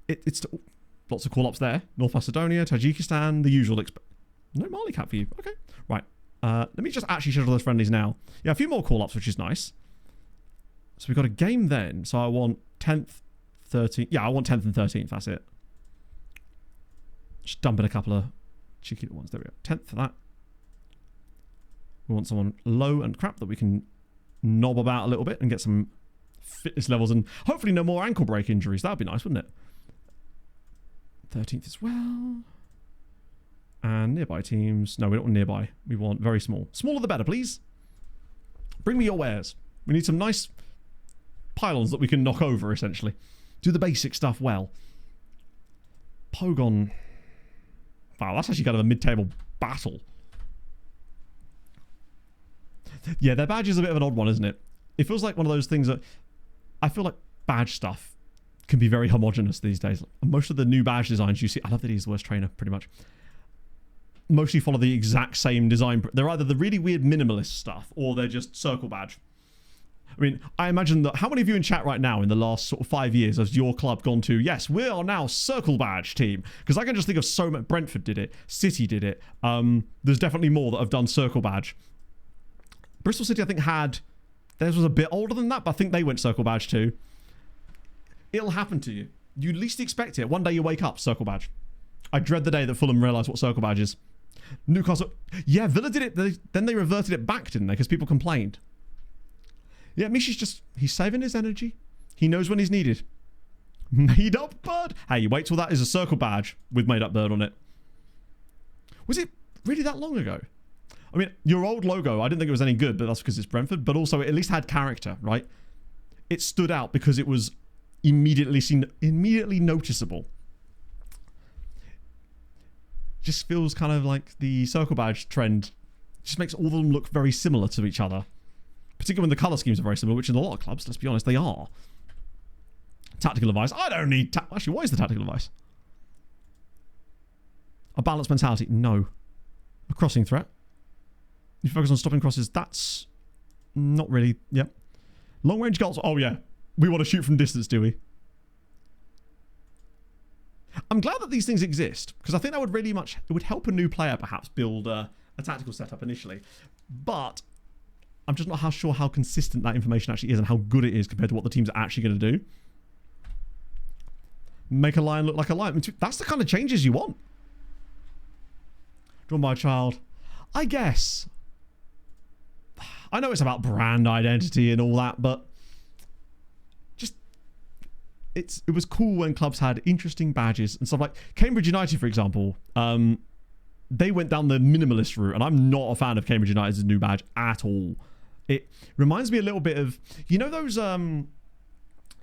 B: It's lots of call-ups there. North Macedonia, Tajikistan, the usual. No Mali cap for you. Okay, right. Let me just actually schedule those friendlies now. Yeah, a few more call-ups, which is nice. So we've got a game then. So I want 10th, 13th. Yeah, I want 10th and 13th. That's it. Just dump in a couple of cheeky little ones. There we go. 10th for that. We want someone low and crap that we can knob about a little bit and get some fitness levels and hopefully no more ankle break injuries. That would be nice, wouldn't it? 13th as well. And nearby teams. No, we don't want nearby. We want very small. Smaller the better, please. Bring me your wares. We need some nice pylons that we can knock over, essentially. Do the basic stuff well. Pogon. Wow, that's actually kind of a mid-table battle. Yeah, their badge is a bit of an odd one, isn't it? It feels like one of those things that... I feel like badge stuff can be very homogenous these days. Most of the new badge designs you see... I love that he's the worst trainer, pretty much. Mostly follow the exact same design. They're either the really weird minimalist stuff or they're just circle badge. I mean, I imagine that... How many of you in chat right now in the last sort of 5 years has your club gone to, yes, we are now circle badge team? Because I can just think of so much... Brentford did it. City did it. There's definitely more that have done circle badge. Bristol City, I think, had... Theirs was a bit older than that, but I think they went circle badge too. It'll happen to you. You least expect it. One day you wake up, circle badge. I dread the day that Fulham realise what circle badge is. Newcastle... Yeah, Villa did it. Then they reverted it back, didn't they? Because people complained. Yeah, Mishi's just... He's saving his energy. He knows when he's needed. Made up bird. Hey, wait till that is a circle badge with made up bird on it. Was it really that long ago? I mean, your old logo, I didn't think it was any good, but that's because it's Brentford. But also, it at least had character, right? It stood out because it was immediately noticeable. Just feels kind of like the circle badge trend. Just makes all of them look very similar to each other. Particularly when the colour schemes are very similar, which in a lot of clubs, let's be honest, they are. Tactical advice. I don't need... Actually, what is the tactical advice? A balanced mentality. No. A crossing threat. You focus on stopping crosses. That's not really... Yep. Long range goals. Oh, yeah. We want to shoot from distance, do we? I'm glad that these things exist, because I think that would really much... It would help a new player, perhaps, build a tactical setup initially. But I'm just not sure how consistent that information actually is and how good it is compared to what the teams are actually going to do. Make a lion look like a lion. That's the kind of changes you want. Drawn by a child. I guess. I know it's about brand identity and all that, but just it was cool when clubs had interesting badges and stuff like Cambridge United, for example. They went down the minimalist route, and I'm not a fan of Cambridge United's new badge at all. It reminds me a little bit of, you know, those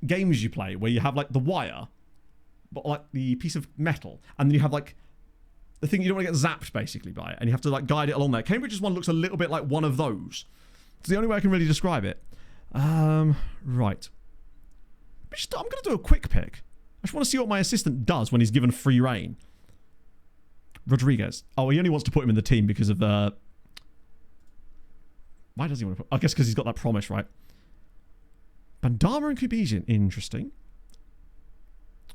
B: games you play where you have like the wire, but like the piece of metal, and then you have like the thing you don't want to get zapped basically by it, and you have to like guide it along there. Cambridge's one looks a little bit like one of those. It's the only way I can really describe it. Right. I'm going to do a quick pick. I just want to see what my assistant does when he's given free reign. Rodriguez. Oh, he only wants to put him in the team because of the... Why does he want to put... I guess because he's got that promise, right? Bandama and Kubizian. Interesting.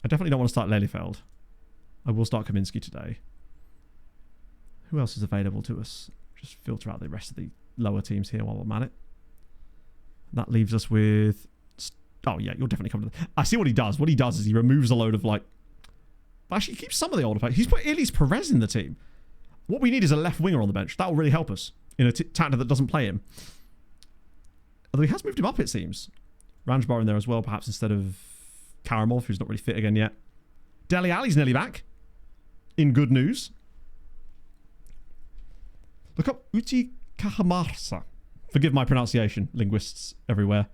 B: I definitely don't want to start Lelyfeld. I will start Kaminsky today. Who else is available to us? Just filter out the rest of the lower teams here while I'm at it. That leaves us with... Oh, yeah, you'll definitely come to... I see what he does. What he does is he removes a load of, like... Actually, he keeps some of the older players. He's put Elise Perez in the team. What we need is a left winger on the bench. That will really help us in a tactic that doesn't play him. Although he has moved him up, it seems. Ranjbar in there as well, perhaps instead of Karamov, who's not really fit again yet. Dele Alli's nearly back. In good news. Look up Uti Kahamarsa. Forgive my pronunciation, linguists everywhere.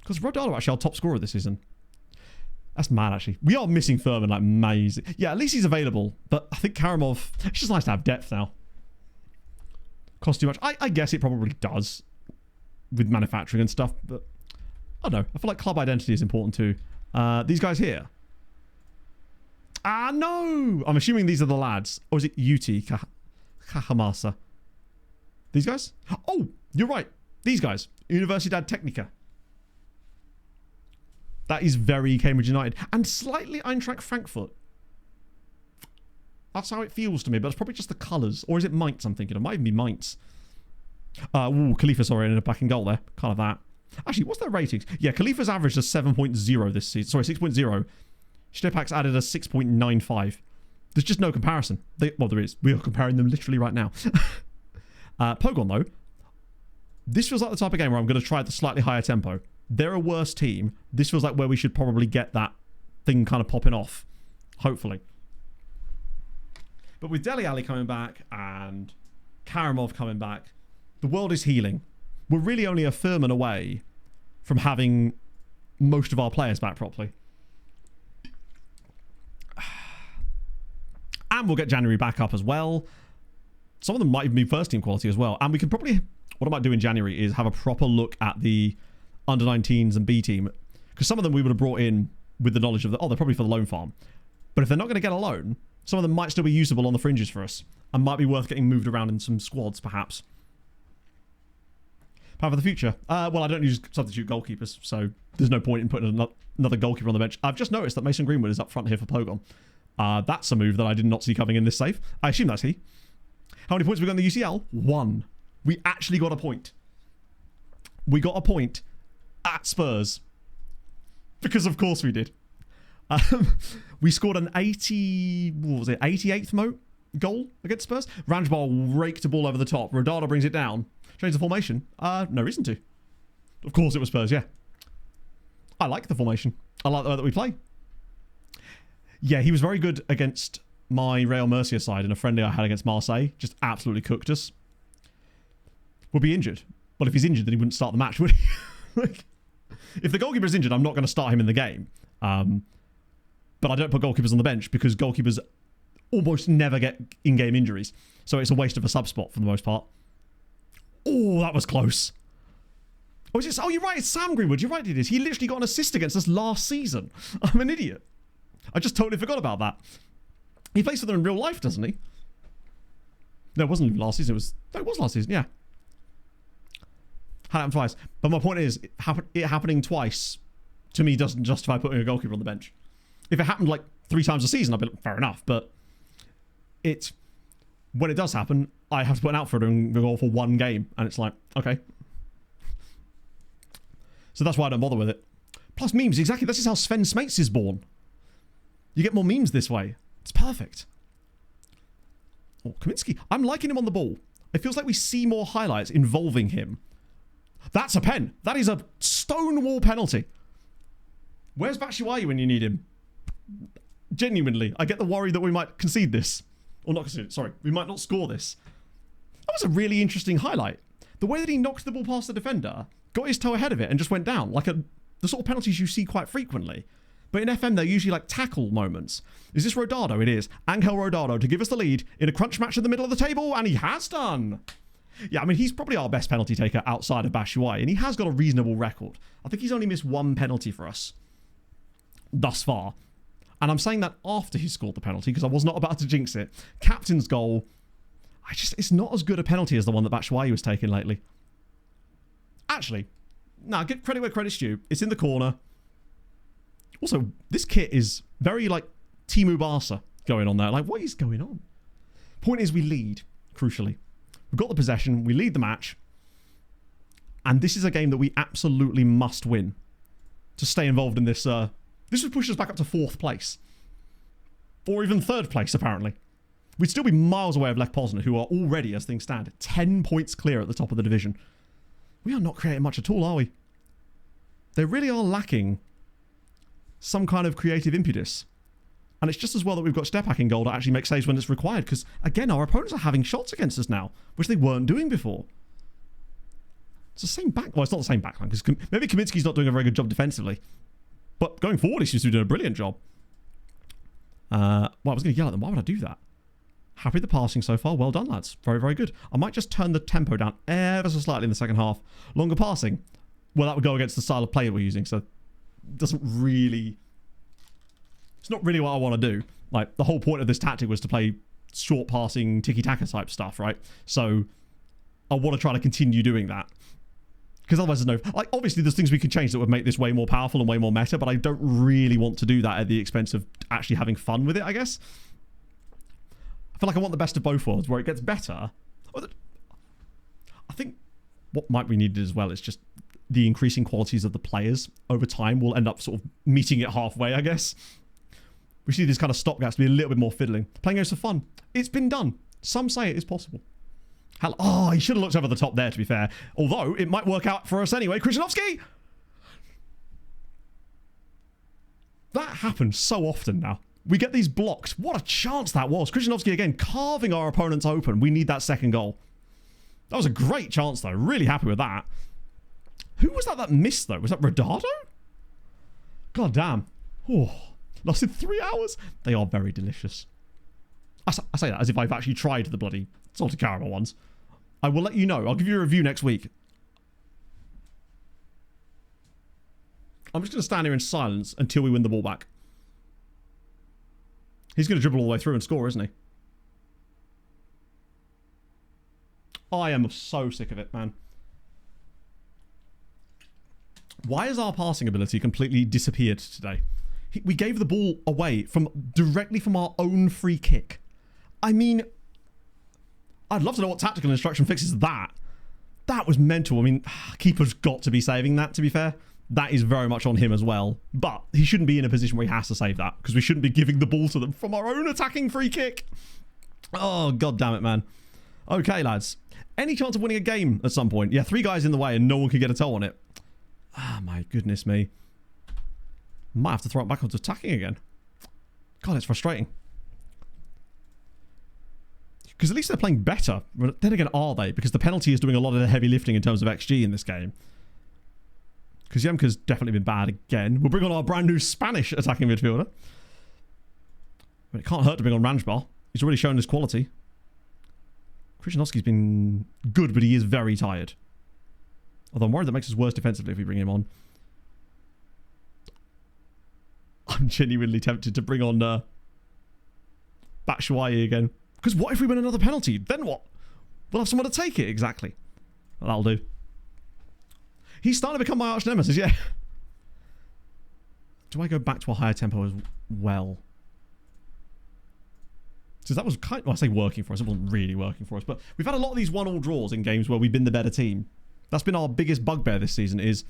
B: Because Rodalo actually our top scorer this season. That's mad, actually. We are missing Furman like amazing. Yeah, at least he's available. But I think Karamov... It's just nice to have depth now. Costs too much. I guess it probably does. With manufacturing and stuff. But I don't know. I feel like club identity is important too. These guys here. Ah, no! I'm assuming these are the lads. Or is it UT Kahamasa? These guys? Oh, you're right. These guys. Universidad Technica. That is very Cambridge United. And slightly Eintracht Frankfurt. That's how it feels to me, but it's probably just the colours. Or is it Mainz, I'm thinking? It might even be Mainz. Khalifa, sorry, ended up back in goal there. Kind of that. Actually, what's their ratings? Yeah, Khalifa's averaged a 7.0 this season. Sorry, 6.0. Stepak's added a 6.95. There's just no comparison. Well, there is. We are comparing them literally right now. Pogon, though. This feels like the type of game where I'm going to try at the slightly higher tempo. They're a worse team. This feels like where we should probably get that thing kind of popping off. Hopefully. But with Dele Alli coming back and Karamov coming back, the world is healing. We're really only a Furman away from having most of our players back properly. And we'll get January back up as well. Some of them might even be first team quality as well. And we can probably... What I might do in January is have a proper look at the under-19s and B team. Because some of them we would have brought in with the knowledge of... they're probably for the loan farm. But if they're not going to get a loan, some of them might still be usable on the fringes for us. And might be worth getting moved around in some squads, perhaps. Plan for the future. Well, I don't use substitute goalkeepers, so there's no point in putting another goalkeeper on the bench. I've just noticed that Mason Greenwood is up front here for Pogon. That's a move that I did not see coming in this save. I assume that's he. How many points have we got in the UCL? 1. We actually got a point. we got a point at Spurs. Because of course we did. We scored an 88th goal against Spurs. Ranjbal raked the ball over the top. Rodada brings it down. Change the formation. No reason to. Of course it was Spurs, yeah. I like the formation. I like the way that we play. Yeah, he was very good against my Real Murcia side in a friendly I had against Marseille. Just absolutely cooked us. Would be injured. Well, if he's injured, then he wouldn't start the match, would he? Like, if the goalkeeper is injured, I'm not going to start him in the game. But I don't put goalkeepers on the bench because goalkeepers almost never get in-game injuries. So it's a waste of a sub spot for the most part. Oh, that was close. Oh, you're right. It's Sam Greenwood. You're right, it is. He literally got an assist against us last season. I'm an idiot. I just totally forgot about that. He plays for them in real life, doesn't he? No, it wasn't even last season. It was last season, yeah. Had happened twice. But my point is, it happening twice, to me, doesn't justify putting a goalkeeper on the bench. If it happened like 3 times a season, I'd be like, fair enough. But when it does happen, I have to put an outfielder and go for one game. And it's like, okay. So that's why I don't bother with it. Plus memes, exactly. This is how Sven Smates is born. You get more memes this way. It's perfect. Oh, Kaminsky. I'm liking him on the ball. It feels like we see more highlights involving him. That's a pen. That is a stonewall penalty. Where's Batshuayi when you need him? Genuinely, I get the worry that we might concede this. Or not concede it, sorry. We might not score this. That was a really interesting highlight. The way that he knocked the ball past the defender, got his toe ahead of it and just went down. Like the sort of penalties you see quite frequently. But in FM, they're usually like tackle moments. Is this Rodado? It is. Angel Rodado to give us the lead in a crunch match in the middle of the table, and he has done. Yeah, I mean, he's probably our best penalty taker outside of Batshuayi, and he has got a reasonable record. I think he's only missed 1 penalty for us thus far. And I'm saying that after he scored the penalty, because I was not about to jinx it. Captain's goal, it's not as good a penalty as the one that Batshuayi was taking lately. Actually, no, get credit where credit's due. It's in the corner. Also, this kit is very, like, Timu Barca going on there. Like, what is going on? Point is, we lead, crucially. We've got the possession. We lead the match. And this is a game that we absolutely must win to stay involved in this. This would push us back up to 4th place. Or even 3rd place, apparently. We'd still be miles away of Lech Poznan, who are already, as things stand, 10 points clear at the top of the division. We are not creating much at all, are we? They really are lacking some kind of creative impetus. And it's just as well that we've got Stepak in goal to actually make saves when it's required, because, again, our opponents are having shots against us now, which they weren't doing before. It's the same back... Well, it's not the same backline, because maybe Kaminsky's not doing a very good job defensively. But going forward, he seems to be doing a brilliant job. Well, I was going to yell at them. Why would I do that? Happy with the passing so far. Well done, lads. Very, very good. I might just turn the tempo down ever so slightly in the second half. Longer passing. Well, that would go against the style of play we're using, so... doesn't really... It's not really what I want to do. Like, the whole point of this tactic was to play short passing, tiki-taka type stuff, right? So, I want to try to continue doing that. Because otherwise there's no... Like, obviously there's things we could change that would make this way more powerful and way more meta, but I don't really want to do that at the expense of actually having fun with it, I guess. I feel like I want the best of both worlds, where it gets better. I think what might be needed as well is just the increasing qualities of the players over time will end up sort of meeting it halfway, I guess. We see these kind of stopgaps be a little bit more fiddling. Playing games for fun. It's been done. Some say it is possible. Oh, he should have looked over the top there, to be fair. Although, it might work out for us anyway. Krzyzanowski! That happens so often now. We get these blocked. What a chance that was. Krzyzanowski, again, carving our opponents open. We need that second goal. That was a great chance, though. Really happy with that. Who was that missed, though? Was that Rodado? God damn. Oh, lasted 3 hours. They are very delicious. I say that as if I've actually tried the bloody salted caramel ones. I will let you know. I'll give you a review next week. I'm just going to stand here in silence until we win the ball back. He's going to dribble all the way through and score, isn't he? I am so sick of it, man. Why has our passing ability completely disappeared today? We gave the ball away directly from our own free kick. I mean, I'd love to know what tactical instruction fixes that. That was mental. I mean, keeper's got to be saving that, to be fair. That is very much on him as well. But he shouldn't be in a position where he has to save that, because we shouldn't be giving the ball to them from our own attacking free kick. Oh, god damn it, man. Okay, lads. Any chance of winning a game at some point? Yeah, 3 guys in the way and no one can get a toe on it. Ah, my goodness me. Might have to throw it back onto attacking again. God, it's frustrating. Because at least they're playing better. But then again, are they? Because the penalty is doing a lot of the heavy lifting in terms of XG in this game. Because Yemka's definitely been bad again. We'll bring on our brand new Spanish attacking midfielder. But it can't hurt to bring on Ranjbar. He's already shown his quality. Krzyzanowski's been good, but he is very tired. Although I'm worried that makes us worse defensively if we bring him on. I'm genuinely tempted to bring on Batshuayi again. Because what if we win another penalty? Then what? We'll have someone to take it, exactly. Well, that'll do. He's starting to become my arch nemesis, yeah. Do I go back to a higher tempo as well? Because that was kind of, well, I say working for us. It wasn't really working for us. But we've had a lot of these 1-1 draws in games where we've been the better team. That's been our biggest bugbear this season, is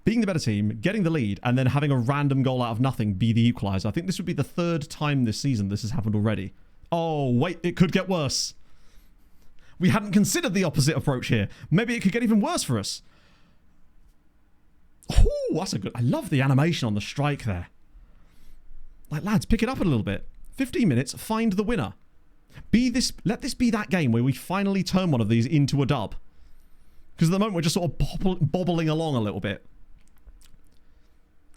B: being the better team, getting the lead, and then having a random goal out of nothing be the equaliser. I think this would be the 3rd time this season this has happened already. Oh, wait, it could get worse. We hadn't considered the opposite approach here. Maybe it could get even worse for us. Oh, that's a good... I love the animation on the strike there. Like, lads, pick it up a little bit. 15 minutes, find the winner. Let this be that game where we finally turn one of these into a dub. Because at the moment we're just sort of bobbling along a little bit.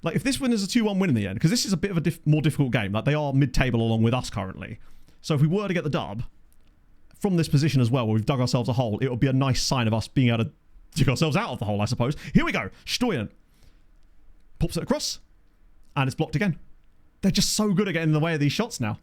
B: Like, if this win is a 2-1 win in the end, because this is a bit of a more difficult game. Like, they are mid-table along with us currently. So if we were to get the dub, from this position as well, where we've dug ourselves a hole, it would be a nice sign of us being able to dig ourselves out of the hole, I suppose. Here we go. Stoyan pops it across, and it's blocked again. They're just so good at getting in the way of these shots now.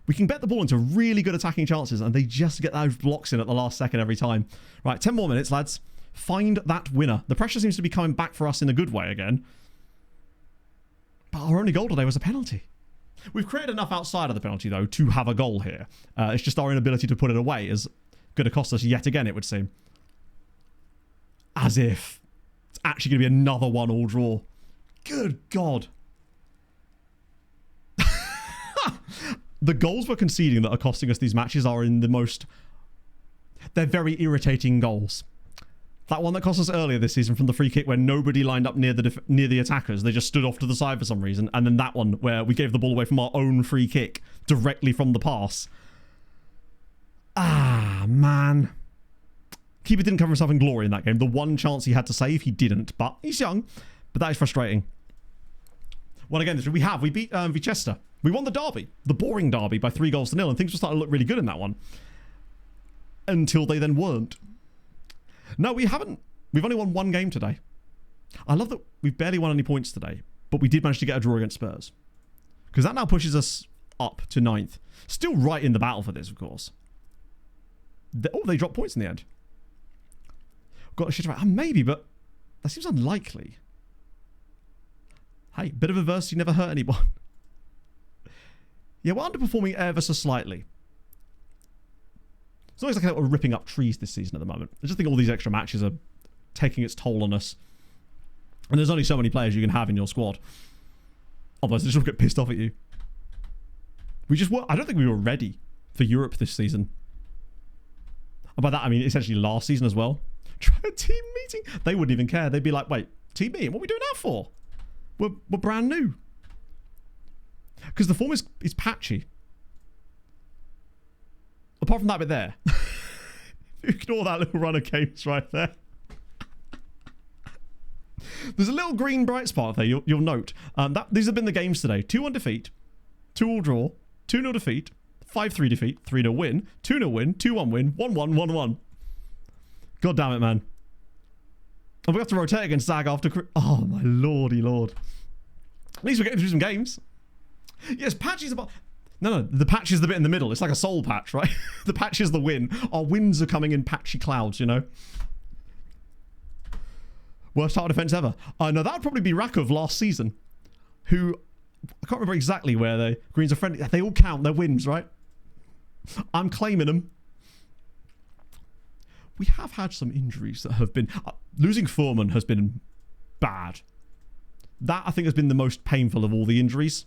B: We can bet the ball into really good attacking chances, and they just get those blocks in at the last second every time. Right, 10 more minutes, lads. Find that winner. The pressure seems to be coming back for us in a good way again. But our only goal today was a penalty. We've created enough outside of the penalty, though, to have a goal here. It's just our inability to put it away is going to cost us yet again, it would seem. As if it's actually going to be another 1-1 draw. Good God. The goals we're conceding that are costing us these matches are in the most... They're very irritating goals. That one that cost us earlier this season from the free kick where nobody lined up near the attackers. They just stood off to the side for some reason. And then that one where we gave the ball away from our own free kick directly from the pass. Ah, man. Keeper didn't cover himself in glory in that game. The one chance he had to save, he didn't. But he's young. But that is frustrating. Well, again, we beat Vichester. We won the derby, the boring derby, by 3-0, and things were starting to look really good in that one. Until they then weren't. No, we haven't. We've only won 1 game today. I love that we've barely won any points today, but we did manage to get a draw against Spurs. Because that now pushes us up to 9th. Still right in the battle for this, of course. They dropped points in the end. Got a shit right. Maybe, but that seems unlikely. Hey, bit of adversity never hurt anyone. Yeah, we're underperforming ever so slightly. It's not exactly like we're ripping up trees this season at the moment. I just think all these extra matches are taking its toll on us. And there's only so many players you can have in your squad. Otherwise, they just get pissed off at you. We just were... I don't think we were ready for Europe this season. And by that, I mean essentially last season as well. Try a team meeting. They wouldn't even care. They'd be like, wait, team meeting? What are we doing that for? We're brand new. Because the form is patchy. Apart from that bit there. Ignore that little run of games right there. There's a little green bright spot there, you'll note. These have been the games today. 2-1 defeat, 2-2 draw, 2-0 defeat, 5-3 defeat, 3-0 win, 2-0 win, 2-1 win, 1-1, 1-1. God damn it, man. And we have to rotate against Zag after... Oh, my lordy lord. At least we're getting through some games. Yes, patch is about... No, the patch is the bit in the middle. It's like a soul patch, right? The patch is the win. Our wins are coming in patchy clouds, you know? Worst tower defense ever. No, that would probably be Rakov last season. Who... I can't remember exactly where they... Greens are friendly. They all count. They're wins, right? I'm claiming them. we have had some injuries that have been... losing Foreman has been bad. That, I think, has been the most painful of all the injuries.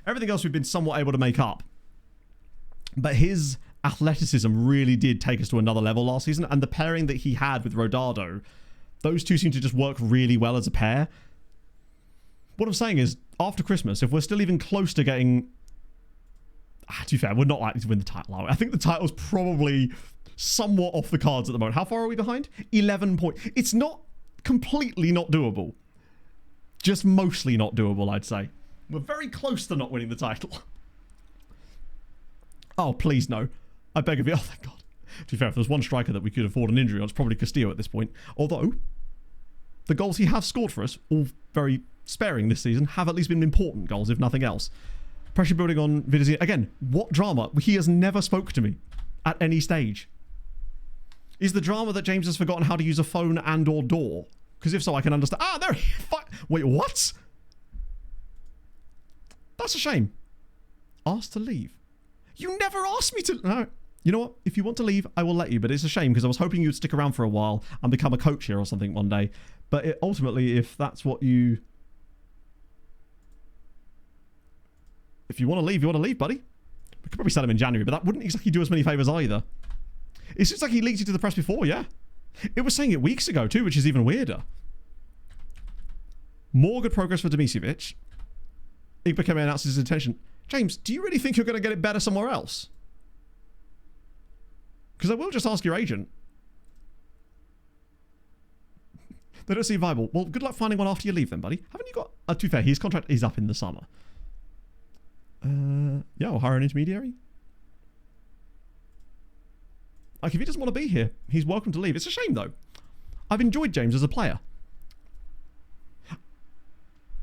B: Everything else we've been somewhat able to make up. But his athleticism really did take us to another level last season, and the pairing that he had with Rodado, those two seem to just work really well as a pair. What I'm saying is, after Christmas, if we're still even close to getting... to be fair, we're not likely to win the title, are we? I think the title's probably somewhat off the cards at the moment. How far are we behind? 11 points. It's not completely not doable. Just mostly not doable, I'd say. We're very close to not winning the title. Oh, please no. I beg of you. Oh, thank God. To be fair, if there's one striker that we could afford an injury on, it's probably Castillo at this point. Although, the goals he has scored for us, all very sparing this season, have at least been important goals, if nothing else. Pressure building on Vidazine. Again, what drama? He has never spoke to me at any stage. Is the drama that James has forgotten how to use a phone and or door? Because if so, I can understand. Ah, there. Wait, what? That's a shame. Asked to leave. You never asked me to... No. You know what? If you want to leave, I will let you. But it's a shame because I was hoping you'd stick around for a while and become a coach here or something one day. But ultimately, if that's what you... If you want to leave, you want to leave, buddy. We could probably sell him in January, but that wouldn't exactly do us many favours either. It seems like he leaked it to the press before, yeah. It was saying it weeks ago too, which is even weirder. More good progress for Demicevic. Igbekeme announces his intention. James, do you really think you're going to get it better somewhere else? Because I will just ask your agent. They don't seem viable. Well, good luck finding one after you leave then, buddy. Haven't you got... to be fair, his contract is up in the summer. Yeah, we'll hire an intermediary. Like, if he doesn't want to be here, he's welcome to leave. It's a shame, though. I've enjoyed James as a player.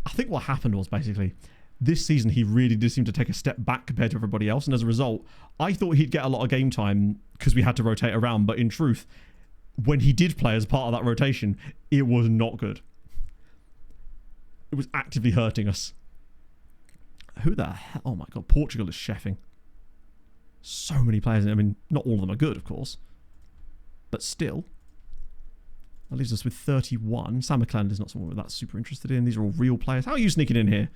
B: I think what happened was, basically, this season he really did seem to take a step back compared to everybody else, and as a result, I thought he'd get a lot of game time because we had to rotate around, but in truth, when he did play as part of that rotation, it was not good. It was actively hurting us. Who the hell? Oh my God, Portugal is chefing. So many players. I mean, not all of them are good, of course. But still. That leaves us with 31. Sam McClelland is not someone we're that super interested in. These are all real players. How are you sneaking in here?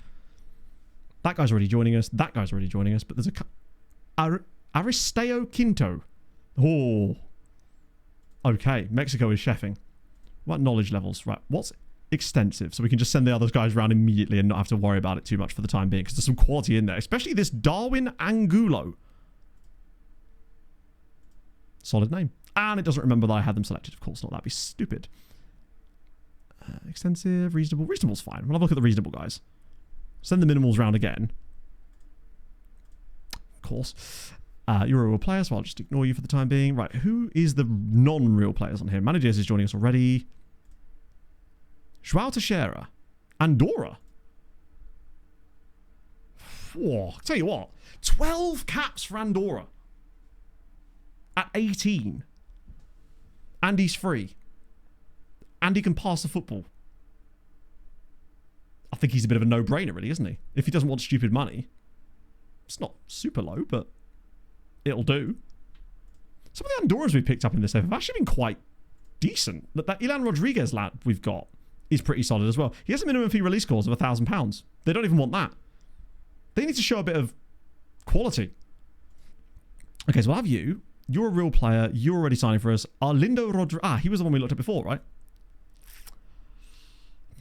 B: That guy's already joining us. That guy's already joining us. But there's a... Aristeo Quinto. Oh. Okay, Mexico is chefing. What knowledge levels? Right, what's extensive? So we can just send the other guys around immediately and not have to worry about it too much for the time being, because there's some quality in there. Especially this Darwin Angulo. Solid name. And it doesn't remember that I had them selected, of course not. That'd be stupid. Extensive, reasonable. Reasonable's fine. We'll have a look at the reasonable guys. Send the minimals round again. Of course. You're a real player, so I'll just ignore you for the time being. Right, who is the non-real players on here? Managers is joining us already. Joao Teixeira. Andorra. Whoa, I'll tell you what. 12 caps for Andorra. At 18. And he's free. And he can pass the football. I think he's a bit of a no-brainer, really, isn't he? If he doesn't want stupid money. It's not super low, but it'll do. Some of the Andorrans we picked up in this have actually been quite decent. That Ilan Rodriguez lad we've got is pretty solid as well. He has a minimum fee release clause of £1,000. They don't even want that. They need to show a bit of quality. Okay, so we'll have you. You're a real player. You're already signing for us. Arlindo Rodriguez. Ah, he was the one we looked at before, right?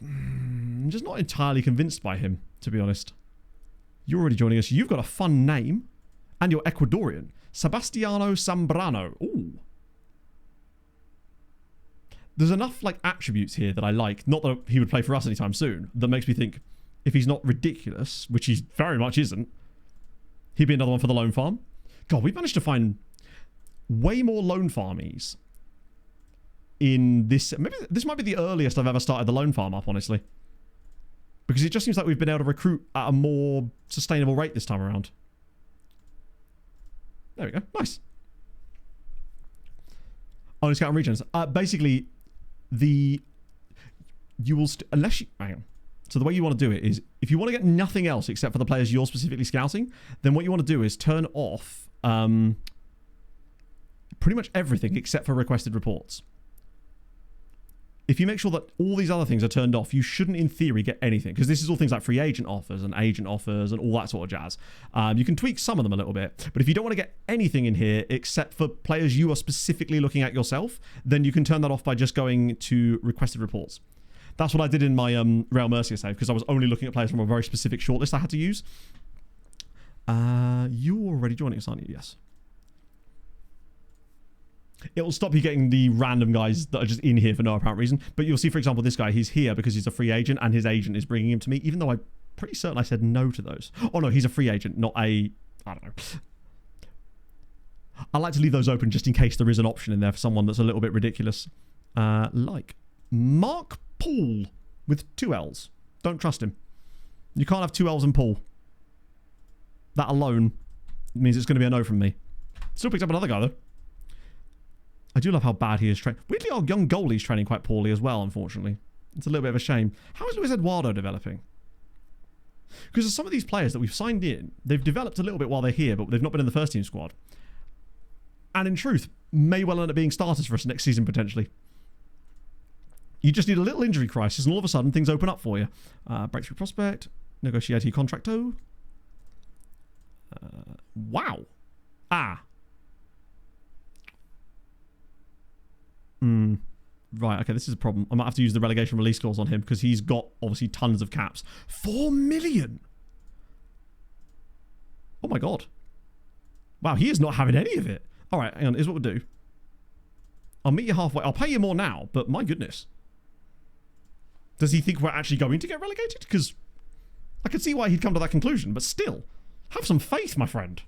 B: I'm just not entirely convinced by him, to be honest. You're already joining us. You've got a fun name. And you're Ecuadorian. Sebastiano Zambrano. Ooh. There's enough like attributes here that I like. Not that he would play for us anytime soon. That makes me think if he's not ridiculous, which he very much isn't, he'd be another one for the loan farm. God, we've managed to find way more loan farmies in this. Maybe this might be the earliest I've ever started the loan farm up, honestly. Because it just seems like we've been able to recruit at a more sustainable rate this time around. There we go. Nice. Only scout regions. Basically, you will unless you hang on. So the way you want to do it is, if you want to get nothing else except for the players you're specifically scouting, then what you want to do is turn off pretty much everything except for requested reports. If you make sure that all these other things are turned off, you shouldn't, in theory, get anything. Because this is all things like free agent offers and all that sort of jazz. You can tweak some of them a little bit. But if you don't want to get anything in here except for players you are specifically looking at yourself, then you can turn that off by just going to requested reports. That's what I did in my Real Murcia save, because I was only looking at players from a very specific shortlist I had to use. You're already joining us, aren't you? Yes. It will stop you getting the random guys that are just in here for no apparent reason. But you'll see, for example, this guy, he's here because he's a free agent and his agent is bringing him to me, even though I'm pretty certain I said no to those. Oh, no, he's a free agent, not a... I don't know. I like to leave those open just in case there is an option in there for someone that's a little bit ridiculous. Like Mark Paul with 2 L's. Don't trust him. You can't have 2 L's and Paul. That alone means it's going to be a no from me. Still picked up another guy, though. I do love how bad he is training. Weirdly, our young goalie's training quite poorly as well, unfortunately. It's a little bit of a shame. How is Luis Eduardo developing? Because some of these players that we've signed in, they've developed a little bit while they're here, but they've not been in the first team squad. And in truth, may well end up being starters for us next season, potentially. You just need a little injury crisis, and all of a sudden, things open up for you. Breakthrough prospect. Negotiate contracto. Wow. Right, okay, this is a problem. I might have to use the relegation release clause on him because he's got, obviously, tons of caps. 4 million! Oh my god. Wow, he is not having any of it. All right, hang on, here's what we'll do. I'll meet you halfway. I'll pay you more now, but my goodness. Does he think we're actually going to get relegated? Because I can see why he'd come to that conclusion, but still, have some faith, my friend.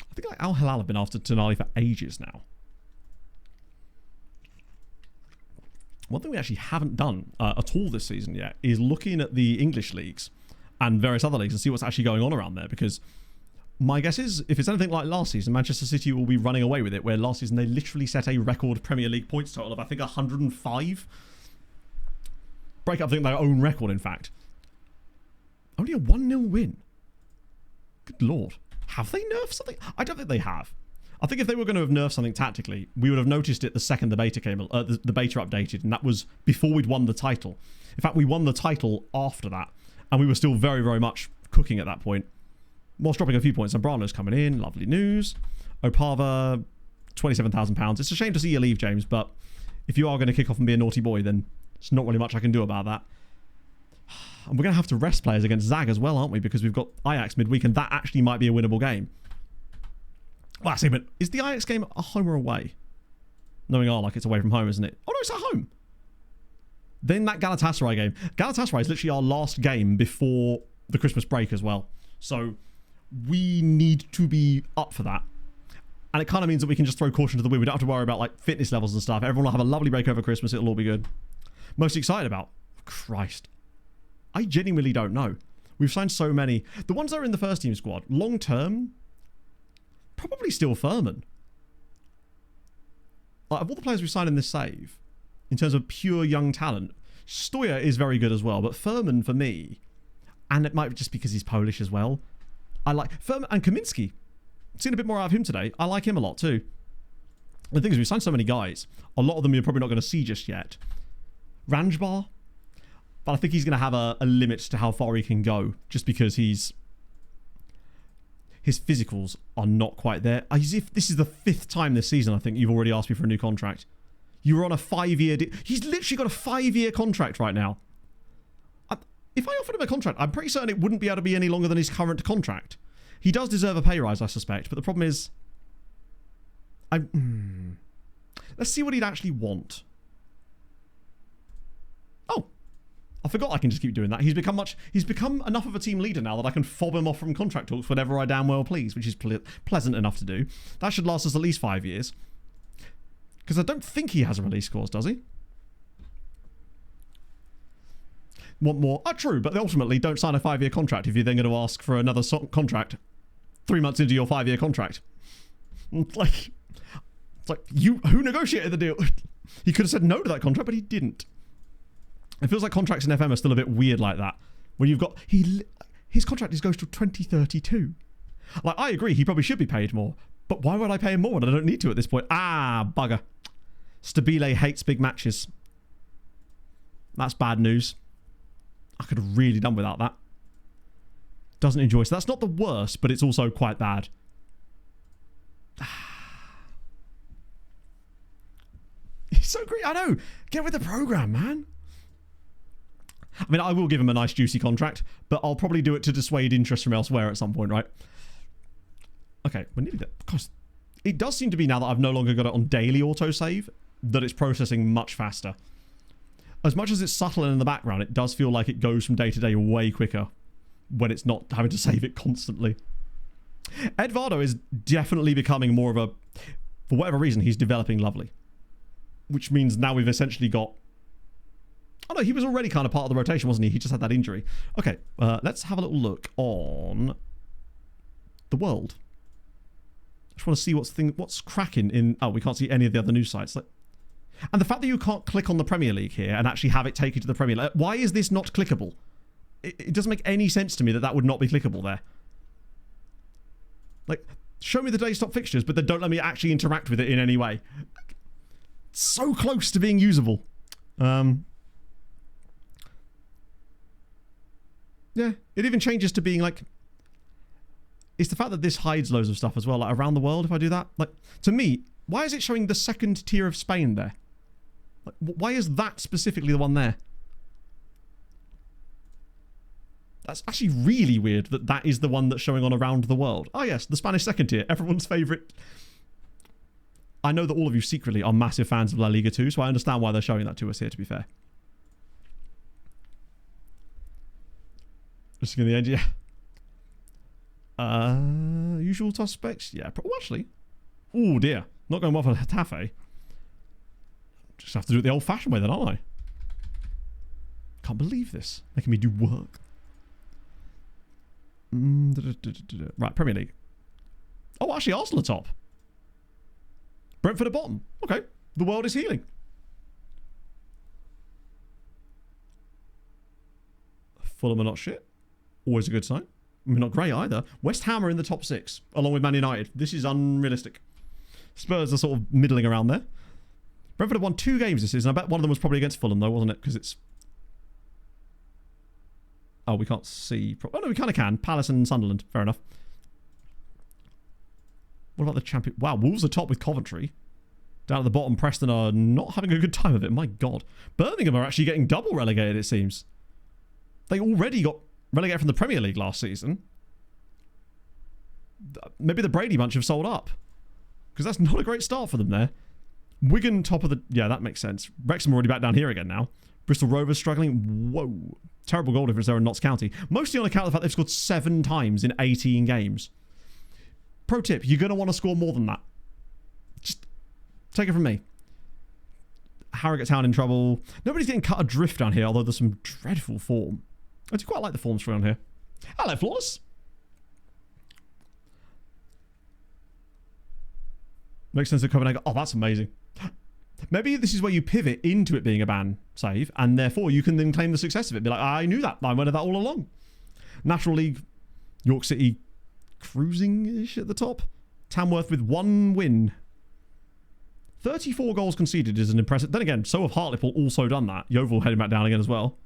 B: I think like Al Hilal have been after Tonali for ages now. One thing we actually haven't done at all this season yet is looking at the English leagues and various other leagues and see what's actually going on around there, because my guess is if it's anything like last season, Manchester City will be running away with it, where last season they literally set a record Premier League points total of, I think, 105. Break up, I think, their own record, in fact. Only a 1-0 win. Good lord. Have they nerfed something? I don't think they have. I think if they were going to have nerfed something tactically, we would have noticed it the second the beta came, the beta updated, and that was before we'd won the title. In fact, we won the title after that, and we were still very, very much cooking at that point. Whilst dropping a few points, Zambrano's coming in, lovely news. Opava, £27,000. It's a shame to see you leave, James, but if you are going to kick off and be a naughty boy, then there's not really much I can do about that. And we're going to have to rest players against Zag as well, aren't we? Because we've got Ajax midweek, and that actually might be a winnable game. Well, I say, but is the Ajax game a home or away? Knowing like it's away from home, isn't it? Oh, no, it's at home. Then that Galatasaray game. Galatasaray is literally our last game before the Christmas break as well. So we need to be up for that. And it kind of means that we can just throw caution to the wind. We don't have to worry about like fitness levels and stuff. Everyone will have a lovely break over Christmas. It'll all be good. Most excited about? Christ. I genuinely don't know. We've signed so many. The ones that are in the first team squad, long term, probably still Furman. Like, of all the players we've signed in this save, in terms of pure young talent, Stoya is very good as well. But Furman, for me, and it might be just because he's Polish as well, I like Furman and Kaminski. Seen a bit more out of him today. I like him a lot too. The thing is, we've signed so many guys. A lot of them you're probably not going to see just yet. Ranjbar. But I think he's going to have a limit to how far he can go, just because his physicals are not quite there. As if this is the 5th time this season, I think, you've already asked me for a new contract. You were on a 5-year... He's literally got a 5-year contract right now. If I offered him a contract, I'm pretty certain it wouldn't be able to be any longer than his current contract. He does deserve a pay rise, I suspect, but the problem is... Let's see what he'd actually want. Oh. I forgot I can just keep doing that. He's become enough of a team leader now that I can fob him off from contract talks whenever I damn well please, which is pleasant enough to do. That should last us at least 5 years. Because I don't think he has a release clause, does he? Want more? Oh, true, but ultimately don't sign a 5-year contract if you're then going to ask for another contract 3 months into your 5-year contract. It's like who negotiated the deal? He could have said no to that contract, but he didn't. It feels like contracts in FM are still a bit weird like that. When you've got... His contract goes to 2032. Like, I agree, he probably should be paid more. But why would I pay him more when I don't need to at this point? Ah, bugger. Stabile hates big matches. That's bad news. I could have really done without that. Doesn't enjoy. So that's not the worst, but it's also quite bad. He's so great. I know. Get with the program, man. I mean, I will give him a nice juicy contract, but I'll probably do it to dissuade interest from elsewhere at some point, right? Okay, we're nearly there. Because it does seem to be, now that I've no longer got it on daily autosave, that it's processing much faster. As much as it's subtle and in the background, it does feel like it goes from day to day way quicker when it's not having to save it constantly. Edvardo is definitely becoming more of a, for whatever reason, he's developing lovely. Which means now we've essentially got, oh no, he was already kind of part of the rotation, wasn't he? He just had that injury. Okay, let's have a little look on the world. I just want to see what's cracking in, oh, we can't see any of the other news sites. And the fact that you can't click on the Premier League here and actually have it take you to the Premier League, why is this not clickable? It doesn't make any sense to me that that would not be clickable there. Like, show me the day's top fixtures, but then don't let me actually interact with it in any way. So close to being usable. Yeah, it even changes to being like, it's the fact that this hides loads of stuff as well, like around the world. If I do that, like, to me, why is it showing the second tier of Spain there? Like, why is that specifically the one there? That's actually really weird that that is the one that's showing on around the world. Oh yes, the Spanish second tier, everyone's favourite. I know that all of you secretly are massive fans of La Liga 2, so I understand why they're showing that to us here, to be fair. Just in the end, yeah. Usual suspects? Yeah, well, actually. Oh dear. Not going well for Getafe. Just have to do it the old-fashioned way then, aren't I? Can't believe this. Making me do work. Right, Premier League. Oh, actually, Arsenal are top. Brentford at bottom. Okay. The world is healing. Fulham are not shit. Always a good sign. I mean, not great either. West Ham are in the top 6, along with Man United. This is unrealistic. Spurs are sort of middling around there. Brentford have won 2 games this season. I bet one of them was probably against Fulham, though, wasn't it? Because it's... Oh, we can't see... Oh, no, we kind of can. Palace and Sunderland. Fair enough. What about the champion? Wow, Wolves are top with Coventry. Down at the bottom, Preston are not having a good time of it. My God. Birmingham are actually getting double relegated, it seems. They already got relegated from the Premier League last season. Maybe the Brady bunch have sold up. Because that's not a great start for them there. Wigan top of the... Yeah, that makes sense. Wrexham already back down here again now. Bristol Rovers struggling. Whoa. Terrible goal difference there in Notts County. Mostly on account of the fact they've scored 7 times in 18 games. Pro tip, you're going to want to score more than that. Just take it from me. Harrogate Town in trouble. Nobody's getting cut adrift down here, although there's some dreadful form. I do quite like the forms around here. Hello, Flawless. Makes sense that Copenhagen... Oh, that's amazing. Maybe this is where you pivot into it being a ban save, and therefore you can then claim the success of it. Be like, I knew that. I wanted that all along. National League, York City cruising-ish at the top. Tamworth with 1 win. 34 goals conceded is an impressive... Then again, so have Hartlepool also done that. Yeovil heading back down again as well.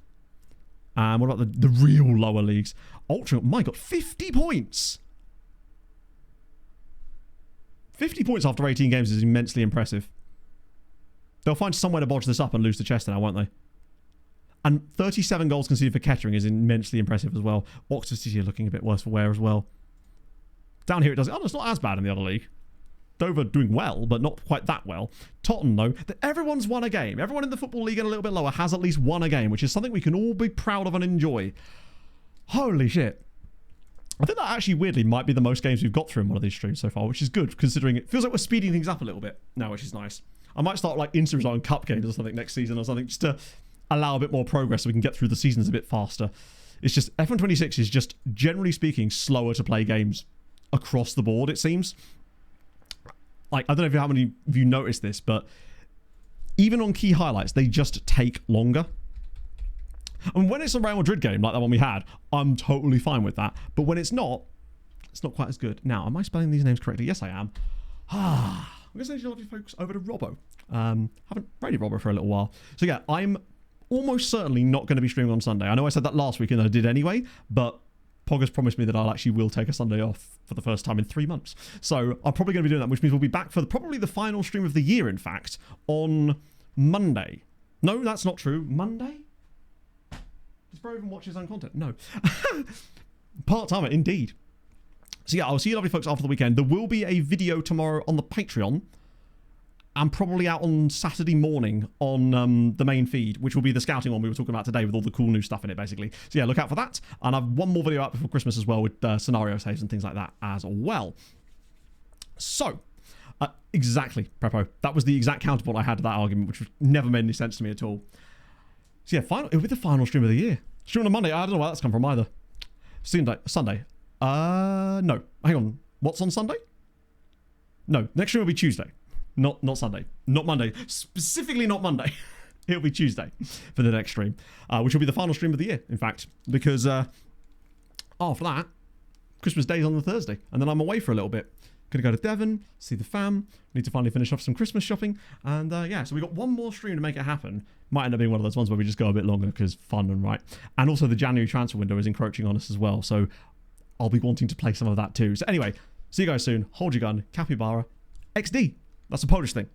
B: And what about the real lower leagues? Ultra, my God, 50 points! 50 points after 18 games is immensely impressive. They'll find somewhere to bodge this up and lose to Chester now, won't they? And 37 goals conceded for Kettering is immensely impressive as well. Oxford City are looking a bit worse for wear as well. Down here it does... Oh, it's not as bad in the other league. Dover doing well, but not quite that well. Tottenham, though, everyone's won a game. Everyone in the Football League and a little bit lower has at least won a game, which is something we can all be proud of and enjoy. Holy shit. I think that actually, weirdly, might be the most games we've got through in one of these streams so far, which is good, considering it feels like we're speeding things up a little bit now, which is nice. I might start, like, Insta on Cup games or something next season or something, just to allow a bit more progress so we can get through the seasons a bit faster. It's just, F126 is just, generally speaking, slower to play games across the board, it seems. Like, I don't know how many of you noticed this, but even on key highlights, they just take longer. And when it's a Real Madrid game, like that one we had, I'm totally fine with that. But when it's not, It's not quite as good. Now, am I spelling these names correctly? Yes, I am. I'm going to send you lovely folks over to Robbo. Haven't rated Robbo for a little while. So yeah, I'm almost certainly not going to be streaming on Sunday. I know I said that last week and I did anyway, but Pog has promised me that I'll actually will take a Sunday off for the first time in 3 months. So I'm probably going to be doing that, which means we'll be back for probably the final stream of the year, in fact, on Monday. No, that's not true. Monday? Does Bro even watch his own content? No. Part-timer, indeed. So yeah, I'll see you lovely folks after the weekend. There will be a video tomorrow on the Patreon. And probably out on Saturday morning on the main feed, which will be the scouting one we were talking about today with all the cool new stuff in it, basically. So yeah, look out for that. And I have one more video out before Christmas as well with scenario saves and things like that as well. So, exactly, Prepo. That was the exact counterpoint I had to that argument, which never made any sense to me at all. So yeah, it'll be the final stream of the year. Stream on Monday, I don't know where that's come from either. Sunday. No. Hang on. What's on Sunday? No, next stream will be Tuesday. Not Sunday. Not Monday. Specifically not Monday. It'll be Tuesday for the next stream, which will be the final stream of the year, in fact, because after that, Christmas Day is on the Thursday, and then I'm away for a little bit. Gonna go to Devon, see the fam, need to finally finish off some Christmas shopping, and yeah, so we got one more stream to make it happen. Might end up being one of those ones where we just go a bit longer because fun and right. And also the January transfer window is encroaching on us as well, so I'll be wanting to play some of that too. So anyway, see you guys soon. Hold your gun. Capybara. XD. That's a Polish thing.